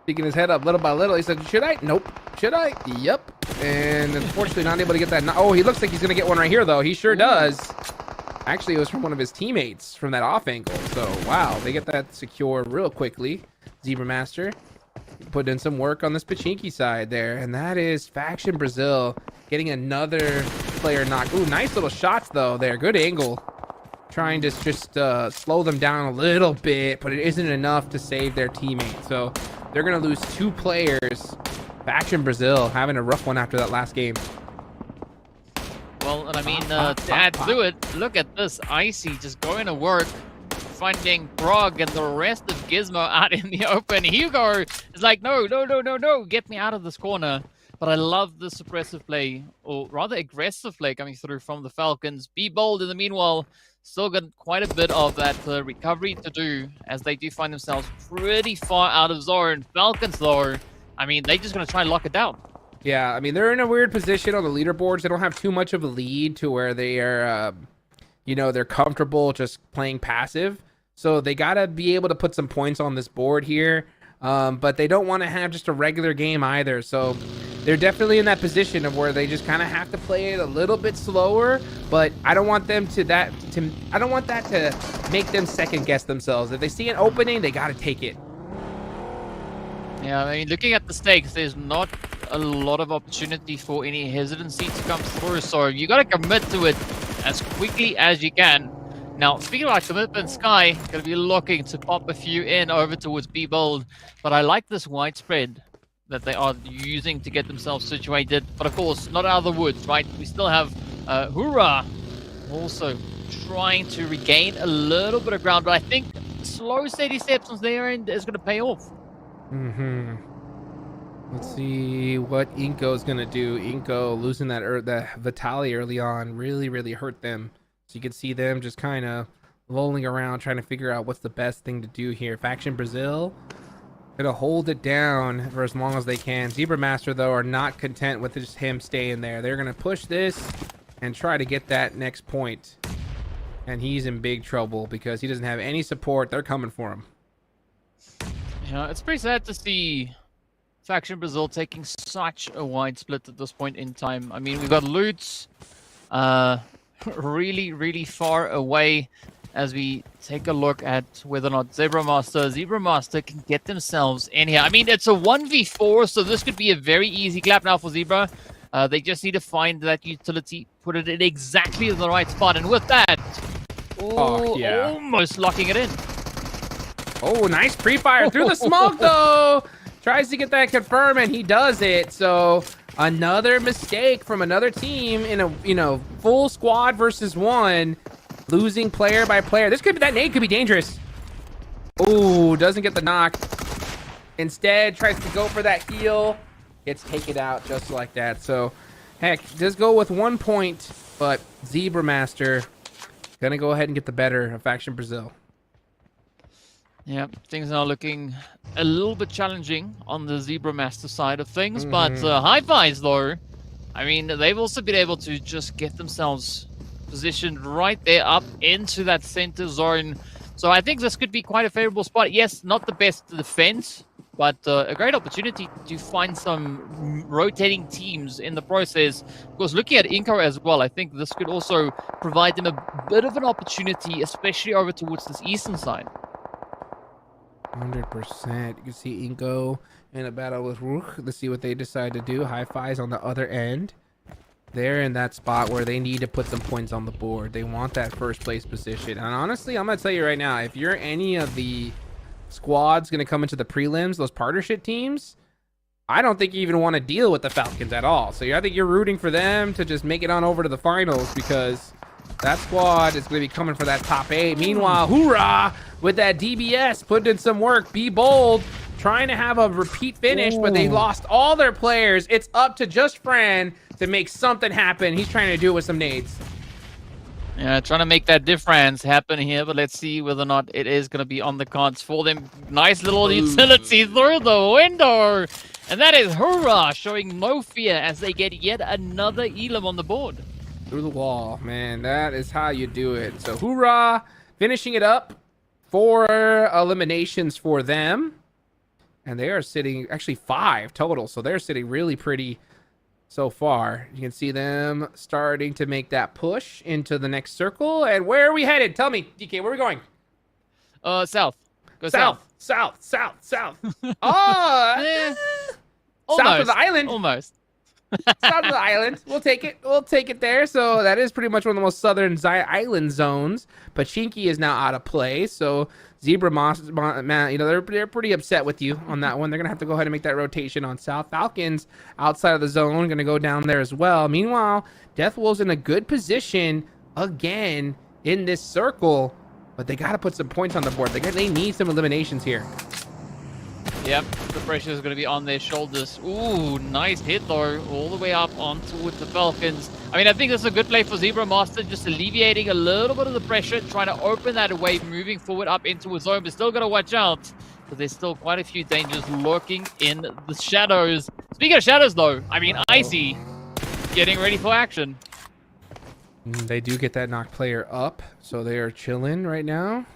Speaker 7: Picking his head up little by little. He said, should I? Nope. Should I? Yep. And unfortunately not able to get that. Oh, he looks like he's going to get one right here, though. He sure does. Actually, it was from one of his teammates from that off angle. So, wow, they get that secure real quickly. Zebra Master put in some work on this Pachinki side there. And that is Faction Brazil getting another player knocked. Ooh, nice little shots, though, there. Good angle. Trying to just slow them down a little bit, but it isn't enough to save their teammate. So, they're going to lose 2 players. Faction Brazil having a rough one after that last game.
Speaker 8: Well, and I mean, to add to it, look at this. Icy just going to work, finding Grog and the rest of Gizmo out in the open. Hugo is like, no, get me out of this corner. But I love the suppressive play, or rather aggressive play coming through from the Falcons. Be bold in the meanwhile. still got quite a bit of that recovery to do, as they do find themselves pretty far out of zone. Falcons, though, I mean, they're just going to try and lock it down.
Speaker 7: Yeah, I mean, they're in a weird position on the leaderboards. They don't have too much of a lead to where they are, you know, they're comfortable just playing passive. So they got to be able to put some points on this board here. But they don't want to have just a regular game either. So they're definitely in that position of where they just kind of have to play it a little bit slower. But I don't want them I don't want that to make them second guess themselves. If they see an opening, they got to take it.
Speaker 8: Yeah, I mean, looking at the stakes, there's not a lot of opportunity for any hesitancy to come through. So you got to commit to it as quickly as you can. Now, speaking about commitment, Sky going to be looking to pop a few in over towards B Bold. But I like this widespread that they are using to get themselves situated. But of course, not out of the woods, right? We still have Hoorah also trying to regain a little bit of ground. But I think slow, steady steps on their end is going to pay off.
Speaker 7: Let's see what Inko is going to do. Inko losing the Vitali early on really hurt them. So you can see them just kind of lolling around trying to figure out what's the best thing to do here. Faction Brazil gonna hold it down for as long as they can. Zebra Master, though, are not content with just him staying there. They're gonna push this and try to get that next point. And he's in big trouble because he doesn't have any support. They're coming for him.
Speaker 8: Yeah, it's pretty sad to see Faction Brazil taking such a wide split at this point in time. I mean, we've got Lutz really far away as we take a look at whether or not Zebra Master can get themselves in here. I mean, it's a 1v4, so this could be a very easy clap now for Zebra. They just need to find that utility, put it in exactly the right spot, and with that, almost locking it in.
Speaker 7: Oh, nice pre-fire through the smoke, though. Tries to get that confirmed, and he does it. So another mistake from another team in a full squad versus one, losing player by player. That nade could be dangerous. Oh, doesn't get the knock. Instead, tries to go for that heal. Gets taken out just like that. So, heck, does go with 1 point, but Zebra Master gonna go ahead and get the better of Faction Brazil.
Speaker 8: Yeah, things are looking a little bit challenging on the Zebra Master side of things, but High Fives, though, I mean, they've also been able to just get themselves positioned right there up into that center zone. So I think this could be quite a favorable spot. Yes, not the best defense, but a great opportunity to find some rotating teams in the process. Of course, looking at Inko as well, I think this could also provide them a bit of an opportunity, especially over towards this eastern side.
Speaker 7: 100%. You can see Inko in a battle with Rook. Let's see what they decide to do. High Fives on the other end. They're in that spot where they need to put some points on the board. They want that first place position. And honestly, I'm going to tell you right now, if you're any of the squads going to come into the prelims, those partnership teams, I don't think you even want to deal with the Falcons at all. So I think you're rooting for them to just make it on over to the finals, because that squad is going to be coming for that top 8. Meanwhile, Hoorah with that DBS, putting in some work. Be Bold trying to have a repeat finish, but they lost all their players. It's up to just Fran to make something happen. He's trying to do it with some nades.
Speaker 8: Yeah, trying to make that difference happen here, but let's see whether or not it is going to be on the cards for them. Nice little utility through the window. And that is Hoorah showing no fear as they get yet another Elam on the board.
Speaker 7: Through the wall, man. That is how you do it. So Hoorah finishing it up. 4 eliminations for them. And they are sitting, actually 5 total. So they're sitting really pretty so far. You can see them starting to make that push into the next circle. And where are we headed? Tell me, DK, where are we going?
Speaker 8: South. Go
Speaker 7: south. South. Oh, south of the island.
Speaker 8: Almost.
Speaker 7: South of the island. We'll take it. We'll take it there. So that is pretty much one of the most southern island zones. Pachinki is now out of play. So Zebra Master, man, they're pretty upset with you on that one. They're gonna have to go ahead and make that rotation on South. Falcons outside of the zone, gonna go down there as well. Meanwhile, Death Wolves in a good position again in this circle, but they gotta put some points on the board. They need some eliminations here.
Speaker 8: Yep, the pressure is going to be on their shoulders. Ooh, nice hit though, all the way up on towards the Falcons. I mean, I think this is a good play for Zebra Master, just alleviating a little bit of the pressure, trying to open that away, moving forward up into a zone, but still got to watch out, because there's still quite a few dangers lurking in the shadows. Speaking of shadows though, I mean, Icy getting ready for action.
Speaker 7: They do get that knock player up, so they are chilling right now.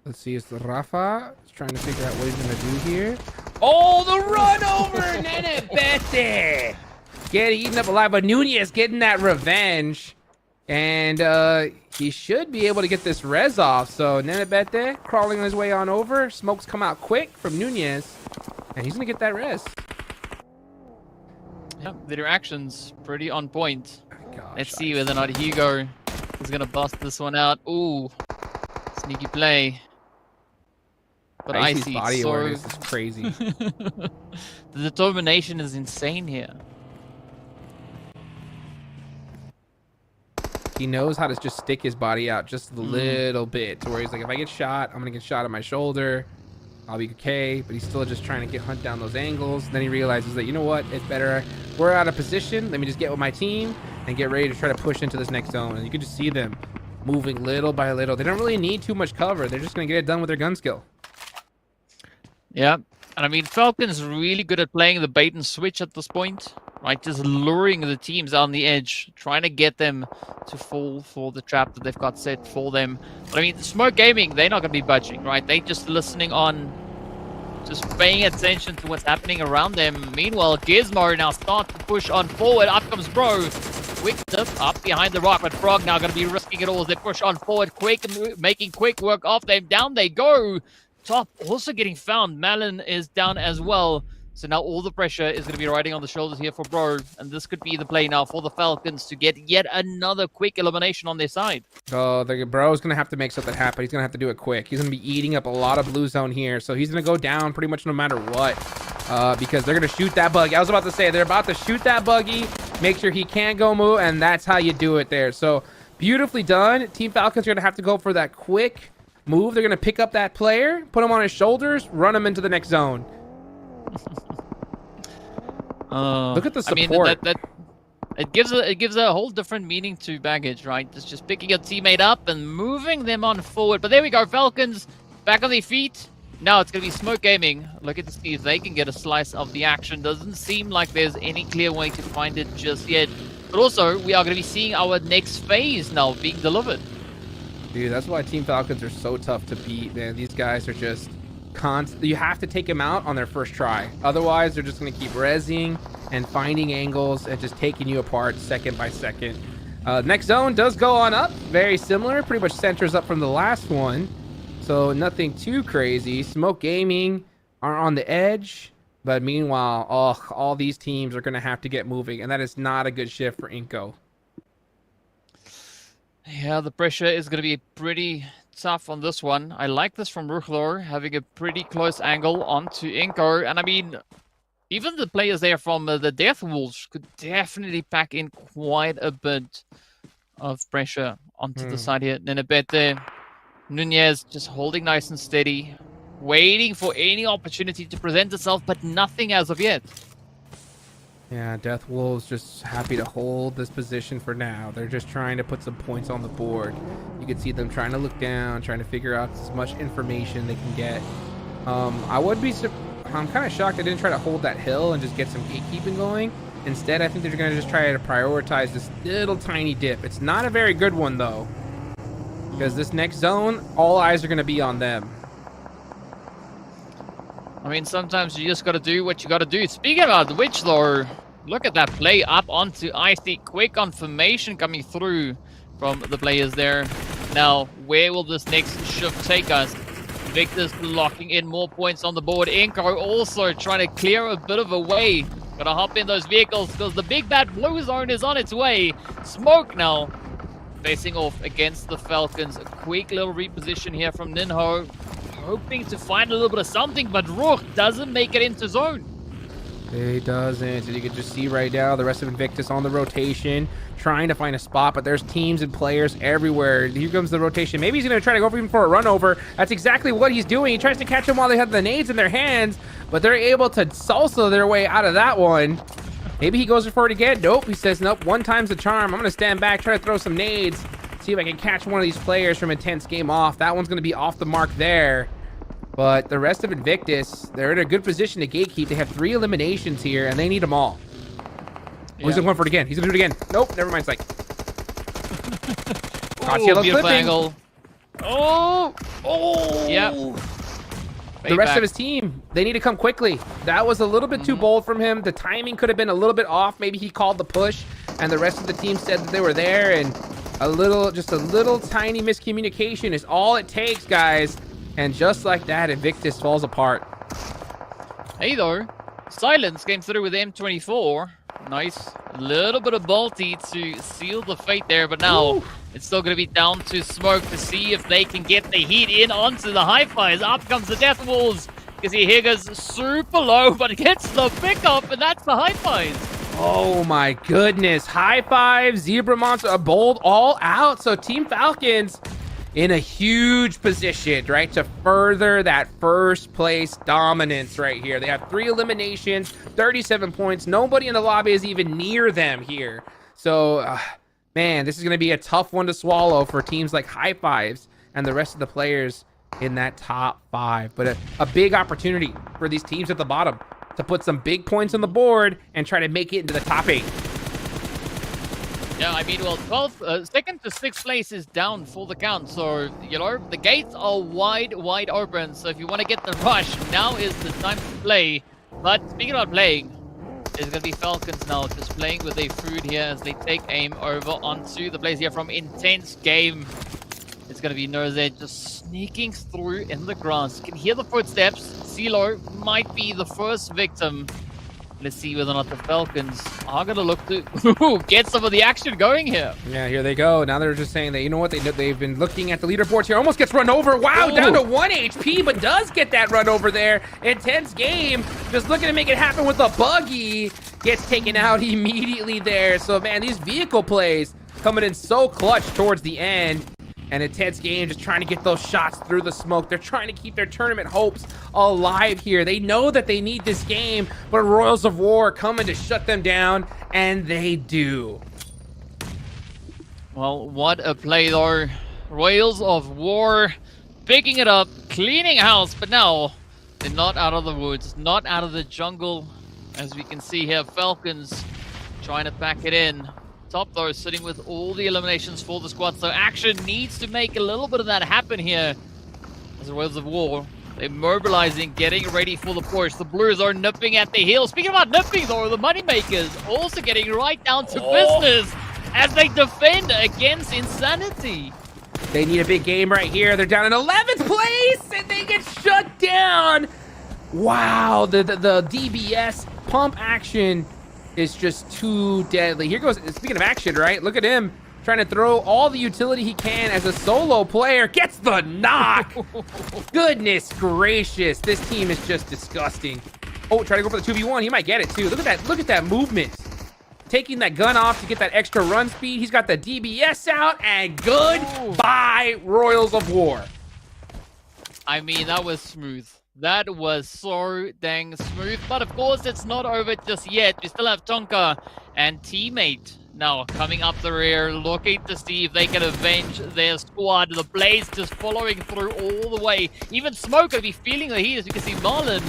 Speaker 7: Let's see, it's Rafa trying to figure out what he's going to do here. Oh, the run over! Nenebete! Get eaten up alive, but Nunez getting that revenge. And he should be able to get this res off. So Nenebete crawling his way on over. Smokes come out quick from Nunez. And he's going to get that res.
Speaker 8: Yeah, their actions pretty on point.
Speaker 7: Gosh,
Speaker 8: let's see whether or not Hugo is going to bust this one out. Ooh, sneaky play. But
Speaker 7: Icy's
Speaker 8: Icy,
Speaker 7: body
Speaker 8: so...
Speaker 7: awareness is crazy.
Speaker 8: The determination is insane here.
Speaker 7: He knows how to just stick his body out just a little bit to where he's like, if I get shot, I'm going to get shot at my shoulder. I'll be okay. But he's still just trying to hunt down those angles. Then he realizes that, you know what? It's better. We're out of position. Let me just get with my team and get ready to try to push into this next zone. And you can just see them moving little by little. They don't really need too much cover. They're just going to get it done with their gun skill.
Speaker 8: Yeah, and I mean, Falcon's really good at playing the bait and switch at this point, right? Just luring the teams on the edge, trying to get them to fall for the trap that they've got set for them. But I mean, Smoke Gaming, they're not going to be budging, right? They're just listening on, just paying attention to what's happening around them. Meanwhile, Gizmo now starts to push on forward. Up comes Bro. Quick dip up behind the rock, but Frog now going to be risking it all as they push on forward. Quick, making quick work off them. Down they go. Top also getting found. Malin is down as well. So now all the pressure is going to be riding on the shoulders here for Bro. And this could be the play now for the Falcons to get yet another quick elimination on their side.
Speaker 7: Oh, the Bro's going to have to make something happen. He's going to have to do it quick. He's going to be eating up a lot of blue zone here. So he's going to go down pretty much no matter what. Because they're going to shoot that buggy. I was about to say, they're about to shoot that buggy. Make sure he can't go move. And that's how you do it there. So beautifully done. Team Falcons are going to have to go for that quick move. They're going to pick up that player, put him on his shoulders, run him into the next zone. Look at the support.
Speaker 8: I mean, it gives a whole different meaning to baggage, right? It's just picking a teammate up and moving them on forward. But there we go, Falcons back on their feet. Now it's going to be Smoke Gaming. Looking to see if they can get a slice of the action. Doesn't seem like there's any clear way to find it just yet. But also, we are going to be seeing our next phase now being delivered.
Speaker 7: Dude, that's why Team Falcons are so tough to beat, man. These guys are just you have to take them out on their first try. Otherwise, they're just going to keep rezzing and finding angles and just taking you apart second by second. Next zone does go on up. Very similar. Pretty much centers up from the last one. So nothing too crazy. Smoke Gaming are on the edge. But meanwhile, all these teams are going to have to get moving. And that is not a good shift for Inco.
Speaker 8: Yeah, the pressure is going to be pretty tough on this one. I like this from Ruchlor, having a pretty close angle onto Inco. And I mean, even the players there from the Death Wolves could definitely pack in quite a bit of pressure onto the side here. Nenebete, Nunez just holding nice and steady, waiting for any opportunity to present itself, but nothing as of yet.
Speaker 7: Yeah, Death Wolves just happy to hold this position for now. They're just trying to put some points on the board. You can see them trying to look down, trying to figure out as much information they can get. I'm kind of shocked they didn't try to hold that hill and just get some gatekeeping going. Instead, I think they're going to just try to prioritize this little tiny dip. It's not a very good one, though, because this next zone, all eyes are going to be on them.
Speaker 8: I mean, sometimes you just got to do what you got to do. Speaking about which, though, look at that play up onto Icy. Quick confirmation coming through from the players there. Now, where will this next shift take us? Victor's locking in more points on the board. Inco also trying to clear a bit of a way. Gotta hop in those vehicles because the big bad blue zone is on its way. Smoke now facing off against the Falcons. A quick little reposition here from Ninho. Hoping to find a little bit of something, but Rook doesn't make it into zone.
Speaker 7: He doesn't. And you can just see right now the rest of Invictus on the rotation, trying to find a spot, but there's teams and players everywhere. Here comes the rotation. Maybe he's going to try to go for him for a run over. That's exactly what he's doing. He tries to catch them while they have the nades in their hands, but they're able to salsa their way out of that one. Maybe he goes for it again. Nope. He says, nope, one time's the charm. I'm going to stand back, try to throw some nades, see if I can catch one of these players from Intense Game off. That one's going to be off the mark there. But the rest of Invictus, they're in a good position to gatekeep. They have 3 eliminations here, and they need them all. Yeah. Oh, he's going for it again. He's going to do it again. Nope, never mind. It's like...
Speaker 8: Ooh, beautiful angle. Oh! Oh! Yep.
Speaker 7: The rest of his team, they need to come quickly. That was a little bit too bold from him. The timing could have been a little bit off. Maybe he called the push, and the rest of the team said that they were there, and just a little tiny miscommunication is all it takes, guys. And just like that, Invictus falls apart.
Speaker 8: Hey, though. Silence came through with M24. Nice. A little bit of bolty to seal the fate there, but now it's still going to be down to Smoke to see if they can get the heat in onto the Hi-Fis. Up comes the Death Walls, because he goes super low, but gets the pickup, and that's the Hi-Fis.
Speaker 7: Oh my goodness. High five, Zebra Monster, a bold all out. So Team Falcons in a huge position, right, to further that first place dominance right here. They have 3 eliminations, 37 points. Nobody in the lobby is even near them here. So, man, this is going to be a tough one to swallow for teams like High Fives and the rest of the players in that top 5. But a big opportunity for these teams at the bottom to put some big points on the board and try to make it into the top 8.
Speaker 8: Yeah, I mean, well, 2nd to 6th place is down for the count. So, you know, the gates are wide open. So if you want to get the rush, now is the time to play. But speaking about playing, it's going to be Falcons now just playing with their food here as they take aim over onto the plays here from Intense Game. It's going to be Norzed just sneaking through in the grass. You can hear the footsteps. CeeLo might be the first victim. Let's see whether or not the Falcons are going to look to get some of the action going here.
Speaker 7: Yeah, here they go. Now they're just saying that, you know what, they've been looking at the leaderboards here. Almost gets run over. Wow, down to 1 HP, but does get that run over there. Intense Game, just looking to make it happen with a buggy. Gets taken out immediately there. So, man, these vehicle plays coming in so clutch towards the end. And Intense Game just trying to get those shots through the smoke. They're trying to keep their tournament hopes alive here. They know that they need this game, but Royals of War coming to shut them down, and they do.
Speaker 8: Well, what a play though. Royals of War picking it up, cleaning house, but now they're not out of the woods, not out of the jungle. As we can see here, Falcons trying to pack it in. Top though, sitting with all the eliminations for the squad, so action needs to make a little bit of that happen here. As the Royals of War, they're mobilizing, getting ready for the push. The Blues are nipping at the heels. Speaking about nipping though, the Moneymakers also getting right down to business as they defend against Insanity.
Speaker 7: They need a big game right here. They're down in 11th place and they get shut down. Wow, the DBS pump action is just too deadly. Here goes, speaking of action, right? Look at him trying to throw all the utility he can as a solo player. Gets the knock. Goodness gracious. This team is just disgusting. Oh, try to go for the 2v1. He might get it too. Look at that movement. Taking that gun off to get that extra run speed. He's got the DBS out, and goodbye, Royals of War.
Speaker 8: I mean, that was smooth. That was so dang smooth, but of course it's not over just yet. We still have Tonka and Teammate now coming up the rear, looking to see if they can avenge their squad. The Blaze just following through all the way. Even Smoke will be feeling the heat, as you can see Marlon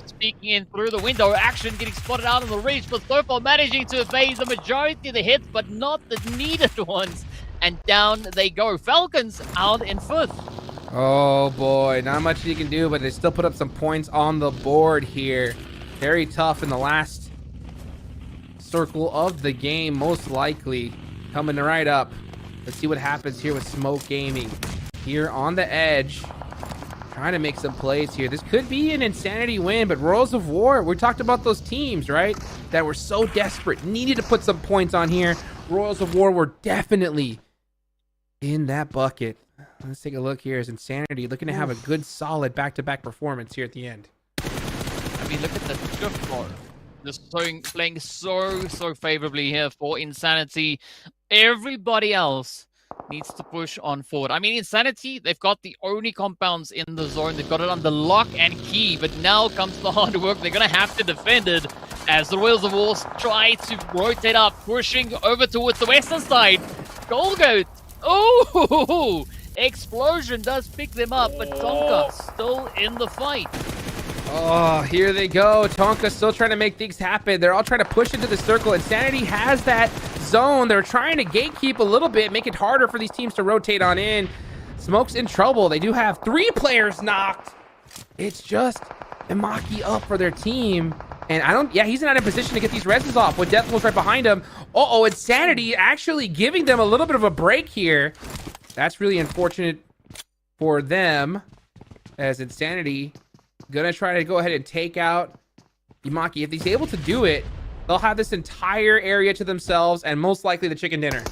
Speaker 8: speaking in through the window. Action getting spotted out on the reach, but so far managing to evade the majority of the hits, but not the needed ones. And down they go. Falcons out in 5th.
Speaker 7: Oh boy, not much you can do, but they still put up some points on the board here. Very tough in the last circle of the game, most likely. Coming right up. Let's see what happens here with Smoke Gaming. Here on the edge, trying to make some plays here. This could be an Insanity win, but Royals of War, we talked about those teams, right? That were so desperate, needed to put some points on here. Royals of War were definitely in that bucket. Let's take a look here as Insanity looking to have a good solid back-to-back performance here at the end.
Speaker 8: I mean, look at the shift bar. Just playing so favorably here for Insanity. Everybody else needs to push on forward. I mean, Insanity, they've got the only compounds in the zone. They've got it under lock and key, but now comes the hard work. They're going to have to defend it as the Royals of War try to rotate up, pushing over towards the western side. Goldgoat. Oh, Explosion does pick them up, but Tonka still in the fight.
Speaker 7: Oh, here they go. Tonka still trying to make things happen. They're all trying to push into the circle. Insanity has that zone. They're trying to gatekeep a little bit, make it harder for these teams to rotate on in. Smoke's in trouble. They do have 3 players knocked. It's just Imaki up for their team. And he's not in position to get these reses off with Deathwolf right behind him. Uh-oh, Insanity actually giving them a little bit of a break here. That's really unfortunate for them, as Insanity gonna try to go ahead and take out Imaki. If he's able to do it, they'll have this entire area to themselves and most likely the chicken dinner.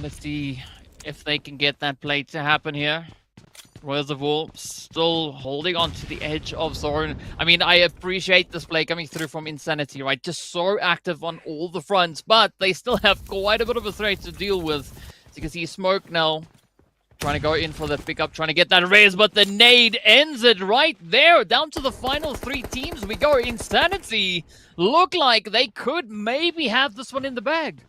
Speaker 8: Let's see if they can get that play to happen here. Royals of War still holding on to the edge of zone. I mean, I appreciate this play coming through from Insanity, right? Just so active on all the fronts, but they still have quite a bit of a threat to deal with. So you can see Smoke now trying to go in for the pickup, trying to get that raise, but the nade ends it right there. Down to the final 3 teams we go. Insanity look like they could maybe have this one in the bag.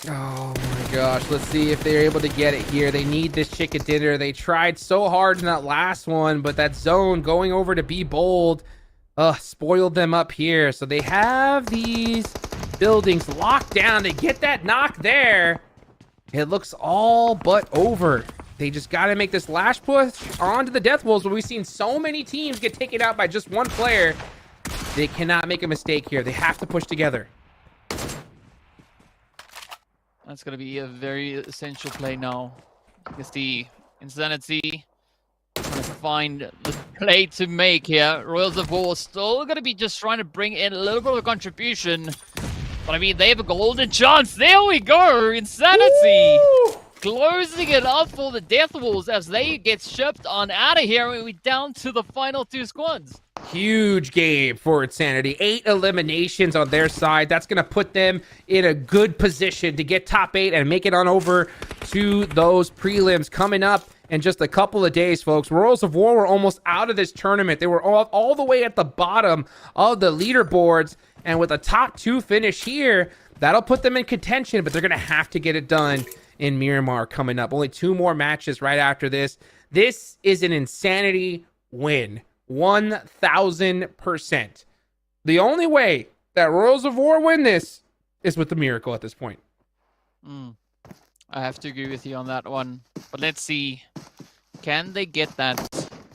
Speaker 7: Oh my gosh, let's see if they're able to get it here. They need this chicken dinner. They tried so hard in that last one, but that zone going over to be bold spoiled them up here. So they have these buildings locked down. They get that knock there. It looks all but over. They just got to make this last push onto the Death Wolves, where we've seen so many teams get taken out by just one player. They cannot make a mistake here. They have to push together.
Speaker 8: That's going to be a very essential play now. You can see Insanity trying to find the play to make here. Royals of War still going to be just trying to bring in a little bit of a contribution. But I mean, they have a golden chance. There we go. Insanity closing it up for the Death Wolves as they get shipped on out of here. And we're down to the final 2 squads.
Speaker 7: Huge game for Insanity. 8 eliminations on their side. That's going to put them in a good position to get top 8 and make it on over to those prelims coming up in just a couple of days, folks. Royals of War were almost out of this tournament. They were all the way at the bottom of the leaderboards. And with a top 2 finish here, that'll put them in contention, but they're going to have to get it done in Miramar coming up. Only 2 more matches right after this. This is an Insanity win. 1000%. The only way that Royals of War win this is with the miracle at this point.
Speaker 8: I have to agree with you on that one. But let's see. Can they get that?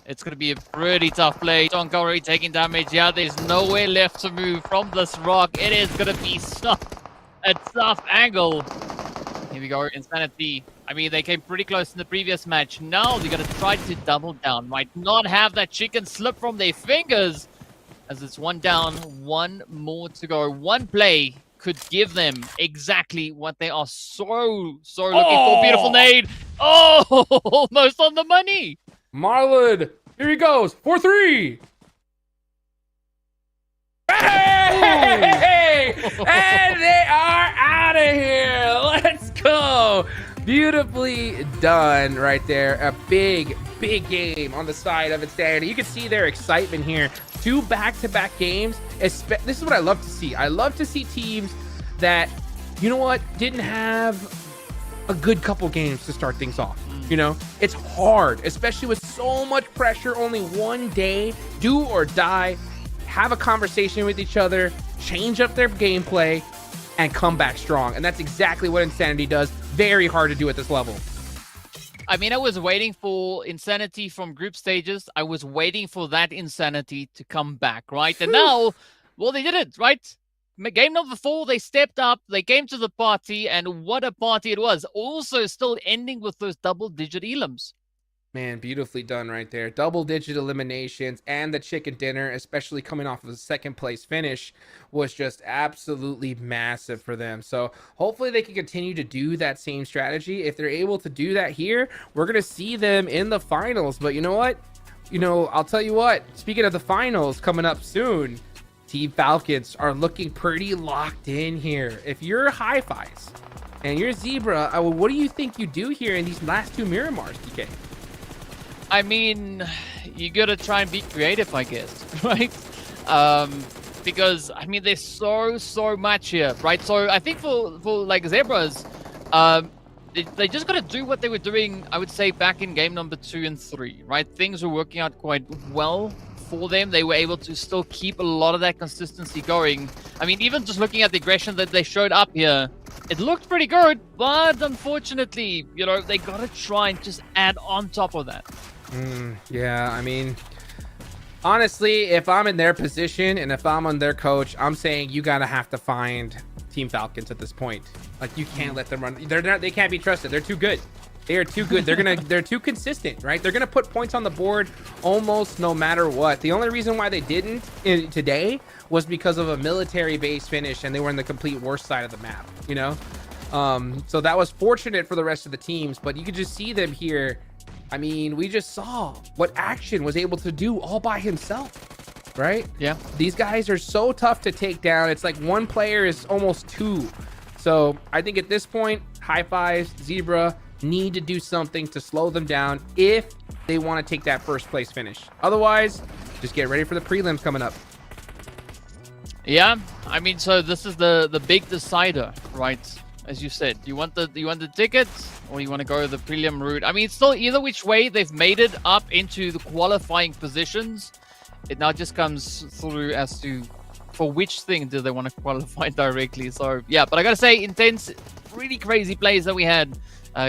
Speaker 8: It's going to be a pretty tough play. Tonka already taking damage. Yeah, there's nowhere left to move from this rock. It is going to be a tough angle. Here we go, Insanity. I mean, they came pretty close in the previous match. Now they're going to try to double down. Might not have that chicken slip from their fingers. As it's 1 down, 1 more to go. One play could give them exactly what they are so looking for. Beautiful nade. Oh, almost on the money.
Speaker 7: Marlon, here he goes. 4-3. Hey! And they are out of here. Let's go. Beautifully done right there. A big game on the side of Insanity. You can see their excitement here. 2 back-to-back games. This is what I love to see. I love to see teams that, you know what, didn't have a good couple games to start things off. You know, it's hard, especially with so much pressure. Only 1 day, do or die. Have a conversation with each other, change up their gameplay, and come back strong. And that's exactly what Insanity does. Very hard to do at this level.
Speaker 8: I mean, I was waiting for Insanity from group stages. I was waiting for that Insanity to come back, right? And now, well, they did it, right? Game number 4, they stepped up, they came to the party, and what a party it was. Also still ending with those double-digit elims.
Speaker 7: Man, beautifully done right there. Double-digit eliminations and the chicken dinner, especially coming off of a 2nd place finish, was just absolutely massive for them. So hopefully they can continue to do that same strategy. If they're able to do that here, we're going to see them in the finals. But you know what? you know, I'll tell you what, speaking of the finals coming up soon, Team Falcons are looking pretty locked in here. If you're Hi-Fi's and you're Zebra, what do you think you do here in these last two Miramars, DK?
Speaker 8: I mean, you gotta try and be creative, I guess, right? Because I mean, there's so much here, right? So I think for like Zebras, they just gotta do what they were doing, I would say, back in game number 2 and 3, right? Things were working out quite well for them. They were able to still keep a lot of that consistency going. I mean, even just looking at the aggression that they showed up here, it looked pretty good, but unfortunately, you know, they gotta try and just add on top of that.
Speaker 7: Yeah, I mean, honestly, if I'm in their position and if I'm on their coach, I'm saying you gotta have to find Team Falcons at this point. Like, you can't let them run. They can't be trusted. They're too good. They are too good. They're too consistent, right? They're gonna put points on the board almost no matter what. The only reason why they didn't today was because of a military base finish, and they were in the complete worst side of the map, you know. So that was fortunate for the rest of the teams, but you could just see them here. I mean, we just saw what Action was able to do all by himself, right?
Speaker 8: Yeah.
Speaker 7: These guys are so tough to take down. It's like one player is almost two. So I think at this point, Hi-Fi's, Zebra need to do something to slow them down if they want to take that first place finish. Otherwise, just get ready for the prelims coming up.
Speaker 8: Yeah, I mean, so this is the big decider, right? As you said, you want the tickets, or you want to go the prelim route? I mean, still, either which way, they've made it up into the qualifying positions. It now just comes through as to for which thing do they want to qualify directly. So yeah, but I gotta say, intense, really crazy plays that we had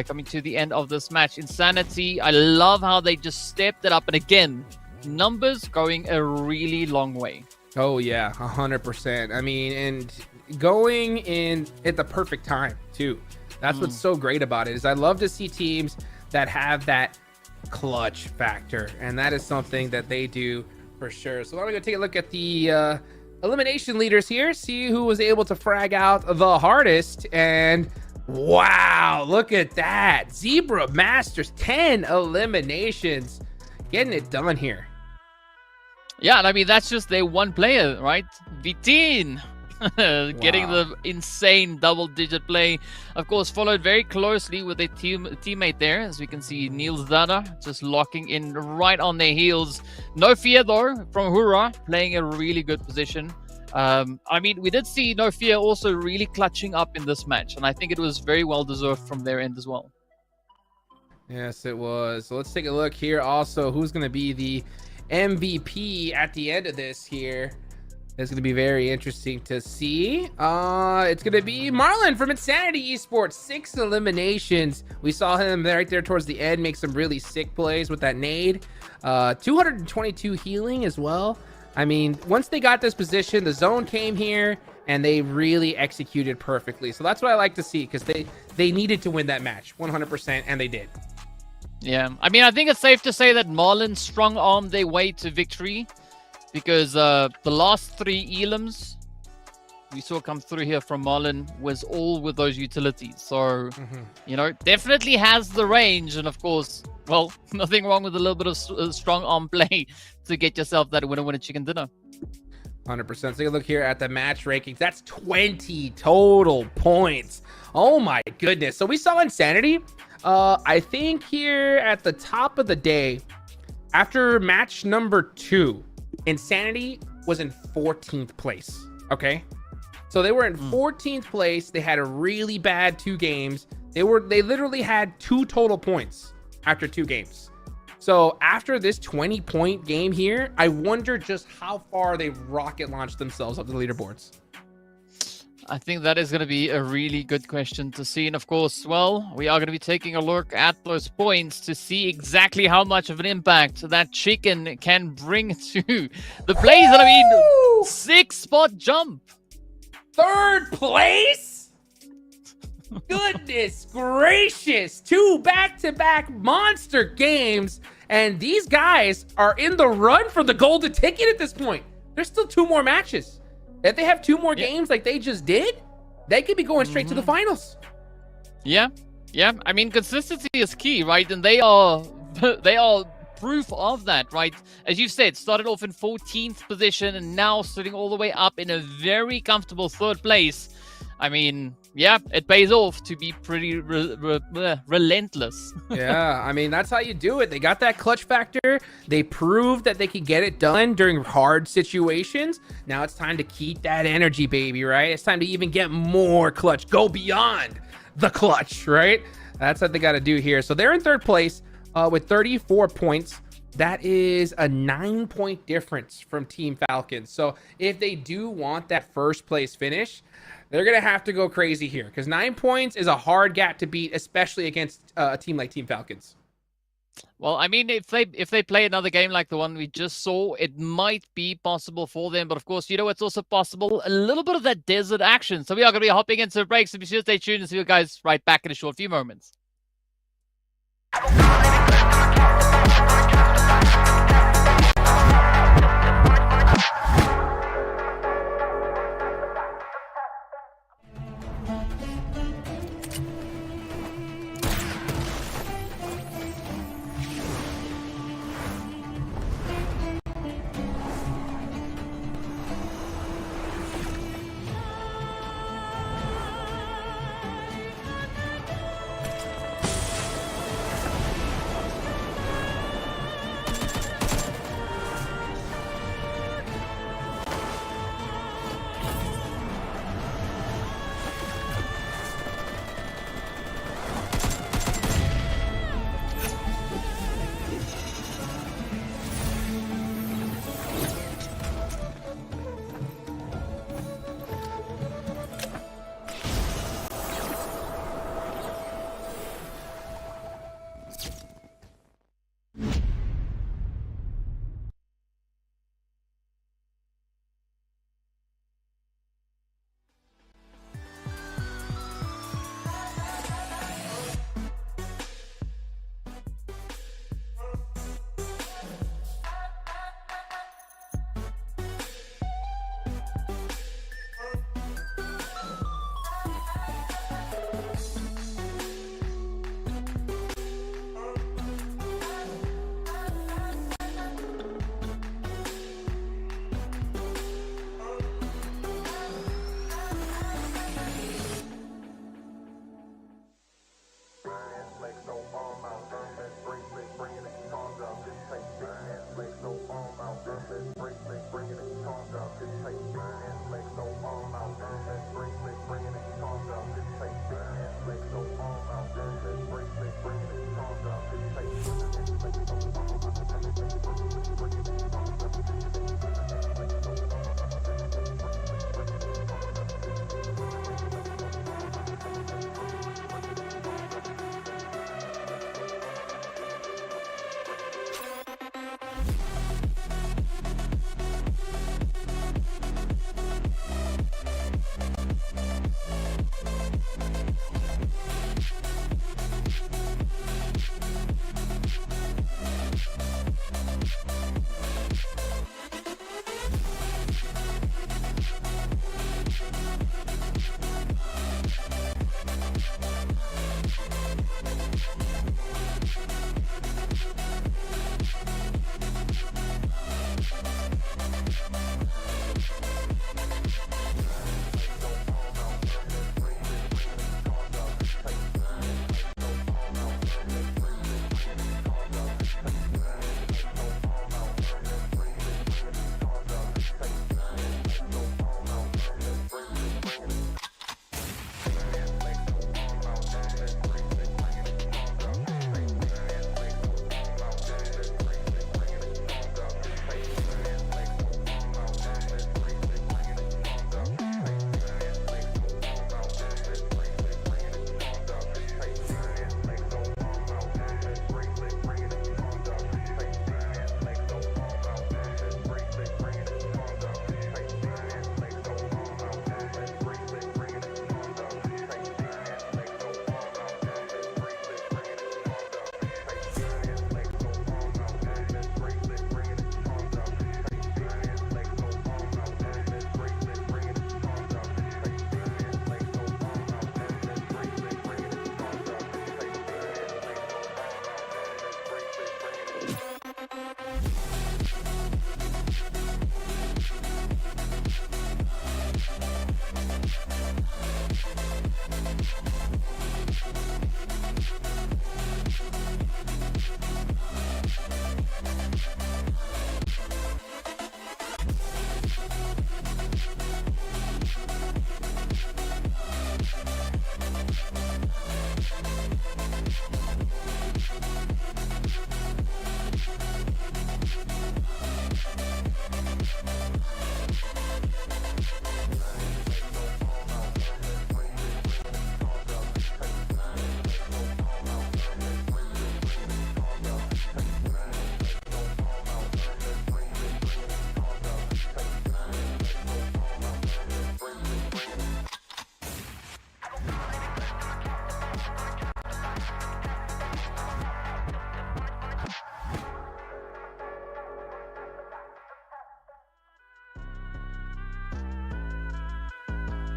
Speaker 8: coming to the end of this match. Insanity, I love how they just stepped it up, and again, numbers going a really long way.
Speaker 7: Oh yeah, 100%. I mean, and going in at the perfect time too. That's what's so great about it, is I love to see teams that have that clutch factor, and that is something that they do for sure. So I'm gonna take a look at the elimination leaders here, see who was able to frag out the hardest. And wow, look at that. Zebra Masters, 10 eliminations, getting it done here.
Speaker 8: Yeah, and I mean, that's just their one player, right? Vitin getting the insane double-digit play. Of course, followed very closely with their teammate there. As we can see, Niels Dada just locking in right on their heels. No Fear, though, from Hura, playing a really good position. I mean, we did see No Fear also really clutching up in this match, and I think it was very well-deserved from their end as well.
Speaker 7: Yes, it was. So let's take a look here also. Who's going to be the MVP at the end of this here? It's going to be very interesting to see. It's going to be Marlon from Insanity Esports, 6 eliminations. We saw him right there towards the end make some really sick plays with that nade. 222 healing as well. I mean, once they got this position, the zone came here and they really executed perfectly. So that's what I like to see, because they needed to win that match 100%, and they did.
Speaker 8: Yeah, I mean, I think it's safe to say that Marlon strong-armed their way to victory, because the last 3 elims we saw come through here from Marlon was all with those utilities. So, you know, definitely has the range. And of course, well, nothing wrong with a little bit of strong arm play to get yourself that winner chicken dinner.
Speaker 7: 100%. Take a look here at the match rankings. That's 20 total points. Oh my goodness. So we saw Insanity. I think here at the top of the day, after match number 2, Insanity was in 14th place. Okay, so they were in 14th place. They had a really bad 2 games. They literally had 2 total points after 2 games. So after this 20-point game here, I wonder just how far they rocket launched themselves up the leaderboards.
Speaker 8: I think that is going to be a really good question to see. And of course, well, we are going to be taking a look at those points to see exactly how much of an impact that chicken can bring to the plays. And I mean, 6-spot jump.
Speaker 7: 3rd place? Goodness gracious. 2 back-to-back monster games. And these guys are in the run for the golden ticket at this point. There's still 2 more matches. If they have 2 more games like they just did, they could be going straight to the finals.
Speaker 8: Yeah. I mean, consistency is key, right? And they are proof of that, right? As you've said, started off in 14th position and now sitting all the way up in a very comfortable 3rd place. I mean, yeah, it pays off to be pretty relentless.
Speaker 7: Yeah, I mean, that's how you do it. They got that clutch factor. They proved that they could get it done during hard situations. Now it's time to keep that energy, baby, right? It's time to even get more clutch. Go beyond the clutch, right? That's what they got to do here. So they're in 3rd place with 34 points. That is a 9-point difference from Team Falcons. So if they do want that 1st place finish, they're going to have to go crazy here because 9 points is a hard gap to beat, especially against a team like Team Falcons.
Speaker 8: Well, I mean, if they play another game like the one we just saw, it might be possible for them. But of course, you know, it's also possible a little bit of that desert action. So we are going to be hopping into a break. So be sure to stay tuned and see you guys right back in a short few moments.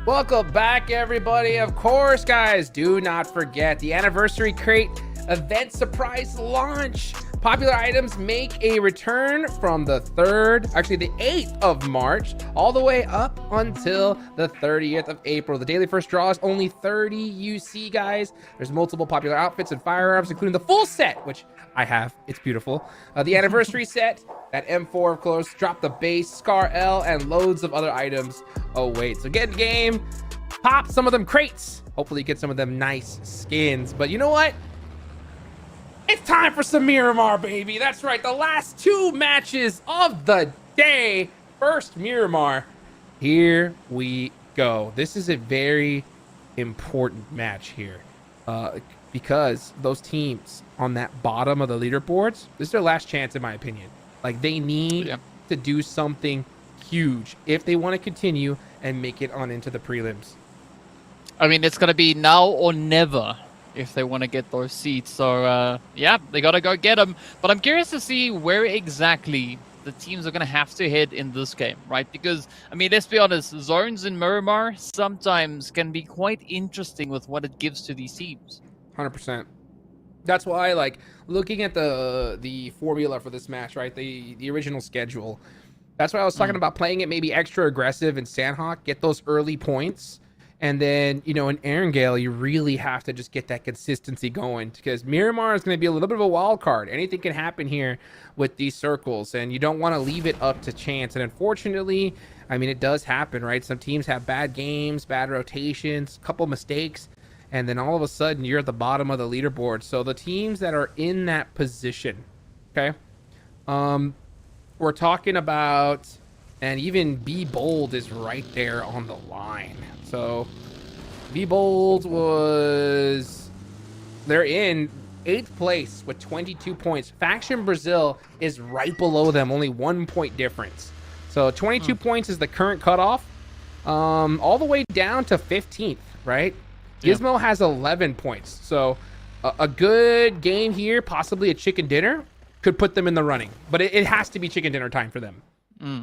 Speaker 7: Welcome back, everybody. Of course, guys, do not forget the anniversary crate event surprise launch. Popular items make a return from the 8th of March, all the way up until the 30th of April. The daily first draw is only 30 UC, guys. There's multiple popular outfits and firearms, including the full set, which I have. It's beautiful. The anniversary set, that M4, of course, drop the base, Scar L, and loads of other items await. So get in the game, pop some of them crates. Hopefully get some of them nice skins. But you know what? It's time for some Miramar, baby. That's right. The last 2 matches of the day. First Miramar. Here we go. This is a very important match here. Because those teams on that bottom of the leaderboards, this is their last chance, in my opinion. Like, they need to do something huge if they want to continue and make it on into the prelims.
Speaker 8: I mean, it's going to be now or never if they want to get those seats. So, yeah, they got to go get them. But I'm curious to see where exactly the teams are going to have to head in this game, right? Because, I mean, let's be honest, zones in Miramar sometimes can be quite interesting with what it gives to these teams.
Speaker 7: 100%. That's why, like, looking at the formula for this match, right? The original schedule. That's why I was talking about playing it maybe extra aggressive in Sanhok, get those early points. And then, you know, in Erangel, you really have to just get that consistency going, because Miramar is going to be a little bit of a wild card. Anything can happen here with these circles, and you don't want to leave it up to chance. And unfortunately, I mean, it does happen, right? Some teams have bad games, bad rotations, a couple mistakes, and then all of a sudden you're at the bottom of the leaderboard. So the teams that are in that position, okay, we're talking about, and even Be Bold is right there on the line. So Be Bold they're in 8th place with 22 points. Faction Brazil is right below them, only 1 point difference. So 22 points is the current cutoff, all the way down to 15th, right? Gizmo has 11 points. So a good game here, possibly a chicken dinner, could put them in the running. But it has to be chicken dinner time for them.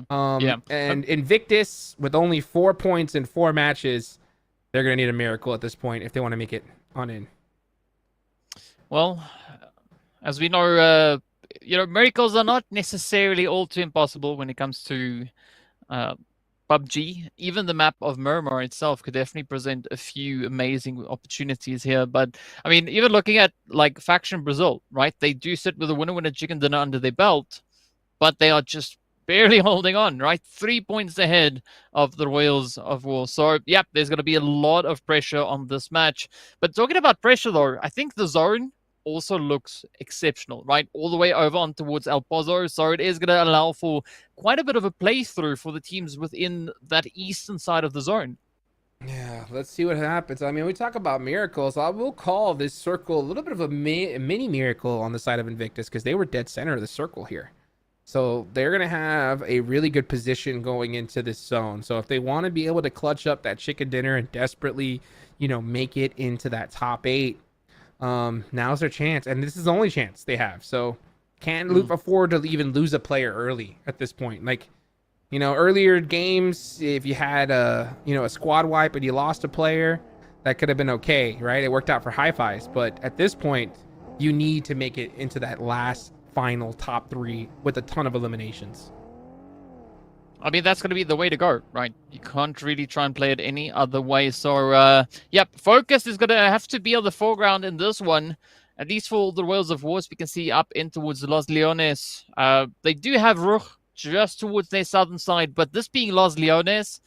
Speaker 7: And Invictus, with only 4 points in 4 matches, they're going to need a miracle at this point if they want to make it on in.
Speaker 8: Well, as we know, miracles are not necessarily all too impossible when it comes to PUBG. Even the map of Miramar itself could definitely present a few amazing opportunities here. But, I mean, even looking at, like, Faction Brazil, right? They do sit with a winner chicken dinner under their belt, but they are just barely holding on, right? 3 points ahead of the Royals of War. So, yep, there's going to be a lot of pressure on this match. But talking about pressure, though, I think the zone also looks exceptional, right? All the way over on towards El Pozo. So it is going to allow for quite a bit of a playthrough for the teams within that eastern side of the zone.
Speaker 7: Yeah, let's see what happens. I mean, we talk about miracles. I will call this circle a little bit of a mini miracle on the side of Invictus, because they were dead center of the circle here. So they're going to have a really good position going into this zone. So if they want to be able to clutch up that chicken dinner and desperately, you know, make it into that top 8, now's their chance. And this is the only chance they have. So can't afford to even lose a player early at this point. Like, you know, earlier games, if you had a squad wipe and you lost a player, that could have been okay, right? It worked out for Hi-Fi's. But at this point, you need to make it into that last final top 3 with a ton of eliminations.
Speaker 8: I mean, that's going to be the way to go, right? You can't really try and play it any other way. So, yep, focus is going to have to be on the foreground in this one. At least for the Royals of Wars, we can see up in towards Los Leones. They do have Ruch just towards their southern side, but this being Los Leones,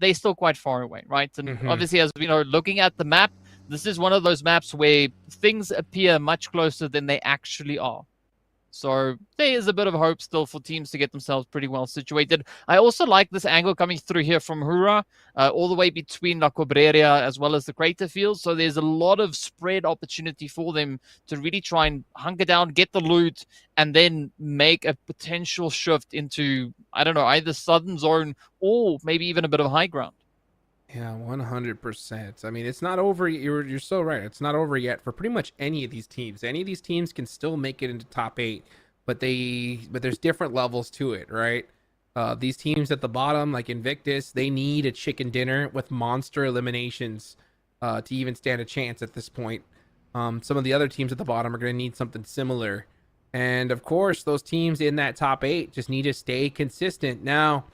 Speaker 8: they're still quite far away, right? And obviously, as we know, looking at the map, this is one of those maps where things appear much closer than they actually are. So there is a bit of hope still for teams to get themselves pretty well situated. I also like this angle coming through here from Hura, all the way between La Cobreria as well as the Crater Field. So there's a lot of spread opportunity for them to really try and hunker down, get the loot, and then make a potential shift into, I don't know, either southern zone or maybe even a bit of high ground.
Speaker 7: Yeah, 100%. I mean, it's not over. You're so right. It's not over yet for pretty much any of these teams. Any of these teams can still make it into top 8, but there's different levels to it, right? These teams at the bottom, like Invictus, they need a chicken dinner with monster eliminations to even stand a chance at this point. Some of the other teams at the bottom are going to need something similar. And of course, those teams in that top 8 just need to stay consistent. Now,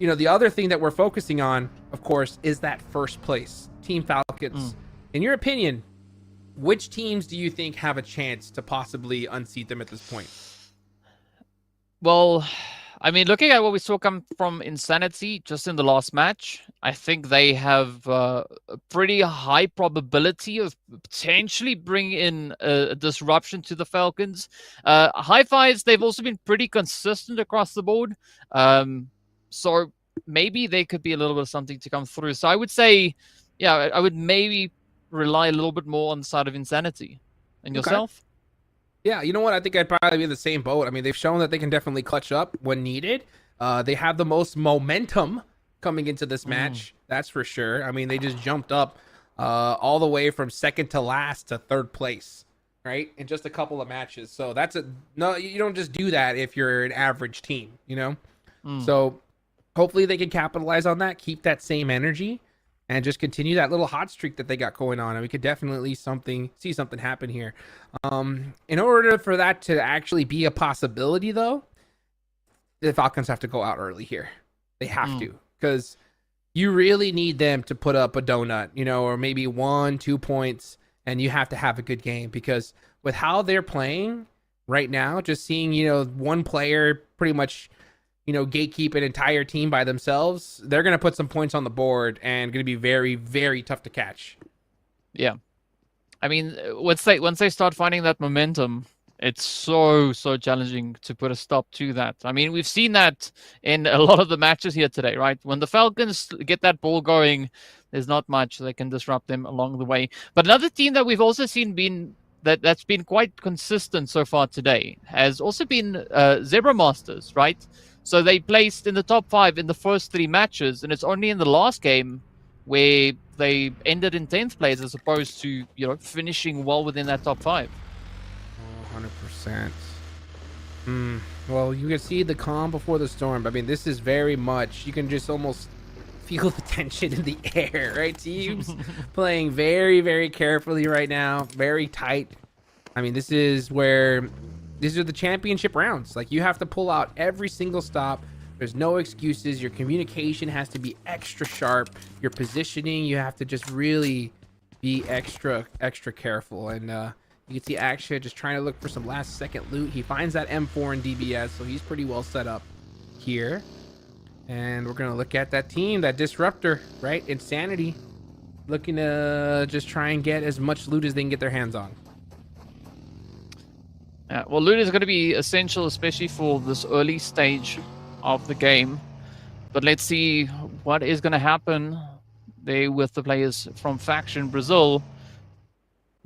Speaker 7: you know, the other thing that we're focusing on, of course, is that first place, Team Falcons. In your opinion, which teams do you think have a chance to possibly unseat them at this point?
Speaker 8: Well, I mean, looking at what we saw come from Insanity just in the last match, I think they have a pretty high probability of potentially bringing in a disruption to the Falcons. Hi-Fi's, they've also been pretty consistent across the board. So maybe they could be a little bit of something to come through. So I would say, yeah, I would maybe rely a little bit more on the side of Insanity. And yourself?
Speaker 7: Yeah, you know what? I think I'd probably be in the same boat. I mean, they've shown that they can definitely clutch up when needed. They have the most momentum coming into this match. That's for sure. I mean, they just jumped up all the way from second to last to third place, right? In just a couple of matches. So no, you don't just do that if you're an average team, you know? So hopefully they can capitalize on that, keep that same energy, and just continue that little hot streak that they got going on. And we could definitely see something happen here. In order for that to actually be a possibility, though, the Falcons have to go out early here. They have to, because you really need them to put up a donut, you know, or maybe 1-2 points, and you have to have a good game, because with how they're playing right now, just seeing, you know, one player pretty much, you know, gatekeep an entire team by themselves, they're going to put some points on the board and going to be very, very tough to catch.
Speaker 8: Yeah. I mean, once they start finding that momentum, it's so challenging to put a stop to that. I mean, we've seen that in a lot of the matches here today, right? When the Falcons get that ball going, there's not much that can disrupt them along the way. But another team that we've also seen that's been quite consistent so far today has also been Zebra Masters, right? So they placed in the top 5 in the first 3 matches, and it's only in the last game where they ended in 10th place as opposed to, you know, finishing well within that top 5.
Speaker 7: 100%. Well, you can see the calm before the storm. I mean, this is very much, you can just almost feel the tension in the air, right? Teams playing very, very carefully right now, very tight. I mean, these are the championship rounds. Like, you have to pull out every single stop. There's no excuses. Your communication has to be extra sharp. Your positioning, you have to just really be extra careful. And you can see Aksha just trying to look for some last second loot. He finds that M4 in DBS, so he's pretty well set up here. And we're going to look at that team, that disruptor, right? Insanity, looking to just try and get as much loot as they can get their hands on.
Speaker 8: Yeah, well, loot is going to be essential, especially for this early stage of the game. But let's see what is going to happen there with the players from Faction Brazil.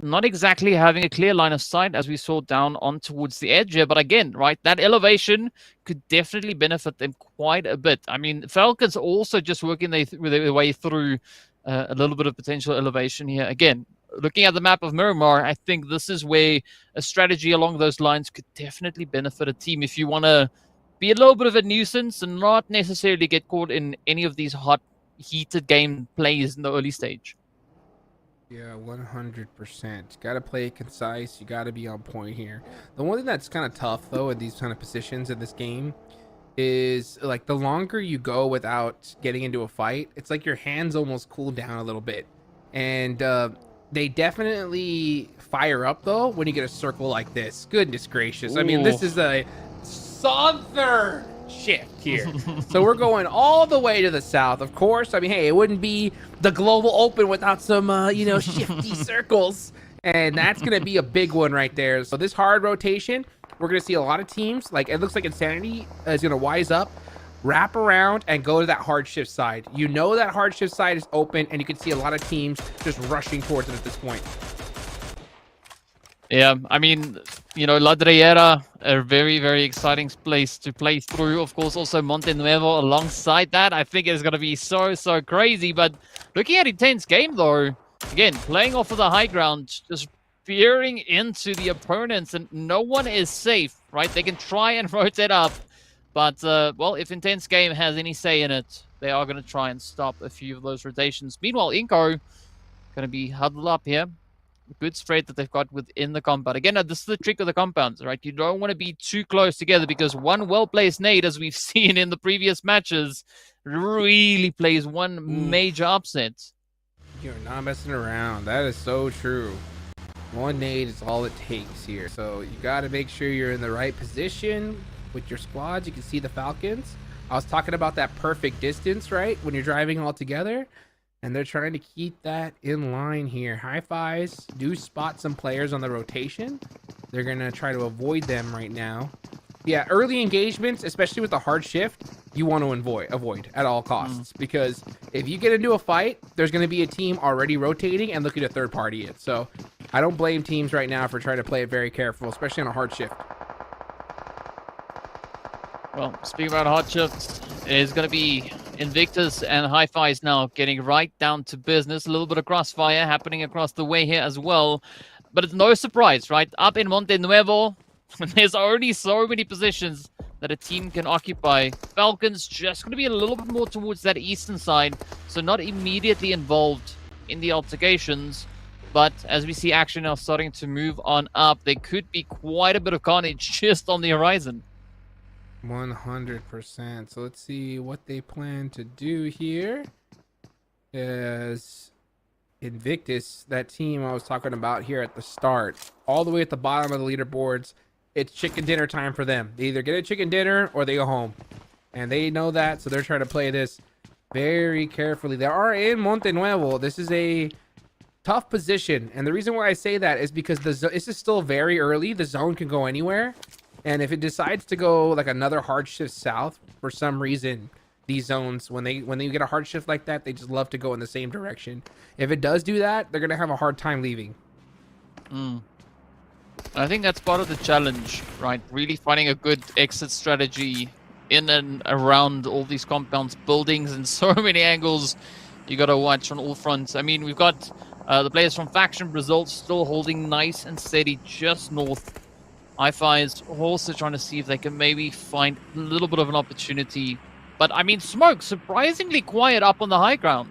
Speaker 8: Not exactly having a clear line of sight as we saw down on towards the edge here. But again, right, that elevation could definitely benefit them quite a bit. I mean, Falcons also just working their way through a little bit of potential elevation here. Again, looking at the map of Miramar, I think this is where a strategy along those lines could definitely benefit a team if you want to be a little bit of a nuisance and not necessarily get caught in any of these heated game plays in the early stage.
Speaker 7: Yeah, 100%. Got to play it concise. You got to be on point here. The one thing that's kind of tough, though, in these kind of positions in this game is, like, the longer you go without getting into a fight, it's like your hands almost cool down a little bit. And they definitely fire up, though, when you get a circle like this. Goodness gracious. I mean, this is a southern shift here. So we're going all the way to the south, of course. I mean, hey, it wouldn't be the Global Open without some, shifty circles. And that's going to be a big one right there. So this hard rotation, we're going to see a lot of teams. Like, it looks like Insanity is going to wise up, wrap around, and go to that hard shift side. You know that hard shift side is open, and you can see a lot of teams just rushing towards it at this point.
Speaker 8: Yeah, I mean, Ladriera, a very, very exciting place to play through. Of course, also Monte Nuevo alongside that. I think it's going to be so crazy. But looking at Intense game, though, again, playing off of the high ground, just veering into the opponents, and no one is safe, right? They can try and rotate up, But, well, if Intense Game has any say in it, they are going to try and stop a few of those rotations. Meanwhile, Inco going to be huddled up here. Good spread that they've got within the compound. Again, this is the trick of the compounds, right? You don't want to be too close together because one well-placed nade, as we've seen in the previous matches, really plays one major upset.
Speaker 7: You're not messing around. That is so true. One nade is all it takes here. So you got to make sure you're in the right position with your squads. You can see the Falcons. I was talking about that perfect distance, right? When you're driving all together. And they're trying to keep that in line here. Hi-Fi's do spot some players on the rotation. They're going to try to avoid them right now. Yeah, early engagements, especially with the hard shift, you want to avoid at all costs. Because if you get into a fight, there's going to be a team already rotating and looking to third party it. So I don't blame teams right now for trying to play it very careful, especially on a hard shift.
Speaker 8: Well, speaking about hard shifts, it is going to be Invictus and Hi-Fi's now getting right down to business. A little bit of crossfire happening across the way here as well. But it's no surprise, right? Up in Monte Nuevo, there's already so many positions that a team can occupy. Falcons just going to be a little bit more towards that eastern side, so not immediately involved in the altercations. But as we see action now starting to move on up, there could be quite a bit of carnage just on the horizon.
Speaker 7: 100%. So let's see what they plan to do here. As Invictus, that team I was talking about here at the start, all the way at the bottom of the leaderboards, it's chicken dinner time for them. They either get a chicken dinner or they go home. And they know that, so they're trying to play this very carefully. They are in Monte Nuevo. This is a tough position. And the reason why I say that is because this is still very early. The zone can go anywhere. And if it decides to go like another hard shift south, for some reason, these zones, when they get a hard shift like that, they just love to go in the same direction. If it does do that, they're going to have a hard time leaving.
Speaker 8: I think that's part of the challenge, right? Really finding a good exit strategy in and around all these compounds, buildings, and so many angles you got to watch on all fronts. I mean, we've got the players from Faction Brazil still holding nice and steady just north. Hi-Fi is also trying to see if they can maybe find a little bit of an opportunity. But, I mean, Smoke, surprisingly quiet up on the high ground.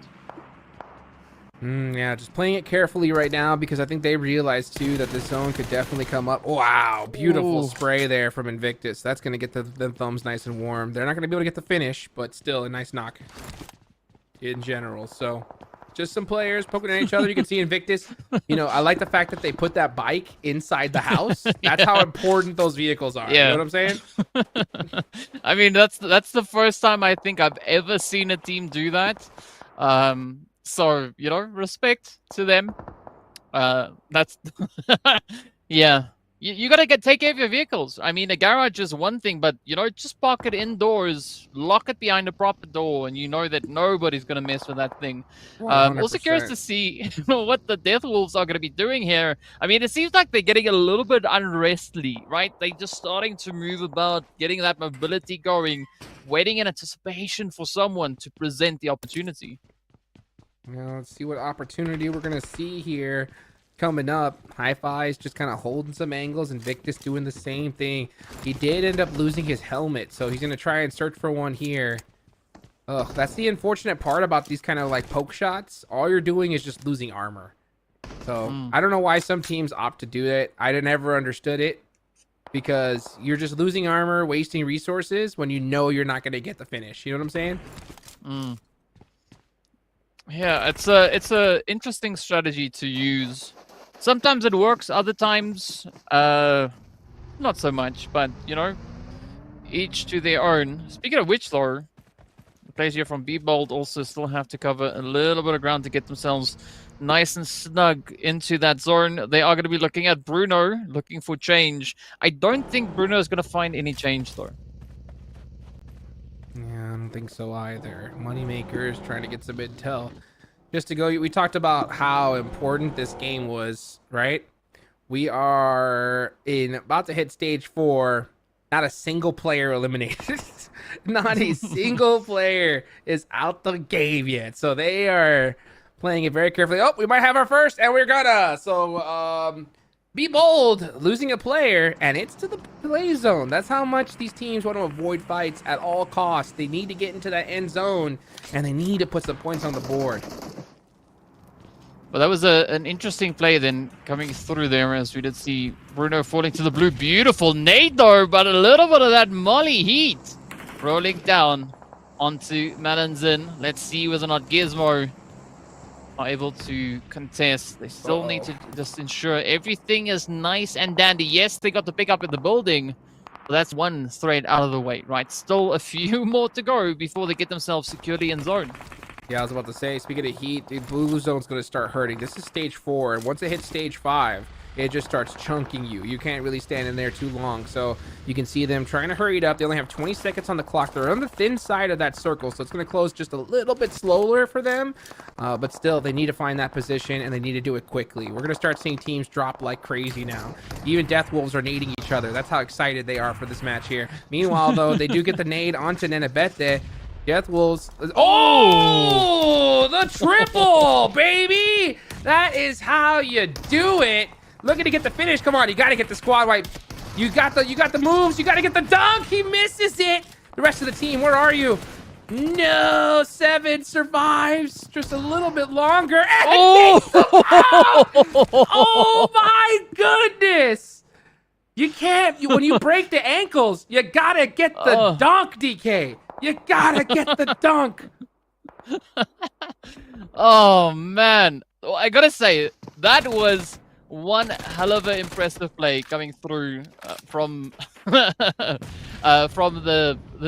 Speaker 7: Yeah, just playing it carefully right now because I think they realize, too, that the zone could definitely come up. Wow, beautiful spray there from Invictus. That's going to get the thumbs nice and warm. They're not going to be able to get the finish, but still a nice knock in general. So just some players poking at each other. You can see Invictus. You know, I like the fact that they put that bike inside the house. That's how important those vehicles are.
Speaker 8: Yeah.
Speaker 7: You know what I'm saying?
Speaker 8: I mean, that's the first time I think I've ever seen a team do that. So, you know, respect to them. That's yeah. You gotta take care of your vehicles. I mean, a garage is one thing, but you know, just park it indoors, lock it behind a proper door, and you know that nobody's gonna mess with that thing. Also curious to see what the Death Wolves are gonna be doing here. I mean, it seems like they're getting a little bit unrestly, right? They're just starting to move about, getting that mobility going, waiting in anticipation for someone to present the opportunity.
Speaker 7: Well, let's see what opportunity we're gonna see here. Coming up, Hi-Fi's just kind of holding some angles, and Invictus doing the same thing. He did end up losing his helmet, so he's going to try and search for one here. Ugh, that's the unfortunate part about these kind of like poke shots. All you're doing is just losing armor. So I don't know why some teams opt to do it. I never understood it because you're just losing armor, wasting resources when you know you're not going to get the finish. You know what I'm saying?
Speaker 8: Yeah, it's a interesting strategy to use. Sometimes it works, other times, not so much. But, you know, each to their own. Speaking of which, though, the players here from B-Bold also still have to cover a little bit of ground to get themselves nice and snug into that zone. They are going to be looking at Bruno, looking for change. I don't think Bruno is going to find any change, though.
Speaker 7: Yeah, I don't think so either. Moneymakers trying to get some intel. Just to go, we talked about how important this game was, right? We are about to hit stage 4. Not a single player eliminated. Not a single player is out the game yet. So they are playing it very carefully. Oh, we might have our first, and we're gonna. So Be bold, losing a player, and it's to the play zone. That's how much these teams want to avoid fights at all costs. They need to get into that end zone, and they need to put some points on the board.
Speaker 8: Well, that was an interesting play then coming through there, as we did see Bruno falling to the blue. Beautiful nade though, but a little bit of that molly heat rolling down onto Malinzin. Let's see whether or not Gizmo are able to contest. They still need to just ensure everything is nice and dandy. Yes, they got the pick up in the building, but that's one thread out of the way, right? Still a few more to go before they get themselves securely in zone.
Speaker 7: Yeah, I was about to say, speaking of heat, the blue zone's going to start hurting. This is stage 4, and once it hits stage 5, it just starts chunking you. You can't really stand in there too long, so you can see them trying to hurry it up. They only have 20 seconds on the clock. They're on the thin side of that circle, so it's going to close just a little bit slower for them, but still, they need to find that position, and they need to do it quickly. We're going to start seeing teams drop like crazy now. Even Death Wolves are nading each other. That's how excited they are for this match here. Meanwhile, though, they do get the nade onto Nenebete. Death Wolves. Oh, the triple, baby! That is how you do it. Looking to get the finish. Come on, you got to get the squad wipe. You got the moves. You got to get the dunk. He misses it. The rest of the team, where are you? No, 7 survives just a little bit longer. Oh my goodness! You can't. When you break the ankles, you gotta get the dunk, DK. You gotta get the dunk.
Speaker 8: Oh man, well, I gotta say that was one hell of an impressive play coming through from the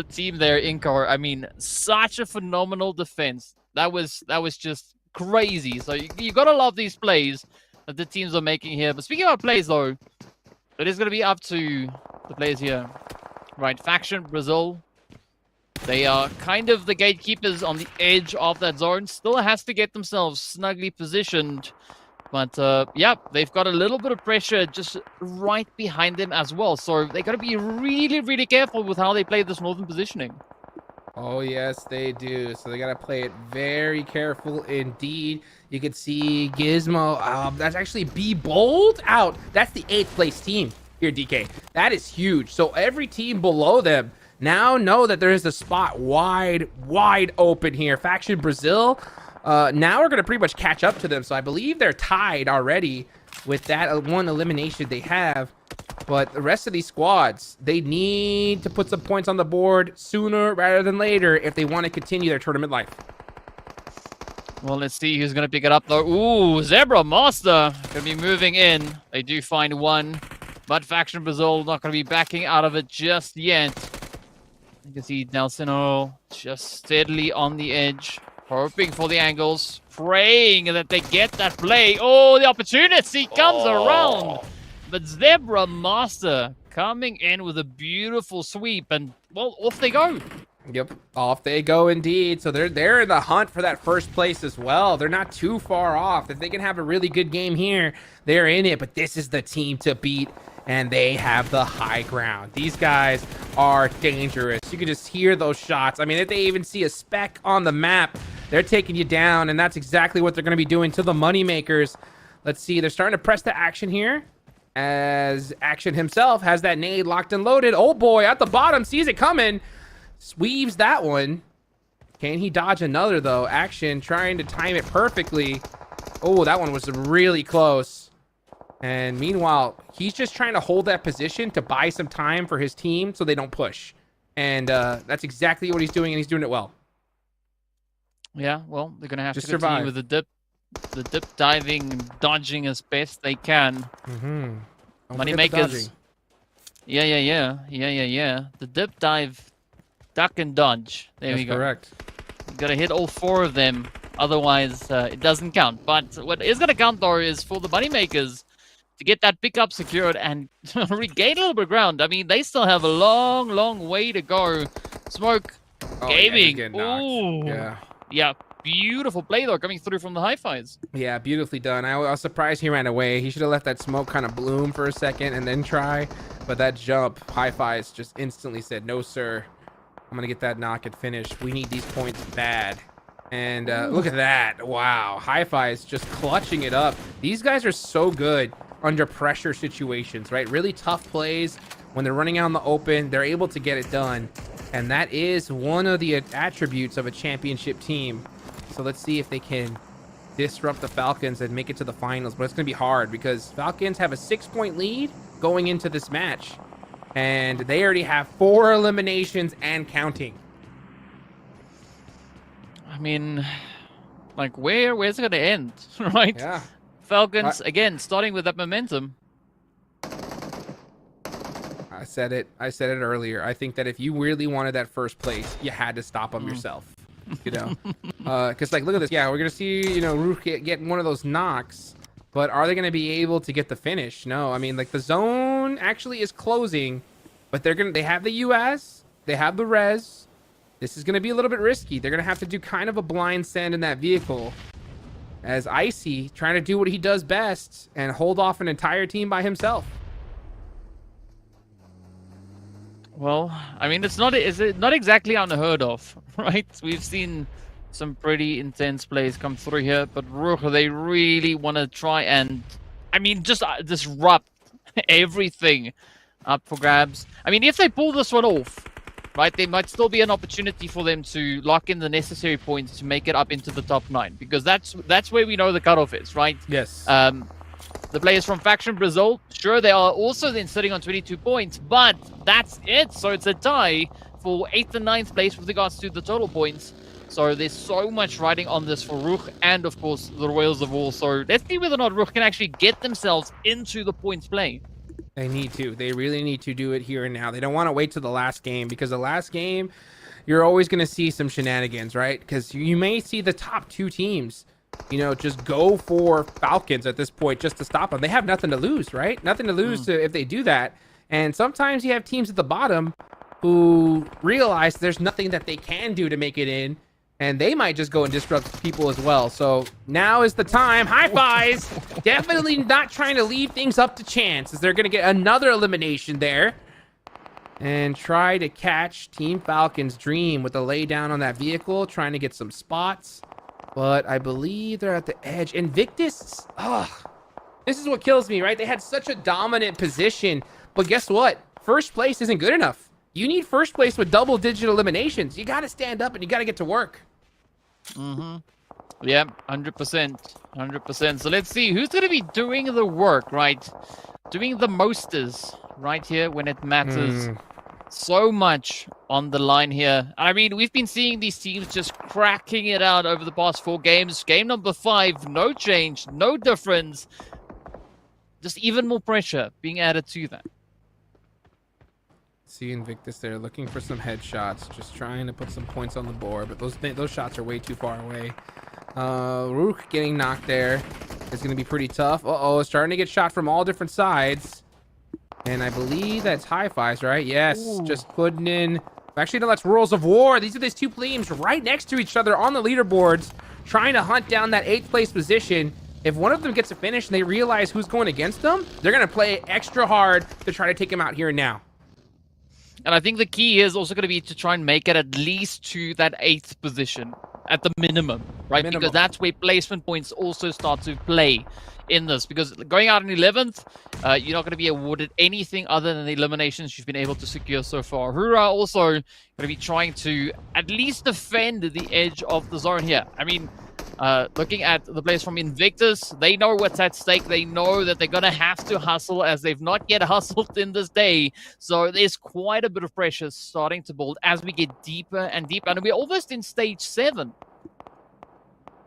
Speaker 8: team there, Inkar. I mean, such a phenomenal defense. That was just crazy. So you gotta love these plays that the teams are making here. But speaking about plays though, it is gonna be up to the players here, right? Faction Brazil. They are kind of the gatekeepers on the edge of that zone. Still has to get themselves snugly positioned. But, yeah, they've got a little bit of pressure just right behind them as well. So they got to be really, really careful with how they play this northern positioning.
Speaker 7: Oh, yes, they do. So they got to play it very careful indeed. You can see Gizmo. That's actually Be Bold out. That's the 8th place team here, DK. That is huge. So every team below them now know that there is a spot wide open here. Faction Brazil, now we're going to pretty much catch up to them. So I believe they're tied already with that one elimination they have. But the rest of these squads, they need to put some points on the board sooner rather than later if they want to continue their tournament life.
Speaker 8: Well, let's see who's going to pick it up, though. Ooh, Zebra Master going to be moving in. They do find one, but Faction Brazil not going to be backing out of it just yet. You can see Nelsino just steadily on the edge, hoping for the angles, praying that they get that play. Oh, the opportunity comes around. But Zebra Master coming in with a beautiful sweep, and, well, off they go.
Speaker 7: Yep, off they go indeed. So they're in the hunt for that first place as well. They're not too far off. If they can have a really good game here, they're in it. But this is the team to beat, and they have the high ground. These guys are dangerous. You can just hear those shots. I mean, if they even see a speck on the map, they're taking you down, and that's exactly what they're going to be doing to the moneymakers. Let's see. They're starting to press the action here, as Action himself has that nade locked and loaded. Oh boy, at the bottom, sees it coming. Weaves that one. Can he dodge another, though? Action trying to time it perfectly. Oh, that one was really close. And meanwhile, he's just trying to hold that position to buy some time for his team so they don't push. And that's exactly what he's doing, and he's doing it well.
Speaker 8: Yeah, well, they're going to have
Speaker 7: Just
Speaker 8: to continue
Speaker 7: survive.
Speaker 8: with the dip diving, dodging as best they can. Moneymakers. Yeah. The dip dive, duck and dodge. There we go.
Speaker 7: Correct.
Speaker 8: You got to hit all 4 of them. Otherwise, it doesn't count. But what is going to count, though, is for the moneymakers to get that pickup secured and regain a little bit of ground. I mean, they still have a long, long way to go. Smoke Gaming. Yeah, beautiful play, though, coming through from the hi-fis.
Speaker 7: Yeah, beautifully done. I was surprised he ran away. He should have let that smoke kind of bloom for a second and then try. But that jump, hi-fis just instantly said, no, sir. I'm going to get that knock and finish. We need these points bad. And look at that. Wow. Hi-fis just clutching it up. These guys are so good under pressure situations, right? Really tough plays when they're running out in the open. They're able to get it done. And that is one of the attributes of a championship team. So let's see if they can disrupt the Falcons and make it to the finals. But it's going to be hard because Falcons have a 6-point lead going into this match. And they already have 4 eliminations and counting.
Speaker 8: I mean, like, where's it going to end, right?
Speaker 7: Yeah.
Speaker 8: Falcons, again, starting with that momentum.
Speaker 7: I said it earlier. I think that if you really wanted that first place, you had to stop them yourself. You know, because like, look at this. Yeah, we're gonna see, you know, Rook get one of those knocks, but are they gonna be able to get the finish? No, I mean, like, the zone actually is closing, but they have the US, they have the res. This is gonna be a little bit risky. They're gonna have to do kind of a blind send in that vehicle, as Icy trying to do what he does best and hold off an entire team by himself.
Speaker 8: Well, I mean, is it not exactly unheard of, right? We've seen some pretty intense plays come through here, but Rook, they really want to try and, I mean, just disrupt everything up for grabs. I mean, if they pull this one off, right, there might still be an opportunity for them to lock in the necessary points to make it up into the top 9, because that's where we know the cutoff is, right?
Speaker 7: Yes.
Speaker 8: The players from Faction Brazil, sure, they are also then sitting on 22 points, but that's it. So it's a tie for 8th and 9th place with regards to the total points. So there's so much riding on this for Rook and, of course, the Royals of War. So let's see whether or not Rook can actually get themselves into the points play.
Speaker 7: They need to. They really need to do it here and now. They don't want to wait till the last game, because the last game, you're always going to see some shenanigans, right? Because you may see the top 2 teams, you know, just go for Falcons at this point just to stop them. They have nothing to lose, right? Nothing to lose if they do that. And sometimes you have teams at the bottom who realize there's nothing that they can do to make it in, and they might just go and disrupt people as well. So now is the time. High fives. Definitely not trying to leave things up to chance, as they're going to get another elimination there and try to catch Team Falcon's Dream with a lay down on that vehicle, trying to get some spots. But I believe they're at the edge. Invictus, this is what kills me, right? They had such a dominant position, but guess what? First place isn't good enough. You need first place with double-digit eliminations. You got to stand up and you got to get to work.
Speaker 8: Yeah, 100%. 100%. So let's see who's going to be doing the work, right? Doing the mosters right here when it matters. So much on the line here. I mean, we've been seeing these teams just cracking it out over the past 4 games. Game number 5, no change, no difference. Just even more pressure being added to that.
Speaker 7: See Invictus there looking for some headshots, just trying to put some points on the board, but those shots are way too far away. Rook getting knocked there is going to be pretty tough. It's starting to get shot from all different sides. And I believe that's high fives, right? Yes. Ooh. Just putting in. Actually, no, that's Royals of War. These are these 2 teams right next to each other on the leaderboards, trying to hunt down that 8th place position. If one of them gets a finish and they realize who's going against them, they're going to play extra hard to try to take him out here and now.
Speaker 8: And I think the key is also going to be to try and make it at least to that 8th position at the minimum, right? Because that's where placement points also start to play in this. Because going out in 11th, you're not going to be awarded anything other than the eliminations you've been able to secure so far. Hura also going to be trying to at least defend the edge of the zone here. I mean, looking at the players from Invictus, they know what's at stake. They know that they're going to have to hustle, as they've not yet hustled in this day. So there's quite a bit of pressure starting to build as we get deeper and deeper. And we're almost in stage 7.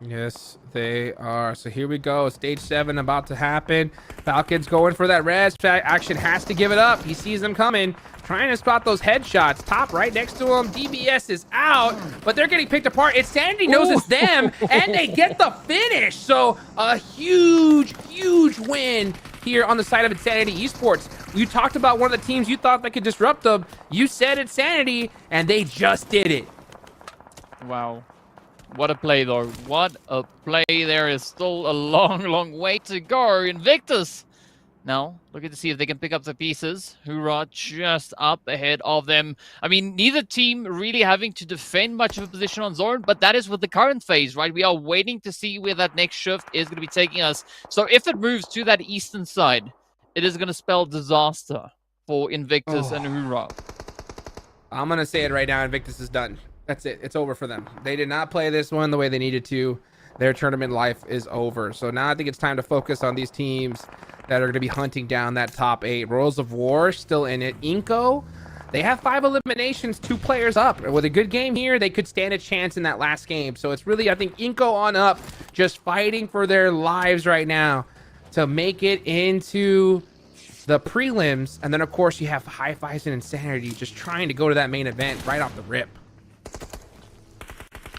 Speaker 7: Yes, they are. So here we go. Stage 7 about to happen. Falcons going for that res. Action has to give it up. He sees them coming. Trying to spot those headshots. Top right next to him. DBS is out, but they're getting picked apart. It's Sanity knows it's them, and they get the finish. So a huge, huge win here on the side of Insanity Esports. You talked about one of the teams you thought that could disrupt them. You said Insanity, and they just did it.
Speaker 8: Wow. What a play, though. What a play. There is still a long, long way to go. Invictus Now, looking to see if they can pick up the pieces. Hoorah just up ahead of them. I mean, neither team really having to defend much of a position on zone, but that is with the current phase, right? We are waiting to see where that next shift is going to be taking us. So if it moves to that eastern side, it is going to spell disaster for Invictus and Hoorah.
Speaker 7: I'm going to say it right now. Invictus is done. That's it. It's over for them. They did not play this one the way they needed to. Their tournament life is over. So now I think it's time to focus on these teams that are going to be hunting down that top 8. Royals of War still in it. Inco, they have 5 eliminations, 2 players up. With a good game here, they could stand a chance in that last game. So it's really, I think, Inco on up, just fighting for their lives right now to make it into the prelims. And then, of course, you have Hi-Fi's and Insanity just trying to go to that main event right off the rip.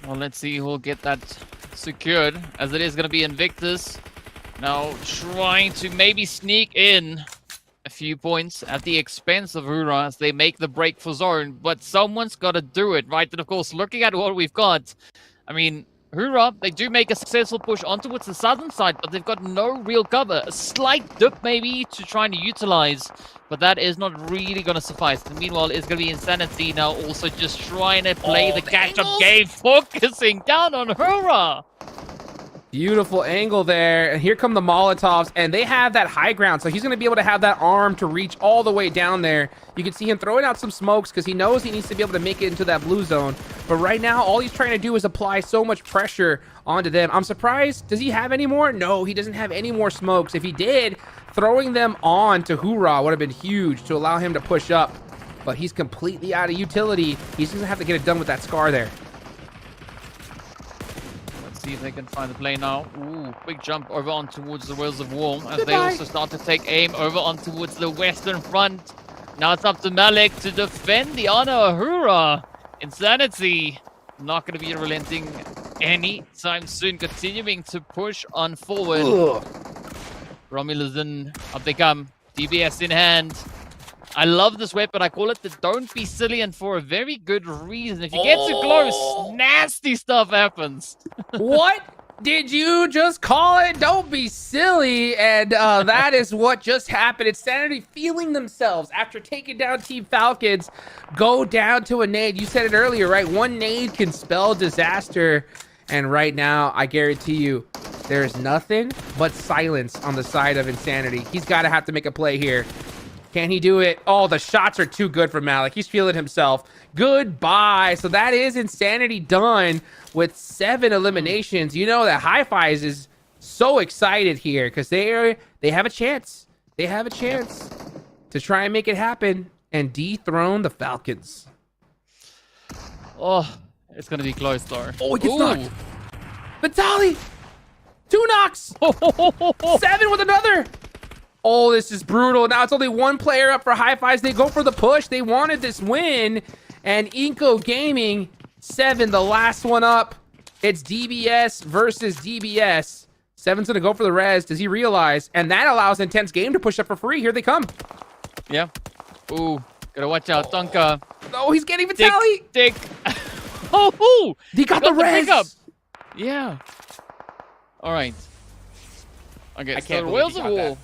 Speaker 8: Well, let's see who'll get that secured, as it is going to be Invictus. Now trying to maybe sneak in a few points at the expense of Hoorah as they make the break for zone, but someone's got to do it, right? And of course, looking at what we've got, I mean, Hoorah, they do make a successful push on towards the southern side, but they've got no real cover. A slight dip maybe to trying to utilize, but that is not really going to suffice. And meanwhile, it's going to be Insanity now also just trying to play the catch-up game, focusing down on Hoorah.
Speaker 7: Beautiful angle there. And here come the Molotovs, and they have that high ground, so he's going to be able to have that arm to reach all the way down there. You can see him throwing out some smokes because he knows he needs to be able to make it into that blue zone. But right now, all he's trying to do is apply so much pressure onto them. I'm surprised. Does he have any more? No, he doesn't have any more smokes. If he did, throwing them on to Hoorah would have been huge to allow him to push up. But he's completely out of utility. He's going to have to get it done with that scar there.
Speaker 8: See if they can find the play now. Ooh, quick jump over on towards the Wheels of War as they also start to take aim over on towards the western front. Now it's up to Malik to defend the honor of Hoorah. Insanity not going to be relenting anytime soon, continuing to push on forward. Romulus up they come, DBS in hand. I love this weapon. I call it the don't be silly, and for a very good reason. If you get too close, nasty stuff happens.
Speaker 7: What did you just call it? Don't be silly. And that is what just happened. Insanity feeling themselves after taking down Team Falcons. Go down to a nade. You said it earlier, right? One nade can spell disaster. And right now, I guarantee you, there's nothing but silence on the side of Insanity. He's got to have to make a play here. Can he do it? Oh, the shots are too good for Malik. He's feeling himself. Goodbye. So that is Insanity done with 7 eliminations. You know that Hi-Fi's is so excited here because they have a chance. They have a chance to try and make it happen and dethrone the Falcons.
Speaker 8: Oh, it's going to be close though.
Speaker 7: Oh, he gets knocked. Vitaly! 2 knocks! 7 with another! Oh, this is brutal. Now it's only 1 player up for Hi-Fi's. They go for the push. They wanted this win. And Inco Gaming, 7, the last one up. It's DBS versus DBS. 7's going to go for the res. Does he realize? And that allows Intense Game to push up for free. Here they come.
Speaker 8: Yeah. Ooh, gotta watch out. Tonka.
Speaker 7: Oh, he's getting Vitaly.
Speaker 8: Dick. Oh,
Speaker 7: he got the res.
Speaker 8: Pickup. Yeah. All right. Okay,
Speaker 7: I can't
Speaker 8: so Wheels of War.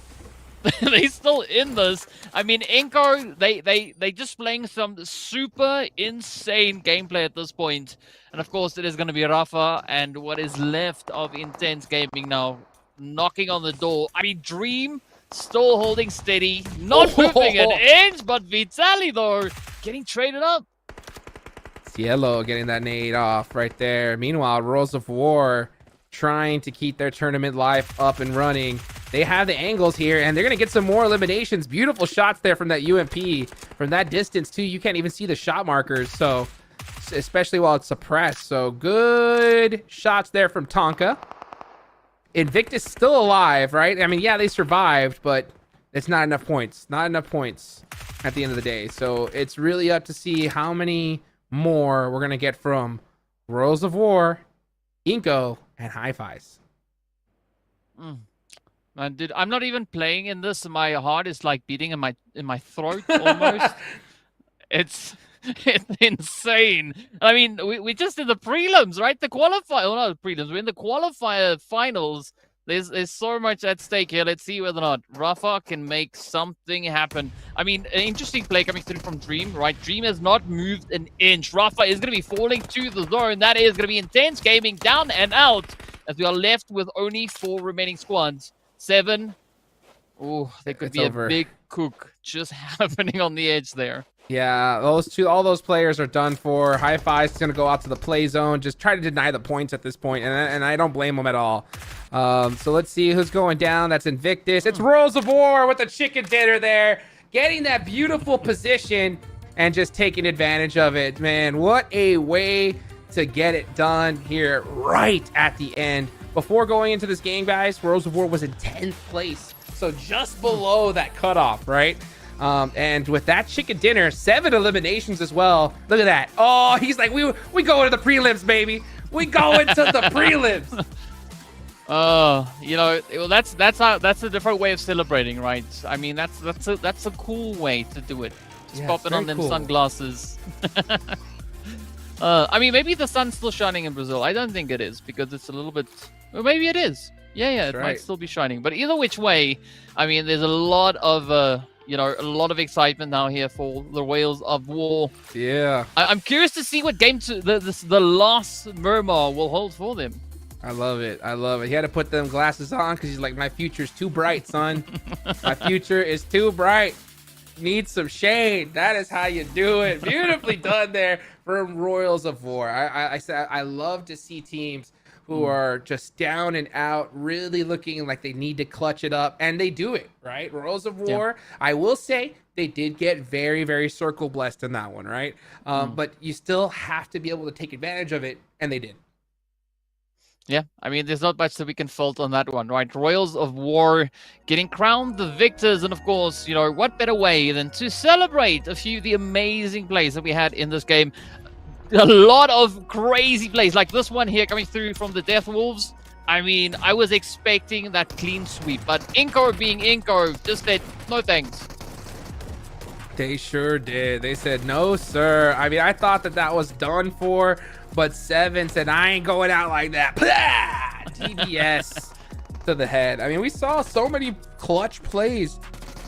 Speaker 8: They still in this. I mean, Inco, they just playing some super insane gameplay at this point. And of course, it is going to be Rafa and what is left of Intense Gaming now knocking on the door. I mean, Dream still holding steady, not moving an inch, but Vitaly, though, getting traded up.
Speaker 7: Cielo getting that nade off right there. Meanwhile, Rolls of War trying to keep their tournament life up and running. They have the angles here, and they're going to get some more eliminations. Beautiful shots there from that UMP. From that distance, too, you can't even see the shot markers, so especially while it's suppressed. So good shots there from Tonka. Invictus still alive, right? I mean, yeah, they survived, but it's not enough points. Not enough points at the end of the day. So it's really up to see how many more we're going to get from Royals of War, Inco, and Hi-Fi's.
Speaker 8: Man, dude, I'm not even playing in this. My heart is like beating in my throat almost. It's insane. I mean, we just did the prelims, right? The qualifier, well, not the prelims. We're in the qualifier finals. There's so much at stake here. Let's see whether or not Rafa can make something happen. I mean, an interesting play coming through from Dream, right? Dream has not moved an inch. Rafa is going to be falling to the zone. That is going to be intense gaming down and out as we are left with only 4 remaining squads. 7. Oh, there could be a big cook just happening on the edge there.
Speaker 7: Yeah, all those players are done for. Hi-Fi's going to go out to the play zone, just try to deny the points at this point, and I don't blame them at all. So let's see who's going down. That's Invictus. It's Royals of War with the chicken dinner there, getting that beautiful position and just taking advantage of it. Man, what a way to get it done here right at the end. Before going into this game, guys, Royals of War was in 10th place, so just below that cutoff, right? And with that chicken dinner, 7 eliminations as well. Look at that. Oh, he's like, we go into the prelims, baby. We go into the prelims.
Speaker 8: You know, well, that's a different way of celebrating, right? I mean, that's a cool way to do it. Just popping on them sunglasses. I mean, maybe the sun's still shining in Brazil. I don't think it is because it's a little bit. Well, maybe it is. Yeah, it might still be shining. But either which way, I mean, there's a lot of you know, a lot of excitement now here for the Royals of War.
Speaker 7: Yeah.
Speaker 8: I'm curious to see what game the last Miramar will hold for them.
Speaker 7: I love it. I love it. He had to put them glasses on because he's like, my future's too bright, son. My future is too bright. Need some shade. That is how you do it. Beautifully done there from Royals of War. I said I love to see teams who are just down and out, really looking like they need to clutch it up, and they do it, right? Royals of War, I will say, they did get very, very circle blessed in that one, right? But you still have to be able to take advantage of it, and they did.
Speaker 8: Yeah, I mean, there's not much that we can fault on that one, right? Royals of War getting crowned the victors, and of course, you know, what better way than to celebrate a few of the amazing plays that we had in this game. A lot of crazy plays, like this one here coming through from the Death Wolves. I mean, I was expecting that clean sweep, but Inco being Inco just said, no thanks.
Speaker 7: They sure did. They said, no, sir. I mean, I thought that was done for, but 7 said, I ain't going out like that. TBS to the head. I mean, we saw so many clutch plays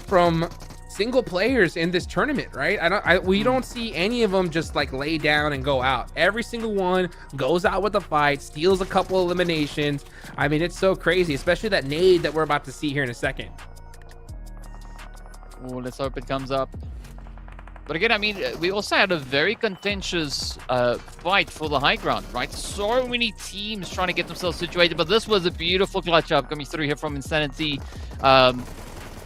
Speaker 7: from single players in this tournament, right? We don't see any of them just like lay down and go out. Every single one goes out with a fight, steals a couple eliminations. I mean, it's so crazy, especially that nade that we're about to see here in a second.
Speaker 8: Oh, let's hope it comes up. But again, I mean, we also had a very contentious fight for the high ground, right? So many teams trying to get themselves situated, but this was a beautiful clutch up coming through here from Insanity.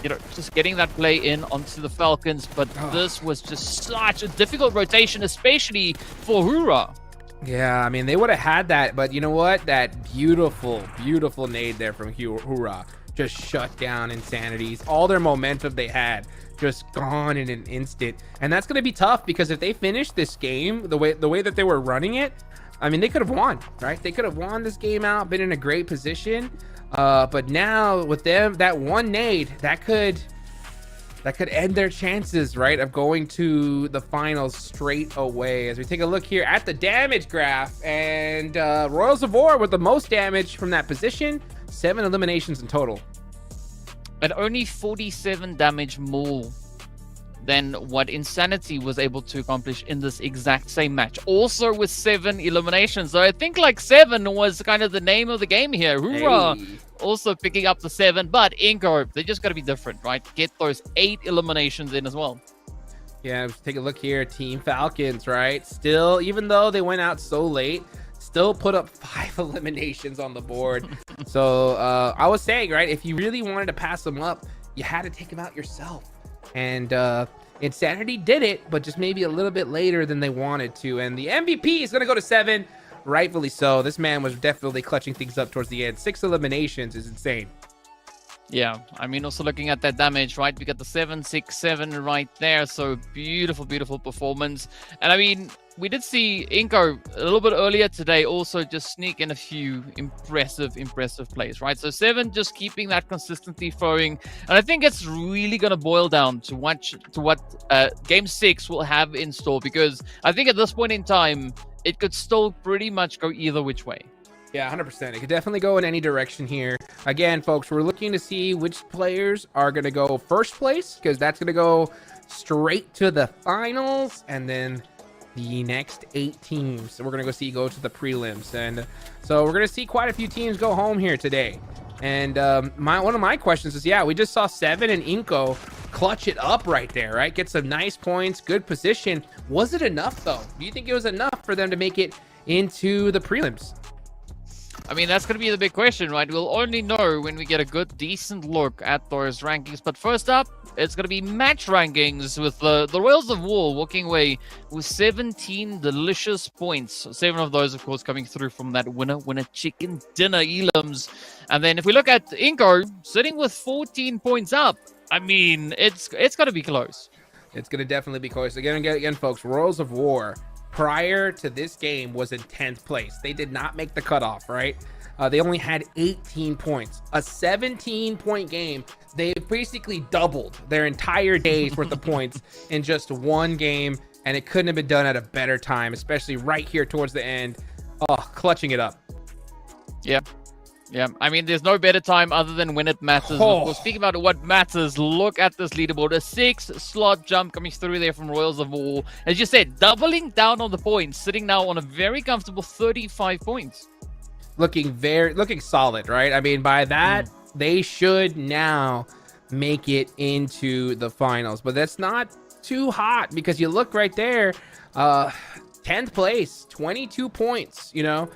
Speaker 8: You know, just getting that play in onto the Falcons, but this was just such a difficult rotation, especially for Hura.
Speaker 7: Yeah, I mean, they would have had that, but you know what? That beautiful, beautiful nade there from Hura just shut down Insanities. All their momentum they had just gone in an instant, and that's going to be tough because if they finish this game the way that they were running it, I mean, they could have won, right? They could have won this game out, been in a great position. But now with them, that one nade that could end their chances, right, of going to the finals straight away. As we take a look here at the damage graph, and Royals of War with the most damage from that position, 7 eliminations in total,
Speaker 8: and only 47 damage more than what Insanity was able to accomplish in this exact same match, also with 7 eliminations. So I think like 7 was kind of the name of the game here. Hoorah! Hey. Also picking up the 7, but Inco, they just got to be different, right? Get those 8 eliminations in as well.
Speaker 7: Yeah, let's take a look here. Team Falcons, right? Still, even though they went out so late, still put up 5 eliminations on the board. So I was saying, right, if you really wanted to pass them up, you had to take them out yourself. And Insanity did it, but just maybe a little bit later than they wanted to. And the MVP is going to go to 7, rightfully so. This man was definitely clutching things up towards the end. 6 eliminations is insane.
Speaker 8: Yeah, I mean, also looking at that damage, right? We got the 7-6-7 right there. So beautiful, beautiful performance. And I mean, we did see Inco a little bit earlier today also just sneak in a few impressive plays, right? So 7 just keeping that consistency flowing. And I think it's really going to boil down to what Game 6 will have in store, because I think at this point in time, it could still pretty much go either which way.
Speaker 7: Yeah, 100%. It could definitely go in any direction here. Again, folks, we're looking to see which players are going to go first place, because that's going to go straight to the finals, and then the next 8 teams. So we're going to go to the prelims. And so we're going to see quite a few teams go home here today. And one of my questions is, yeah, we just saw Seven and Inko clutch it up right there, right? Get some nice points, good position. Was it enough, though? Do you think it was enough for them to make it into the prelims?
Speaker 8: I mean, that's going to be the big question, right? We'll only know when we get a good, decent look at those rankings. But first up, it's going to be match rankings with the Royals of War walking away with 17 delicious points. 7 of those, of course, coming through from that winner chicken dinner elims. And then if we look at Inko, sitting with 14 points up, I mean, it's going to be close.
Speaker 7: It's going to definitely be close. Again, folks, Royals of War, prior to this game, was in 10th place. They did not make the cutoff, right? They only had 18 points. A 17-point game. They basically doubled their entire day's worth of points in just one game, and it couldn't have been done at a better time, especially right here towards the end. Oh, clutching it up.
Speaker 8: Yeah. Yeah, I mean, there's no better time other than when it matters.
Speaker 7: Oh.
Speaker 8: Of course, speaking about what matters, look at this leaderboard. A 6-slot jump coming through there from Royals of War. As you said, doubling down on the points, sitting now on a very comfortable 35 points.
Speaker 7: Looking solid, right? I mean, by that, they should now make it into the finals. But that's not too hot, because you look right there, 10th place, 22 points, you know?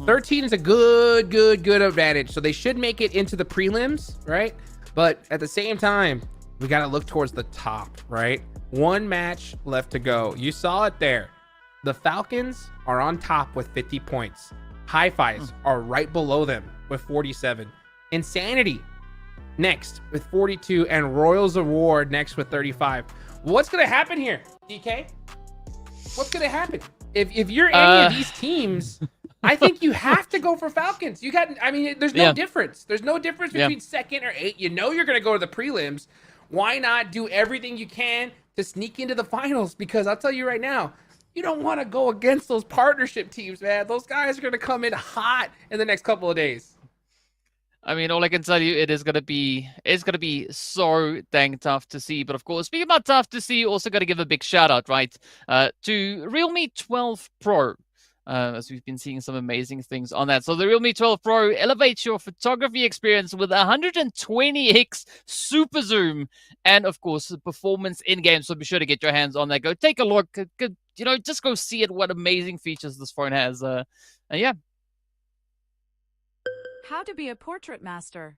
Speaker 7: 13 is a good advantage, so they should make it into the prelims, right? But at the same time, we got to look towards the top, right? One match left to go. You saw it there. The Falcons are on top with 50 points. Hi-Fis are right below them with 47. Insanity next with 42, and Royals of War next with 35. What's going to happen here, DK? What's going to happen? If you're any of these teams, I think you have to go for Falcons. There's no difference. There's no difference between 2nd or 8th. You know you're going to go to the prelims. Why not do everything you can to sneak into the finals? Because I'll tell you right now, you don't want to go against those partnership teams, man. Those guys are going to come in hot in the next couple of days.
Speaker 8: I mean, all I can tell you, it's gonna be so dang tough to see. But of course, speaking about tough to see, also got to give a big shout out, right, to Realme 12 Pro. As we've been seeing some amazing things on that. So the Realme 12 Pro elevates your photography experience with 120x super zoom, and of course, performance in game. So be sure to get your hands on that. Go take a look. Just go see it. What amazing features this phone has. And yeah.
Speaker 9: How to be a portrait master.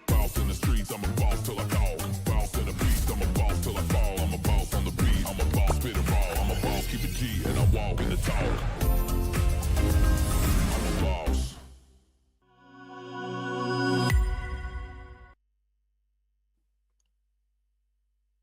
Speaker 1: Boss in the streets, I'm a boss till I call. Boss in the beast, I'm a boss till I fall. I'm a boss on the beat, I'm a boss, spit it raw. I'm a boss, keep it G, and I walk in the talk. I'm a boss.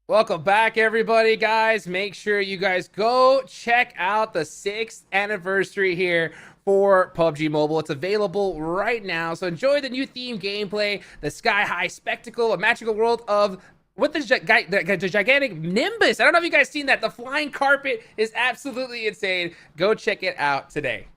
Speaker 7: Welcome back, everybody, guys. Make sure you guys go check out the 6th anniversary here for PUBG Mobile. It's available right now, so enjoy the new theme gameplay, the sky-high spectacle, a magical world of with the gigantic Nimbus. I don't know if you guys seen that. The flying carpet is absolutely insane. Go check it out today.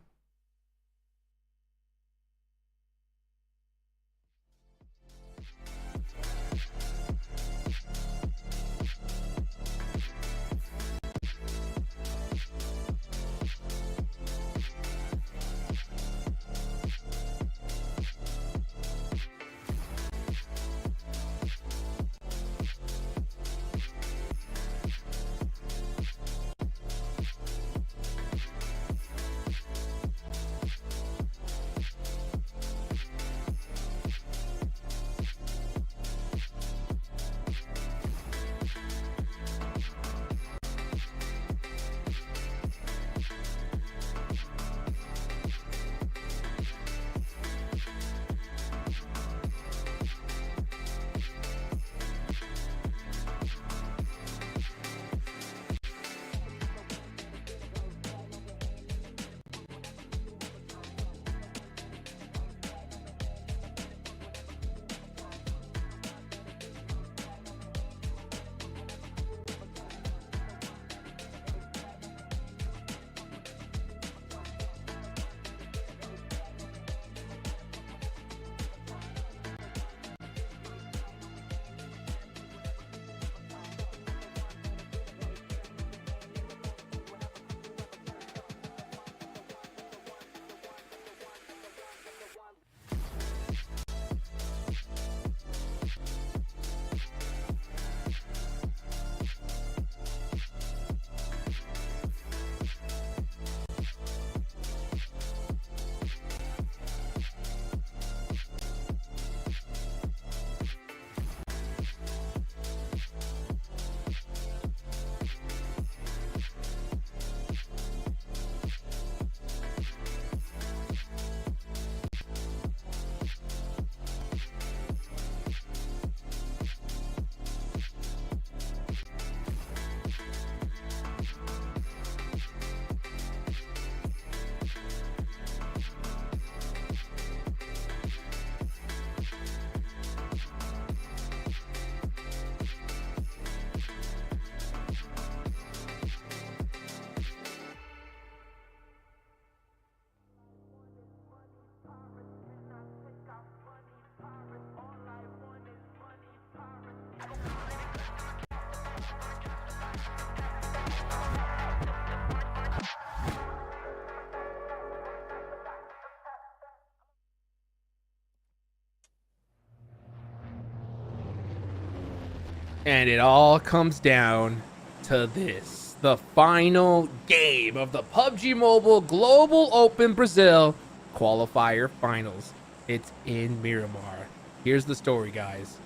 Speaker 7: And it all comes down to this. The final game of the PUBG Mobile Global Open Brazil Qualifier Finals. It's in Miramar. Here's the story, guys.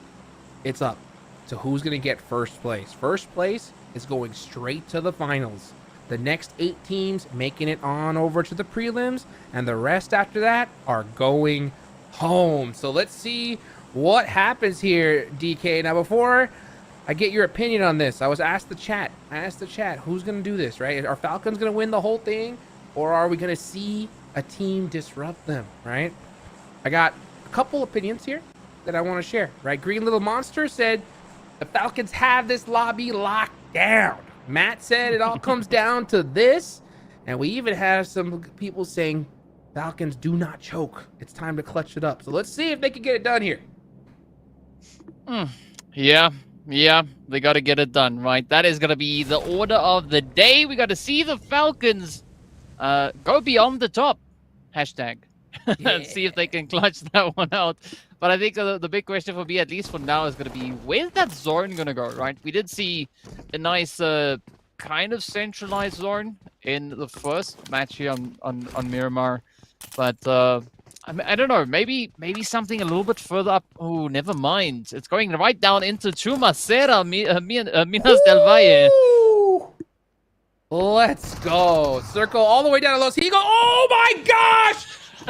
Speaker 7: It's up to who's going to get first place. First place is going straight to the finals. The next 8 teams making it on over to the prelims, and the rest after that are going home. So let's see what happens here, DK. Now, before I get your opinion on this, I asked the chat, who's going to do this, right? Are Falcons going to win the whole thing, or are we going to see a team disrupt them, right? I got a couple opinions here that I want to share, right? Green Little Monster said the Falcons have this lobby locked down. Matt said it all comes down to this, and we even have some people saying Falcons do not choke. It's time to clutch it up. So let's see if they can get it done here.
Speaker 8: Yeah, they got to get it done, right? That is going to be the order of the day. We got to see the Falcons go beyond the top. Hashtag. And see if they can clutch that one out. But I think the big question for me, at least for now, is going to be, where's that zone going to go, right? We did see a nice kind of centralized zone in the first match here on Miramar. But I don't know, maybe something a little bit further up. Oh, never mind. It's going right down into Chumacera, Minas del Valle.
Speaker 7: Let's go. Circle all the way down to Los Higos. Oh my gosh!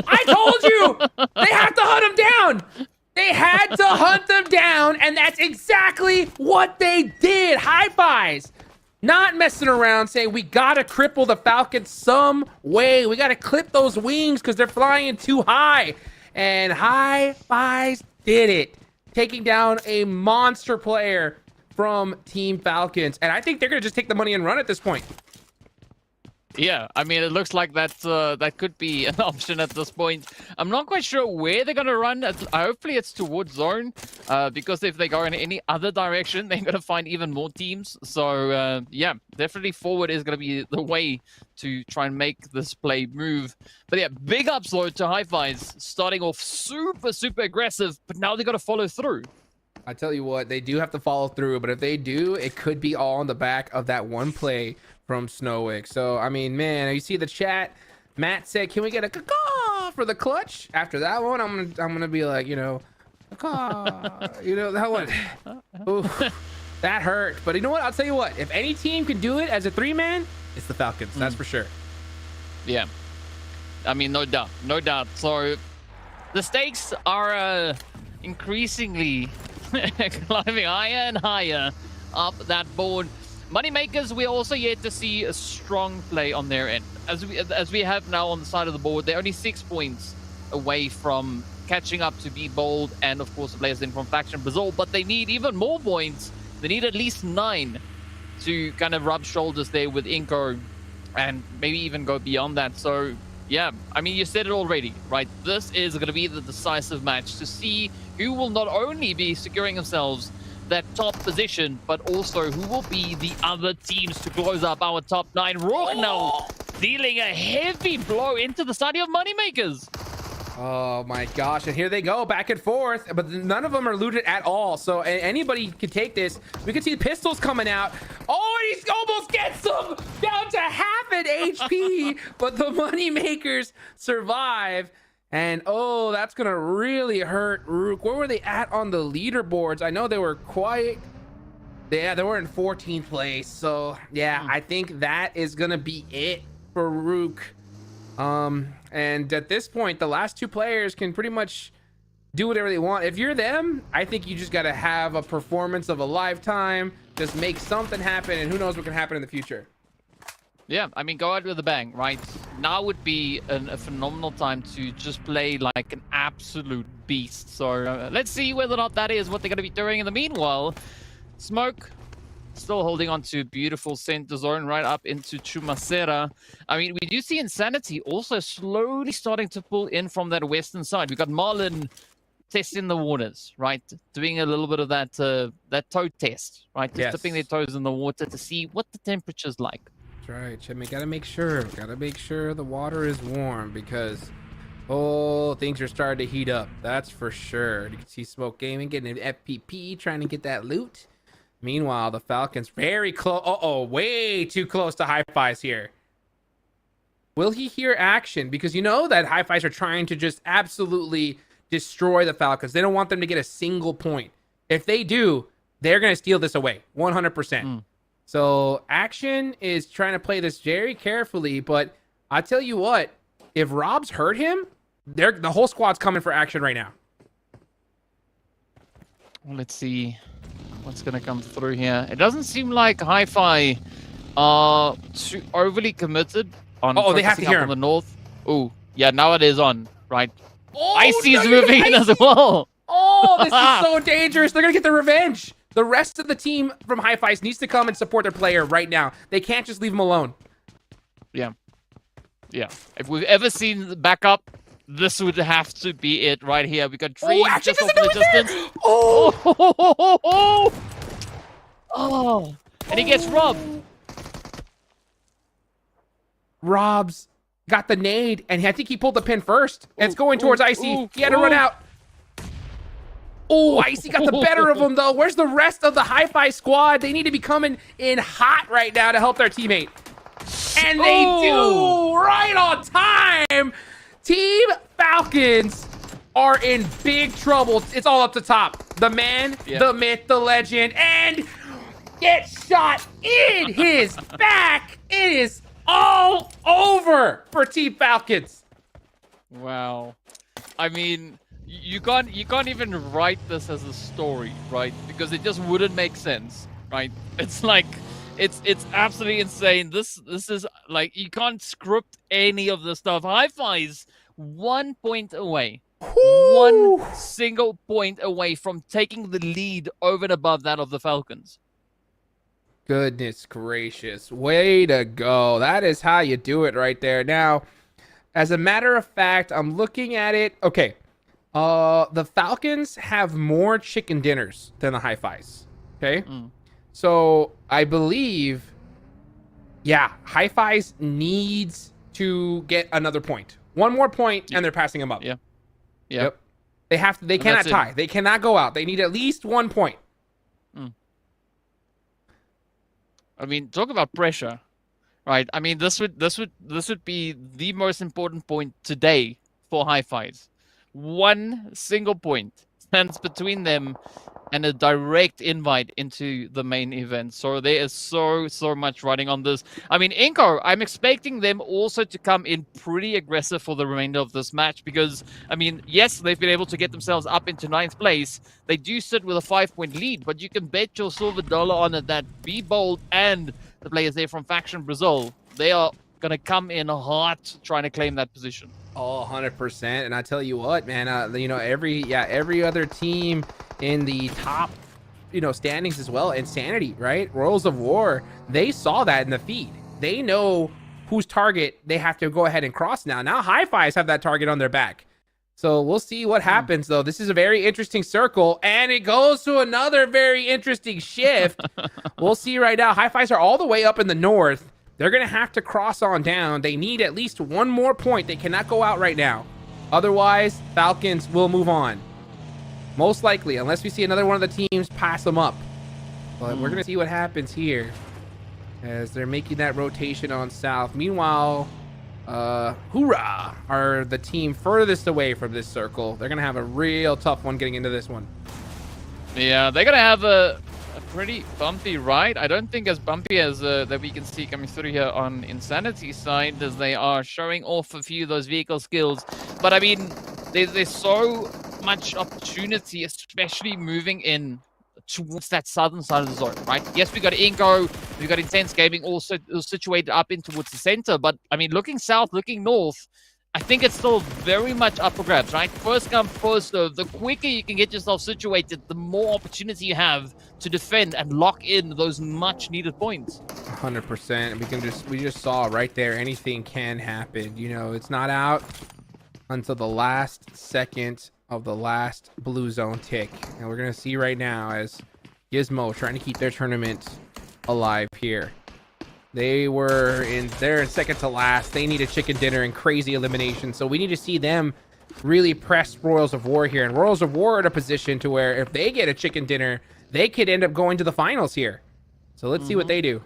Speaker 7: I told you! They have to hunt him down! They had to hunt them down, and that's exactly what they did. High fives. Not messing around, saying we gotta cripple the Falcons some way. We gotta clip those wings because they're flying too high. And high fives did it. Taking down a monster player from Team Falcons. And I think they're gonna just take the money and run at this point.
Speaker 8: Yeah, I mean, it looks like that could be an option at this point. I'm not quite sure where they're going to run. Hopefully it's towards zone, because if they go in any other direction, they're going to find even more teams. So, yeah, definitely forward is going to be the way to try and make this play move. But yeah, big ups, though, to High Fives, starting off super, super aggressive, but now they got to follow through.
Speaker 7: I tell you what, they do have to follow through, but if they do, it could be all on the back of that one play from Snowick. So, I mean, man, you see the chat. Matt said, can we get a caw for the clutch? After that one, I'm gonna be like, you know, caw. You know, that one. Oof, that hurt. But you know what? I'll tell you what. If any team can do it as a 3-man, it's the Falcons. That's for sure.
Speaker 8: Yeah. I mean, no doubt. No doubt. So, the stakes are increasingly climbing higher and higher up that board. Moneymakers, we're also yet to see a strong play on their end. As we have now on the side of the board, they're only 6 points away from catching up to Be Bold and, of course, the players in from Faction Brazil. But they need even more points. They need at least 9 to kind of rub shoulders there with Inco and maybe even go beyond that. So, yeah, I mean, you said it already, right? This is going to be the decisive match to see who will not only be securing themselves that top position, but also who will be the other teams to close up our top 9. Rognal dealing a heavy blow into the side of Moneymakers.
Speaker 7: Oh my gosh, and here they go back and forth, but none of them are looted at all. So anybody can take this. We can see the pistols coming out. Oh, and he almost gets them down to half an HP, but the Moneymakers survive. And oh, that's gonna really hurt Rook. Where were they at on the leaderboards? I know they were quite. Yeah, they were in 14th place. So yeah, I think that is gonna be it for Rook. And at this point, the last 2 players can pretty much do whatever they want. If you're them, I think you just gotta have a performance of a lifetime. Just make something happen, and who knows what can happen in the future.
Speaker 8: Yeah, I mean, go out with a bang, right? Now would be a phenomenal time to just play like an absolute beast. So let's see whether or not that is what they're going to be doing. In the meanwhile, Smoke still holding on to beautiful center zone right up into Chumacera. I mean, we do see Insanity also slowly starting to pull in from that western side. We got Marlon testing the waters, right? Doing a little bit of that toe test, right? Just dipping their toes in the water to see what the temperature's like.
Speaker 7: Right, Chimney, gotta make sure the water is warm, because oh, things are starting to heat up. That's for sure. You can see Smoke Gaming getting an FPP, trying to get that loot. Meanwhile, the Falcons very close. Uh-oh, way too close to Hi-Fi's here. Will he hear action? Because you know that Hi-Fi's are trying to just absolutely destroy the Falcons. They don't want them to get a single point. If they do, they're going to steal this away 100%. So Action is trying to play this very carefully, but I tell you what, if Rob's hurt him, the whole squad's coming for Action right now.
Speaker 8: Let's see what's going to come through here. It doesn't seem like Hi-Fi are too overly committed on
Speaker 7: they have to hear him.
Speaker 8: On the north. Oh, yeah, now it is on, right?
Speaker 7: Oh,
Speaker 8: Icy's moving in as well.
Speaker 7: Oh, this is so dangerous. They're going to get the revenge. The rest of the team from Hi-Fi's needs to come and support their player right now. They can't just leave him alone.
Speaker 8: Yeah. Yeah. If we've ever seen the backup, this would have to be it right here. We got Dream just off the distance. Oh! And he gets robbed.
Speaker 7: Rob's got the nade, and I think he pulled the pin first. It's going towards Icy. He had to run out. Oh, Icy got the better of him, though. Where's the rest of the Hi-Fi squad? They need to be coming in hot right now to help their teammate. And they do! Right on time! Team Falcons are in big trouble. It's all up to top. The man, the myth, the legend, and gets shot in his back. It is all over for Team Falcons.
Speaker 8: Wow. I mean, you can't even write this as a story, right? Because it just wouldn't make sense, right? It's like it's absolutely insane. This is like, you can't script any of this stuff. Hi-Fi's 1 point away. Woo! 1 single point away from taking the lead over and above that of the Falcons.
Speaker 7: Goodness gracious. Way to go. That is how you do it right there. Now, as a matter of fact, I'm looking at it. Okay. The Falcons have more chicken dinners than the Hi-Fi's. Okay. So I believe, Hi-Fi's needs to get another point. One more point, and they're passing them up. Yep. They have to. They cannot tie. They cannot go out. They need at least 1 point.
Speaker 8: I mean, talk about pressure, right? I mean, this would be the most important point today for Hi-Fi's. 1 single point stands between them and a direct invite into the main event. So there is so much riding on this. I mean, Inco, I'm expecting them also to come in pretty aggressive for the remainder of this match because, I mean, yes, they've been able to get themselves up into 9th place. They do sit with a 5-point lead, but you can bet your silver dollar on it that Be Bold and the players there from Faction Brazil, they are going to come in hot trying to claim that position.
Speaker 7: Oh, 100%. And I tell you what, man, every other team in the top, standings as well. Insanity, right? Royals of War, they saw that in the feed. They know whose target they have to go ahead and cross now. Now Hi-Fi's have that target on their back. So we'll see what happens, though. This is a very interesting circle, and it goes to another very interesting shift. We'll see right now. Hi-Fi's are all the way up in the north. They're going to have to cross on down. They need at least 1 more point. They cannot go out right now. Otherwise, Falcons will move on. Most likely, unless we see another one of the teams pass them up. But we're going to see what happens here as they're making that rotation on south. Meanwhile, Hoorah are the team furthest away from this circle. They're going to have a real tough one getting into this one.
Speaker 8: Yeah, they're going to have a pretty bumpy ride. I don't think as bumpy as that we can see coming through here on Insanity's side, as they are showing off a few of those vehicle skills. But I mean, there's so much opportunity, especially moving in towards that southern side of the zone, right? Yes, we got Inco, we got Intense Gaming also situated up in towards the center, but I mean, looking south, looking north, I think it's still very much up for grabs, right? First come, first serve. The quicker you can get yourself situated, the more opportunity you have to defend and lock in those much needed points.
Speaker 7: 100%. We just saw right there, anything can happen. It's not out until the last second of the last blue zone tick. And we're going to see right now as Gizmo trying to keep their tournament alive here. They're in second to last. They need a chicken dinner and crazy elimination. So we need to see them really press Royals of War here. And Royals of War are in a position to where if they get a chicken dinner, they could end up going to the finals here. So let's see what they do.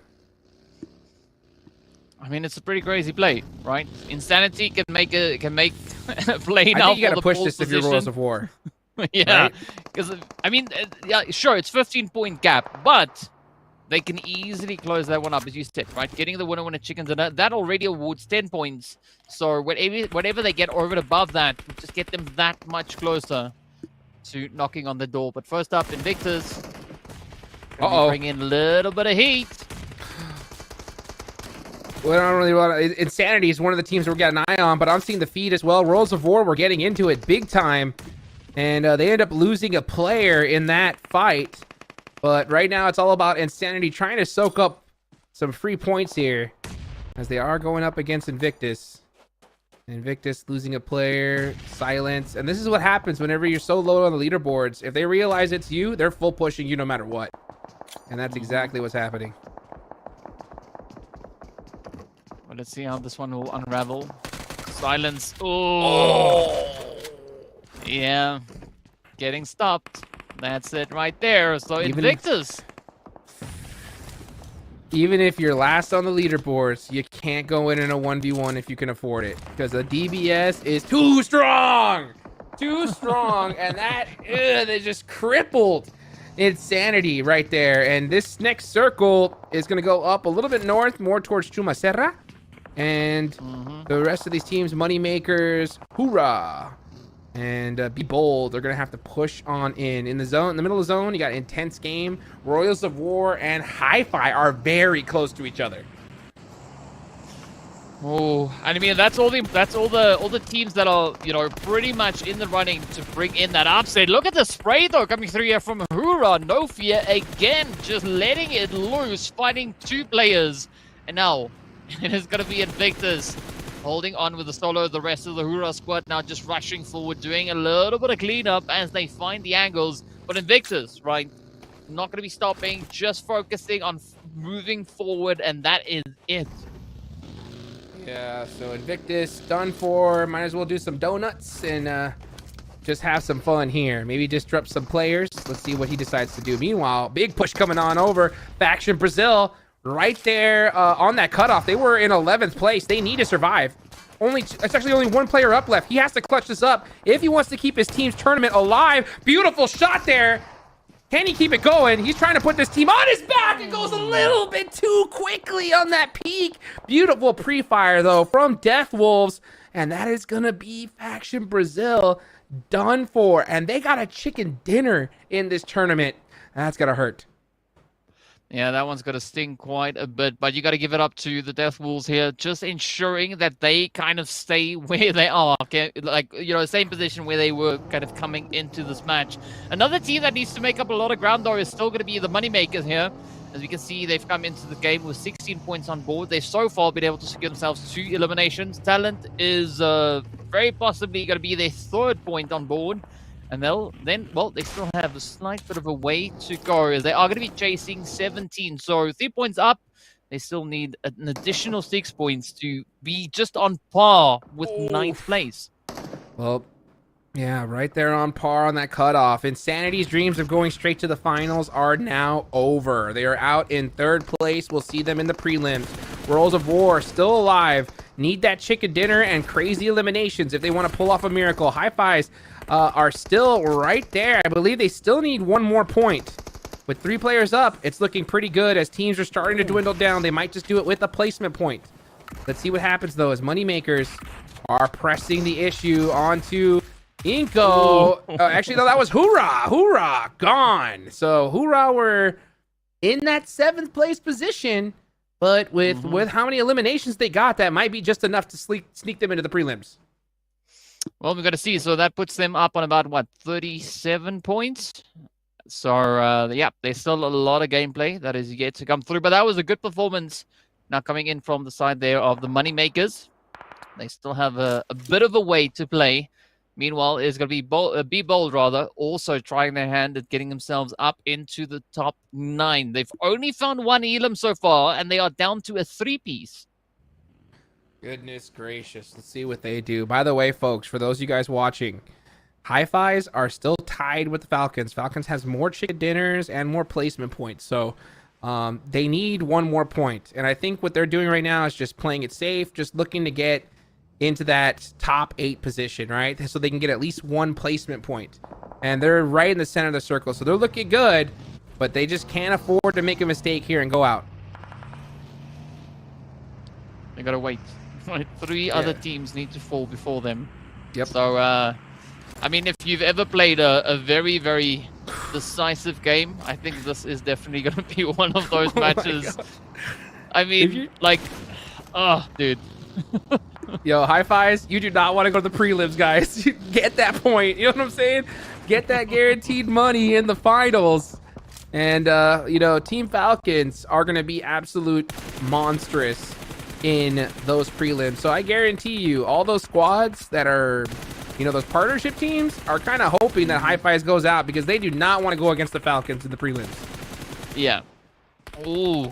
Speaker 8: I mean, it's a pretty crazy play, right? Insanity can make a play now.
Speaker 7: I think you gotta
Speaker 8: for the
Speaker 7: push
Speaker 8: ball
Speaker 7: this if you're
Speaker 8: position.
Speaker 7: Rules of War.
Speaker 8: Yeah, because I mean, yeah, sure, it's 15-point gap, but they can easily close that one up, as you said, right? Getting the winner chicken dinner, that already awards 10 points. So whatever they get over and above that, will just get them that much closer to knocking on the door. But first up, Invictus. Bring in a little bit of heat.
Speaker 7: Well, I don't really want to. Insanity is one of the teams we're getting an eye on, but I'm seeing the feed as well. Rules of War, we're getting into it big time. And they end up losing a player in that fight. But right now, it's all about Insanity trying to soak up some free points here, as they are going up against Invictus. Invictus losing a player, silence. And this is what happens whenever you're so low on the leaderboards. If they realize it's you, they're full pushing you no matter what. And that's exactly what's happening.
Speaker 8: Well, let's see how this one will unravel. Silence. Oh. Yeah. Getting stopped. That's it right there. So Invictus.
Speaker 7: Even if you're last on the leaderboards, you can't go in a 1v1 if you can afford it. Because the DBS is too strong! Too strong! And that, they just crippled Insanity right there. And this next circle is going to go up a little bit north, more towards Chumacerra. And the rest of these teams, Moneymakers, Hoorah! And Be Bold, they're going to have to push on in the zone. In the middle of the zone, you got Intense Game. Royals of War and Hi-Fi are very close to each other.
Speaker 8: Oh, and I mean that's all the teams that are, you know, pretty much in the running to bring in that upset. Look at the spray though coming through here from Hoorah. No fear again, just letting it loose, fighting two players. And now it is going to be Invictus holding on with the solo. The rest of the Hoorah squad now just rushing forward, doing a little bit of cleanup as they find the angles. But Invictus, right, not going to be stopping, just focusing on moving forward, and that is it.
Speaker 7: Yeah, so Invictus done for. Might as well do some donuts and just have some fun here. Maybe disrupt some players. Let's see what he decides to do. Meanwhile, big push coming on over. Faction Brazil right there on that cutoff. They were in 11th place. They need to survive. It's actually only one player up left. He has to clutch this up if he wants to keep his team's tournament alive. Beautiful shot there. Can he keep it going? He's trying to put this team on his back. It goes a little bit too quickly on that peak. Beautiful pre-fire, though, from Death Wolves. And that is going to be Faction Brazil done for. And they got a chicken dinner in this tournament. That's going to hurt.
Speaker 8: Yeah, that one's going to sting quite a bit, but you got to give it up to the Death Wolves here, just ensuring that they kind of stay where they are, okay? Like, you know, same position where they were kind of coming into this match. Another team that needs to make up a lot of ground, though, is still going to be the Moneymakers here. As we can see, they've come into the game with 16 points on board. They've so far been able to secure themselves 2 eliminations. Talent is very possibly going to be their 3rd point on board. And they still have a slight bit of a way to go, as they are going to be chasing 17. So 3 points up. They still need an additional 6 points to be just on par with 9th place.
Speaker 7: Well, yeah, right there on par on that cutoff. Insanity's dreams of going straight to the finals are now over. They are out in 3rd place. We'll see them in the prelims. Worlds of War still alive. Need that chicken dinner and crazy eliminations if they want to pull off a miracle. Hi-Fis are still right there. I believe they still need 1 more point. With 3 players up, it's looking pretty good as teams are starting to dwindle down. They might just do it with a placement point. Let's see what happens, though, as Moneymakers are pressing the issue onto Inko. Actually, no, that was Hoorah. Hoorah, gone. So Hoorah were in that 7th place position, but with how many eliminations they got, that might be just enough to sneak them into the prelims.
Speaker 8: Well, we've got to see. So that puts them up on about, what, 37 points? So, yeah, there's still a lot of gameplay that is yet to come through. But that was a good performance now coming in from the side there of the Moneymakers. They still have a bit of a way to play. Meanwhile, it's going to be Be Bold, also trying their hand at getting themselves up into the top 9. They've only found 1 elim so far, and they are down to a 3-piece.
Speaker 7: Goodness gracious. Let's see what they do. By the way, folks, for those of you guys watching, Hi-Fi's are still tied with the Falcons. Falcons has more chicken dinners and more placement points. So they need one more point. And I think what they're doing right now is just playing it safe, just looking to get into that top 8 position, right? So they can get at least one placement point. And they're right in the center of the circle. So they're looking good, but they just can't afford to make a mistake here and go out.
Speaker 8: They gotta wait. Three other teams need to fall before them.
Speaker 7: Yep.
Speaker 8: So, I mean, if you've ever played a very, very decisive game, I think this is definitely going to be one of those matches. I mean, like, oh, dude.
Speaker 7: Yo, Hi-Fi's, you do not want to go to the prelims, guys. Get that point. You know what I'm saying? Get that guaranteed money in the finals. And, you know, Team Falcons are going to be absolute monstrous in those prelims. So I guarantee you, all those squads that are, you know, those partnership teams are kind of hoping that Hi-Fi's goes out because they do not want to go against the Falcons in the prelims.
Speaker 8: Yeah. Ooh.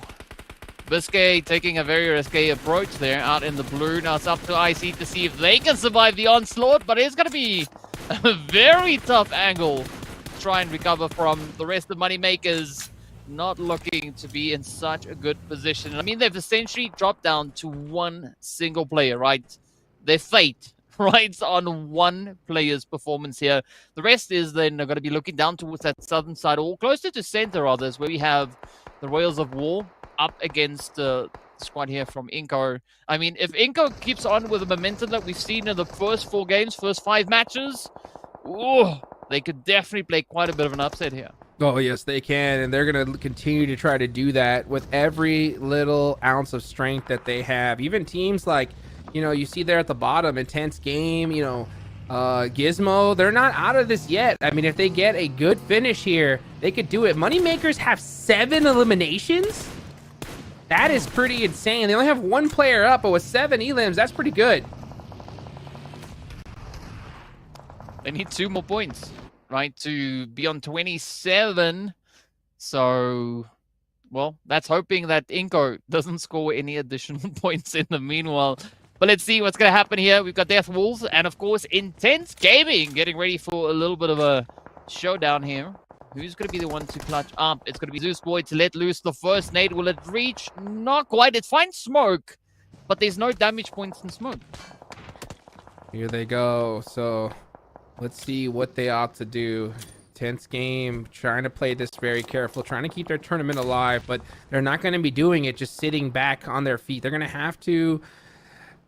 Speaker 8: Biscay taking a very risque approach there out in the blue. Now it's up to IC to see if they can survive the onslaught, but it's going to be a very tough angle to try and recover from. The rest of Moneymakers not looking to be in such a good position. I mean, they've essentially dropped down to one single player, right? Their fate rides on one player's performance here. The rest is then going to be looking down towards that southern side, or closer to center, rather, where we have the Royals of War up against the squad here from Inco. I mean, if Inco keeps on with the momentum that we've seen in the first 4 games, first 5 matches, ooh, they could definitely play quite a bit of an upset here.
Speaker 7: Oh, yes, they can. And they're going to continue to try to do that with every little ounce of strength that they have. Even teams like, you know, you see there at the bottom, Intense Game, you know, Gizmo, they're not out of this yet. I mean, if they get a good finish here, they could do it. Moneymakers have 7 eliminations. That is pretty insane. They only have 1 player up, but with 7 elims, that's pretty good.
Speaker 8: They need 2 more points, right, to be on 27. So, well, that's hoping that Inco doesn't score any additional points in the meanwhile. But let's see what's going to happen here. We've got Death Wolves and, of course, Intense Gaming getting ready for a little bit of a showdown here. Who's going to be the one to clutch up? It's going to be Zeus Boy to let loose the first nade. Will it reach? Not quite. It finds smoke, but there's no damage points in smoke.
Speaker 7: Here they go. So let's see what they ought to do. Tense Game, trying to play this very careful, trying to keep their tournament alive, but they're not going to be doing it just sitting back on their feet. They're going to have to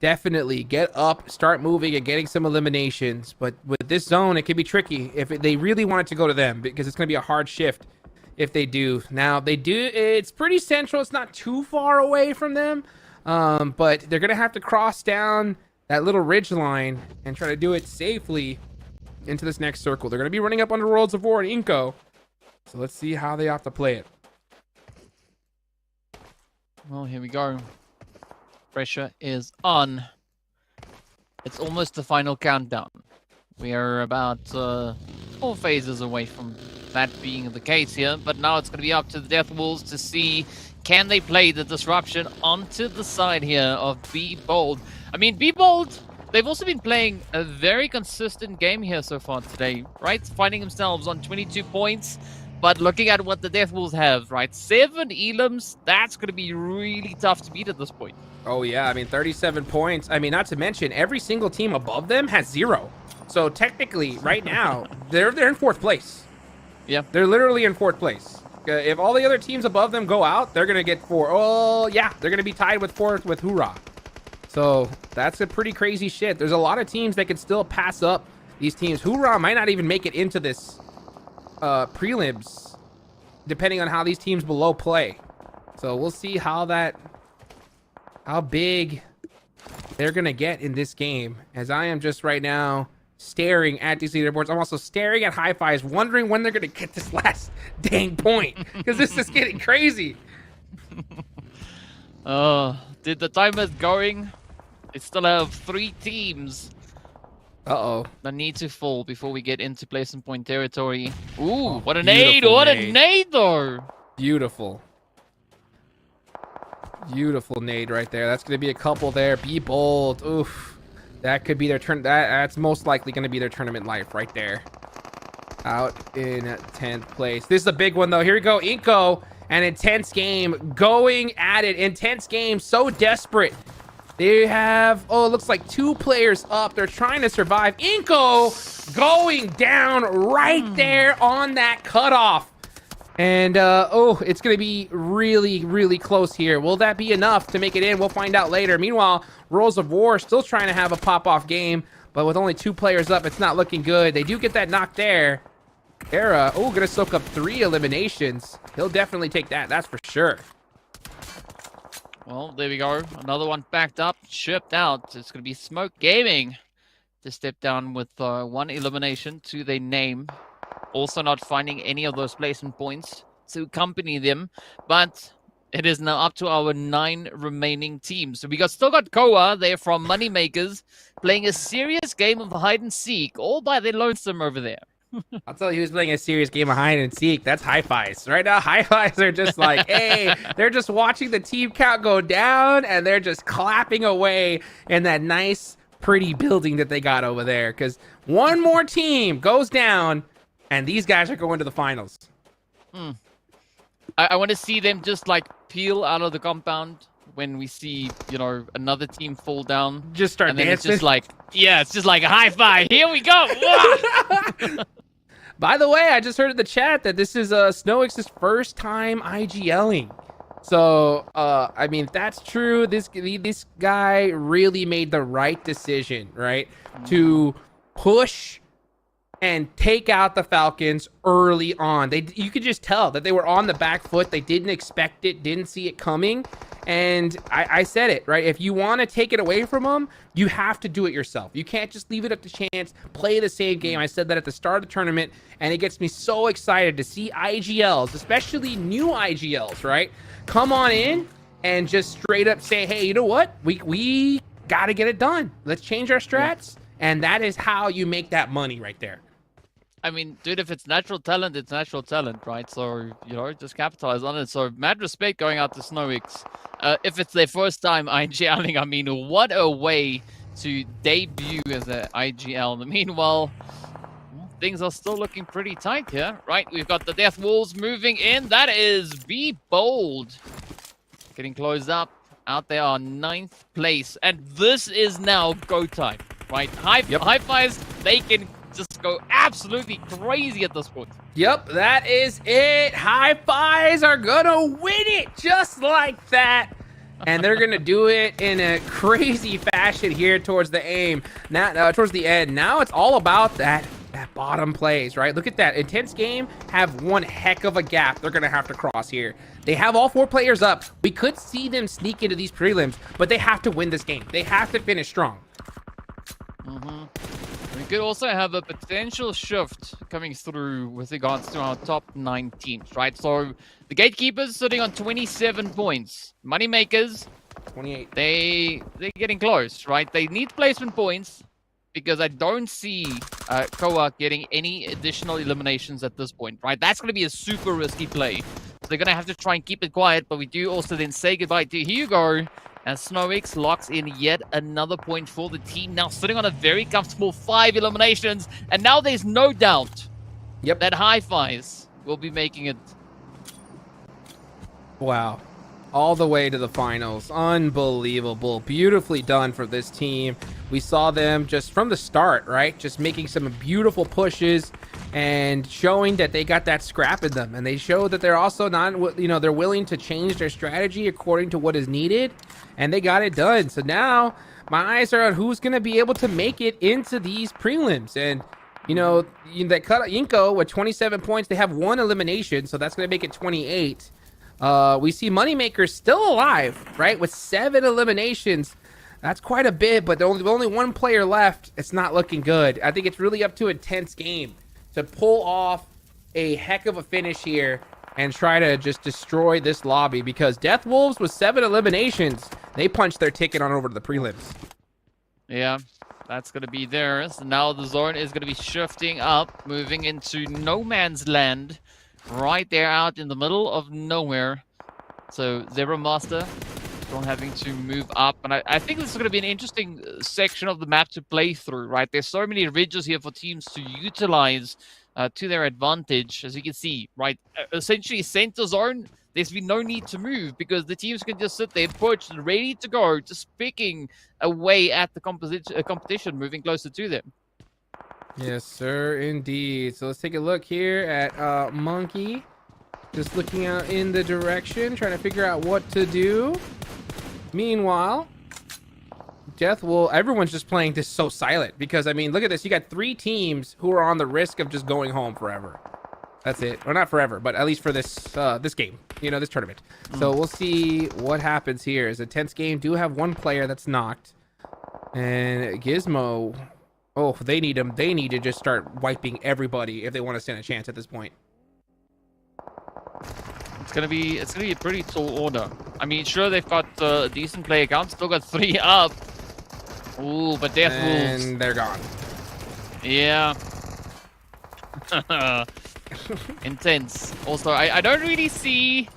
Speaker 7: definitely get up, start moving, and getting some eliminations. But with this zone, it can be tricky if they really want it to go to them, because it's going to be a hard shift if they do. Now, they do. It's pretty central. It's not too far away from them, but they're going to have to cross down that little ridge line and try to do it safely into this next circle. They're going to be running up under Worlds of War and Inco. So let's see how they have to play it.
Speaker 8: Well, here we go. Pressure is on. It's almost the final countdown. We are about 4 phases away from that being the case here, but now it's going to be up to the Death Wolves to see, can they play the disruption onto the side here of Be Bold. I mean, Be Bold, they've also been playing a very consistent game here so far today, right? Finding themselves on 22 points. But looking at what the Death Wolves have, right? 7 elims, that's going to be really tough to beat at this point.
Speaker 7: Oh, yeah. I mean, 37 points. I mean, not to mention, every single team above them has 0. So technically, right now, they're in 4th place.
Speaker 8: Yeah.
Speaker 7: They're literally in 4th place. If all the other teams above them go out, they're going to get 4. Oh, yeah. They're going to be tied with 4th with Hoorah. So that's a pretty crazy shit. There's a lot of teams that could still pass up these teams. Hoorah might not even make it into this prelims, depending on how these teams below play. So we'll see how big they're gonna get in this game, as I am just right now staring at these leaderboards. I'm also staring at Hi-Fi's, wondering when they're gonna get this last dang point, because this is getting crazy.
Speaker 8: Did the timer going? They still have 3 teams that need to fall before we get into placement point territory. Ooh, what a nade! What a nade, though!
Speaker 7: Beautiful. Beautiful nade right there. That's going to be a couple there. Be Bold. Oof. That could be their turn. That's most likely going to be their tournament life right there. Out in 10th place. This is a big one, though. Here we go. Inko, an intense game. Going at it. Intense game. So desperate. They have, oh, it looks like 2 players up. They're trying to survive. Inko going down right there on that cutoff. And, oh, it's going to be really, really close here. Will that be enough to make it in? We'll find out later. Meanwhile, Rules of War still trying to have a pop-off game, but with only 2 players up, it's not looking good. They do get that knock there. Era, oh, going to soak up 3 eliminations. He'll definitely take that. That's for sure.
Speaker 8: Well, there we go. Another one backed up, shipped out. It's going to be Smoke Gaming to step down with 1 elimination to their name. Also not finding any of those placement points to accompany them. But it is now up to our 9 remaining teams. So we still got Koa there from Moneymakers playing a serious game of hide and seek all by their lonesome over there.
Speaker 7: I'll tell you who's playing a serious game of hide and seek. That's Hi-Fis. Right now, Hi-Fis are just like, hey, they're just watching the team count go down, and they're just clapping away in that nice, pretty building that they got over there. Because one more team goes down, and these guys are going to the finals.
Speaker 8: I want to see them just like peel out of the compound when we see, you know, another team fall down.
Speaker 7: Just start
Speaker 8: and then
Speaker 7: dancing.
Speaker 8: It's just like, yeah, it's just like a high five. Here we go.
Speaker 7: By the way, I just heard in the chat that this is Snowix's first time IGLing. So, I mean, if that's true, this guy really made the right decision, right? To push and take out the Falcons early on. You could just tell that they were on the back foot. They didn't expect it, didn't see it coming. And I said it, right? If you want to take it away from them, you have to do it yourself. You can't just leave it up to chance, play the same game. I said that at the start of the tournament, and it gets me so excited to see IGLs, especially new IGLs, right? Come on in and just straight up say, hey, you know what? We got to get it done. Let's change our strats. And that is how you make that money right there.
Speaker 8: I mean, dude, if it's natural talent, it's natural talent, right? So, you know, just capitalize on it. So, mad respect going out to Snowix. If it's their first time IGLing, I mean, what a way to debut as an IGL. Meanwhile, things are still looking pretty tight here, right? We've got the Death Wolves moving in. That is Be Bold. Getting closed up. Out there on 9th place. And this is now go time, right? Hi-Fis, they can just go absolutely crazy at this point.
Speaker 7: Yep, that is it. Hi-Fis are gonna win it just like that. And they're gonna do it in a crazy fashion here towards the aim. Now, towards the end. Now it's all about that bottom plays, right? Look at that. Intense Game have one heck of a gap they're gonna have to cross here. They have all 4 players up. We could see them sneak into these prelims, but they have to win this game. They have to finish strong.
Speaker 8: We could also have a potential shift coming through with regards to our top 9 teams, right? So the Gatekeepers sitting on 27 points. Moneymakers,
Speaker 7: 28.
Speaker 8: They're getting close, right? They need placement points because I don't see Koa getting any additional eliminations at this point, right? That's going to be a super risky play. So they're going to have to try and keep it quiet, but we do also then say goodbye to Hugo. And Snowix locks in yet another point for the team. Now sitting on a very comfortable 5 eliminations. And now there's no doubt that Hi-Fis will be making it.
Speaker 7: Wow. All the way to the finals. Unbelievable. Beautifully done for this team. We saw them just from the start, right? Just making some beautiful pushes and showing that they got that scrap in them. And they show that they're also not, you know, they're willing to change their strategy according to what is needed. And they got it done. So now my eyes are on who's going to be able to make it into these prelims. And, you know, that cut Inko with 27 points, they have 1 elimination. So that's going to make it 28. We see Moneymakers still alive, right? With 7 eliminations. That's quite a bit, but only 1 player left. It's not looking good. I think it's really up to Intense Game to pull off a heck of a finish here and try to just destroy this lobby, because Death Wolves with 7 eliminations, they punched their ticket on over to the prelims.
Speaker 8: Yeah, that's going to be theirs. Now the zone is going to be shifting up, moving into no man's land. Right there out in the middle of nowhere. So Zebra Master still having to move up. And I think this is going to be an interesting section of the map to play through, right? There's so many ridges here for teams to utilize to their advantage, as you can see, right? Essentially, center zone, there's been no need to move because the teams can just sit there, perched, ready to go, just picking away at the competition, moving closer to them.
Speaker 7: Yes, sir, indeed. So let's take a look here at Monkey. Just looking out in the direction, trying to figure out what to do. Meanwhile, everyone's just playing this so silent because, I mean, look at this. You got 3 teams who are on the risk of just going home forever. That's it. Or not forever, but at least for this this game, you know, this tournament. So we'll see what happens here. It's a tense game. Do have one player that's knocked. And Gizmo, oh, they need him. They need to just start wiping everybody if they want to stand a chance at this point.
Speaker 8: It's gonna be a pretty tall order. I mean, sure, they've got a decent player count, still got 3 up. Ooh, but Death Wolves.
Speaker 7: And they're gone.
Speaker 8: Yeah. Intense. Also, I don't really see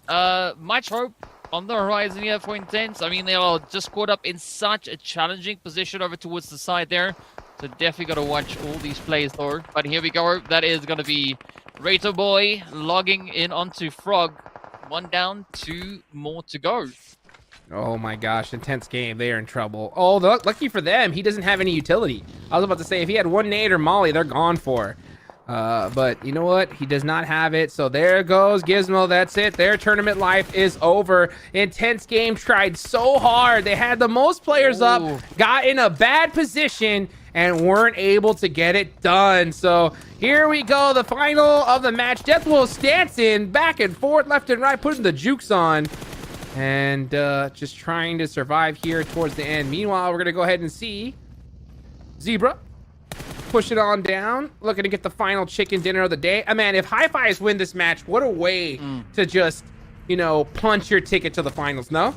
Speaker 8: much hope on the horizon here for Intense. I mean, they are just caught up in such a challenging position over towards the side there. So definitely got to watch all these plays though. But here we go. That is going to be Rato Boy logging in onto Frog. 1 down, 2 more to go.
Speaker 7: Oh my gosh, intense game. They are in trouble. Oh, lucky for them, he doesn't have any utility. I was about to say, if he had 1 nade or molly, they're gone for. But you know what? He does not have it. So there goes Gizmo. That's it. Their tournament life is over. Intense game tried so hard. They had the most players up, got in a bad position, and weren't able to get it done. So here we go. The final of the match. Deathwolves dancing back and forth, left and right, putting the jukes on. And just trying to survive here towards the end. Meanwhile, we're going to go ahead and see Zebra push it on down, looking to get the final chicken dinner of the day. Man, if Hi-Fi's win this match, what a way to just, you know, punch your ticket to the finals, no?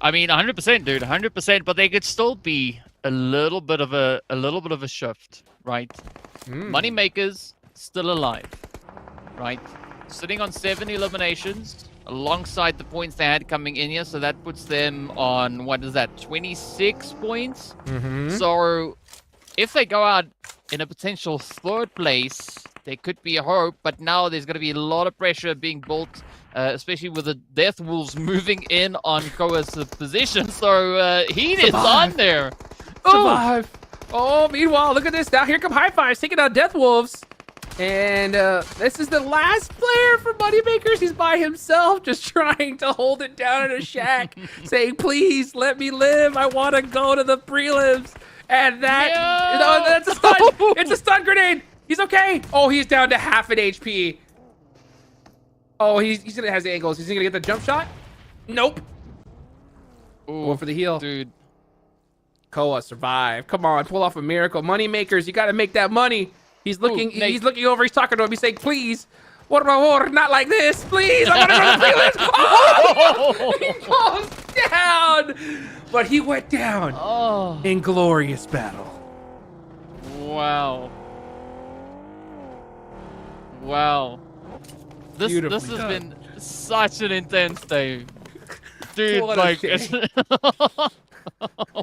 Speaker 8: I mean, 100%, dude, 100%, but they could still be a little bit of a shift, right? Moneymakers still alive, right? Sitting on 7 eliminations alongside the points they had coming in here, so that puts them on, what is that, 26 points? So if they go out in a potential 3rd place, there could be a hope, but now there's going to be a lot of pressure being built, especially with the Death Wolves moving in on coercive position. So heat is on there.
Speaker 7: Survive. Oh, meanwhile, look at this. Now here come Hi-Fi's taking out Death Wolves. And this is the last player for Moneymakers. He's by himself, just trying to hold it down in a shack, saying, please let me live. I want to go to the prelims. And that, no, that's a stun. It's a stun grenade. He's okay. Oh, he's down to half an HP. Oh, he's gonna have angles. He's gonna get the jump shot. Nope. Going for the heal.
Speaker 8: Dude.
Speaker 7: Koa, survive. Come on, pull off a miracle. Moneymakers, you gotta make that money. He's looking. He's looking over. He's talking to him. He's saying, please. Por favor, not like this. Please, I want to go to the prelims. Oh, he goes down. But he went down in glorious battle.
Speaker 8: Wow. Wow. This has been such an intense day. Dude,
Speaker 7: What
Speaker 8: like,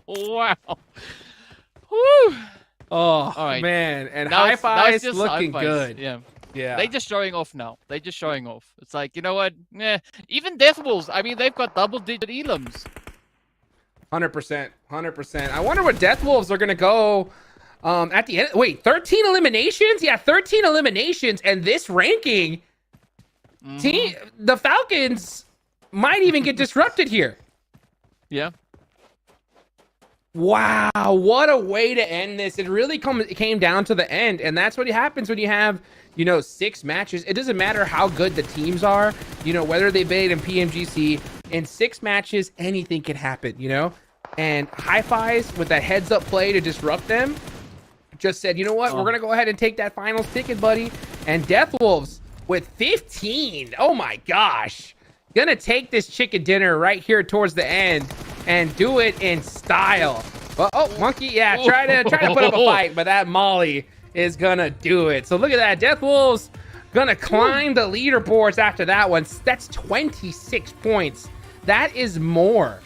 Speaker 8: wow. Whew.
Speaker 7: Oh,
Speaker 8: all right.
Speaker 7: Man. And
Speaker 8: now
Speaker 7: Hi-Fi is
Speaker 8: just
Speaker 7: looking
Speaker 8: Hi-Fi's.
Speaker 7: good.
Speaker 8: Yeah.
Speaker 7: Yeah.
Speaker 8: They're just showing off now. They're just showing off. It's like, you know what? Even Death Wolves, I mean, they've got double-digit elims.
Speaker 7: 100%. 100%. I wonder what Death Wolves are going to go at the end. Wait, 13 eliminations? Yeah, 13 eliminations. And this ranking, the Falcons might even get disrupted here.
Speaker 8: Yeah.
Speaker 7: Wow, what a way to end this. It really came down to the end, and that's what happens when you have, you know, 6 matches. It doesn't matter how good the teams are, you know, whether they played in PMGC. In 6 matches, anything can happen, you know? And Hi-Fi's, with that heads-up play to disrupt them, just said, you know what, we're going to go ahead and take that finals ticket, buddy. And Death Wolves with 15. Oh, my gosh. Gonna take this chicken dinner right here towards the end and do it in style. But, oh, Monkey, yeah, try to put up a fight, but that Molly is gonna do it. So look at that. Death Wolves gonna climb the leaderboards after that one. That's 26 points That is more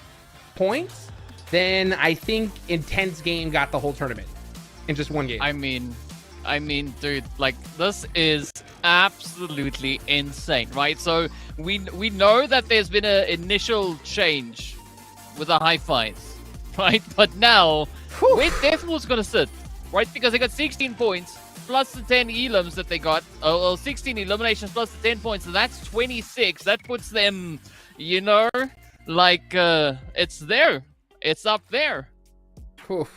Speaker 7: points than I think Intense Game got the whole tournament in just one game.
Speaker 8: I mean, dude, like, this is absolutely insane, right? So we know that there's been an initial change with the high fives, right? But now, where Deathwolf's gonna sit, right? Because they got 16 points plus the 10 elims that they got. 16 eliminations plus the 10 points, so that's 26. That puts them, you know, like, it's there. It's up there.
Speaker 7: Oof.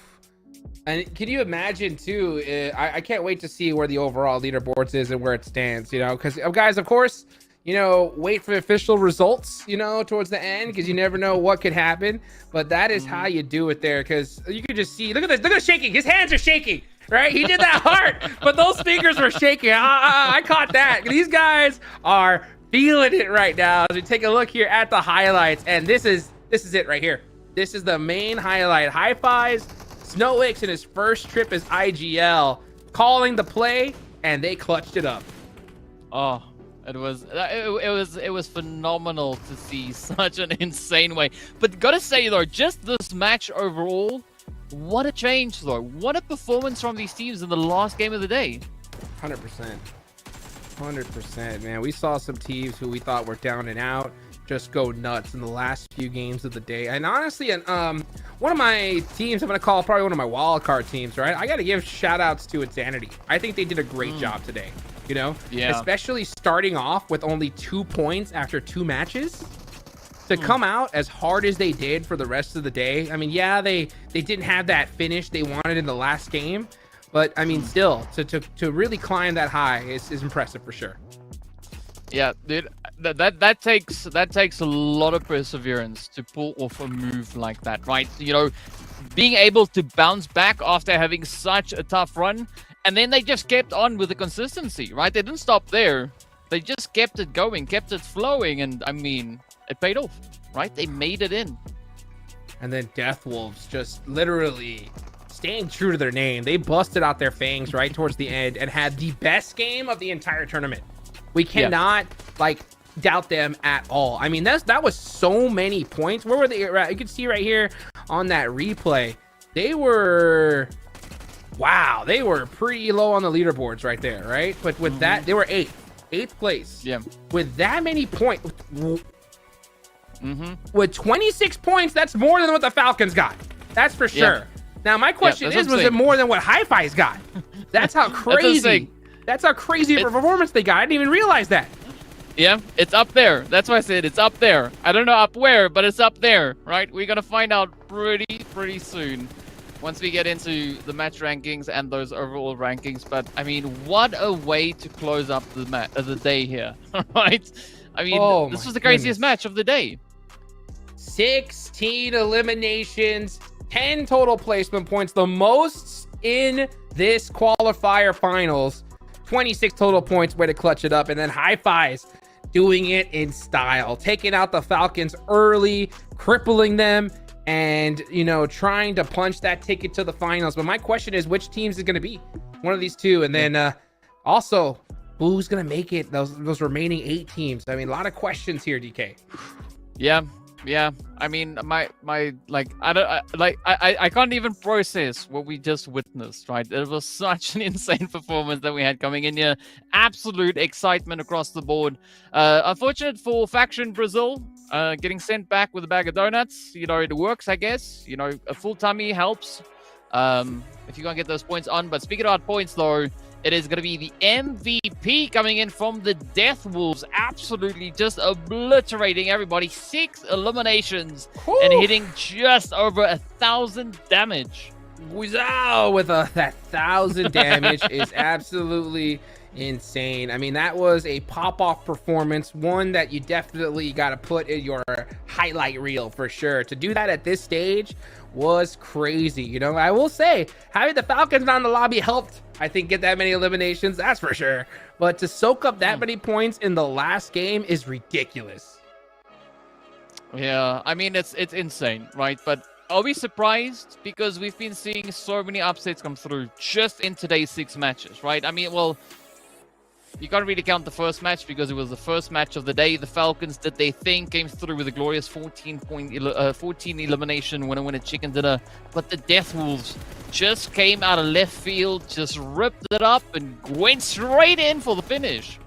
Speaker 7: And can you imagine too? I can't wait to see where the overall leaderboards is and where it stands. You know, because guys, of course, you know, wait for official results. You know, towards the end, because you never know what could happen. But that is how you do it there, because you can just see. Look at this. Look at shaking. His hands are shaking. Right? He did that hard, but those fingers were shaking. I caught that. These guys are feeling it right now. As we take a look here at the highlights, and this is it right here. This is the main highlight. High fives. Snowix in his first trip as IGL, calling the play, and they clutched it up.
Speaker 8: Oh, it was phenomenal to see such an insane way. But gotta say though, just this match overall, what a change though. What a performance from these teams in the last game of the day.
Speaker 7: 100%. 100%, man. We saw some teams who we thought were down and out just go nuts in the last few games of the day. And honestly, one of my teams I'm going to call probably one of my wildcard teams, right? I got to give shout outs to Insanity. I think they did a great job today, you know?
Speaker 8: Yeah.
Speaker 7: Especially starting off with only 2 points after 2 matches. To come out as hard as they did for the rest of the day. I mean, yeah, they didn't have that finish they wanted in the last game. But, I mean, still, to really climb that high is impressive for sure.
Speaker 8: Yeah, dude, that takes a lot of perseverance to pull off a move like that, right? You know, being able to bounce back after having such a tough run, and then they just kept on with the consistency, right? They didn't stop there. They just kept it going, kept it flowing, and I mean, it paid off, right? They made it in.
Speaker 7: And then Deathwolves just literally staying true to their name. They busted out their fangs right towards the end and had the best game of the entire tournament. We cannot doubt them at all. I mean, that was so many points. Where were they? You can see right here on that replay. They were pretty low on the leaderboards right there, right? But with that, they were eighth place.
Speaker 8: Yeah.
Speaker 7: With that many points, with 26 points, that's more than what the Falcons got. That's for sure.
Speaker 8: Yeah.
Speaker 7: Now, my question is, was it more than what Hi-Fi's got? That's how crazy. That's how crazy of a performance they got. I didn't even realize that.
Speaker 8: Yeah, it's up there. That's why I said it's up there. I don't know up where, but it's up there, right? We're gonna find out pretty soon once we get into the match rankings and those overall rankings. But I mean, what a way to close up the day here, right? I mean, this was the craziest match of the day.
Speaker 7: 16 eliminations, 10 total placement points, the most in this qualifier finals. 26 total points, way to clutch it up. And then Hi-Fi's doing it in style, taking out the Falcons early, crippling them, and, you know, trying to punch that ticket to the finals. But my question is, which teams is going to be one of these two? And then also, who's going to make it, those remaining 8 teams? I mean, a lot of questions here, DK.
Speaker 8: Yeah. I mean, I can't even process what we just witnessed, right? It was such an insane performance that we had coming in here. Absolute excitement across the board. Unfortunate for Faction Brazil, getting sent back with a bag of donuts. You know, it works, I guess. You know, a full tummy helps if you can't get those points on. But speaking about points, though, it is going to be the MVP coming in from the Deathwolves. Absolutely just obliterating everybody. 6 eliminations and hitting just over 1,000 damage.
Speaker 7: Wow, with that 1,000 damage is absolutely insane. I mean, that was a pop-off performance, one that you definitely got to put in your highlight reel for sure. To do that at this stage was crazy. You know, I will say, having the Falcons on the lobby helped, I think, get that many eliminations, that's for sure. But to soak up that many points in the last game is ridiculous.
Speaker 8: Yeah, I mean, it's insane, right? But are we surprised? Because we've been seeing so many upsets come through just in today's 6 matches, right? I mean, well, you can't really count the first match because it was the first match of the day. The Falcons did their thing, came through with a glorious 14 elimination, winner chicken dinner. But the Death Wolves just came out of left field, just ripped it up and went straight in for the finish.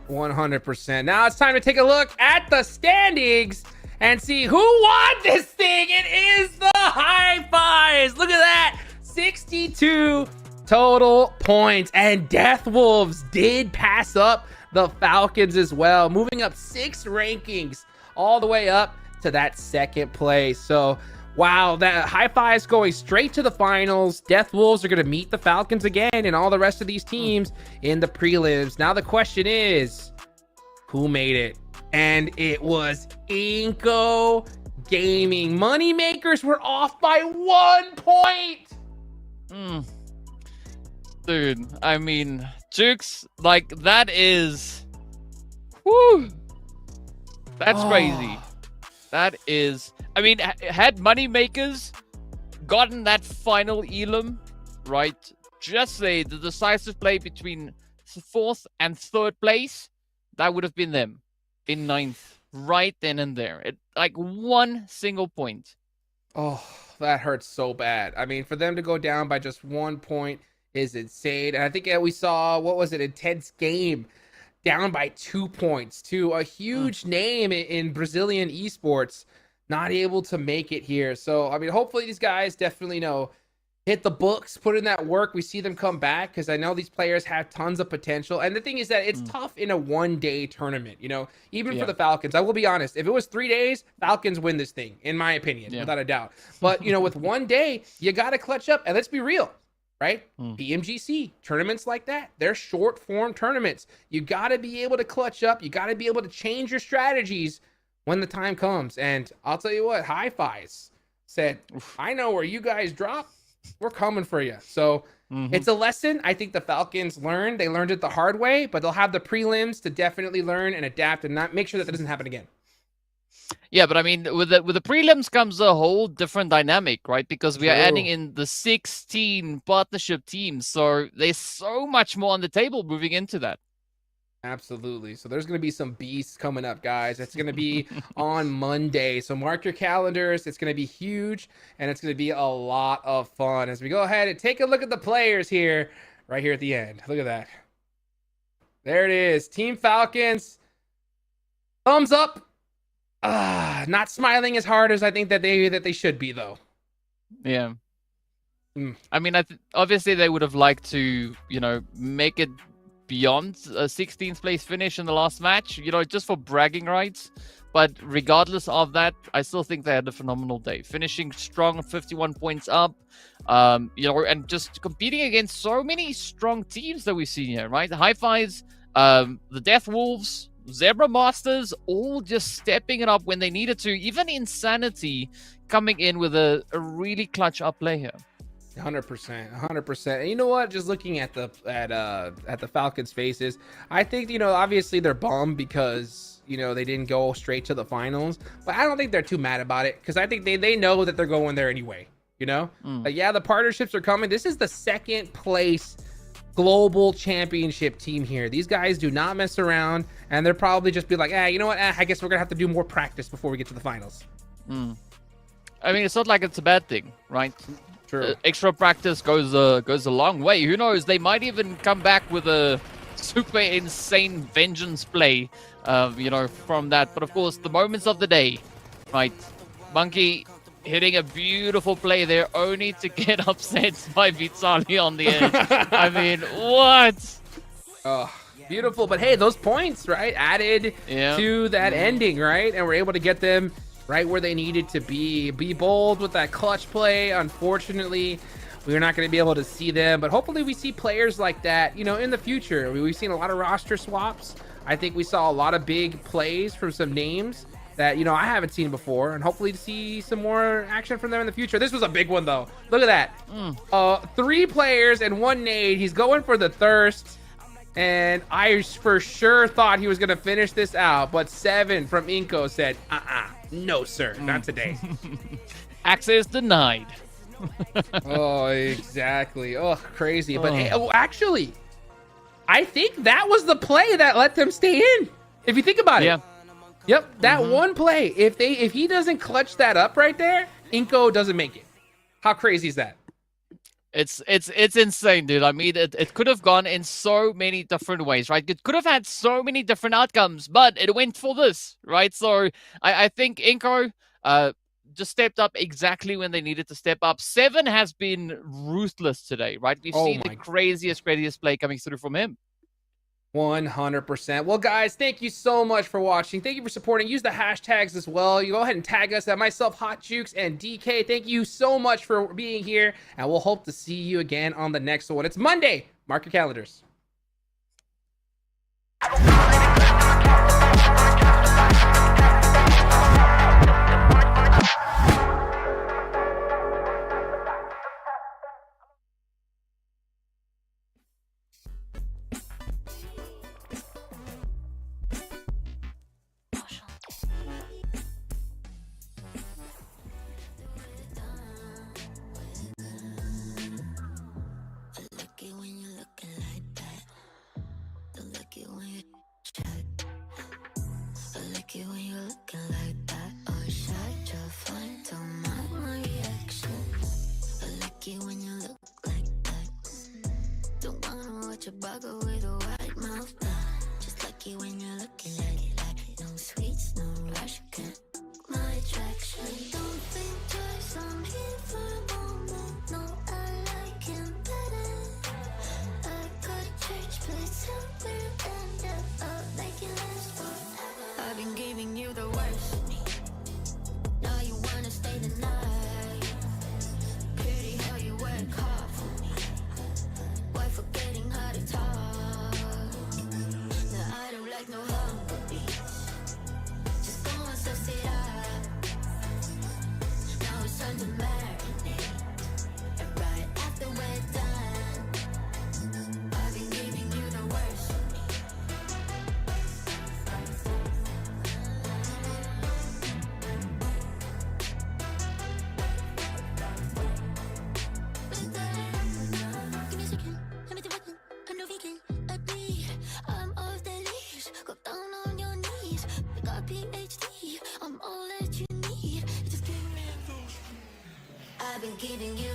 Speaker 7: 100%. Now it's time to take a look at the standings and see who won this thing. It is the High Fives. Look at that. 62 total points. And Death Wolves did pass up the Falcons as well, moving up 6 rankings all the way up to that second place. So, wow, that High Fives going straight to the finals. Death Wolves are going to meet the Falcons again and all the rest of these teams in the prelims. Now the question is, who made it? And it was Inco Gaming. Moneymakers were off by 1 point.
Speaker 8: Dude, I mean, Jukes, like, that is... Woo! That's crazy. That is... I mean, had Moneymakers gotten that final elim, right? Just say the decisive play between 4th and 3rd place, that would have been them in 9th, right then and there. Like 1 single point.
Speaker 7: Oh, that hurts so bad. I mean, for them to go down by just 1 point is insane. And I think we saw, what was it, Intense Game down by 2 points to a huge name in Brazilian esports, not able to make it here. So, I mean, hopefully these guys definitely hit the books, put in that work. We see them come back because I know these players have tons of potential. And the thing is that it's tough in a 1-day tournament, even for the Falcons. I will be honest, if it was 3 days, Falcons win this thing, in my opinion, without a doubt. But, with 1 day, you got to clutch up. And let's be real, right? PMGC, tournaments like that, they're short form tournaments. You got to be able to clutch up. You got to be able to change your strategies when the time comes. And I'll tell you what, High Fives said, I know where you guys drop. We're coming for you. So it's a lesson I think the Falcons learned. They learned it the hard way, but they'll have the prelims to definitely learn and adapt and not make sure that doesn't happen again.
Speaker 8: Yeah, but I mean, with the prelims comes a whole different dynamic, right? Because we are adding in the 16 partnership teams. So there's so much more on the table moving into that.
Speaker 7: Absolutely. So there's going to be some beasts coming up, guys. It's going to be on Monday. So mark your calendars. It's going to be huge, and it's going to be a lot of fun as we go ahead and take a look at the players here, right here at the end. Look at that. There it is. Team Falcons. Thumbs up. Not smiling as hard as I think that they should be, though.
Speaker 8: Yeah. I mean, obviously they would have liked to, make it beyond a 16th place finish in the last match, just for bragging rights. But regardless of that, I still think they had a phenomenal day, finishing strong, 51 points up, and just competing against so many strong teams that we've seen here, right? The High Fives, the Death Wolves, Zebra Masters, all just stepping it up when they needed to. Even Insanity coming in with a really clutch up play here.
Speaker 7: 100%. And you know what? Just looking at the Falcons' faces, I think obviously they're bummed because they didn't go straight to the finals, but I don't think they're too mad about it because I think they know that they're going there anyway. But yeah, the partnerships are coming. This is the 2nd place global championship team here. These guys do not mess around, and they're probably just be like, you know what? I guess we're gonna have to do more practice before we get to the finals.
Speaker 8: I mean, it's not like it's a bad thing, right?
Speaker 7: True.
Speaker 8: Extra practice goes a long way. Who knows? They might even come back with a super insane vengeance play, from that. But of course, the moments of the day, right? Monkey hitting a beautiful play there, only to get upset by Vitaly on the edge. I mean, what?
Speaker 7: Oh, beautiful. But hey, those points, right, added to that ending, right? And we're able to get them right where they needed to be. Be bold with that clutch play. Unfortunately, we're not going to be able to see them, but hopefully we see players like that, in the future. We've seen a lot of roster swaps. I think we saw a lot of big plays from some names that, I haven't seen before, and hopefully to see some more action from them in the future. This was a big one, though. Look at that. 3 players and 1 nade. He's going for the thirst, and I for sure thought he was going to finish this out, but 7 from Inco said, no, sir, not today.
Speaker 8: Access denied.
Speaker 7: Oh, exactly. Oh, crazy. But hey, actually, I think that was the play that let them stay in. If you think about it.
Speaker 8: Yeah.
Speaker 7: Yep, that one play. If he doesn't clutch that up right there, Inko doesn't make it. How crazy is that?
Speaker 8: It's insane, dude. I mean, it could have gone in so many different ways, right? It could have had so many different outcomes, but it went for this, right? So I think Inko just stepped up exactly when they needed to step up. 7 has been ruthless today, right? We've seen the craziest play coming through from him.
Speaker 7: 100%. Well, guys, thank you so much for watching. Thank you for supporting. Use the hashtags as well. You go ahead and tag us at myself, Hot Jukes, and DK. Thank you so much for being here, and we'll hope to see you again on the next one. It's Monday. Mark your calendars.
Speaker 6: Your bugger with a white mouth. Just lucky when you're looking like no sweets, no rush. Can't my attraction. Don't think twice. I'm here for a moment. No, I like him better. I got a church place somewhere and I'll make it last forever. I've been giving you the worst. Now you wanna stay the night. Pretty how you work hard for me. Why forgetting how to talk? Now I don't like no humble beats. Just go and suss it up. Now it's time to marinate. And right after we're done, I've been giving you the worst of me. Give me a second, let me do it. I know we can agree. I'm off the leash. Go down on your knees. We got PhD. I'm all that you need. Just give me. I've been giving you